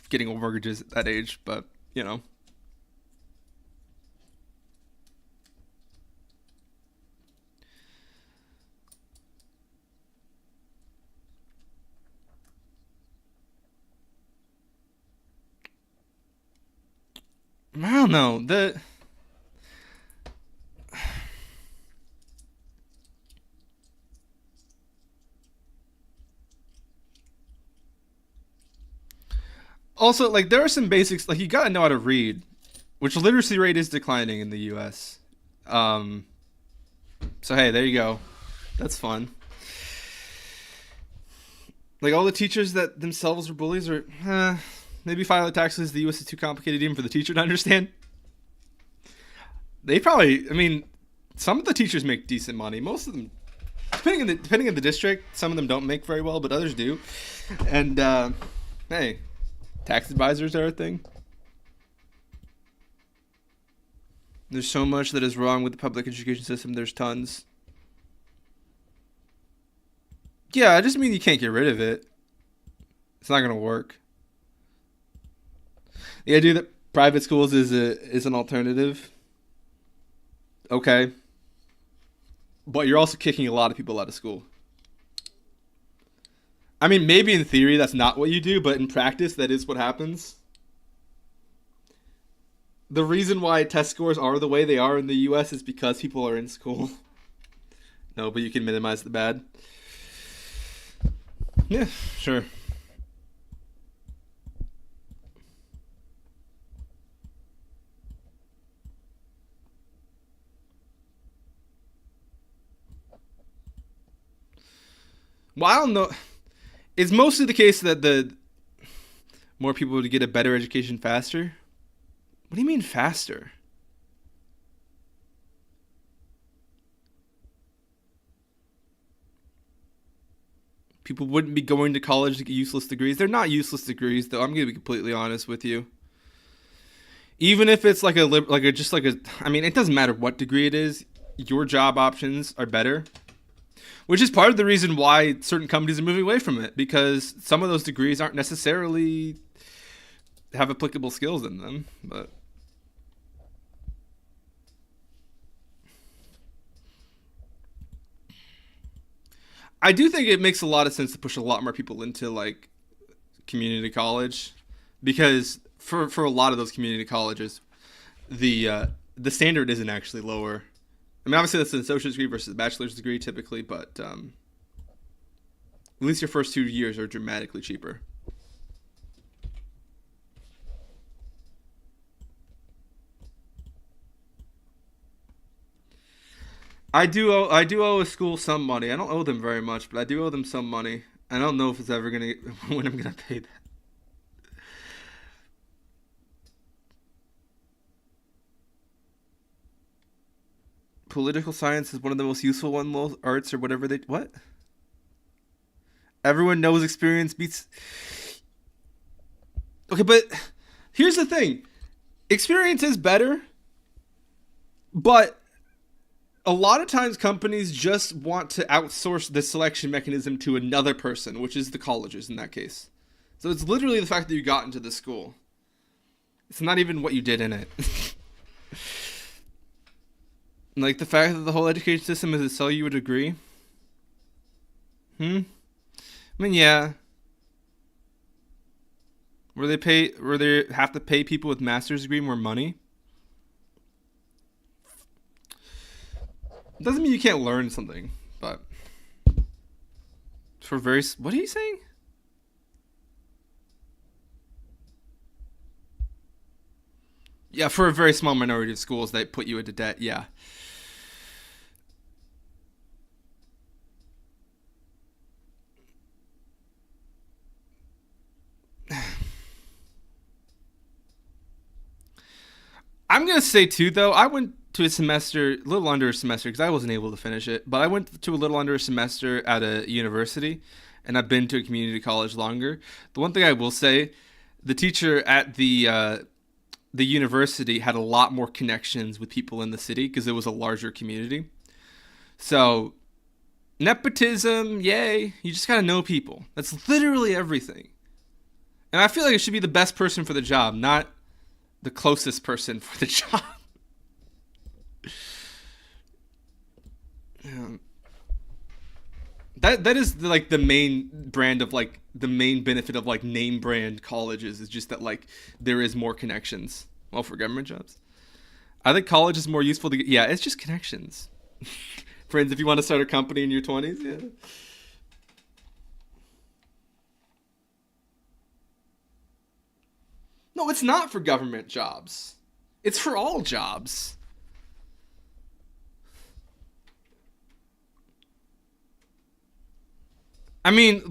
getting mortgages at that age, but you know. I don't know. Also, like, there are some basics, like, you gotta know how to read, which literacy rate is declining in the U.S. So, hey, there you go. That's fun. Like, all the teachers that themselves are bullies are, maybe filing taxes, the U.S. is too complicated even for the teacher to understand. They probably, I mean, some of the teachers make decent money. Most of them, depending on the district, some of them don't make very well, but others do. And, hey, tax advisors are a thing. There's so much that is wrong with the public education system. There's tons. Yeah, I just mean you can't get rid of it. It's not gonna work. The idea that private schools is an alternative. Okay. But you're also kicking a lot of people out of school. I mean, maybe in theory that's not what you do, but in practice that is what happens. The reason why test scores are the way they are in the US is because people are in school. No, but you can minimize the bad. Yeah, sure. Well, I don't know. It's mostly the case that the more people would get a better education faster. What do you mean faster? People wouldn't be going to college to get useless degrees. They're not useless degrees, though. I'm gonna be completely honest with you. Even if it's I mean, it doesn't matter what degree it is. Your job options are better. Which is part of the reason why certain companies are moving away from it, because some of those degrees aren't necessarily have applicable skills in them. But I do think it makes a lot of sense to push a lot more people into like community college, because for a lot of those community colleges, the standard isn't actually lower. I mean, obviously that's an associate's degree versus a bachelor's degree typically, but at least your first 2 years are dramatically cheaper. I do owe a school some money. I don't owe them very much, but I do owe them some money. I don't know if it's ever gonna when I'm gonna pay that. Political science is one of the most useful arts or whatever they what? Everyone knows experience beats. Okay, but here's the thing: experience is better, but a lot of times companies just want to outsource the selection mechanism to another person, which is the colleges in that case. So it's literally the fact that you got into the school. It's not even what you did in it. Like the fact that the whole education system is to sell you a degree. I mean, yeah. Where they have to pay people with master's degree more money. Doesn't mean you can't learn something, but for what are you saying? Yeah, for a very small minority of schools that put you into debt, yeah. I'm going to say too, though, I went to a semester, a little under a semester, because I wasn't able to finish it, but I went to a little under a semester at a university, and I've been to a community college longer. The one thing I will say, the teacher at the university had a lot more connections with people in the city because it was a larger community. So, nepotism, yay, you just gotta know people. That's literally everything. And I feel like it should be the best person for the job, not the closest person for the job. That is like the main brand of like the main benefit of like name brand colleges is just that like there is more connections. Well, for government jobs, I think college is more useful to get. Yeah, it's just connections. Friends, if you want to start a company in your 20s, yeah. No, it's not for government jobs. It's for all jobs. I mean,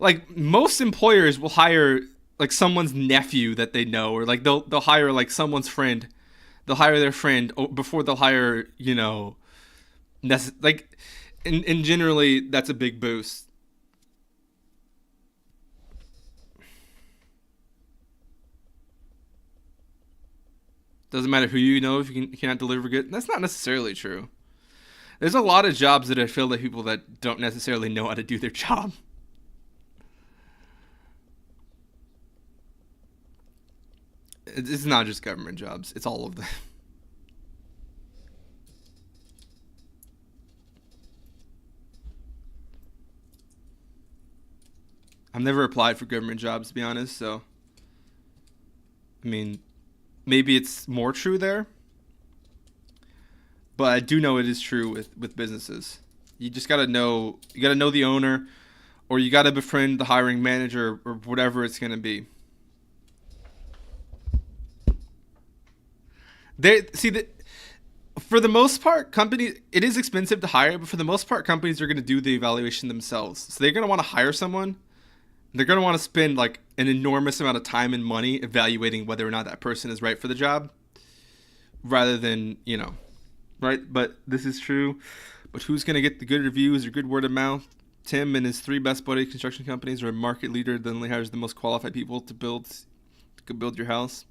like most employers will hire like someone's nephew that they know, or like they'll hire like someone's friend. They'll hire their friend before they'll hire, you know, like, and generally that's a big boost. Doesn't matter who you know if you cannot deliver good. That's not necessarily true. There's a lot of jobs that are filled by people that don't necessarily know how to do their job. It's not just government jobs. It's all of them. I've never applied for government jobs, to be honest, so I mean, maybe it's more true there. But I do know it is true with businesses. You just gotta know the owner, or you gotta befriend the hiring manager, or whatever it's gonna be. For the most part, companies, it is expensive to hire, but for the most part, companies are gonna do the evaluation themselves. So they're gonna want to hire someone. They're gonna want to spend like an enormous amount of time and money evaluating whether or not that person is right for the job, rather than, you know. Right, but this is true. But who's going to get the good reviews or good word of mouth? Tim and his 3 best buddy construction companies are a market leader that only hires the most qualified people to build your house.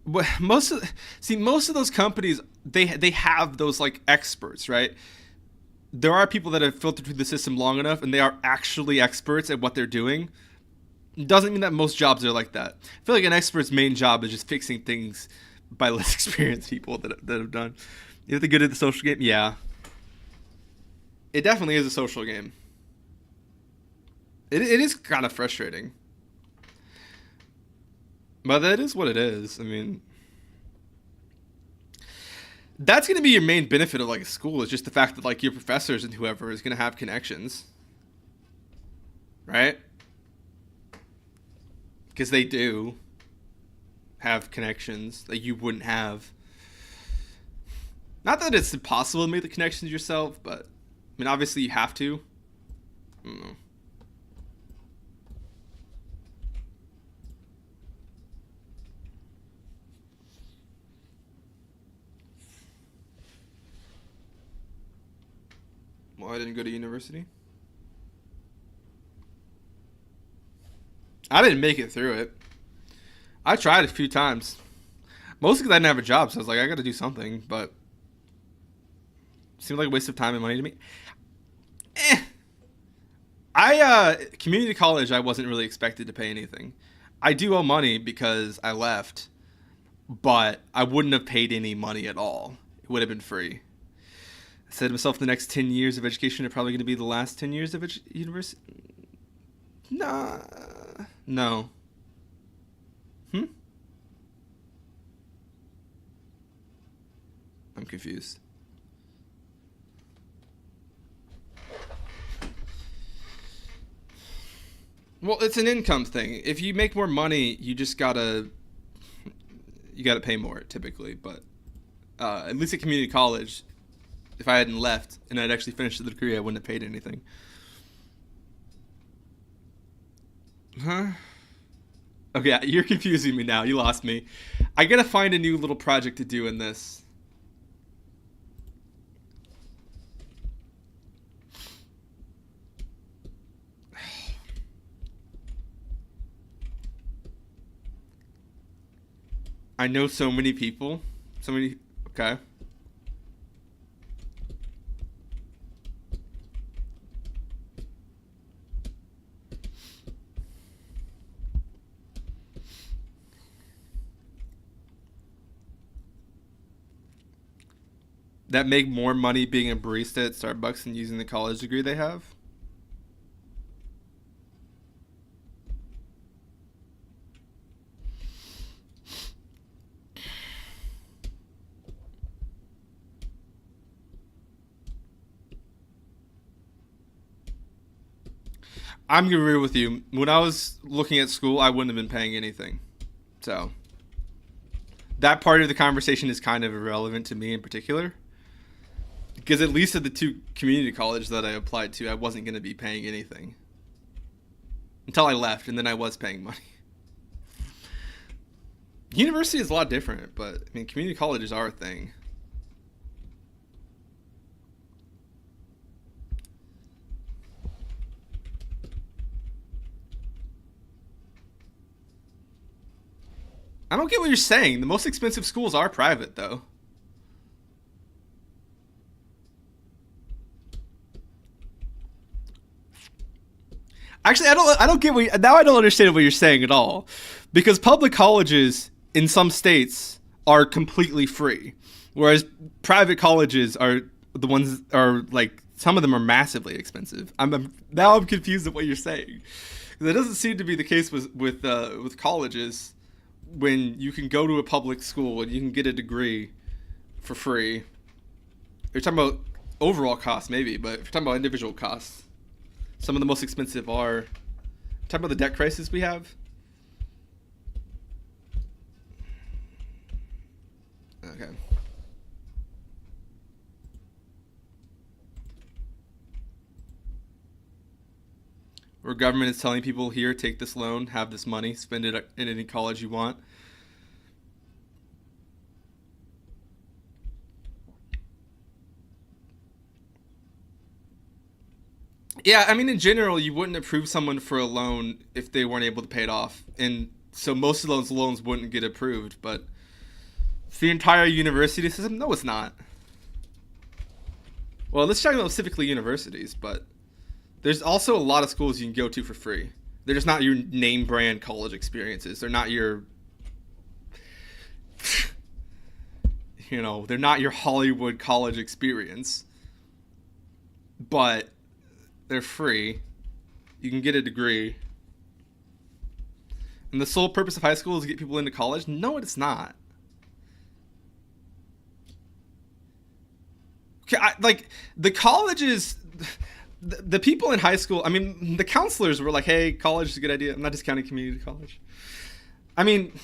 But most of those companies, they have those like experts, right? There are people that have filtered through the system long enough, and they are actually experts at what they're doing. Doesn't mean that most jobs are like that. I feel like an expert's main job is just fixing things by less experienced people that have done. You have to get at the social game? Yeah. It definitely is a social game. It is kind of frustrating. But that is what it is. I mean, that's going to be your main benefit of like a school, is just the fact that like your professors and whoever is going to have connections, right? Because they do have connections that you wouldn't have. Not that it's impossible to make the connections yourself, but I mean, obviously you have to. I don't know. Well, I didn't go to university. I didn't make it through it. I tried a few times. Mostly because I didn't have a job, so I was like, I gotta do something, but it seemed like a waste of time and money to me. Community college, I wasn't really expected to pay anything. I do owe money because I left, but I wouldn't have paid any money at all. It would have been free. I said to myself, the next 10 years of education are probably going to be the last 10 years of university. Nah. No. I'm confused. Well, it's an income thing. If you make more money, you gotta pay more typically. But at least at community college, if I hadn't left and I'd actually finished the degree, I wouldn't have paid anything. Huh? Okay, you're confusing me now. You lost me. I gotta find a new little project to do in this. I know so many people. So many. Okay. That make more money being a barista at Starbucks than using the college degree they have? I'm gonna be real with you. When I was looking at school, I wouldn't have been paying anything. So that part of the conversation is kind of irrelevant to me in particular. Because at least at the two community colleges that I applied to, I wasn't going to be paying anything. Until I left, and then I was paying money. University is a lot different, but I mean, community colleges are a thing. I don't get what you're saying. The most expensive schools are private, though. Actually, I don't get what now I don't understand what you're saying at all, because public colleges in some states are completely free, whereas private colleges are the ones are like some of them are massively expensive. Now I'm confused at what you're saying. That doesn't seem to be the case with colleges, when you can go to a public school and you can get a degree for free. You're talking about overall costs maybe, but if you're talking about individual costs, some of the most expensive are. Talk about the debt crisis we have. Okay. Where government is telling people, here, take this loan, have this money, spend it in any college you want. Yeah, I mean, in general, you wouldn't approve someone for a loan if they weren't able to pay it off. And so most of those loans wouldn't get approved. But for the entire university system, no, it's not. Well, let's talk about specifically universities, but there's also a lot of schools you can go to for free. They're just not your name brand college experiences. They're not your, they're not your Hollywood college experience. But they're free. You can get a degree. And the sole purpose of high school is to get people into college? No, it's not. Okay, like the colleges, the people in high school. I mean, the counselors were like, "Hey, college is a good idea." I'm not discounting community college. I mean,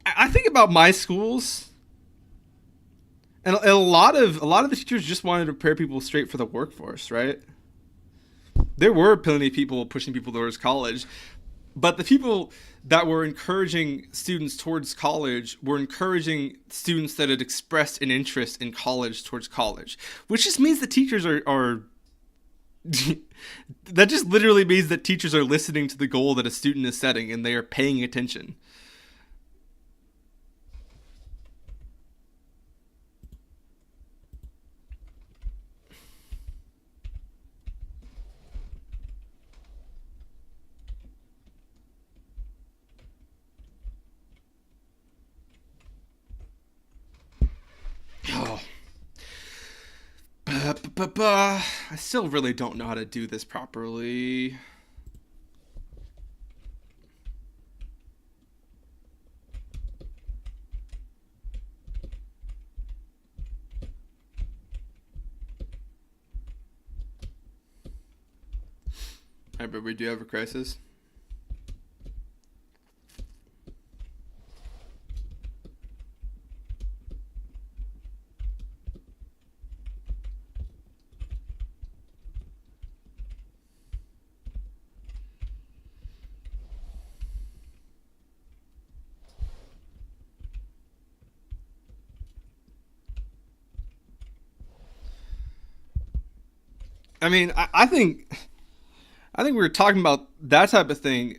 I think about my schools. And a lot of the teachers just wanted to prepare people straight for the workforce, right? There were plenty of people pushing people towards college, but the people that were encouraging students towards college were encouraging students that had expressed an interest in college towards college, which just means that teachers are that just literally means that teachers are listening to the goal that a student is setting and they are paying attention. Oh. I still really don't know how to do this properly. Alright, but we do have a crisis. I mean, I think we were talking about that type of thing.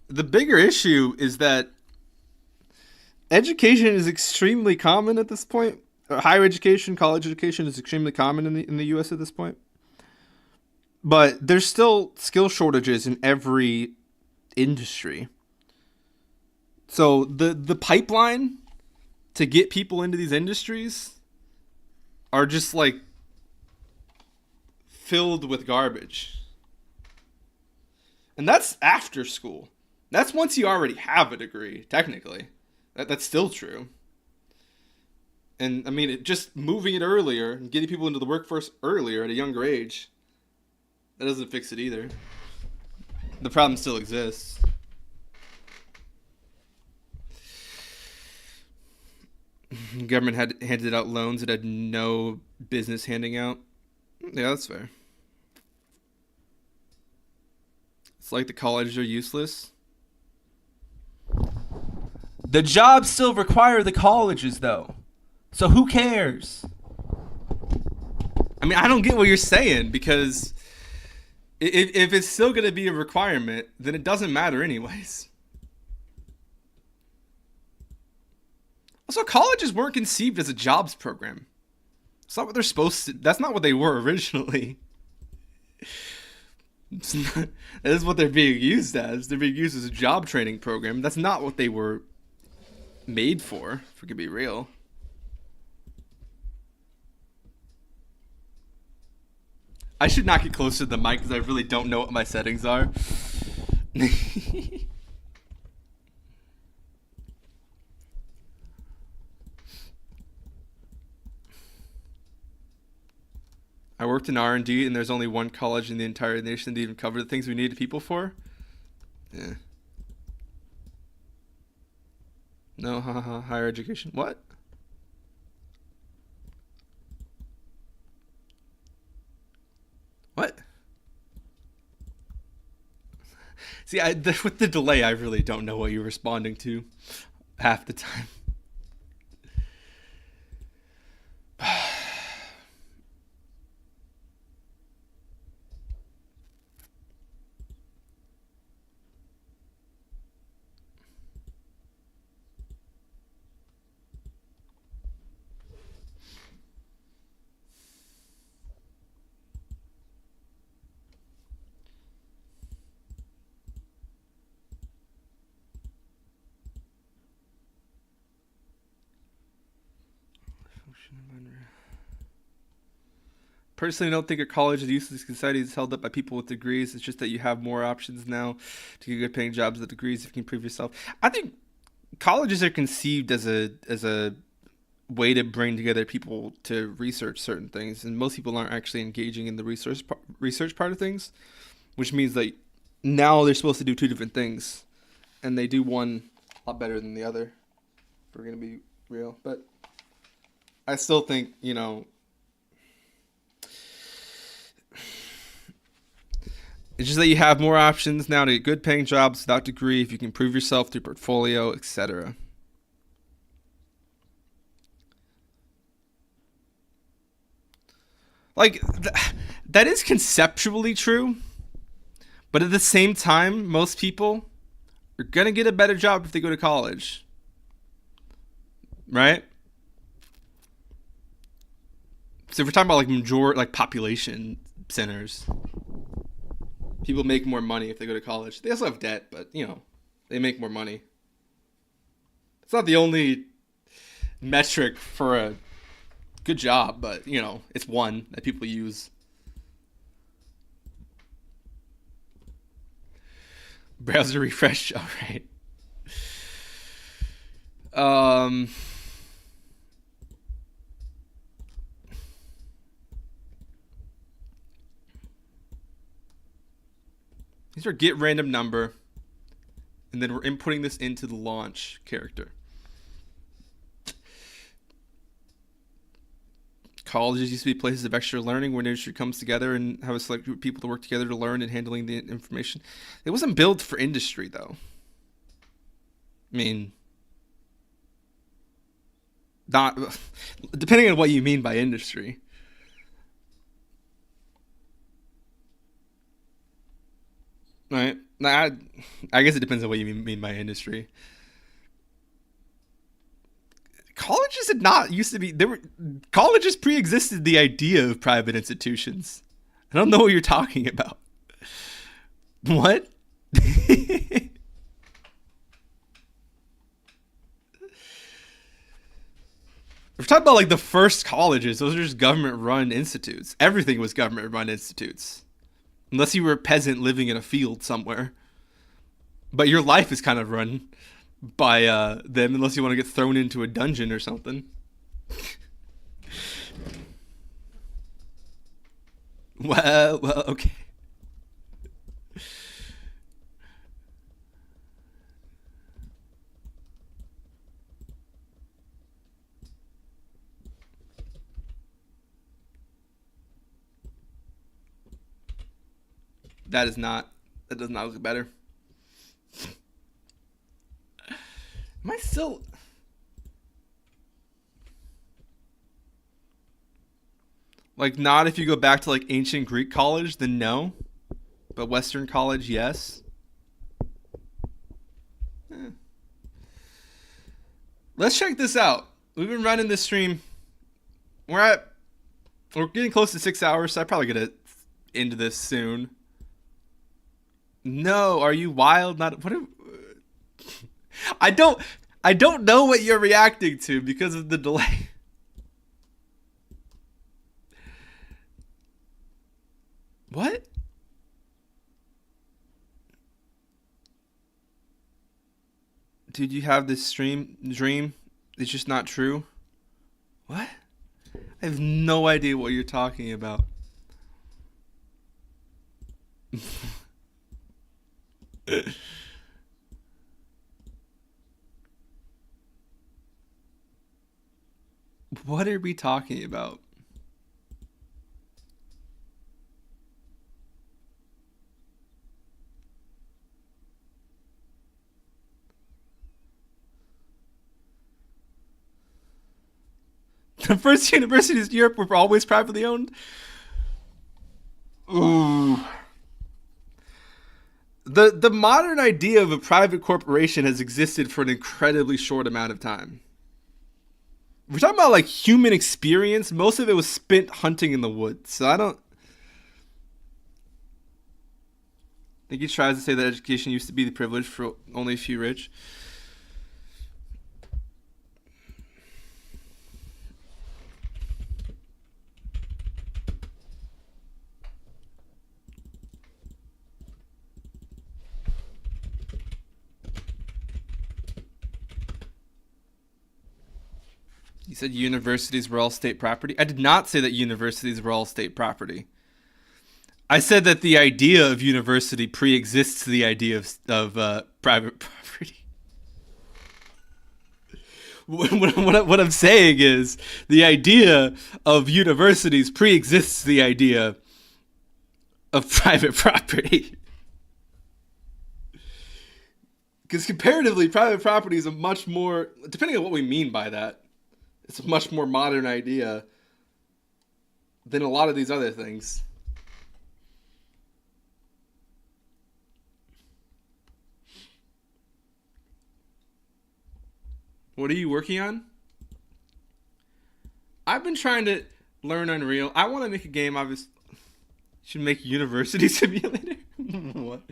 The bigger issue is that education is extremely common at this point. Higher education, college education is extremely common in the U.S. at this point. But there's still skill shortages in every industry. So the pipeline to get people into these industries are just like filled with garbage. And that's after school. That's once you already have a degree, technically. That's still true. And I mean, just moving it earlier and getting people into the workforce earlier at a younger age, that doesn't fix it either. The problem still exists. Government had handed out loans it had no business handing out. Yeah, that's fair. It's like the colleges are useless. The jobs still require the colleges, though. So who cares? I mean, I don't get what you're saying, because if it's still going to be a requirement, then it doesn't matter anyways. Also, colleges weren't conceived as a jobs program. It's not what they're supposed to. That's not what they were originally. That is what they're being used as. They're being used as a job training program. That's not what they were made for, if we could be real. I should not get closer to the mic because I really don't know what my settings are. I worked in R&D, and there's only one college in the entire nation that even covered the things we needed people for. Yeah. No, higher education. What? What? See, with the delay, I really don't know what you're responding to half the time. Personally, I don't think a college is useless. Society is held up by people with degrees. It's just that you have more options now to get good paying jobs with degrees if you can prove yourself. I think colleges are conceived as a way to bring together people to research certain things, and most people aren't actually engaging in the research part of things, which means that now they're supposed to do two different things, and they do one a lot better than the other. If we're gonna be real, but I still think, you know, it's just that you have more options now to get good paying jobs without degree if you can prove yourself through portfolio, etc. Like, that is conceptually true, but at the same time, most people are gonna get a better job if they go to college, right? So if we're talking about like population centers, people make more money if they go to college. They also have debt, but you know, they make more money. It's not the only metric for a good job, but you know, it's one that people use. Browser refresh. All right. These are get random number, and then we're inputting this into the launch character. Colleges used to be places of extra learning where industry comes together and have a select group of people to work together to learn and handling the information. It wasn't built for industry, though. I mean, not depending on what you mean by industry. Right? I guess it depends on what you mean by industry. Colleges did not used to be colleges pre-existed the idea of private institutions. I don't know what you're talking about. What? We're talking about like the first colleges. Those are just government-run institutes. Everything was government-run institutes. Unless you were a peasant living in a field somewhere. But your life is kind of run by them, unless you want to get thrown into a dungeon or something. well, okay. That does not look better. Am I still... Like, not if you go back to, like, ancient Greek college, then no. But Western college, yes. Let's check this out. We've been running this stream. We're getting close to 6 hours, so I probably get into this soon. No, are you wild? Not what? I don't know what you're reacting to because of the delay. What? Dude, you have this dream? It's just not true? What? I have no idea what you're talking about. What are we talking about? The first universities in Europe were always privately owned? Ooh. The modern idea of a private corporation has existed for an incredibly short amount of time. We're talking about like human experience. Most of it was spent hunting in the woods. So I think he tries to say that education used to be the privilege for only a few rich. You said universities were all state property. I did not say that universities were all state property. I said that the idea of university pre-exists the idea of private property. What I'm saying is the idea of universities pre-exists the idea of private property. Because comparatively, private property is a much more, depending on what we mean by that, it's a much more modern idea than a lot of these other things. What are you working on? I've been trying to learn Unreal. I want to make a game. Obviously, should make University Simulator. What?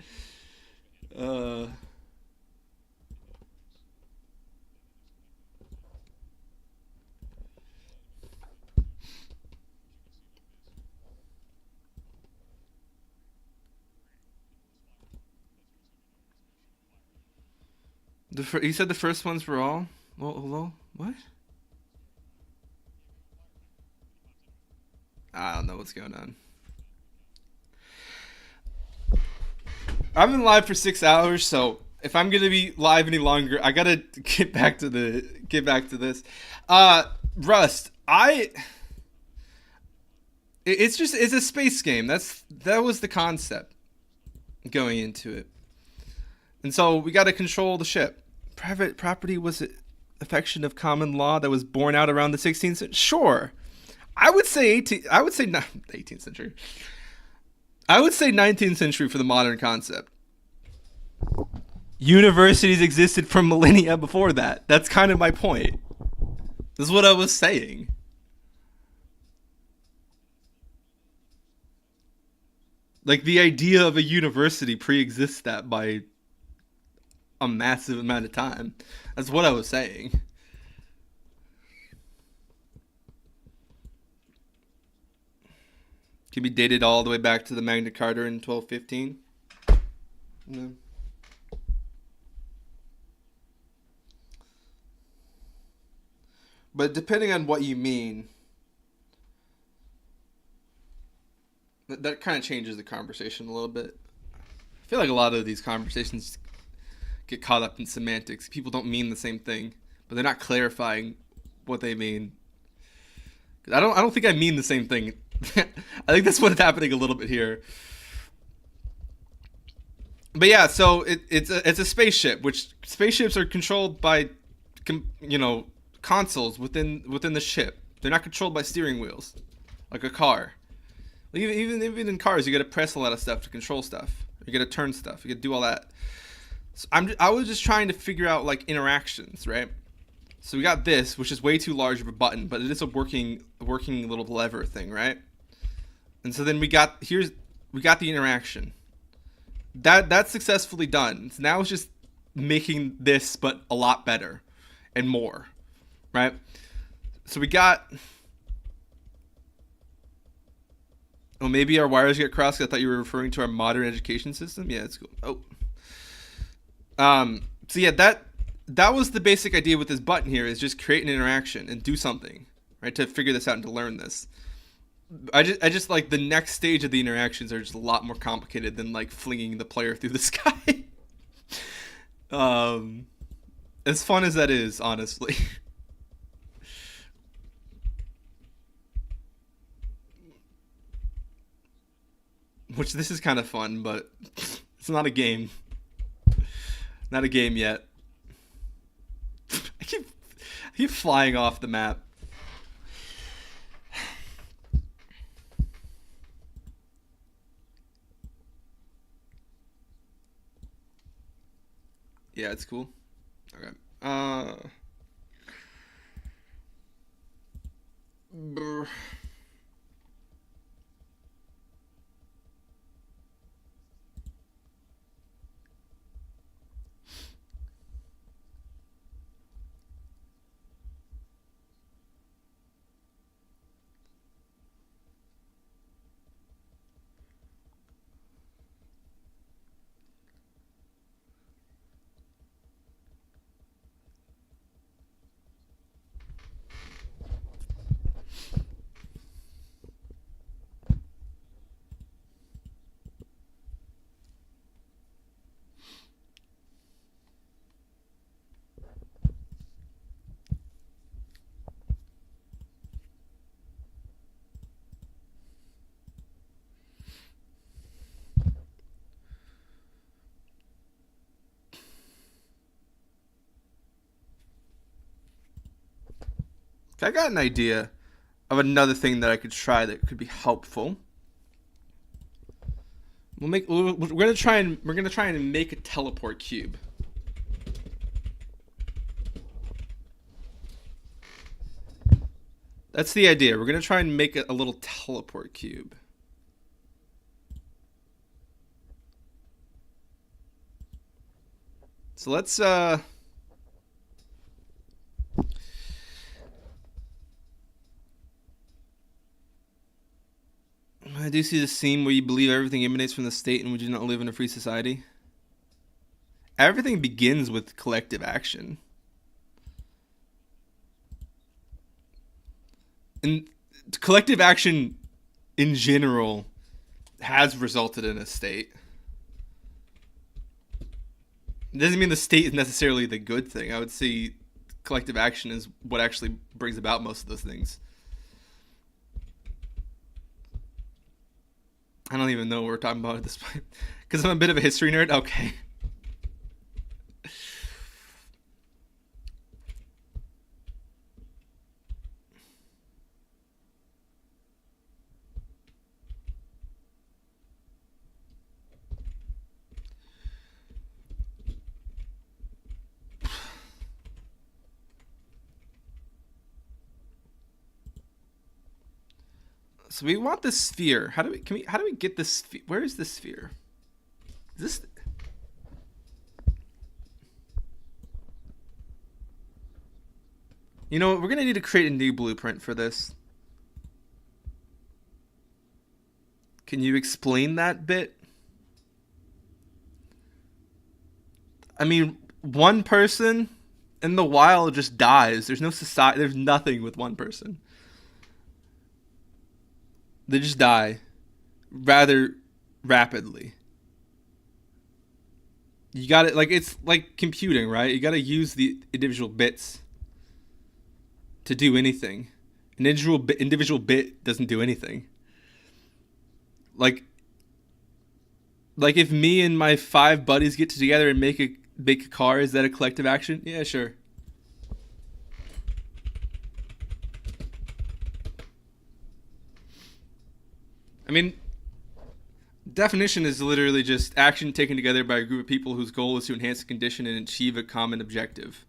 You said the first ones were all. Well, hello? What? I don't know what's going on. I've been live for 6 hours, so if I'm gonna be live any longer, I gotta get back to this. Rust, it's a space game. That was the concept going into it, and so we got to control the ship. Private property was an affection of common law that was born out around the 16th century. Sure, I would say not 18th century. I would say 19th century for the modern concept. Universities existed for millennia before that. That's kind of my point. This is what I was saying. Like, the idea of a university pre-exists that by a massive amount of time. That's what I was saying. Can be dated all the way back to the Magna Carta in 1215. No. But depending on what you mean, that kind of changes the conversation a little bit. I feel like a lot of these conversations get caught up in semantics. People don't mean the same thing, but they're not clarifying what they mean. I don't think I mean the same thing. I think that's what's happening a little bit here. But yeah, so it's a spaceship, which spaceships are controlled by, consoles within the ship. They're not controlled by steering wheels, like a car. Like even in cars, you got to press a lot of stuff to control stuff. You got to turn stuff. You got to do all that. So I was just trying to figure out like interactions, right? So we got this, which is way too large of a button, but it is a working little lever thing, right? And so then we got the interaction. That's successfully done. So now it's just making this, but a lot better and more, right? So we got. Oh, maybe our wires get crossed. I thought you were referring to our modern education system. Yeah, it's cool. Oh. So yeah, that was the basic idea with this button here, is just create an interaction and do something, right? To figure this out and to learn this. I just like the next stage of the interactions are just a lot more complicated than like flinging the player through the sky. As fun as that is, honestly. Which this is kind of fun, but it's not a game. Not a game yet. I keep flying off the map. Yeah, it's cool. Okay. Brr. I got an idea of another thing that I could try that could be helpful. We're gonna try and make a teleport cube. That's the idea. We're gonna try and make a little teleport cube. So let's I do see the scene where you believe everything emanates from the state and we do not live in a free society. Everything begins with collective action. And collective action in general has resulted in a state. It doesn't mean the state is necessarily the good thing. I would say collective action is what actually brings about most of those things. I don't even know what we're talking about at this point. Because I'm a bit of a history nerd? Okay. So we want this sphere. How do we get this sphere? Where is this sphere? Is this You know, we're going to need to create a new blueprint for this. Can you explain that bit? I mean, one person in the wild just dies. There's no society. There's nothing with one person. They just die rather rapidly. You got it. Like, it's like computing, right? You got to use the individual bits to do anything. An individual bit doesn't do anything. Like if me and my 5 buddies get together and make a car, is that a collective action? Yeah, sure. I mean, definition is literally just action taken together by a group of people whose goal is to enhance a condition and achieve a common objective.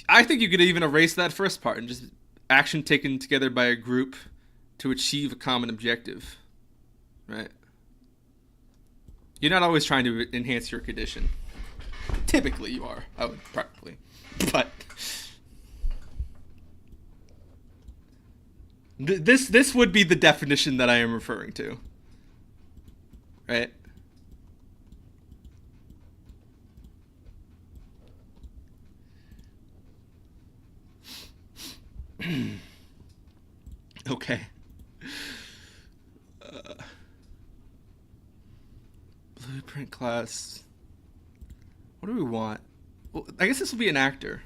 I think you could even erase that first part and just action taken together by a group to achieve a common objective, right? You're not always trying to enhance your condition. Typically you are, I would probably. But this would be the definition that I am referring to, right? Okay. Blueprint class. What do we want? Well, I guess this will be an actor.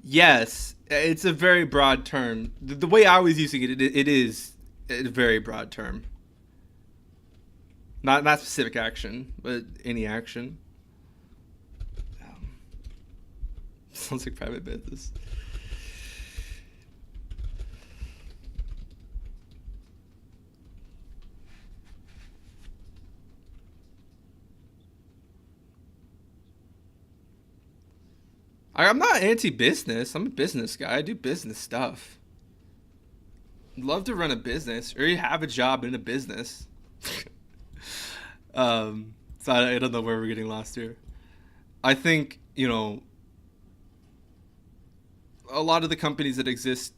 Yes, it's a very broad term. The way I was using it, it is a very broad term. Not specific action, but any action. Sounds like private business. I'm not anti-business. I'm a business guy. I do business stuff. I'd love to run a business, or you have a job in a business. So I don't know where we're getting lost here. I think, you know, a lot of the companies that exist,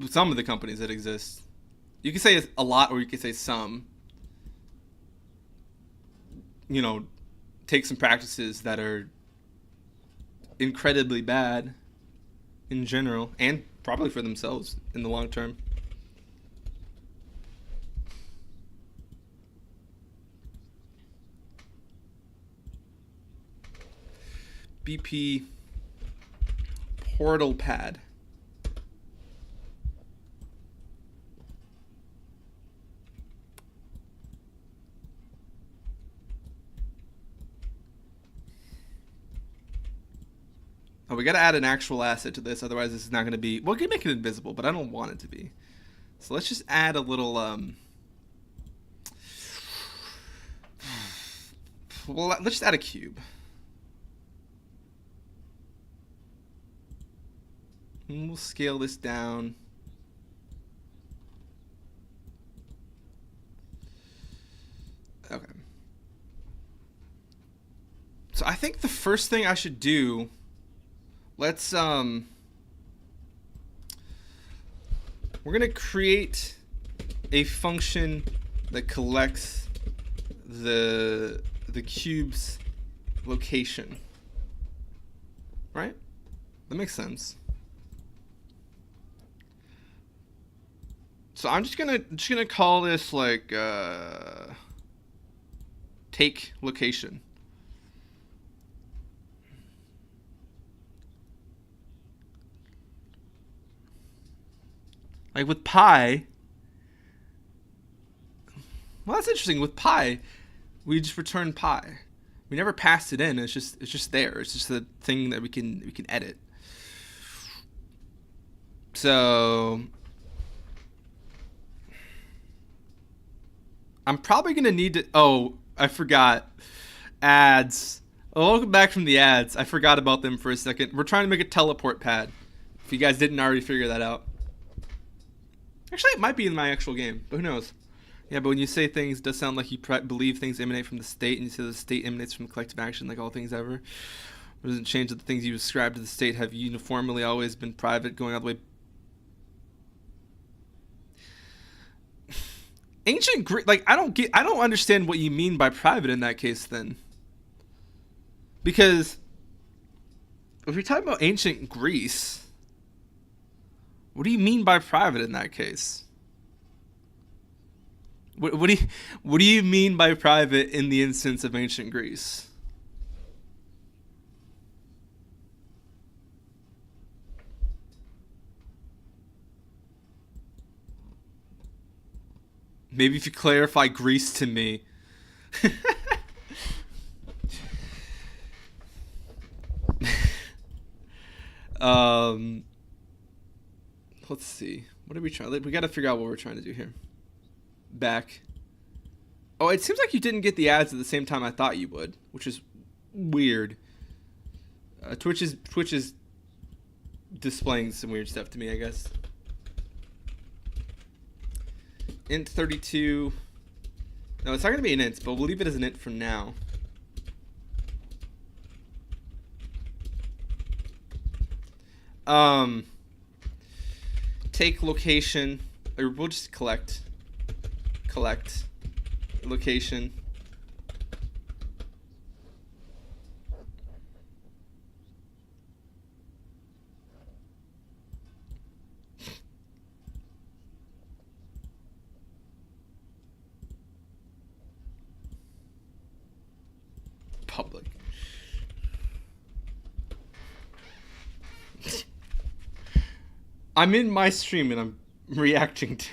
some of the companies that exist, you can say a lot or you can say some, you know, take some practices that are incredibly bad in general and probably for themselves in the long term. BP portal pad. we gotta add an actual asset to this, otherwise this is not gonna be. Well, we can make it invisible, but I don't want it to be. So let's just add a little. Well, let's just add a cube. And we'll scale this down. Okay. So I think the first thing I should do, let's we're gonna create a function that collects the cube's location. Right? That makes sense. So I'm just gonna call this like take location. Like with pi. Well, that's interesting. With pi, we just return pi. We never passed it in. It's just there. It's just a thing that we can edit. So I'm probably gonna need to. Oh, I forgot. Ads. Oh, welcome back from the ads. I forgot about them for a second. We're trying to make a teleport pad. If you guys didn't already figure that out. Actually, it might be in my actual game, but who knows? Yeah, but when you say things, it does sound like you believe things emanate from the state, and you say the state emanates from collective action, like all things ever. It doesn't change that the things you ascribe to the state have uniformly always been private, going all the way. Ancient Greek, like I don't understand what you mean by private in that case then. Because if you're talking about ancient Greece, what do you mean by private in that case? What do you mean by private in the instance of ancient Greece? Maybe if you clarify Greece to me. Let's see. What are we trying? We got to figure out what we're trying to do here. Back. Oh, it seems like you didn't get the ads at the same time I thought you would, which is weird. Twitch is displaying some weird stuff to me, I guess. Int 32. No, it's not going to be an int, but we'll leave it as an int for now. Take location, or we'll just collect location. Public. I'm in my stream and I'm reacting to.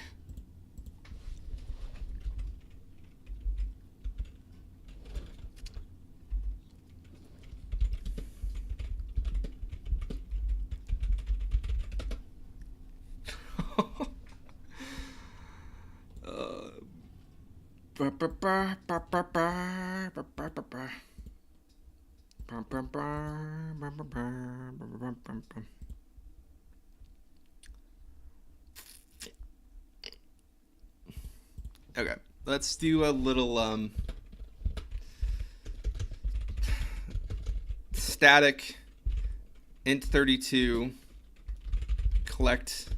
Okay, let's do a little static int 32 collect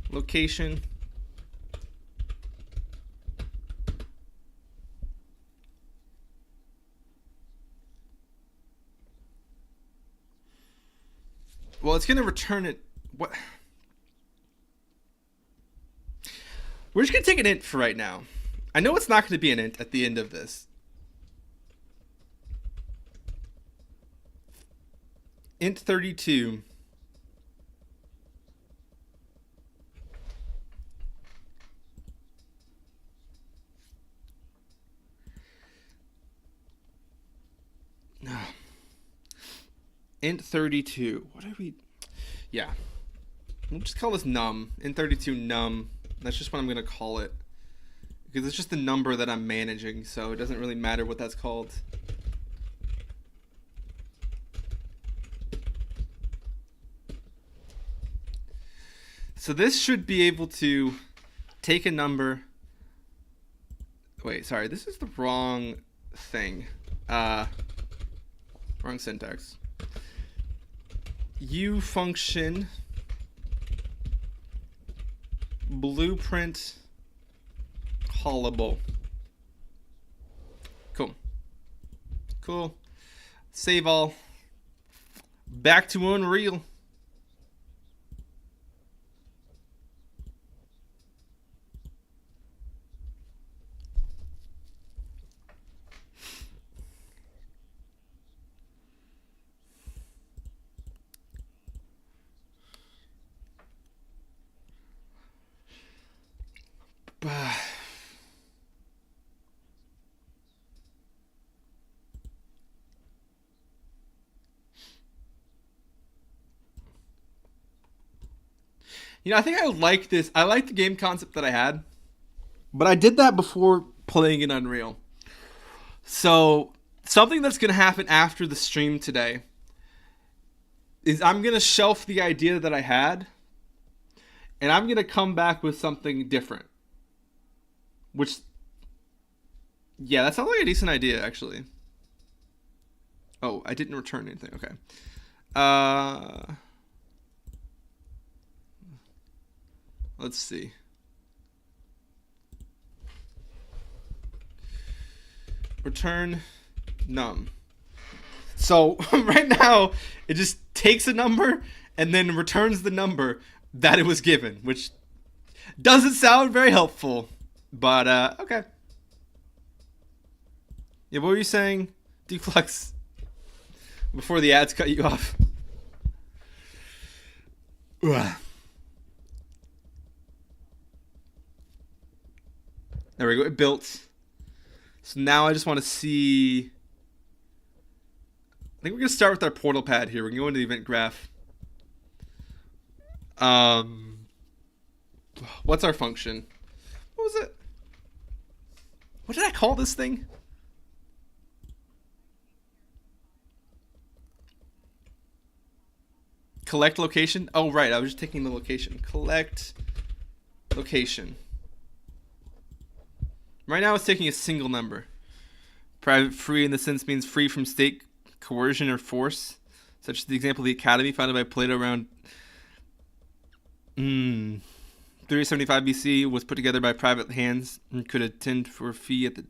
location. Well, it's going to return it. What? We're just going to take an int for right now. I know it's not going to be an int at the end of this. Int 32. int 32. What are we? Yeah. We'll just call this num. Int 32 num. That's just what I'm going to call it. Because it's just the number that I'm managing, so it doesn't really matter what that's called. So this should be able to take a number. Wait, sorry, this is the wrong thing. Wrong syntax. U function blueprint callable. Cool. Cool. Save all. Back to Unreal. You know, I think I like this. I like the game concept that I had, but I did that before playing in Unreal. So something that's going to happen after the stream today is I'm going to shelf the idea that I had, and I'm going to come back with something different. Which, yeah, that sounds like a decent idea, actually. Oh, I didn't return anything. Okay. Let's see. Return num. So right now, it just takes a number and then returns the number that it was given, which doesn't sound very helpful, but okay. Yeah, what were you saying, Deflux? Before the ads cut you off. Ugh. There we go. It built. So now I just want to see. I think we're gonna start with our portal pad here. We're gonna go into the event graph. What's our function? What was it? What did I call this thing? Collect location? Oh, right. I was just taking the location. Collect location. Right now it's taking a single number. Private free in the sense means free from state coercion or force, such as the example of the Academy founded by Plato around 375 BC, was put together by private hands and could attend for a fee at the...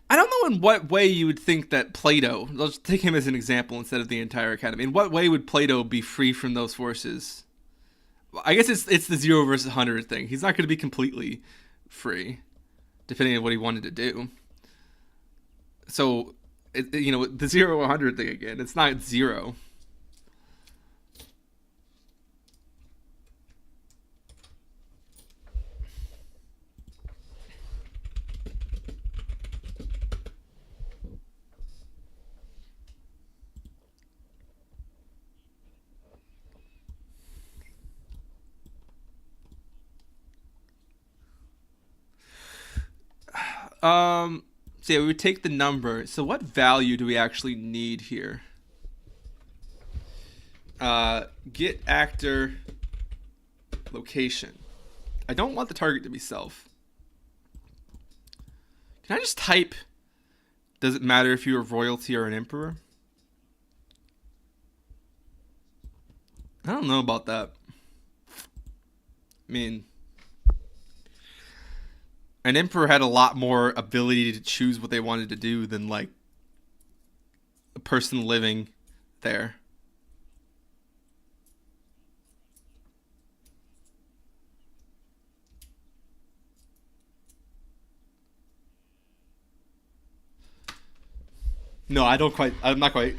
I don't know in what way you would think that Plato, let's take him as an example instead of the entire Academy. In what way would Plato be free from those forces? I guess it's the 0 versus 100 thing. He's not going to be completely free, depending on what he wanted to do. So, the 0 100 thing again, it's not 0. So yeah, we would take the number. So what value do we actually need here? Get actor location. I don't want the target to be self. Can I just type, does it matter if you're royalty or an emperor? I don't know about that. I mean, an emperor had a lot more ability to choose what they wanted to do than, like, a person living there. No, I'm not quite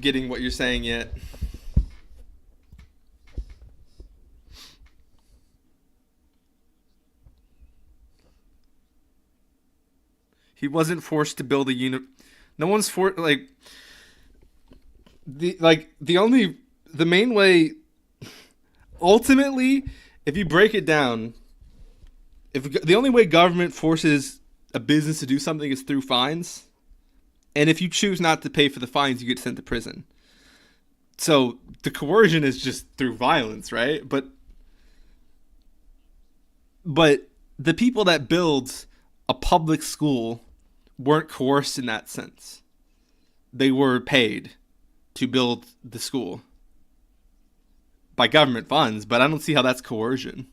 getting what you're saying yet. He wasn't forced to build a unit. No one's for like the main way. Ultimately, if you break it down, if the only way government forces a business to do something is through fines, and if you choose not to pay for the fines, you get sent to prison. So the coercion is just through violence, right? But the people that build a public school weren't coerced in that sense. They were paid to build the school by government funds, but I don't see how that's coercion.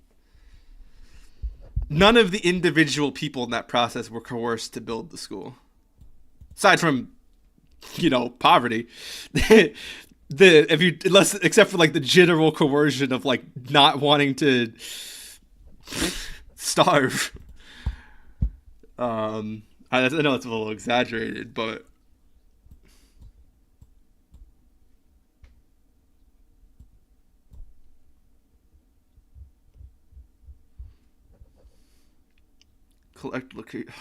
None of the individual people in that process were coerced to build the school. Aside from, poverty. Except for like the general coercion of like not wanting to starve. I know it's a little exaggerated, but collect location.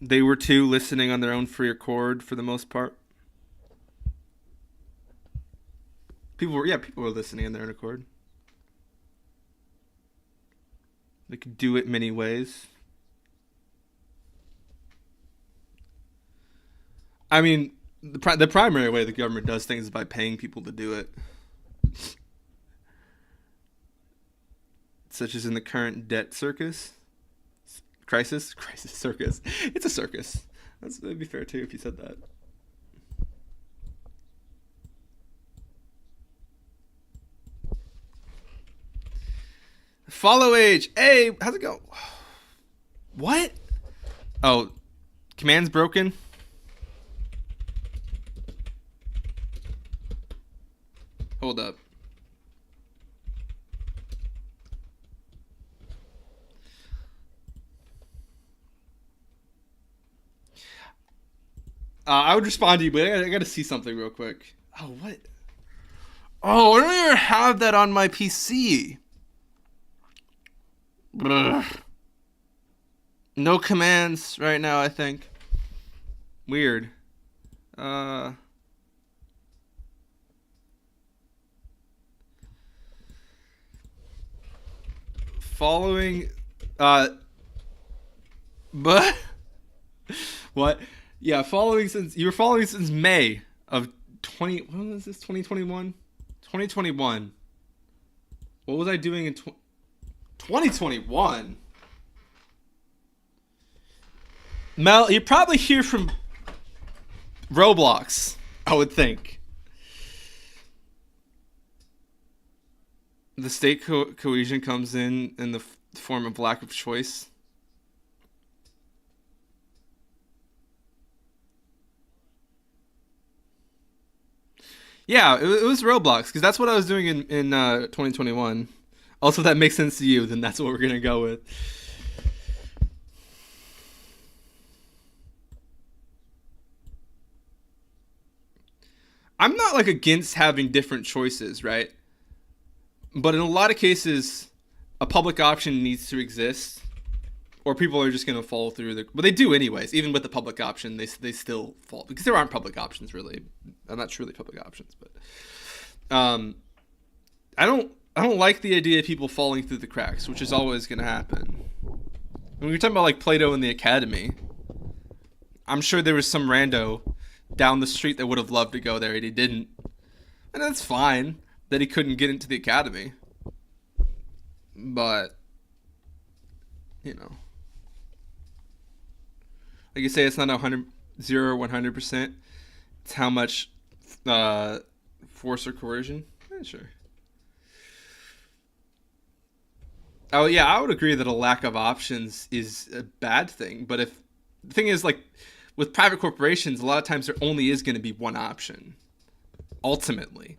They were too listening on their own free accord for the most part. People were listening on their own accord. They could do it many ways. I mean, the primary way the government does things is by paying people to do it. Such as in the current debt crisis circus. It's a circus. That'd be fair too if you said that. Follow age. Hey, how's it go? What? Oh, command's broken. Hold up. I would respond to you, but I gotta see something real quick. Oh, what? Oh, I don't even have that on my PC. Ugh. No commands right now, I think. Weird. Following but what? Yeah, you were following since May of 2021? 2021. What was I doing in 2021? Mel, you're probably here from Roblox, I would think. The state cohesion comes in the form of lack of choice. Yeah, it was Roblox, because that's what I was doing in 2021. Also, if that makes sense to you, then that's what we're going to go with. I'm not like against having different choices, right? But in a lot of cases, a public option needs to exist, or people are just going to fall through but they do anyways. Even with the public option, they still fall, because there aren't public options really. Not truly public options, but I don't like the idea of people falling through the cracks, which is always going to happen. When we're talking about like Plato and the Academy, I'm sure there was some rando down the street that would have loved to go there and he didn't, and that's fine that he couldn't get into the Academy. But like you say, it's not 0 or 100%. It's how much force or coercion. Yeah, sure. Oh yeah, I would agree that a lack of options is a bad thing. But the thing is, like with private corporations, a lot of times there only is going to be one option. Ultimately,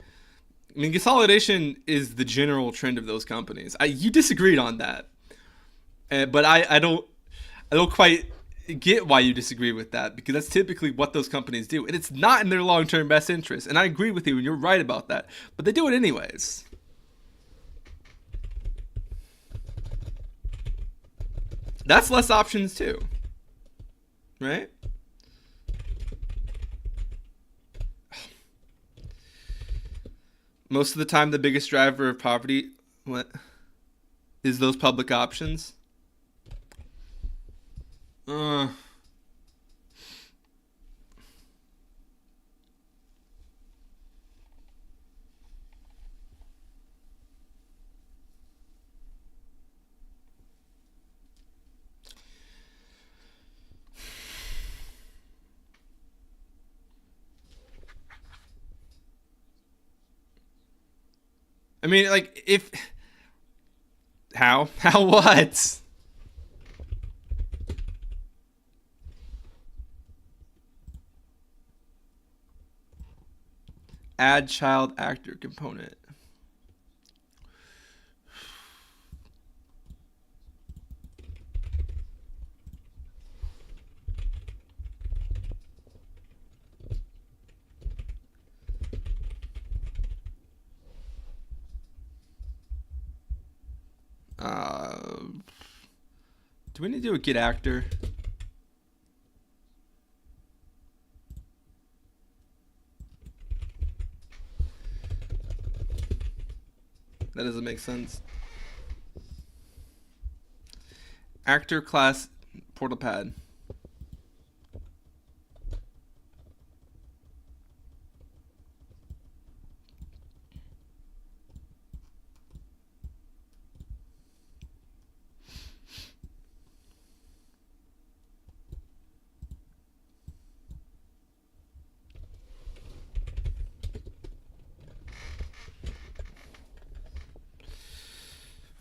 I mean, consolidation is the general trend of those companies. You disagreed on that, but I don't quite. get why you disagree with that, because that's typically what those companies do, and it's not in their long-term best interest. And I agree with you, and you're right about that. But they do it anyways. That's less options too, right? Most of the time, the biggest driver of poverty, what, is those public options. I mean, like, if... How what? Add child actor component. Do we need to do a get actor? That doesn't make sense. Actor class portal pad.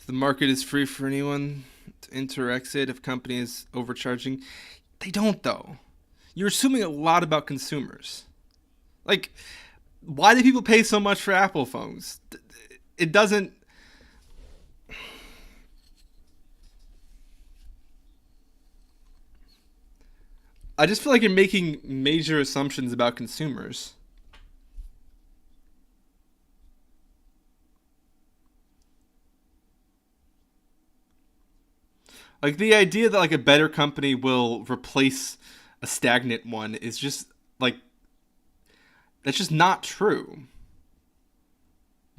The market is free for anyone to enter or exit if company is overcharging. They don't, though. You're assuming a lot about consumers. Like, why do people pay so much for Apple phones? It doesn't... I just feel like you're making major assumptions about consumers. Like, the idea that, like, a better company will replace a stagnant one is just, like, that's just not true.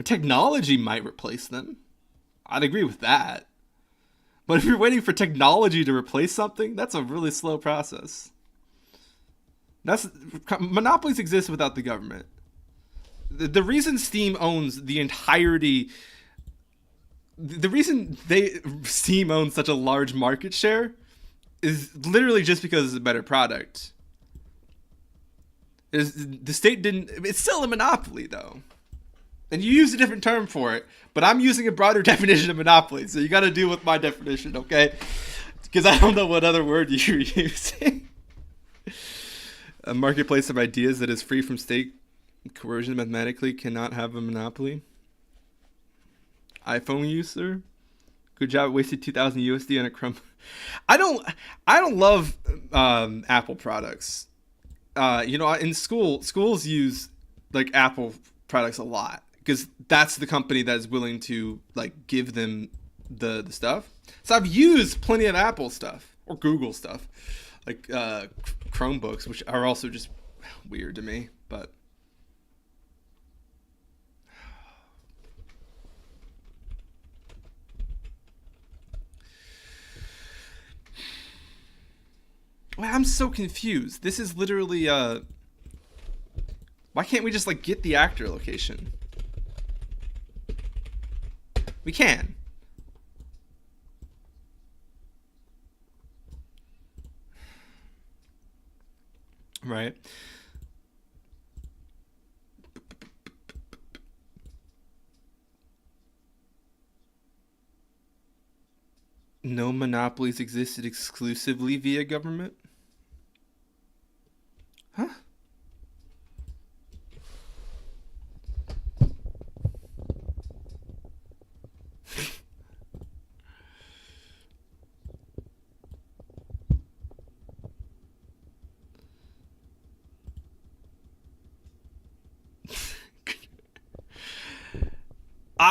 Technology might replace them. I'd agree with that. But if you're waiting for technology to replace something, that's a really slow process. Monopolies exist without the government. The reason Steam owns the entirety... The reason Steam owns such a large market share is literally just because it's a better product. The state didn't... It's still a monopoly, though. And you use a different term for it, but I'm using a broader definition of monopoly, so you gotta deal with my definition, okay? Because I don't know what other word you're using. A marketplace of ideas that is free from state coercion mathematically cannot have a monopoly. iPhone user, good job. Wasted 2,000 USD on a Chrome. I don't love Apple products. In schools use like Apple products a lot because that's the company that is willing to like give them the stuff. So I've used plenty of Apple stuff or Google stuff, like Chromebooks, which are also just weird to me, but. I'm so confused. This is literally why can't we just like get the actor location? We can. Right. No monopolies existed exclusively via government? Huh?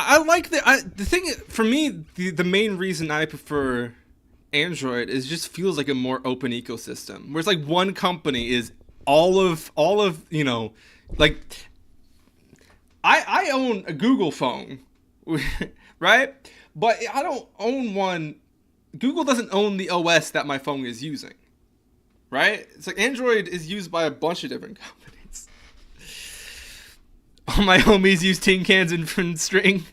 I like the thing for me. The main reason I prefer Android is just feels like a more open ecosystem. Where it's like one company is all of like I own a Google phone, right? But I don't own one. Google doesn't own the OS that my phone is using, right? It's like Android is used by a bunch of different companies. All my homies use tin cans and string.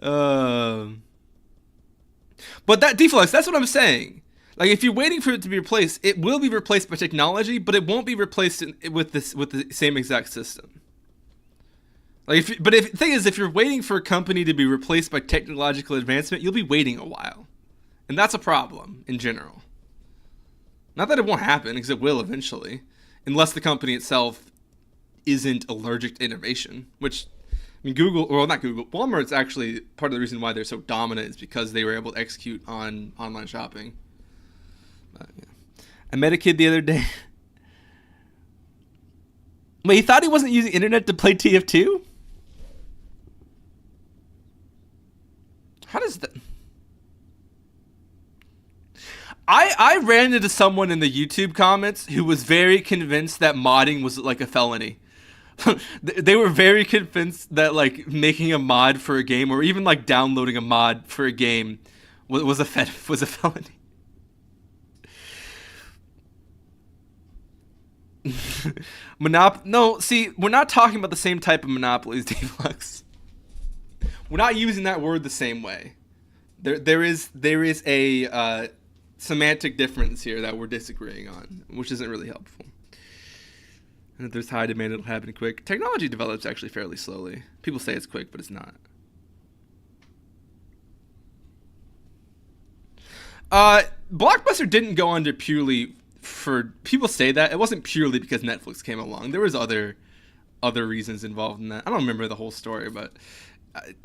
But that deflux, that's what I'm saying. Like, if you're waiting for it to be replaced, it will be replaced by technology, but it won't be replaced with the same exact system. Like, the thing is, if you're waiting for a company to be replaced by technological advancement, you'll be waiting a while, and that's a problem in general. Not that it won't happen, because it will eventually, unless the company itself isn't allergic to innovation. Which, I mean, Walmart's actually part of the reason why they're so dominant is because they were able to execute on online shopping. Yeah. I met a kid the other day. Wait, he thought he wasn't using internet to play TF2? How does that... I ran into someone in the YouTube comments who was very convinced that modding was like a felony. They were very convinced that like making a mod for a game or even like downloading a mod for a game was a felony. No, see, we're not talking about the same type of monopolies, Deflux. We're not using that word the same way. There is a semantic difference here that we're disagreeing on, which isn't really helpful. And if there's high demand, it'll happen quick. Technology develops actually fairly slowly. People say it's quick, but it's not. Blockbuster didn't go under purely for... People say that. It wasn't purely because Netflix came along. There was other reasons involved in that. I don't remember the whole story, but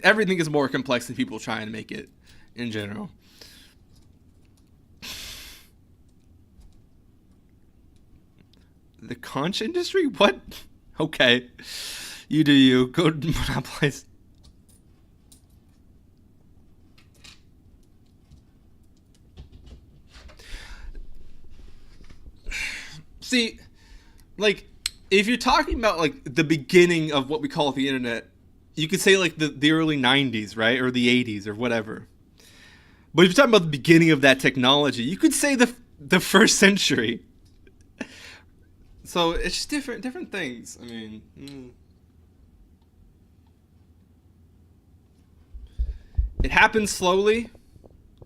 everything is more complex than people try and make it in general. The conch industry? What? Okay. You do you. Go monopolize. See, like, if you're talking about, like, the beginning of what we call the internet, you could say, like, the early 90s, right? Or the 80s, or whatever. But if you're talking about the beginning of that technology, you could say the first century. So, it's just different things. I mean... It happens slowly,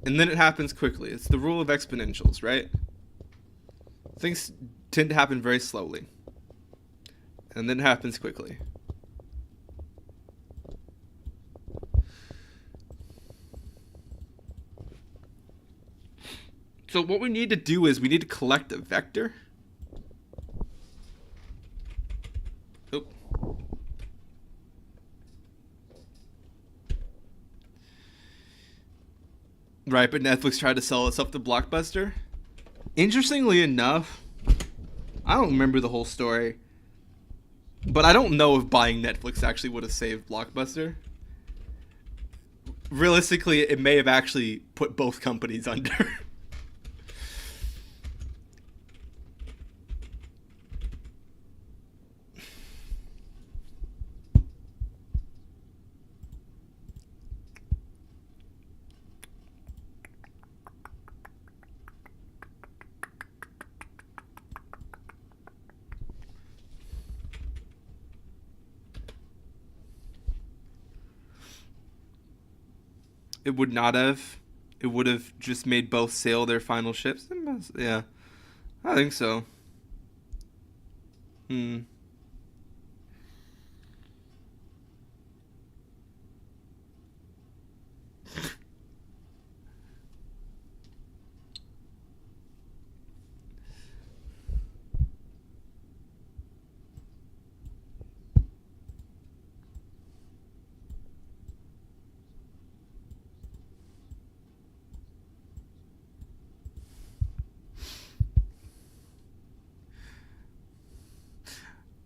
and then it happens quickly. It's the rule of exponentials, right? Things tend to happen very slowly, and then it happens quickly. So what we need to do is we need to collect a vector. Oh. Right, but Netflix tried to sell itself to Blockbuster. Interestingly enough, I don't remember the whole story, but I don't know if buying Netflix actually would have saved Blockbuster. Realistically, it may have actually put both companies under. It would not have. It would have just made both sail their final ships. Yeah, I think so.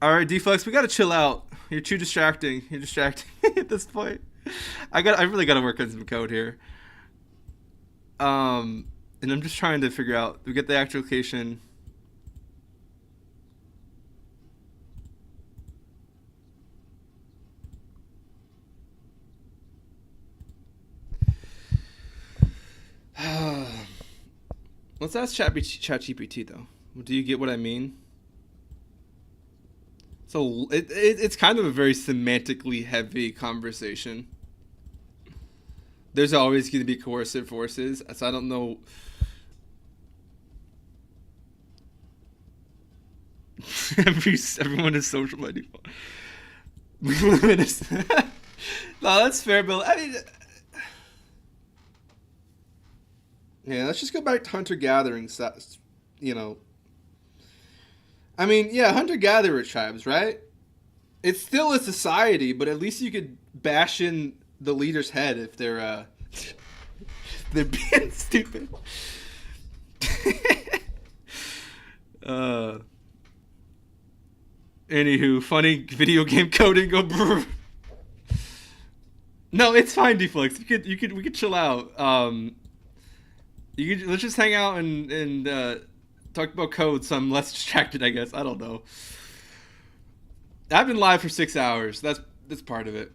All right, Deflex, we gotta chill out. You're too distracting. You're distracting. at this point. I really gotta work on some code here. And I'm just trying to figure out. We get the actual location. Let's ask ChatGPT though. Do you get what I mean? So it's kind of a very semantically heavy conversation. There's always going to be coercive forces, so I don't know. Everyone is social by default. No, that's fair, Bill. I mean, yeah, let's just go back to hunter-gathering. You know, I mean, yeah, hunter-gatherer tribes, right? It's still a society, but at least you could bash in the leader's head if they're they're being stupid. Anywho, funny video game coding. Go. Brr. No, it's fine, Deflex. We could chill out. Let's just hang out and talk about code so I'm less distracted, I guess. I don't know. I've been live for 6 hours. That's part of it.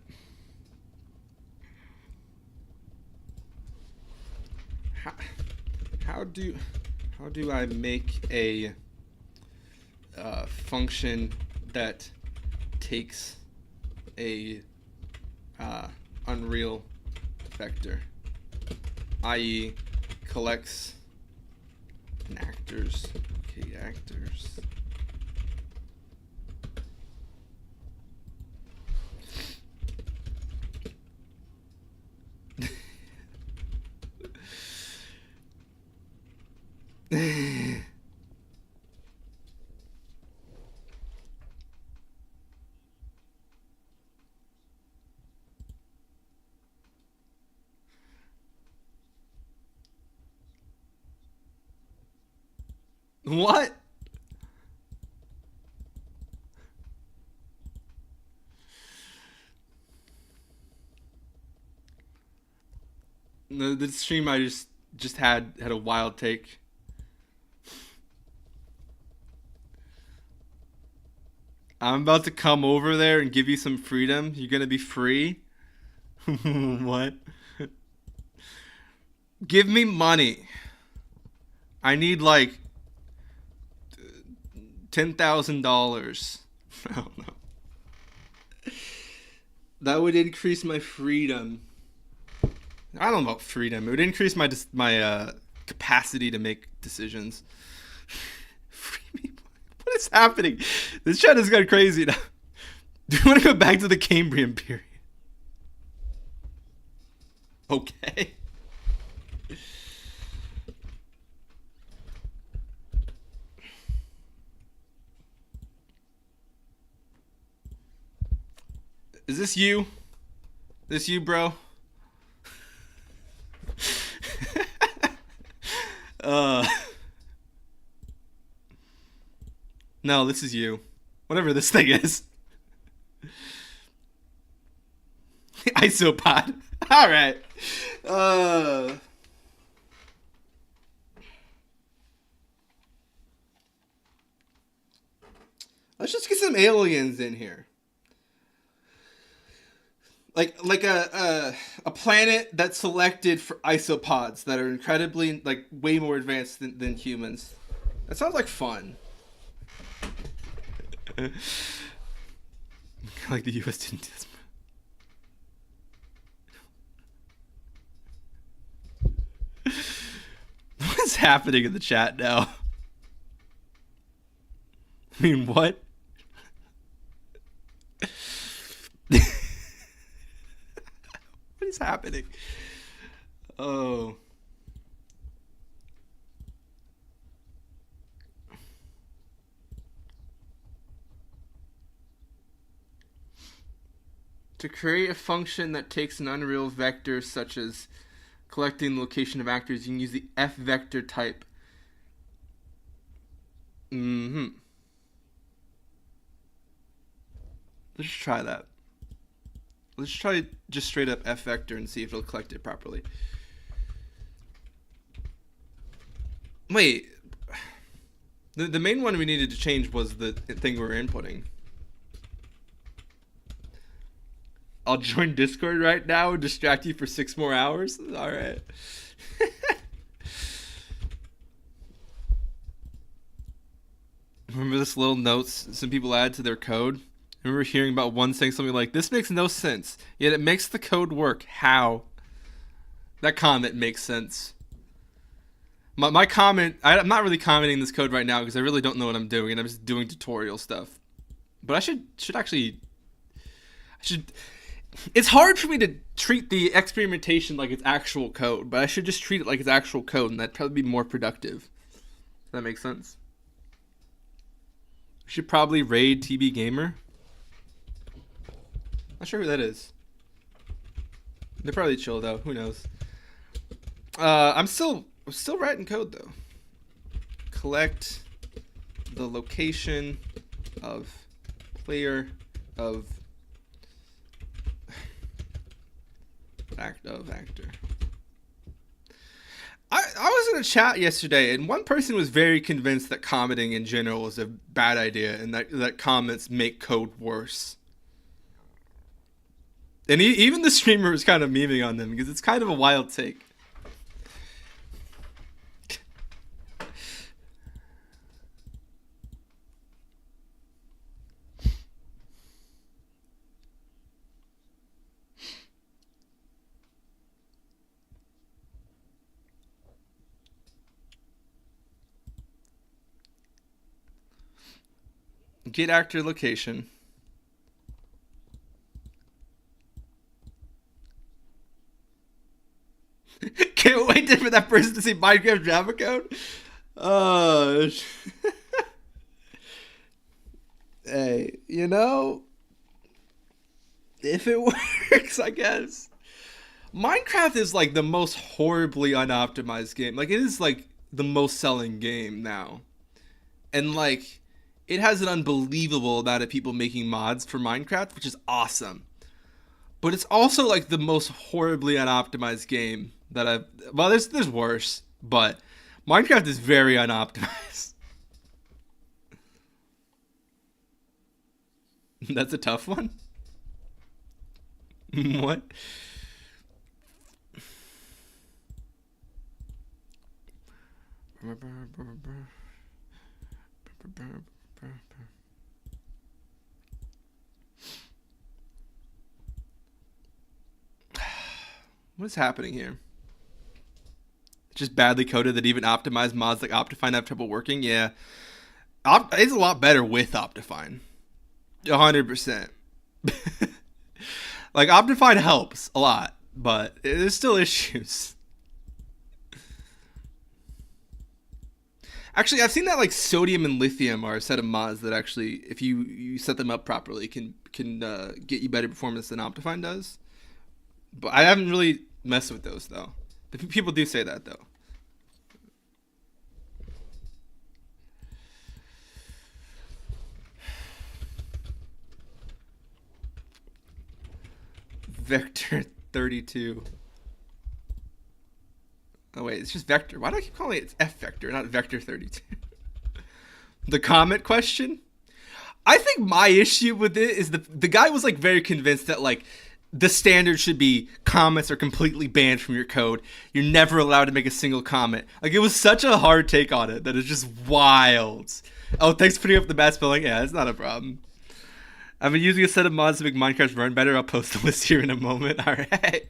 How do I make a function that takes a Unreal vector, i.e. collects actors. Okay, actors. What? No, the stream I just had a wild take. I'm about to come over there and give you some freedom. You're gonna be free. What? Give me money. I need like $10,000. I don't know. That would increase my freedom. I don't know about freedom. It would increase my capacity to make decisions. What is happening? This chat has got crazy now. Do you want to go back to the Cambrian period? Okay. Is this you? This you, bro? No, this is you. Whatever this thing is. Isopod. All right. Let's just get some aliens in here. Like a planet that's selected for isopods that are incredibly, like, way more advanced than humans. That sounds like fun. Like the U.S. didn't do this. What's happening in the chat now? I mean, what? What is happening? Oh. To create a function that takes an Unreal vector such as collecting the location of actors, you can use the F vector type. Let's try that. Let's try just straight up F vector and see if it'll collect it properly. Wait. The main one we needed to change was the thing we were inputting. I'll join Discord right now and distract you for 6 more hours? Alright. Remember this little notes some people add to their code? I remember hearing about one saying something like, "This makes no sense, yet it makes the code work. How?" That comment makes sense. My comment, I'm not really commenting this code right now because I really don't know what I'm doing and I'm just doing tutorial stuff. But I should actually, it's hard for me to treat the experimentation like it's actual code, but I should just treat it like it's actual code and that'd probably be more productive. Does that make sense? I should probably raid TB Gamer. Not sure who that is. They're probably chill though, who knows. I'm still writing code though. Collect the location of player of actor. I was in a chat yesterday and one person was very convinced that commenting in general is a bad idea and that comments make code worse. And even the streamer was kind of memeing on them because it's kind of a wild take. Get actor location. Can't wait for that person to see Minecraft Java code. Hey, you know, if it works, I guess. Minecraft is like the most horribly unoptimized game. Like it is like the most selling game now. And like it has an unbelievable amount of people making mods for Minecraft, which is awesome. But it's also like the most horribly unoptimized game that I've... Well, there's worse, but Minecraft is very unoptimized. That's a tough one. What? What's happening here? Just badly coded that even optimized mods like Optifine have trouble working? Yeah. It's a lot better with Optifine. 100%. Like, Optifine helps a lot, but there's still issues. Actually, I've seen that like sodium and lithium are a set of mods that actually, if you set them up properly, can get you better performance than Optifine does. But I haven't really messed with those though. People do say that though. Vector 32. Oh wait, it's just Vector. Why do I keep calling it F Vector, not Vector 32? The comment question? I think my issue with it is the guy was like very convinced that like the standard should be comments are completely banned from your code. You're never allowed to make a single comment. Like it was such a hard take on it that it's just wild. Oh, thanks for putting up the bad spelling. Yeah, it's not a problem. I've been using a set of mods to make Minecraft run better. I'll post the list here in a moment. All right.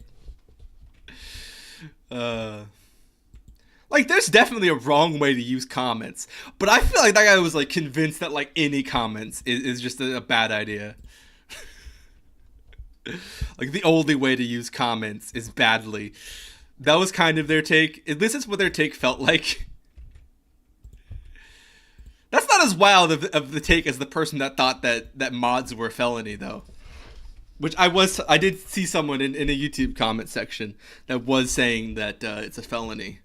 Like, there's definitely a wrong way to use comments, but I feel like that guy was like convinced that like any comments is just a bad idea. Like the only way to use comments is badly. That was kind of their take. At least it's what their take felt like. That's not as wild of the take as the person that thought that mods were a felony, though. Which I did see someone in a YouTube comment section that was saying that it's a felony.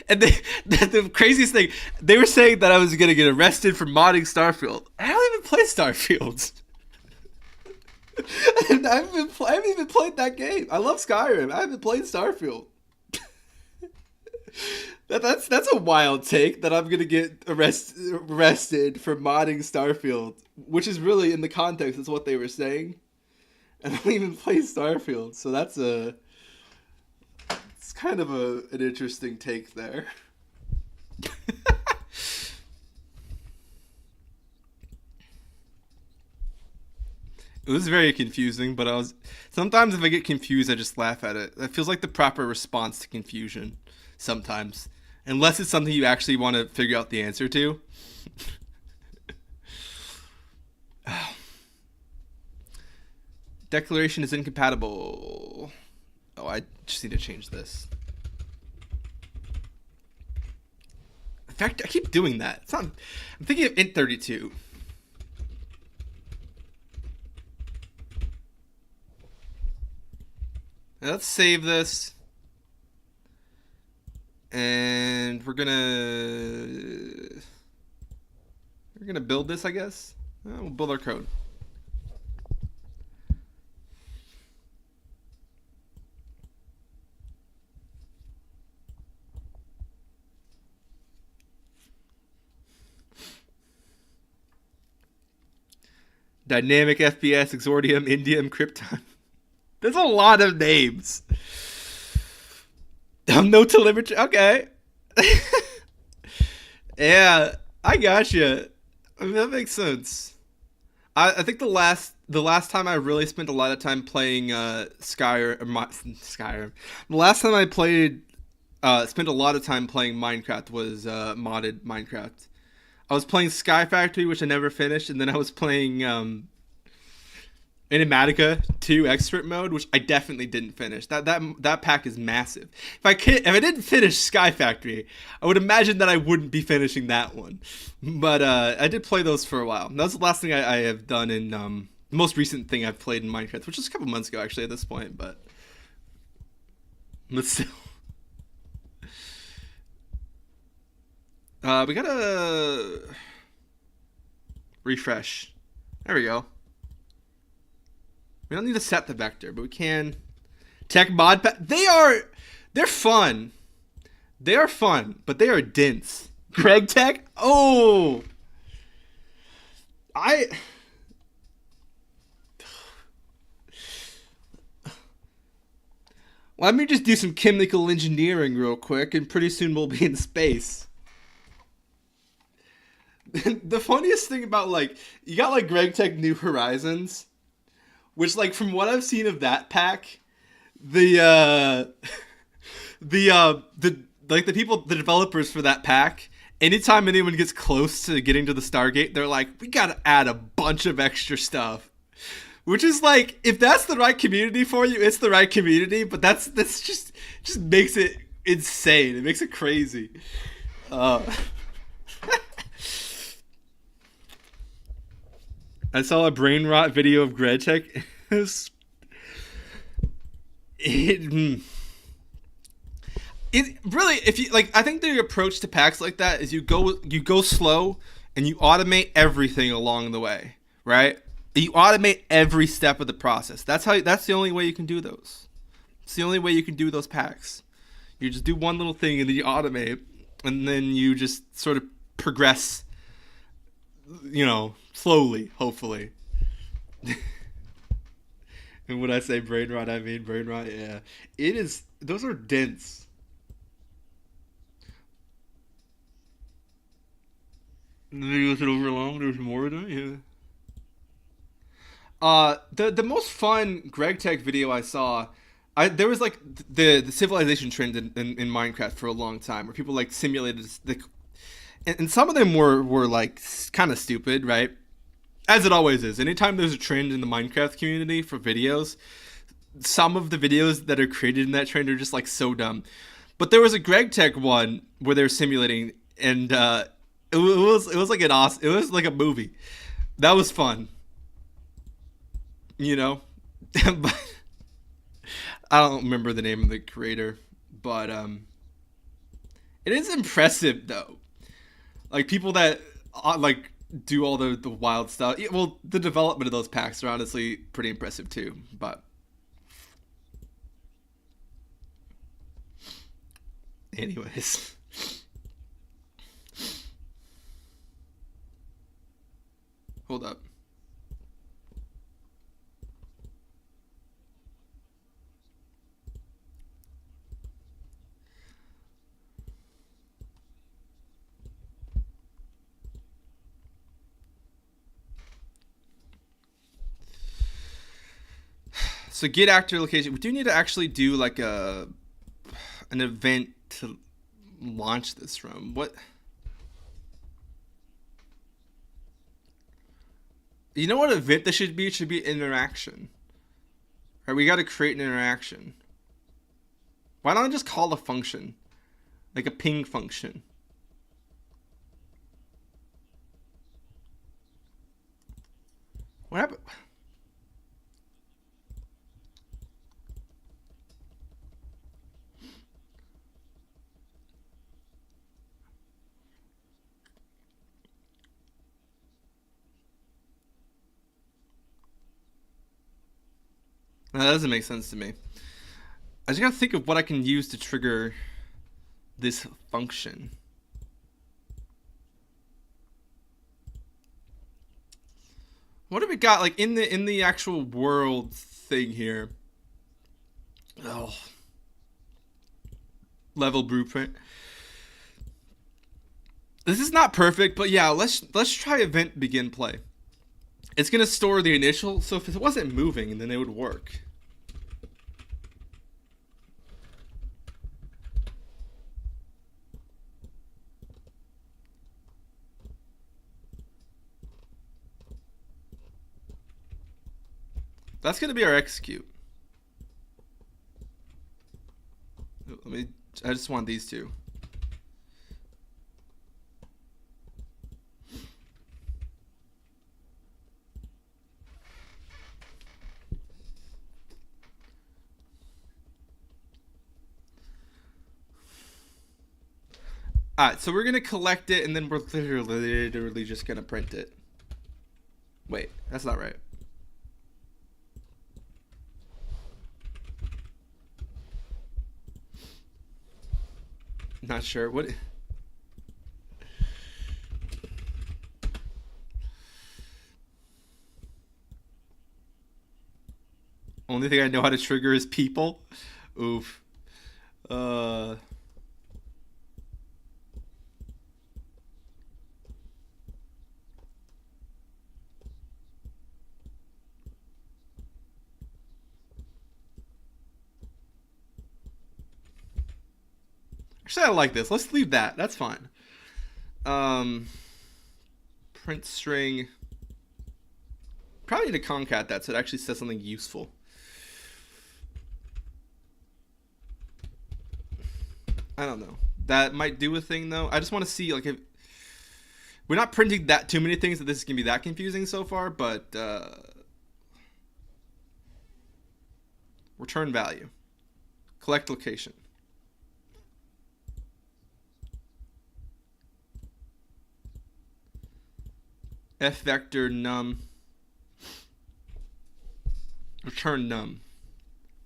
And the craziest thing, they were saying that I was going to get arrested for modding Starfield. I don't even play Starfield. And I haven't even played that game. I love Skyrim. I haven't played Starfield. That's a wild take that I'm gonna get arrested for modding Starfield, which is really in the context is what they were saying. And I don't even play Starfield, so it's kind of an interesting take there. It was very confusing, but sometimes if I get confused, I just laugh at it. That feels like the proper response to confusion sometimes. Unless it's something you actually want to figure out the answer to. Declaration is incompatible. Oh, I just need to change this. In fact, I keep doing that. I'm thinking of int32. Now let's save this. And we're gonna build this, I guess. We'll build our code. Dynamic FPS, Exordium, Indium, Krypton. There's a lot of names. No telemetry. Okay. Yeah, I gotcha. I mean, that makes sense. I think the last time I really spent a lot of time playing Skyrim. The last time I spent a lot of time playing Minecraft was modded Minecraft. I was playing Sky Factory, which I never finished, and then I was playing Animatica 2 Expert Mode, which I definitely didn't finish. That pack is massive. If I didn't finish Sky Factory, I would imagine that I wouldn't be finishing that one. But I did play those for a while. That was the last thing I have done in the most recent thing I've played in Minecraft, which was a couple months ago actually at this point, but still. We gotta refresh. There we go. We don't need to set the vector, but we can. Tech mod pack. They're fun. They are fun, but they are dense. Greg Tech? Oh. Let me just do some chemical engineering real quick, and pretty soon we'll be in space. The funniest thing about, like, you got, like, Greg Tech New Horizons, which, like, from what I've seen of that pack, the developers for that pack, anytime anyone gets close to getting to the Stargate, they're like, we gotta add a bunch of extra stuff. Which is like, if that's the right community for you, it's the right community, but that's just makes it insane. It makes it crazy. I saw a brain rot video of GregTech. It really, if you like, I think the approach to packs like that is you go slow and you automate everything along the way, right? You automate every step of the process. That's the only way you can do those. It's the only way you can do those packs. You just do one little thing and then you automate, and then you just sort of progress, slowly, hopefully. And when I say brain rot, I mean brain rot. Yeah, it is. Those are dense. The video was over long. There's more of them. Yeah. The most fun Greg Tech video I saw, there was like the civilization trend in Minecraft for a long time, where people like simulated and some of them were like kind of stupid, right? As it always is. Anytime there's a trend in the Minecraft community for videos, some of the videos that are created in that trend are just like so dumb. But there was a Greg Tech one where they were simulating, and it was like it was like a movie. That was fun. But I don't remember the name of the creator, but it is impressive though. Like people that like do all the wild stuff. Yeah, well, the development of those packs are honestly pretty impressive too. But anyways. Hold up. So get actor location. We do need to actually do like an event to launch this from. What? You know what event this should be? It should be interaction. All right, we got to create an interaction. Why don't I just call a function? Like a ping function. What happened? No, that doesn't make sense to me. I just gotta think of what I can use to trigger this function. What have we got like in the actual world thing here? Oh, level blueprint. This is not perfect, but yeah, let's try event begin play. It's gonna store the initial, so if it wasn't moving, then it would work. That's gonna be our execute. I just want these two. Alright, so we're gonna collect it and then we're literally just gonna print it. Wait, that's not right. Not sure. What? Only thing I know how to trigger is people. Oof. Actually, I like this. Let's leave that. That's fine. Print string. Probably need to concat that so it actually says something useful. I don't know. That might do a thing though. I just want to see like if we're not printing that too many things that this is gonna be that confusing so far, but return value. Collect location. F vector num. Return num.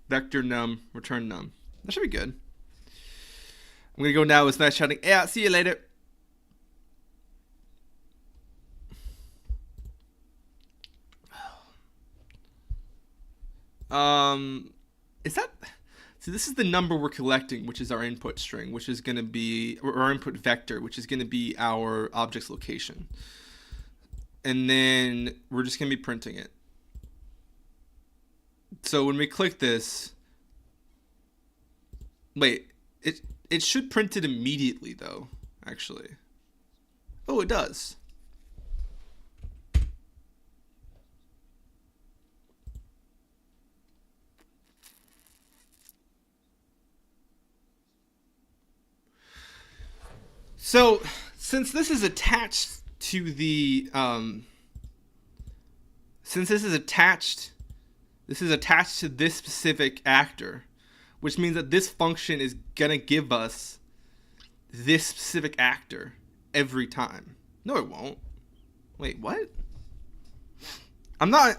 Vector num. Return num. That should be good. I'm gonna go now with Smash shouting, yeah, see you later. Is that... So this is the number we're collecting, which is our input string, which is gonna be... Or our input vector, which is gonna be our object's location. And then we're just gonna be printing it. So when we click this, wait, it should print it immediately though, actually. Oh, it does. So since this is attached to the since this is attached to this specific actor, which means that this function is gonna give us this specific actor every time. No, it won't. Wait, what? I'm not.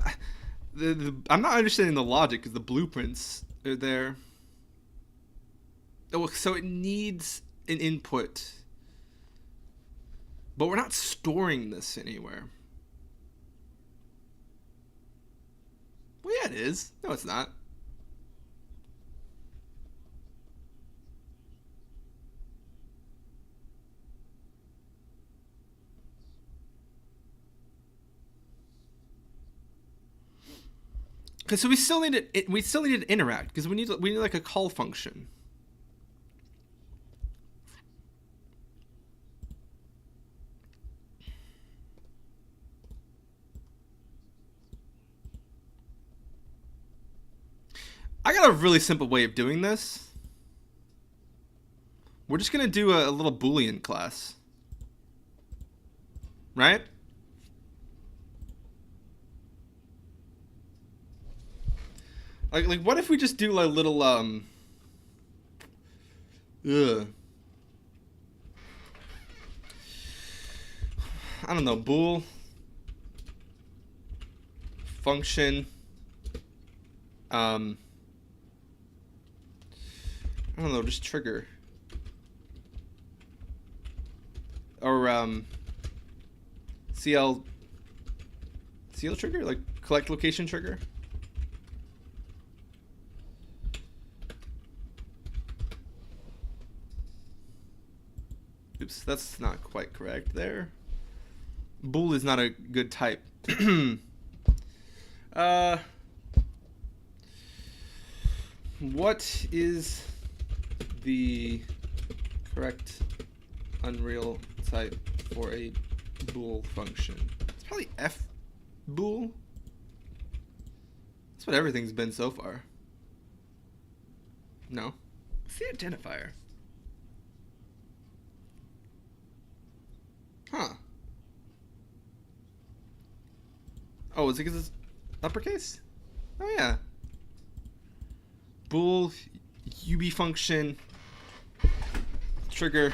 I'm not understanding the logic because the blueprints are there. Oh, so it needs an input, but we're not storing this anywhere. Well, yeah, it is. No, it's not. Okay, so we still need it. We still need to interact because we need like a call function. I got a really simple way of doing this. We're just gonna do a little Boolean class, right? Like what if we just do a little I don't know, bool function I don't know, just trigger or CL trigger, like collect location trigger. Oops, that's not quite correct there. Bool is not a good type. What is the correct Unreal type for a bool function? It's probably F bool. That's what everything's been so far. No. What's the identifier? Huh. Oh, is it because it's uppercase? Oh, yeah. Bool, UB function, trigger.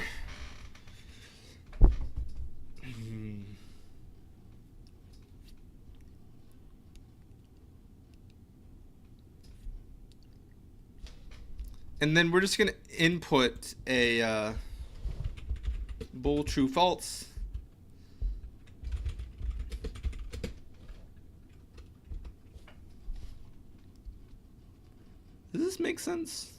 And then we're just going to input a bool true false. Does this make sense?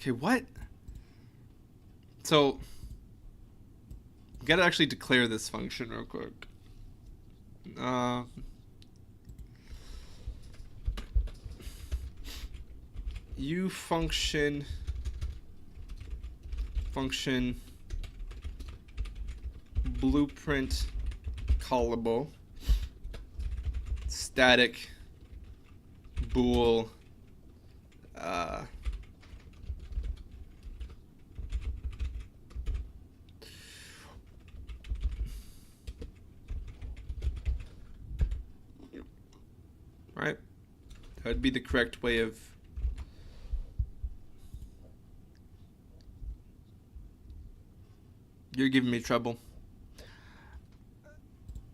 Okay, what? So, gotta actually declare this function real quick. U function blueprint callable static bool right? That would be the correct way of You're giving me trouble.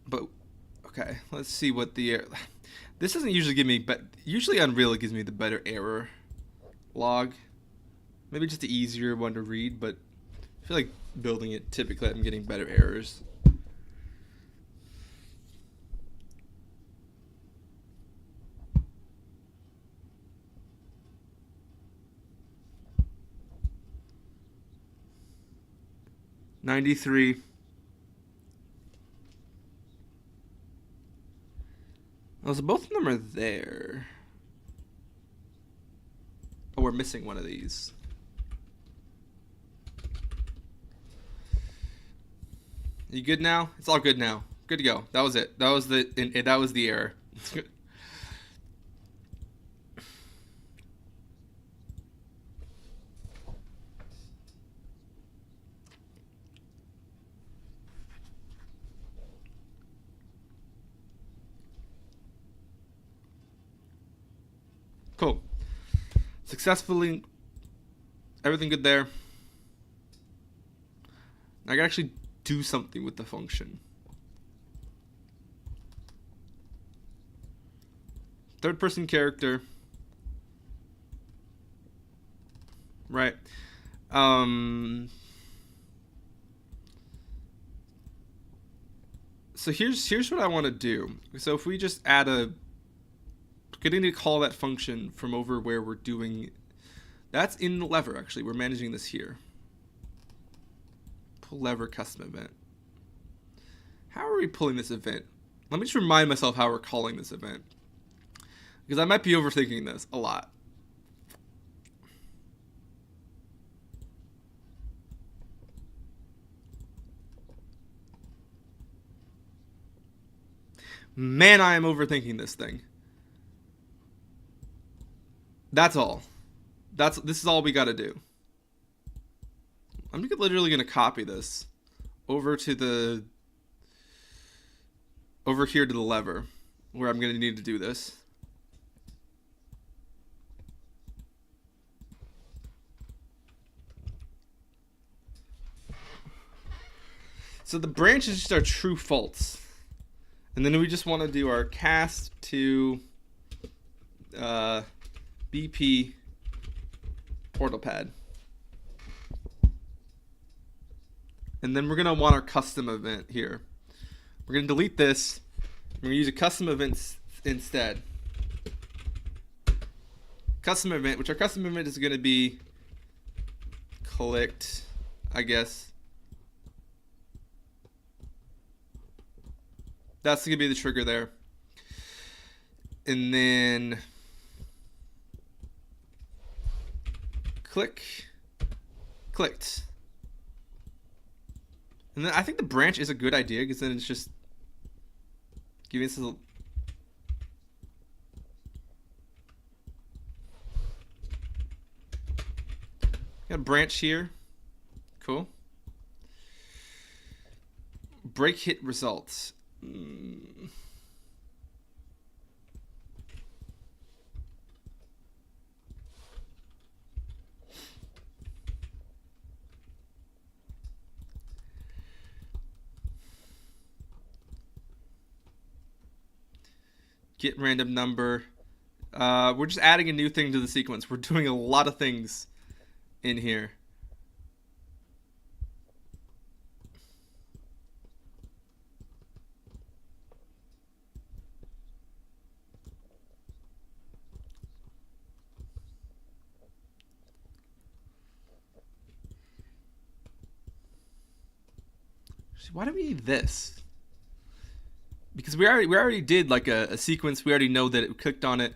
But okay, let's see what the this doesn't usually give me, but usually Unreal gives me the better error log. Maybe just the easier one to read, but I feel like building it typically I'm getting better errors. 93. Oh, so both of them are there. Oh, we're missing one of these. You good now? It's all good now. Good to go. That was it. That was the error. Cool. Successfully. Everything good there. I can actually do something with the function. Third person character. Right. So here's what I want to do. So if we just add getting to call that function from over where we're doing, that's in the lever actually. We're managing this here. Pull lever custom event. How are we pulling this event? Let me just remind myself how we're calling this event, because I might be overthinking this a lot. Man, I am overthinking this thing. That's all. This is all we got to do. I'm literally going to copy this over here to the lever where I'm going to need to do this. So the branch is just our true false. And then we just want to do our cast to BP portal pad. And then we're going to want our custom event here. We're going to delete this. We're going to use a custom event instead. Custom event, which our custom event is going to be clicked, I guess. That's going to be the trigger there. And then clicked. And then I think the branch is a good idea, because then it's just giving us a got a branch here. Cool. Break hit results. Get random number. We're just adding a new thing to the sequence. We're doing a lot of things in here. Why do we need this? Because we already did like a sequence. We already know that it clicked on it.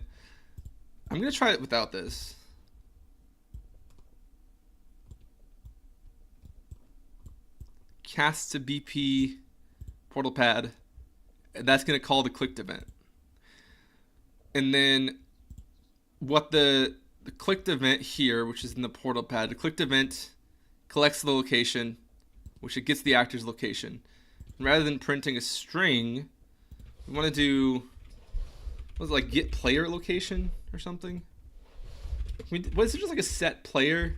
I'm gonna try it without this. Cast to BP portal pad. And that's gonna call the clicked event. And then what the clicked event here, which is in the portal pad, the clicked event collects the location, which it gets the actor's location. And rather than printing a string, we want to do, what is it, like get player location or something? What is it, just like a set player?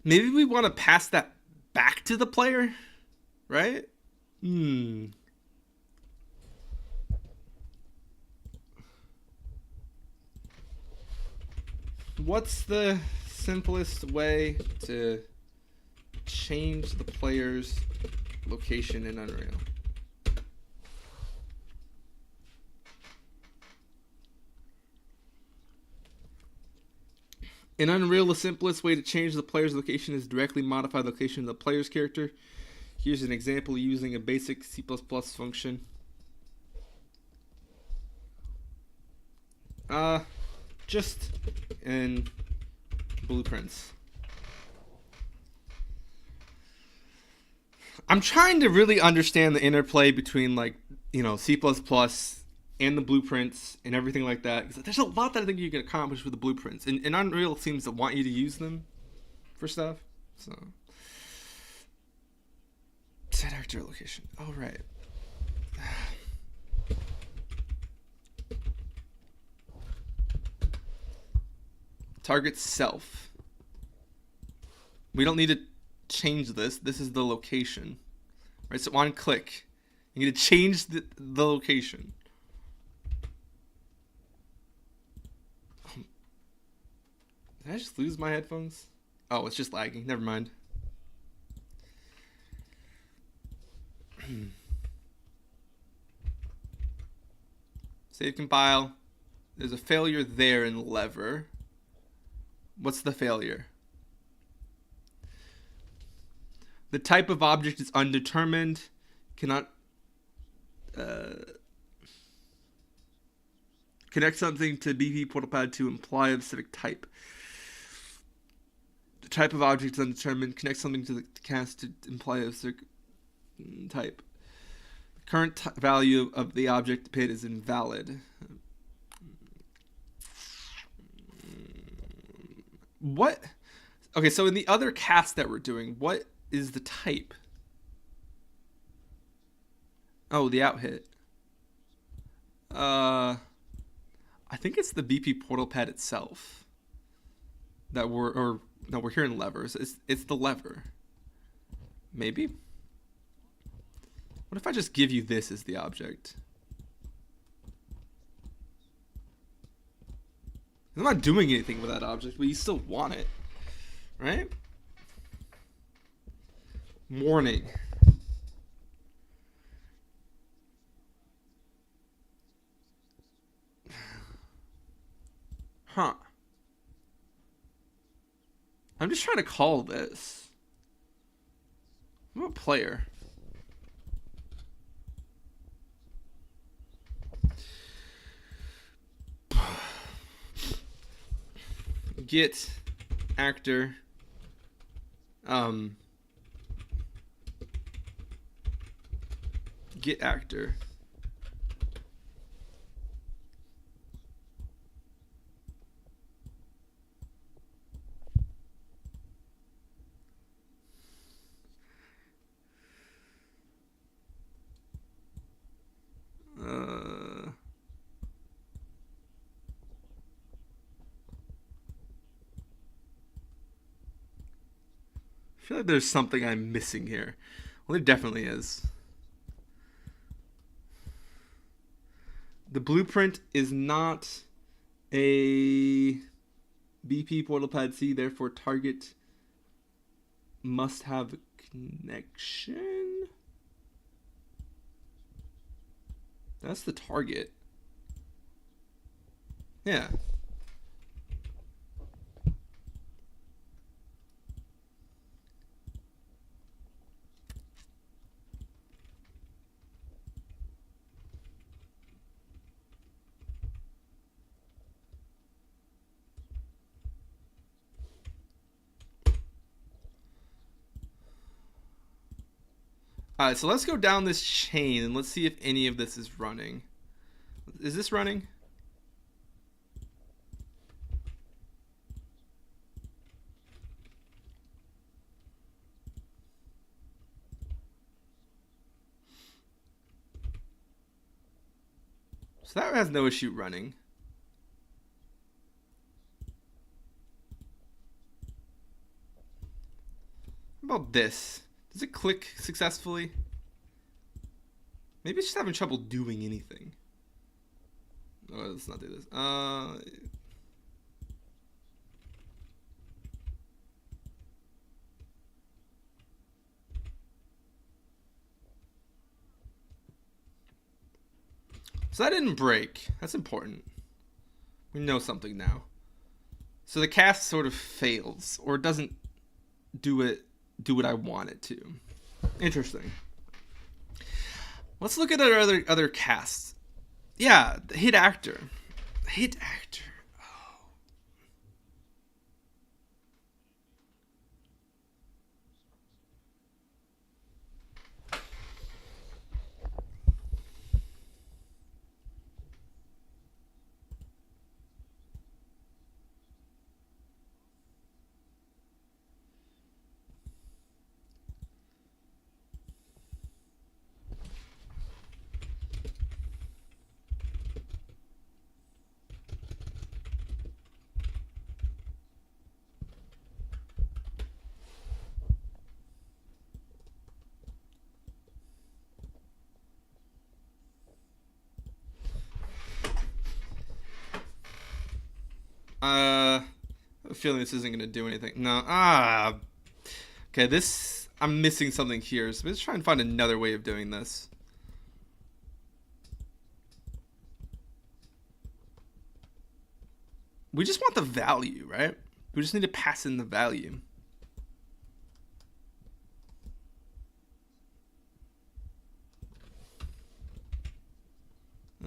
Maybe we want to pass that back to the player, right? What's the simplest way to change the player's location in Unreal? In Unreal, the simplest way to change the player's location is directly modify the location of the player's character. Here's an example using a basic C++ function. Just in Blueprints. I'm trying to really understand the interplay between, like, you know, C++ and the blueprints and everything like that. 'Cause there's a lot that I think you can accomplish with the blueprints. And Unreal seems to want you to use them for stuff. So, set actor location. All right. Target self. We don't need to change this. This is the location. Right, so on click, you need to change the location. Did I just lose my headphones? Oh, it's just lagging. Never mind. Save compile. There's a failure there in lever. What's the failure? The type of object is undetermined. Cannot connect something to BP PortalPad to imply a specific type. The type of object is undetermined. Connect something to the cast to imply a specific type. The current value of the object PID is invalid. What? Okay, so in the other cast that we're doing, what is the type? Oh, the out hit. I think it's the BP PortalPad itself that we're hearing levers. It's the lever. Maybe. What if I just give you this as the object? I'm not doing anything with that object, but you still want it, right? Warning. Huh. I'm just trying to call this. I'm a player. Get actor. Get actor. I feel like there's something I'm missing here. Well, there definitely is. The blueprint is not a BP PortalPad C, therefore target must have a connection. That's the target. Yeah. Alright, so let's go down this chain and let's see if any of this is running. Is this running? So that has no issue running. How about this? Does it click successfully? Maybe it's just having trouble doing anything. Oh, let's not do this. So that didn't break. That's important. We know something now. So the cast sort of fails, or doesn't do what I want it to. Interesting. Let's look at our other casts. Yeah, the hit actor. Hit actor. I have a feeling this isn't gonna do anything. No. Okay, this, I'm missing something here, so let's try and find another way of doing this. We just want the value, right? We just need to pass in the value.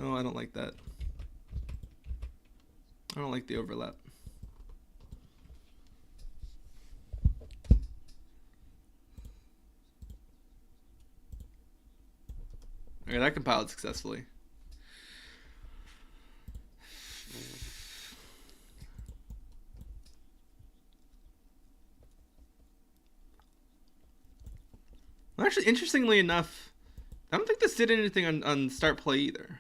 Oh, I don't like that. I don't like the overlap. Okay, that compiled successfully. Well, actually, interestingly enough, I don't think this did anything on start play either.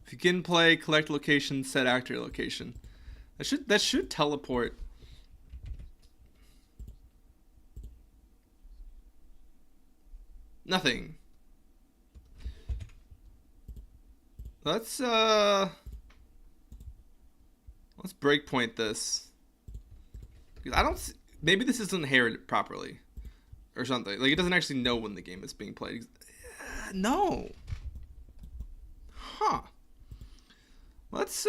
Begin play, collect location, set actor location. That should teleport. Nothing. Let's breakpoint this. I don't see, maybe this isn't inherited properly or something. Like, it doesn't actually know when the game is being played. No. Huh. Let's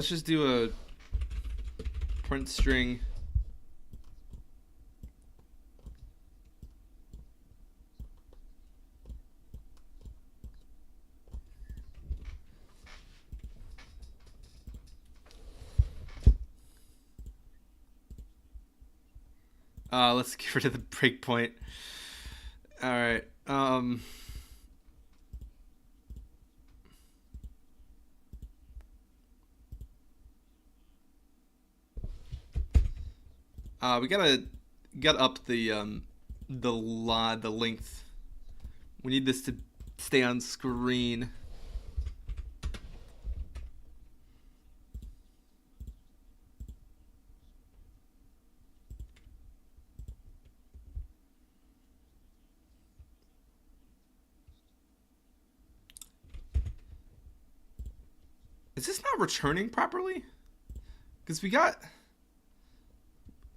just do a print string. Let's get rid of the breakpoint. All right. We gotta up the length. We need this to stay on screen. Is this not returning properly? Because we got...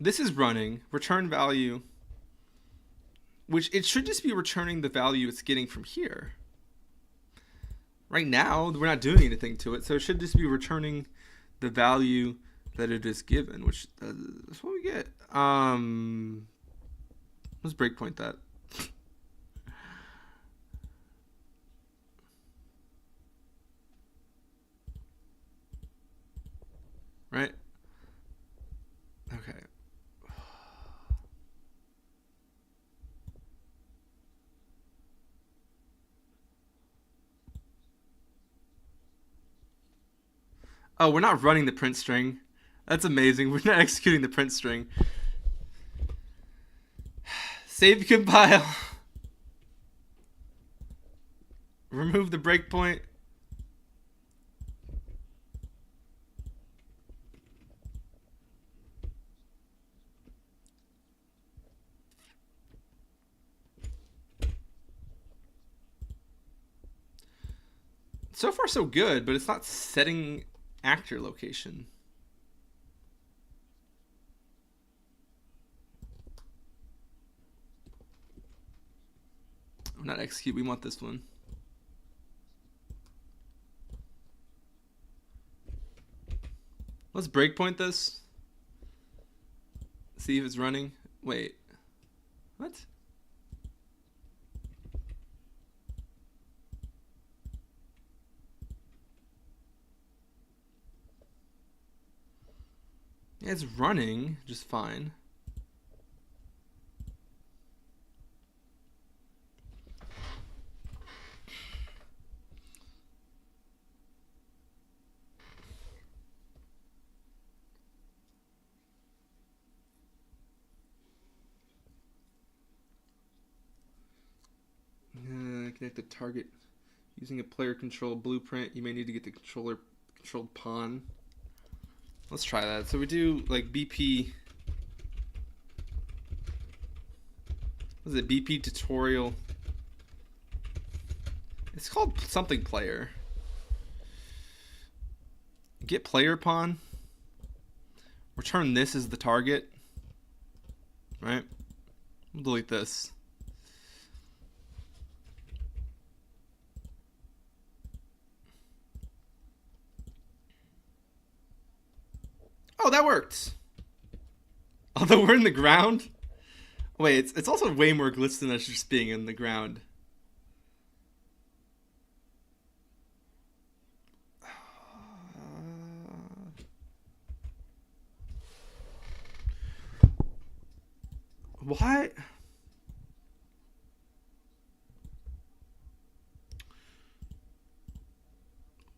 This is running, return value, which it should just be returning the value it's getting from here. Right now, we're not doing anything to it, so it should just be returning the value that it is given, which that's what we get. Let's breakpoint that. Oh, we're not running the print string. That's amazing. We're not executing the print string. Save compile. Remove the breakpoint. So far so good, but it's not setting actor location. Not execute, we want this one. Let's breakpoint this. See if it's running. Wait. What? Yeah, it's running just fine. Connect the target using a player control blueprint. You may need to get the controller controlled pawn. Let's try that. So we do like BP. What is it? BP tutorial. It's called something player. Get player pawn. Return this as the target. Right? We'll delete this. Oh, that worked. Although we're in the ground. Wait, it's also way more glitch than us just being in the ground. Why?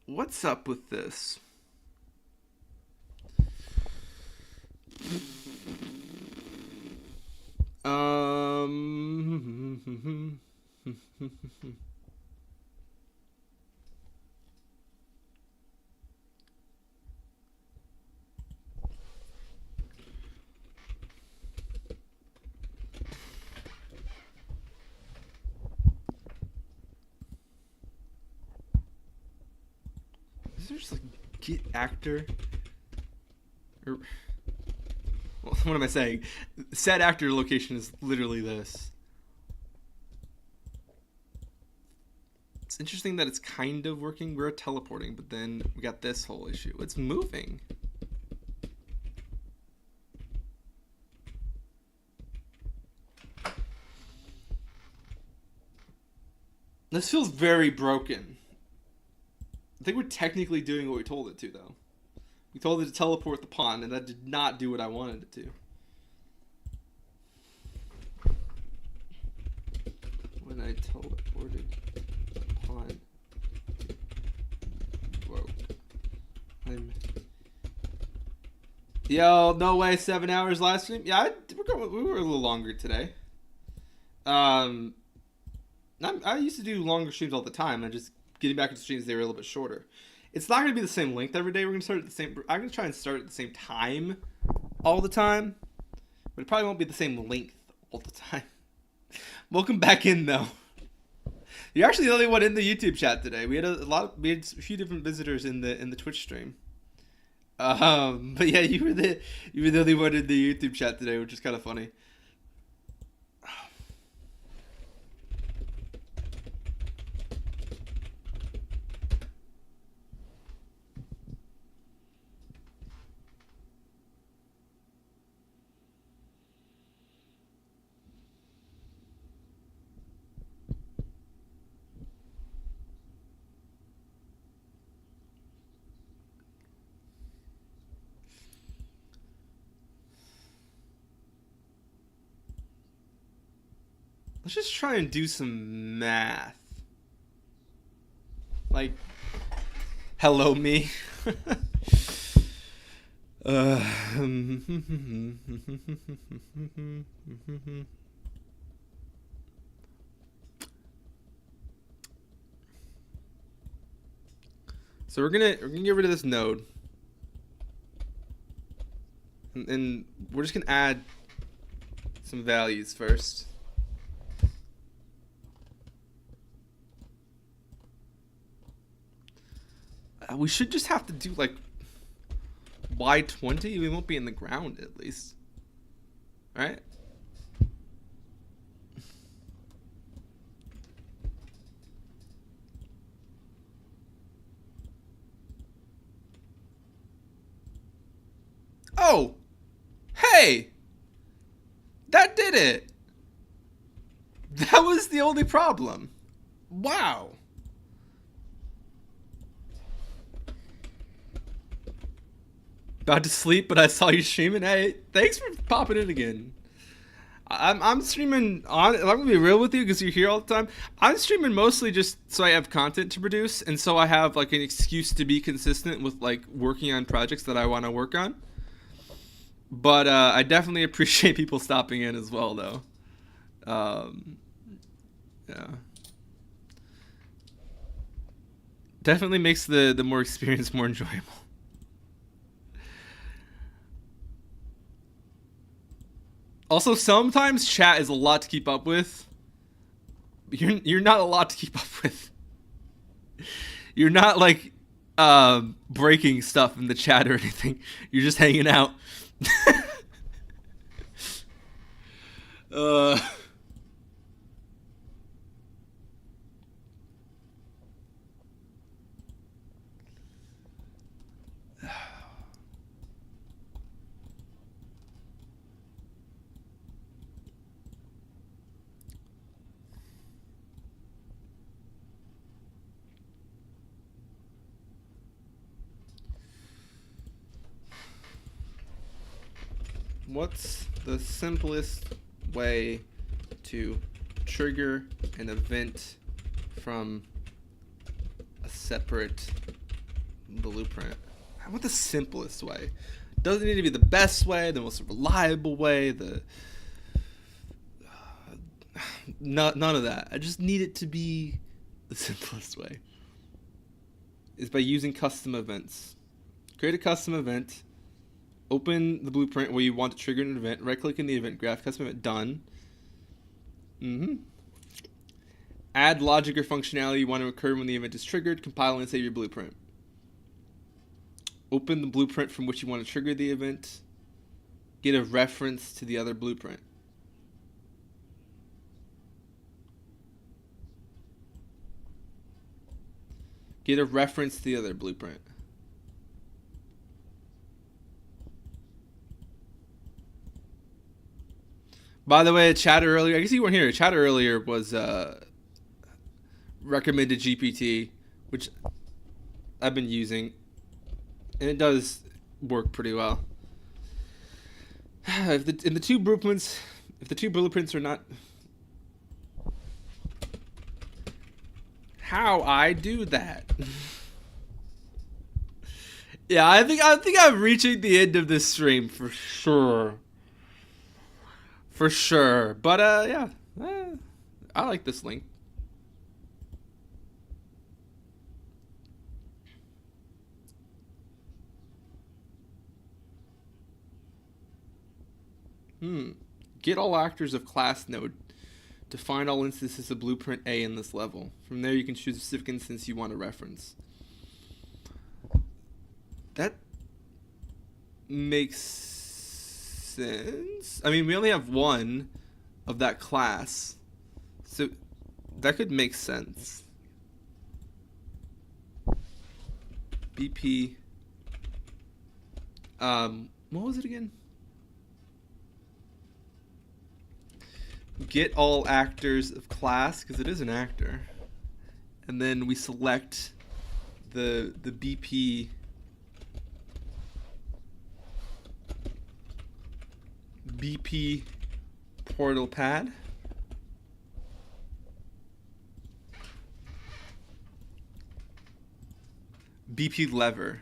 What's up with this? Is there just like get actor? Or what am I saying? Set actor location is literally this. It's interesting that it's kind of working. We're teleporting, but then we got this whole issue. It's moving. This feels very broken. I think we're technically doing what we told it to, though. We told it to teleport the pawn, and that did not do what I wanted it to. When I teleported the pawn, broke. Yo, no way, 7 hours last stream? Yeah, we were a little longer today. I used to do longer streams all the time, and just getting back into streams, they were a little bit shorter. It's not going to be the same length every day. We're going to start at the same... I'm going to try and start at the same time all the time. But it probably won't be the same length all the time. Welcome back in, though. You're actually the only one in the YouTube chat today. We had we had a few different visitors in the Twitch stream. But yeah, you were the only one in the YouTube chat today, which is kind of funny. Let's just try and do some math. Like, hello me. Uh, so we're gonna get rid of this node, and we're just gonna add some values first. We should just have to do like Y20. We won't be in the ground at least, right? Oh, hey, that did it. That was the only problem. Wow. About to sleep, but I saw you streaming. Hey, thanks for popping in again. I'm streaming on. I'm gonna be real with you because you're here all the time. I'm streaming mostly just so I have content to produce, and so I have like an excuse to be consistent with like working on projects that I want to work on. But I definitely appreciate people stopping in as well, though. Yeah. Definitely makes the more experience more enjoyable. Also, sometimes chat is a lot to keep up with. You're not a lot to keep up with. You're not like breaking stuff in the chat or anything. You're just hanging out. What's the simplest way to trigger an event from a separate blueprint? I want the simplest way. Doesn't need to be the best way, the most reliable way, none of that. I just need it to be the simplest way. Is by using custom events. Create a custom event. Open the blueprint where you want to trigger an event. Right-click in the event graph. Custom event done. Add logic or functionality you want to occur when the event is triggered. Compile and save your blueprint. Open the blueprint from which you want to trigger the event. Get a reference to the other blueprint. Get a reference to the other blueprint. By the way, chatter earlier, I guess you weren't here. Chatter earlier was recommended GPT, which I've been using, and it does work pretty well. If the two blueprints are not, how I do that? Yeah, I think I'm reaching the end of this stream for sure. For sure. But, yeah. I like this link. Get all actors of class node. Define all instances of blueprint A in this level. From there, you can choose a specific instance you want to reference. That makes sense. I mean, we only have one of that class, so that could make sense. BP. What was it again? Get all actors of class, because it is an actor, and then we select the BP. BP portal pad. BP lever.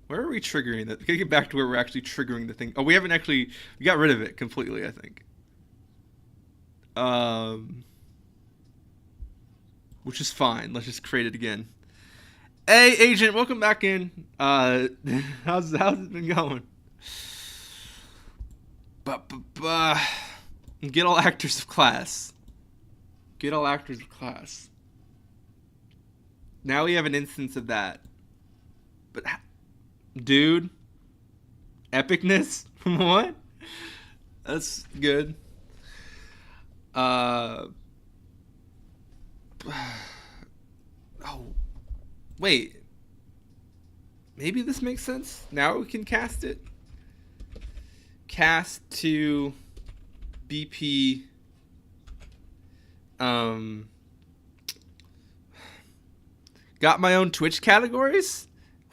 Where are we triggering that? We gotta get back to where we're actually triggering the thing. Oh, we haven't actually... We got rid of it completely, I think. Which is fine. Let's just create it again. Hey, Agent, welcome back in. How's it been going? Get all actors of class. Get all actors of class. Now we have an instance of that. But... Dude, epicness? What? That's good. Oh, wait. Maybe this makes sense. Now we can cast it. Cast to BP. Got my own Twitch categories?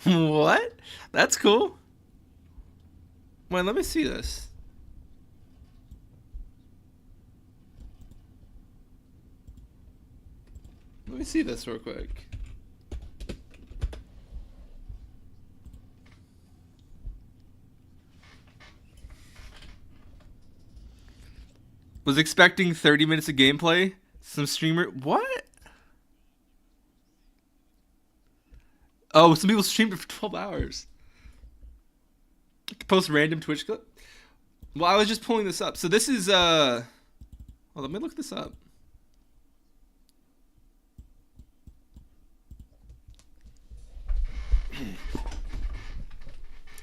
What? That's cool. Wait, let me see this. Let me see this real quick. Was expecting 30 minutes of gameplay. Some streamer... What? Oh, some people streamed it for 12 hours. Post random Twitch clip. Well, I was just pulling this up. So this is oh, let me look this up.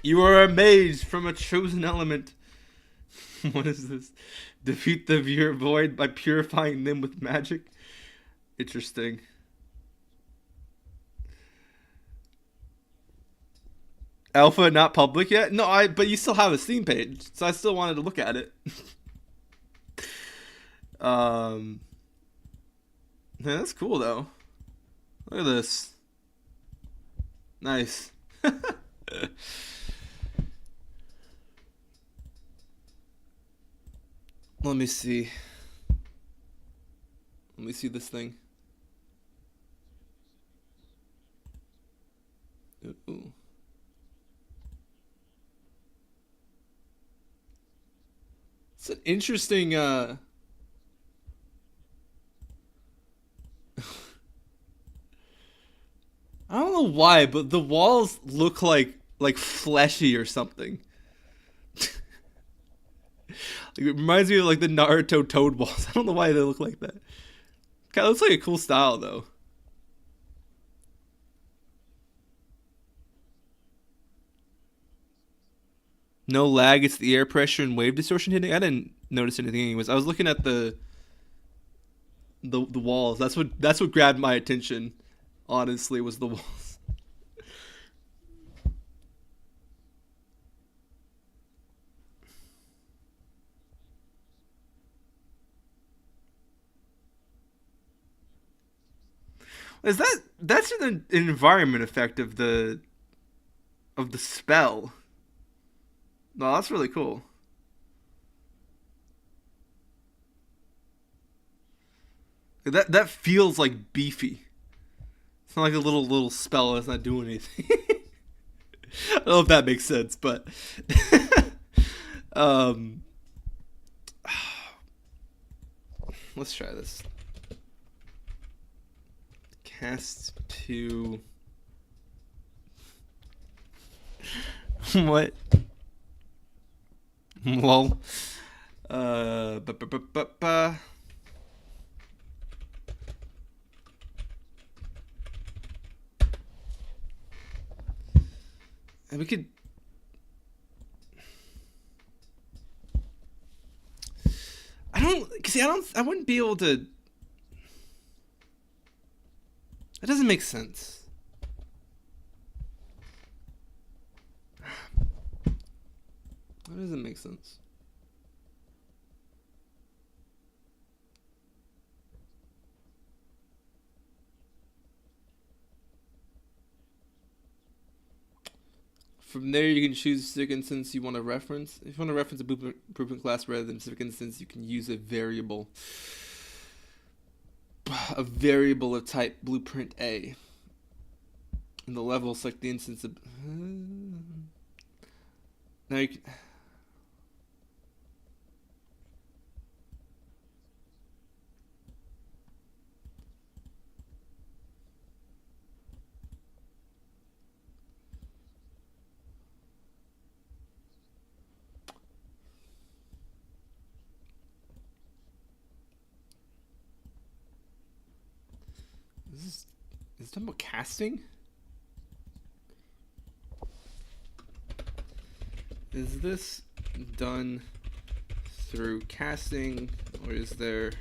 You are a mage from a chosen element. What is this? Defeat the viewer void by purifying them with magic. Interesting. Alpha not public yet? No, but you still have a Steam page, so I still wanted to look at it. Yeah, that's cool though. Look at this. Nice. Let me see. Let me see this thing. Ooh. It's an interesting I don't know why, but the walls look like fleshy or something. It reminds me of like the Naruto Toad walls. I don't know why they look like that. Kind of looks like a cool style though. No lag, it's the air pressure and wave distortion hitting. I didn't notice anything anyways. I was looking at the walls. That's what grabbed my attention, honestly, was the walls. That's an environment effect of the spell. No, that's really cool. That feels like beefy. It's not like a little spell that's not doing anything. I don't know if that makes sense, but let's try this. Cast to what? Lol. And we could. I wouldn't be able to. That doesn't make sense. That doesn't make sense. From there, you can choose a specific instance you want to reference. If you want to reference a blueprint class rather than a specific instance, you can use a variable of type blueprint A. In the level, select the instance of... Now you can... Is this done about casting? Is this done through casting, or is there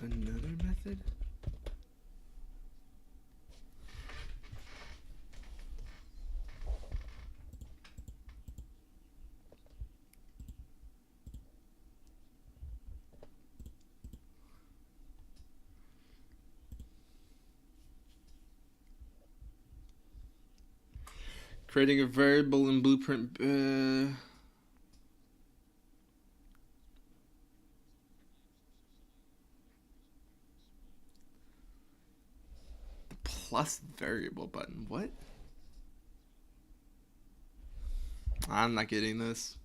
another method? Creating a variable in Blueprint. The plus variable button. What? I'm not getting this.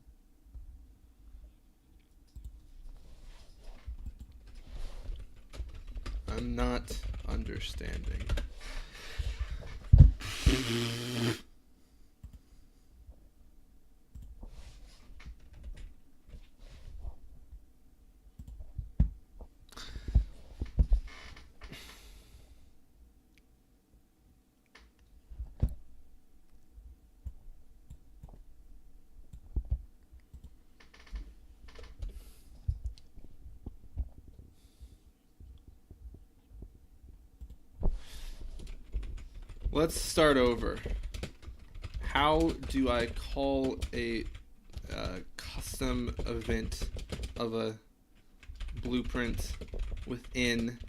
I'm not understanding. Let's start over. How do I call a custom event of a blueprint within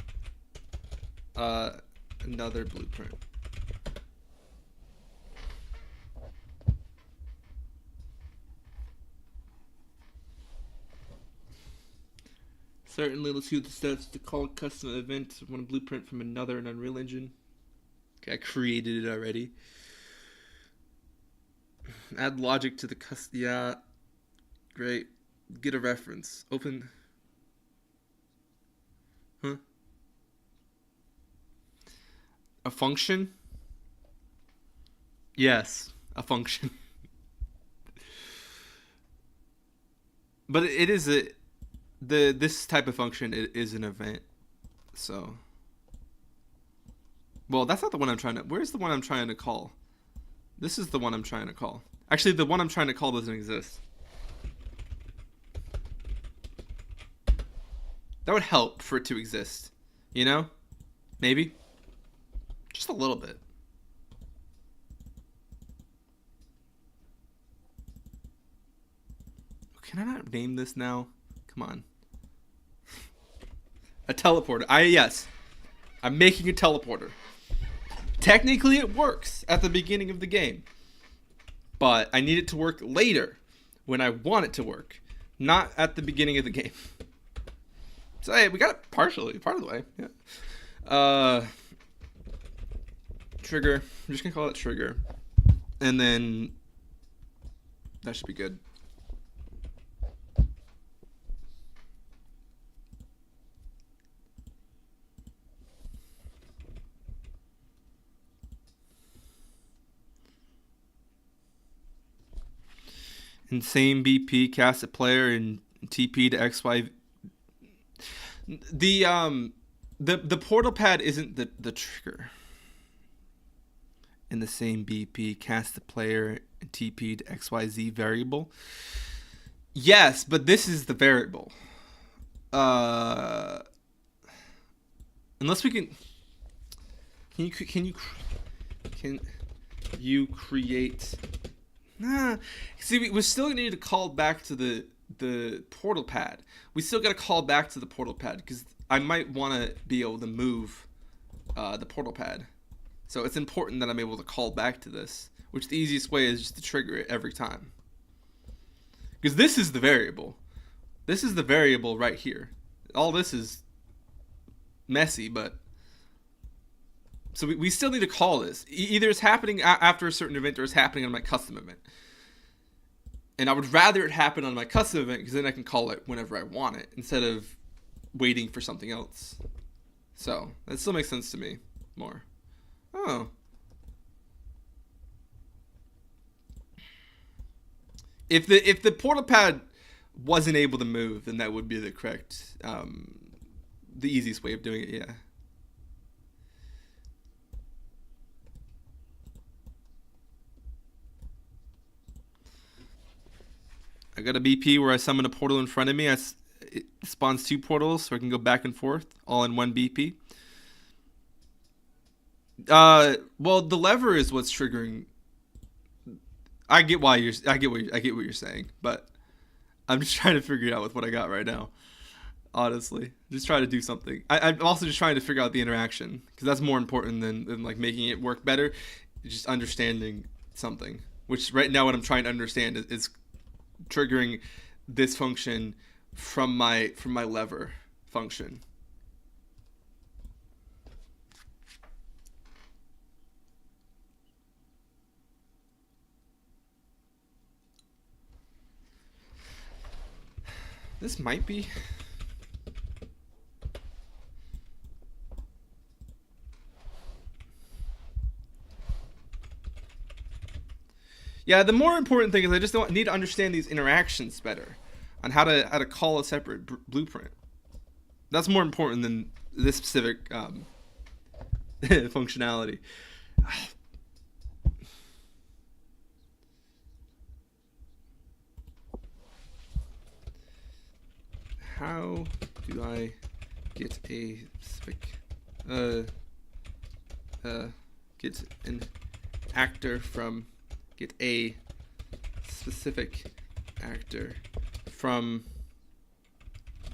another blueprint? Certainly, let's use the steps to call a custom event one blueprint from another in Unreal Engine. Okay, I created it already. Add logic to the custom. Yeah, great. Get a reference. Open. Huh? A function? Yes, a function. But it is this type of function. It is an event. So. Well, that's not the one I'm trying to... Where's the one I'm trying to call? This is the one I'm trying to call. Actually, the one I'm trying to call doesn't exist. That would help for it to exist. You know? Maybe. Just a little bit. Can I not name this now? Come on. A teleporter. Yes. I'm making a teleporter. Technically, it works at the beginning of the game. But I need it to work later when I want it to work. Not at the beginning of the game. So, hey, we got it partially. Part of the way. Yeah. Trigger. I'm just going to call it trigger. And then that should be good. Insane BP cast a player in TP to XY. The portal pad isn't the trigger. In the same BP cast the player in TP to XYZ variable. Yes, but this is the variable. Unless we can you create? Nah. See, we still need to call back to the portal pad. We still got to call back to the portal pad because I might want to be able to move the portal pad. So it's important that I'm able to call back to this, which the easiest way is just to trigger it every time. Because this is the variable. This is the variable right here. All this is messy, but So we still need to call this. Either it's happening after a certain event or it's happening on my custom event. And I would rather it happen on my custom event because then I can call it whenever I want it instead of waiting for something else. So that still makes sense to me more. Oh. If the portal pad wasn't able to move, then that would be the correct, the easiest way of doing it, yeah. I got a BP where I summon a portal in front of me. It spawns 2 portals, so I can go back and forth, all in one BP. Well, the lever is what's triggering. I get what you're saying, but I'm just trying to figure it out with what I got right now. Honestly, just try to do something. I'm also just trying to figure out the interaction because that's more important than like making it work better. Just understanding something, which right now what I'm trying to understand is triggering this function from my lever function. This might be. Yeah, the more important thing is I just need to understand these interactions better on how to call a separate blueprint. That's more important than this specific functionality. How do I get a specific get an actor from get a specific actor from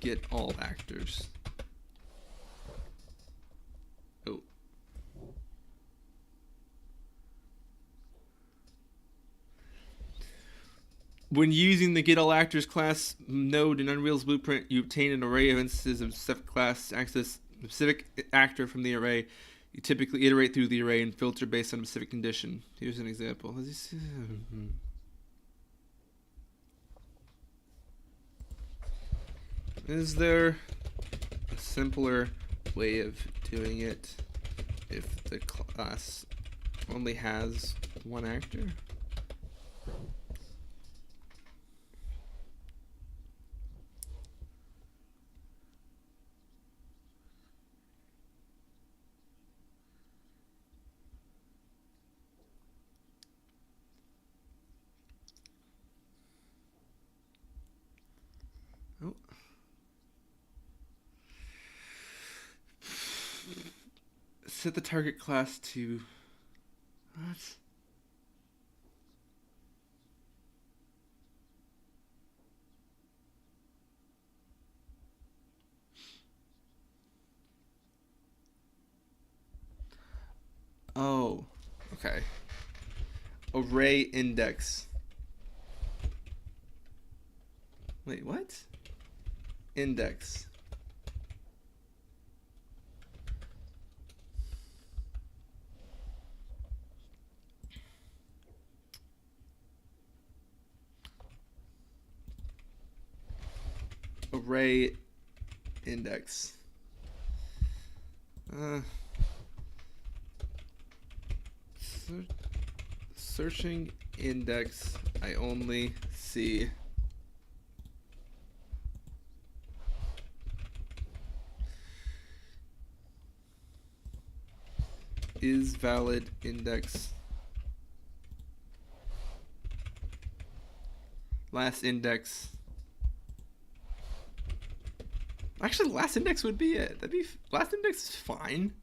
get all actors? Oh. When using the Get All Actors class node in Unreal's Blueprint, you obtain an array of instances of specific class to access a specific actor from the array. You typically iterate through the array and filter based on a specific condition. Here's an example. Is there a simpler way of doing it if the class only has one actor? Set the target class to what? Oh, okay. Array index. Wait, what? Index. Array index. Searching index, I only see is valid index. Last index. Actually, last index would be it. Last index is fine.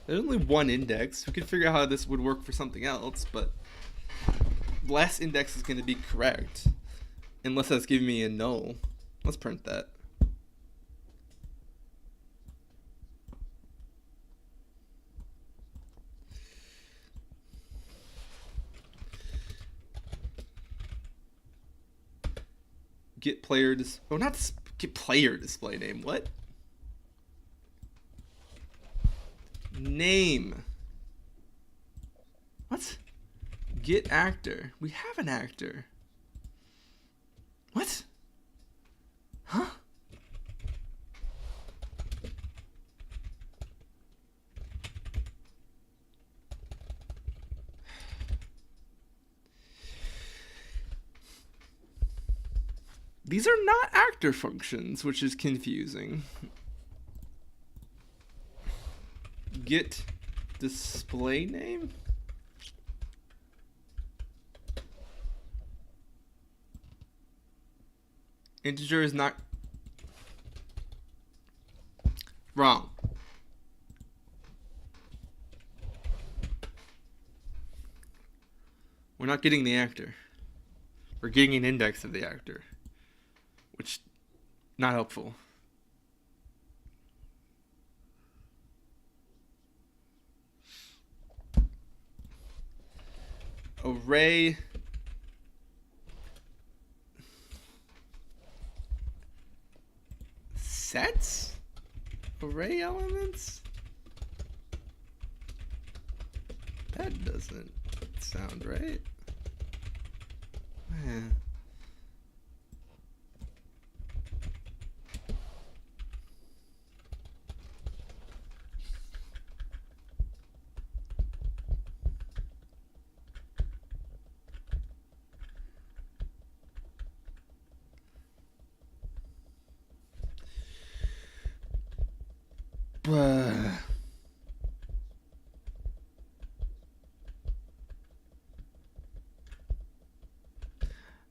There's only one index. We could figure out how this would work for something else, but last index is going to be correct. Unless that's giving me a null. Let's print that. Get player get player display name. What? Name. What? Get actor. We have an actor. What? Huh? These are not actor functions, which is confusing. Get display name? Integer is not wrong. We're not getting the actor. We're getting an index of the actor, which not helpful. Array sets? Array elements? That doesn't sound right. Man.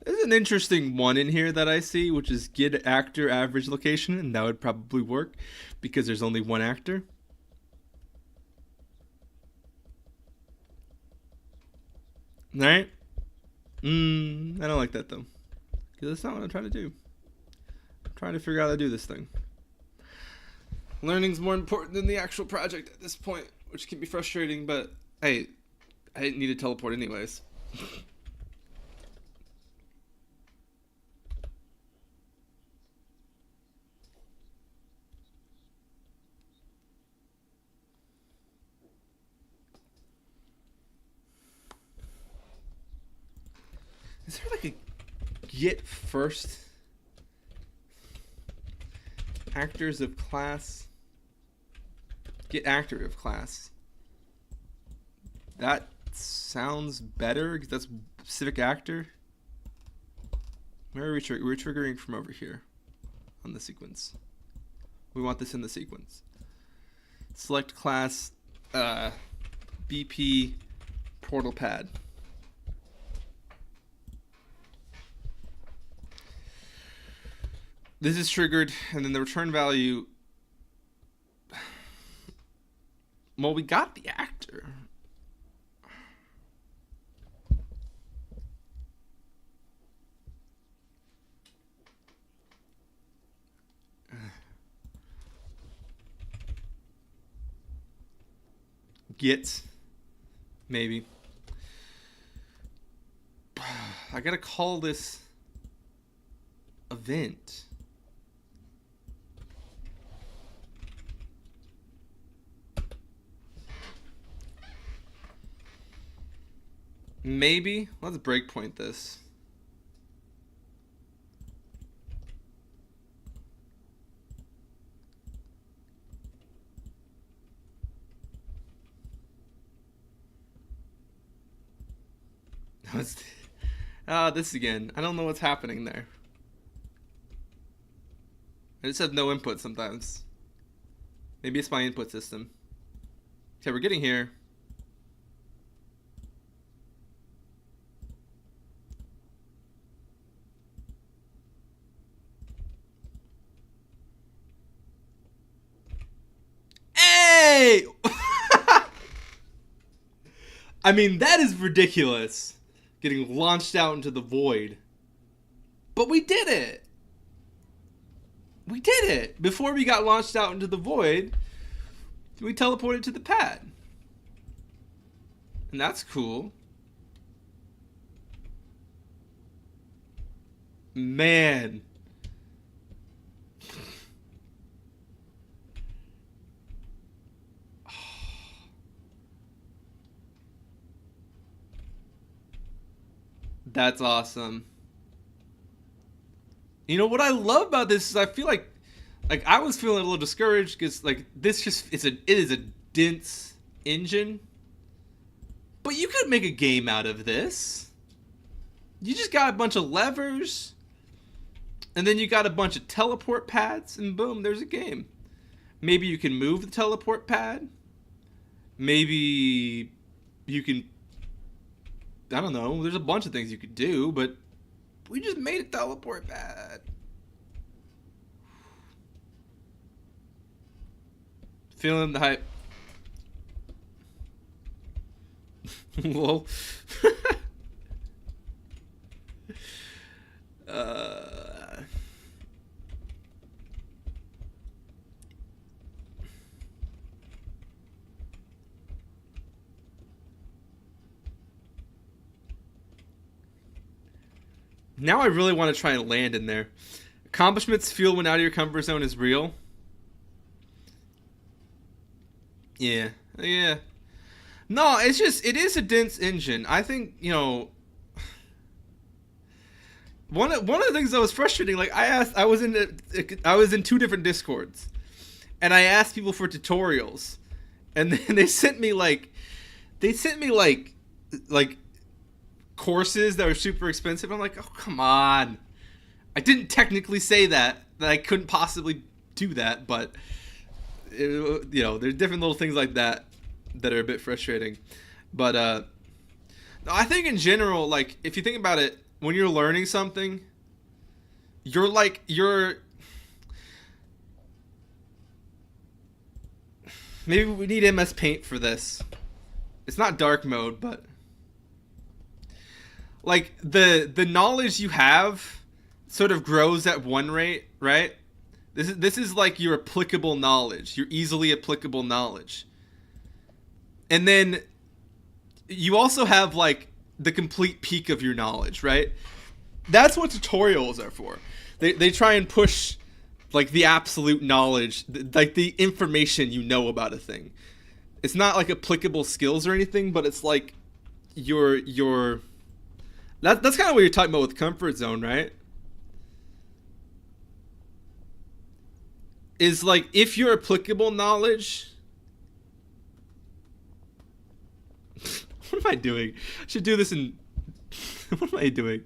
There's an interesting one in here that I see, which is get actor average location, and that would probably work because there's only one actor. Alright? I don't like that though. Because that's not what I'm trying to do. I'm trying to figure out how to do this thing. Learning's more important than the actual project at this point, which can be frustrating, but hey, I didn't need to teleport anyways. Is there like a get first actors of class? Get actor of class. That sounds better because that's specific actor. Where are we triggering? We're triggering from over here on the sequence. We want this in the sequence. Select class BP portal pad. This is triggered, and then the return value. Well, we got the actor. Get, maybe. I gotta call this event. Maybe. Let's breakpoint this. This again. I don't know what's happening there. I just have no input sometimes. Maybe it's my input system. Okay, we're getting here. Hey! I mean, that is ridiculous. Getting launched out into the void. But we did it. We did it. Before we got launched out into the void, we teleported to the pad. And that's cool. Man. That's awesome. You know what I love about this is I feel like I was feeling a little discouraged because like this just it is a dense engine, but you could make a game out of this. You just got a bunch of levers, and then you got a bunch of teleport pads, and boom, there's a game. Maybe you can move the teleport pad. Maybe you can, I don't know, there's a bunch of things you could do, but we just made a teleport pad. Feeling the hype. Whoa. Now I really want to try and land in there. Accomplishments feel when out of your comfort zone is real. Yeah. No, it's just, it is a dense engine. I think, you know, one of the things that was frustrating, like I was in two different Discords, and I asked people for tutorials, and then they sent me like courses that were super expensive. I'm like, oh, come on. I didn't technically say that I couldn't possibly do that, but you know, there's different little things like that that are a bit frustrating. But no, I think in general, like if you think about it, when you're learning something, maybe we need MS Paint for this. It's not dark mode, but like the knowledge you have sort of grows at one rate, right? This is like your applicable knowledge, your easily applicable knowledge. And then you also have like the complete peak of your knowledge, right? That's what tutorials are for. They try and push like the absolute knowledge, like the information you know about a thing. It's not like applicable skills or anything, but it's like that's kind of what you're talking about with comfort zone, right? Is like if your applicable knowledge. What am I doing? I should do this in. What am I doing?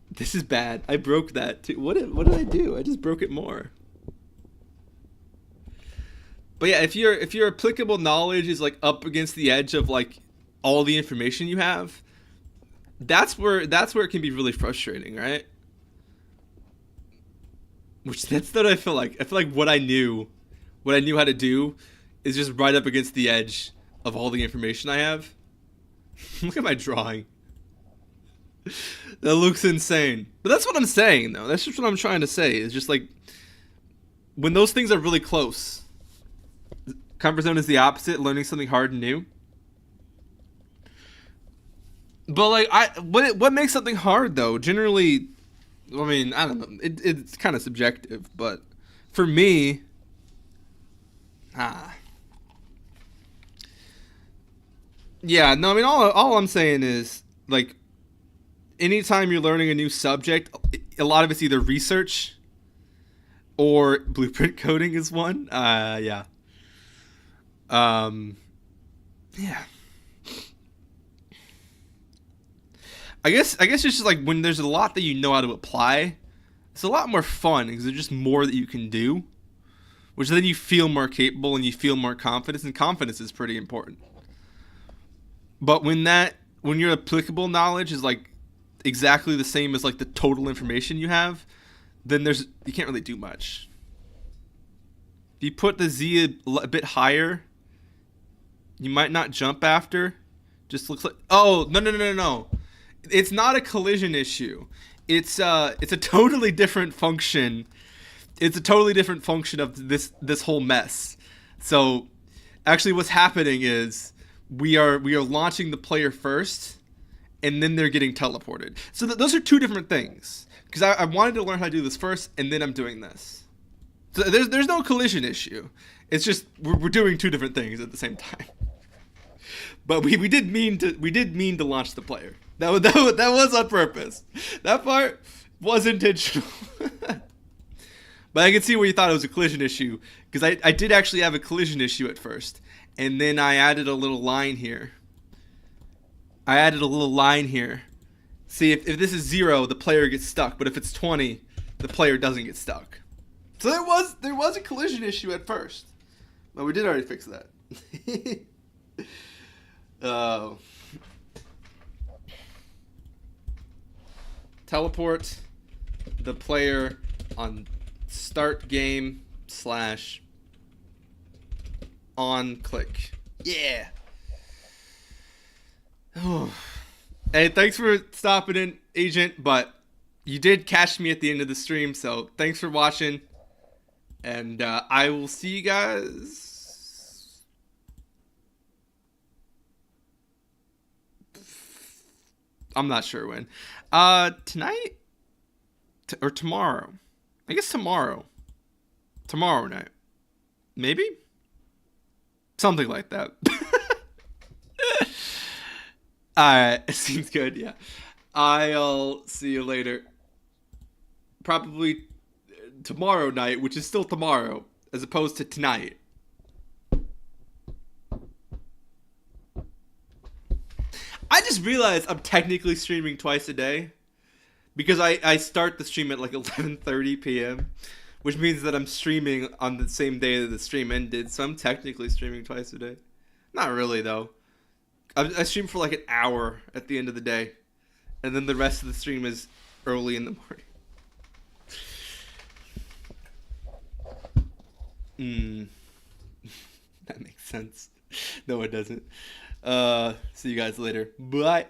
This is bad. I broke that too. What did I do? I just broke it more. But yeah, if your applicable knowledge is like up against the edge of like all the information you have, that's where it can be really frustrating, right? That's what I feel like. I feel like what I knew how to do is just right up against the edge of all the information I have. Look at my drawing. That looks insane. But that's what I'm saying, though. That's just what I'm trying to say. It's just like when those things are really close. Comfort zone is the opposite, learning something hard and new. But like what makes something hard though? Generally, I mean, I don't know. It's kind of subjective, but for me, yeah, no, I mean, all I'm saying is, like, anytime you're learning a new subject, a lot of it's either research or blueprint coding is one. Yeah. Yeah. I guess it's just like when there's a lot that you know how to apply, it's a lot more fun because there's just more that you can do, which then you feel more capable and you feel more confidence, and confidence is pretty important. But when your applicable knowledge is like exactly the same as like the total information you have, then you can't really do much. If you put the Z a bit higher, you might not jump after. Just looks like, oh, no. It's not a collision issue. It's a totally different function. It's a totally different function of this whole mess. So actually what's happening is we are launching the player first, and then they're getting teleported. So those are two different things. Because I wanted to learn how to do this first, and then I'm doing this. So there's no collision issue. It's just we're doing two different things at the same time. But we did mean to launch the player. That was on purpose. That part was intentional. But I can see where you thought it was a collision issue, because I did actually have a collision issue at first, and then I added a little line here. See, if this is 0, the player gets stuck, but if it's 20, the player doesn't get stuck. So there was a collision issue at first, but we did already fix that. Oh. Teleport the player on start game / on click. Yeah. Oh. Hey, thanks for stopping in, Agent, but you did catch me at the end of the stream, so thanks for watching. And I will see you guys. I'm not sure when. Tonight? Or tomorrow? I guess tomorrow. Tomorrow night. Maybe? Something like that. Alright, seems good, yeah. I'll see you later. Probably tomorrow night, which is still tomorrow, as opposed to tonight. I just realized I'm technically streaming twice a day. Because I start the stream at like 11:30 p.m. Which means that I'm streaming on the same day that the stream ended. So I'm technically streaming twice a day. Not really, though. I stream for like an hour at the end of the day. And then the rest of the stream is early in the morning. That makes sense. No, it doesn't. See you guys later. Bye.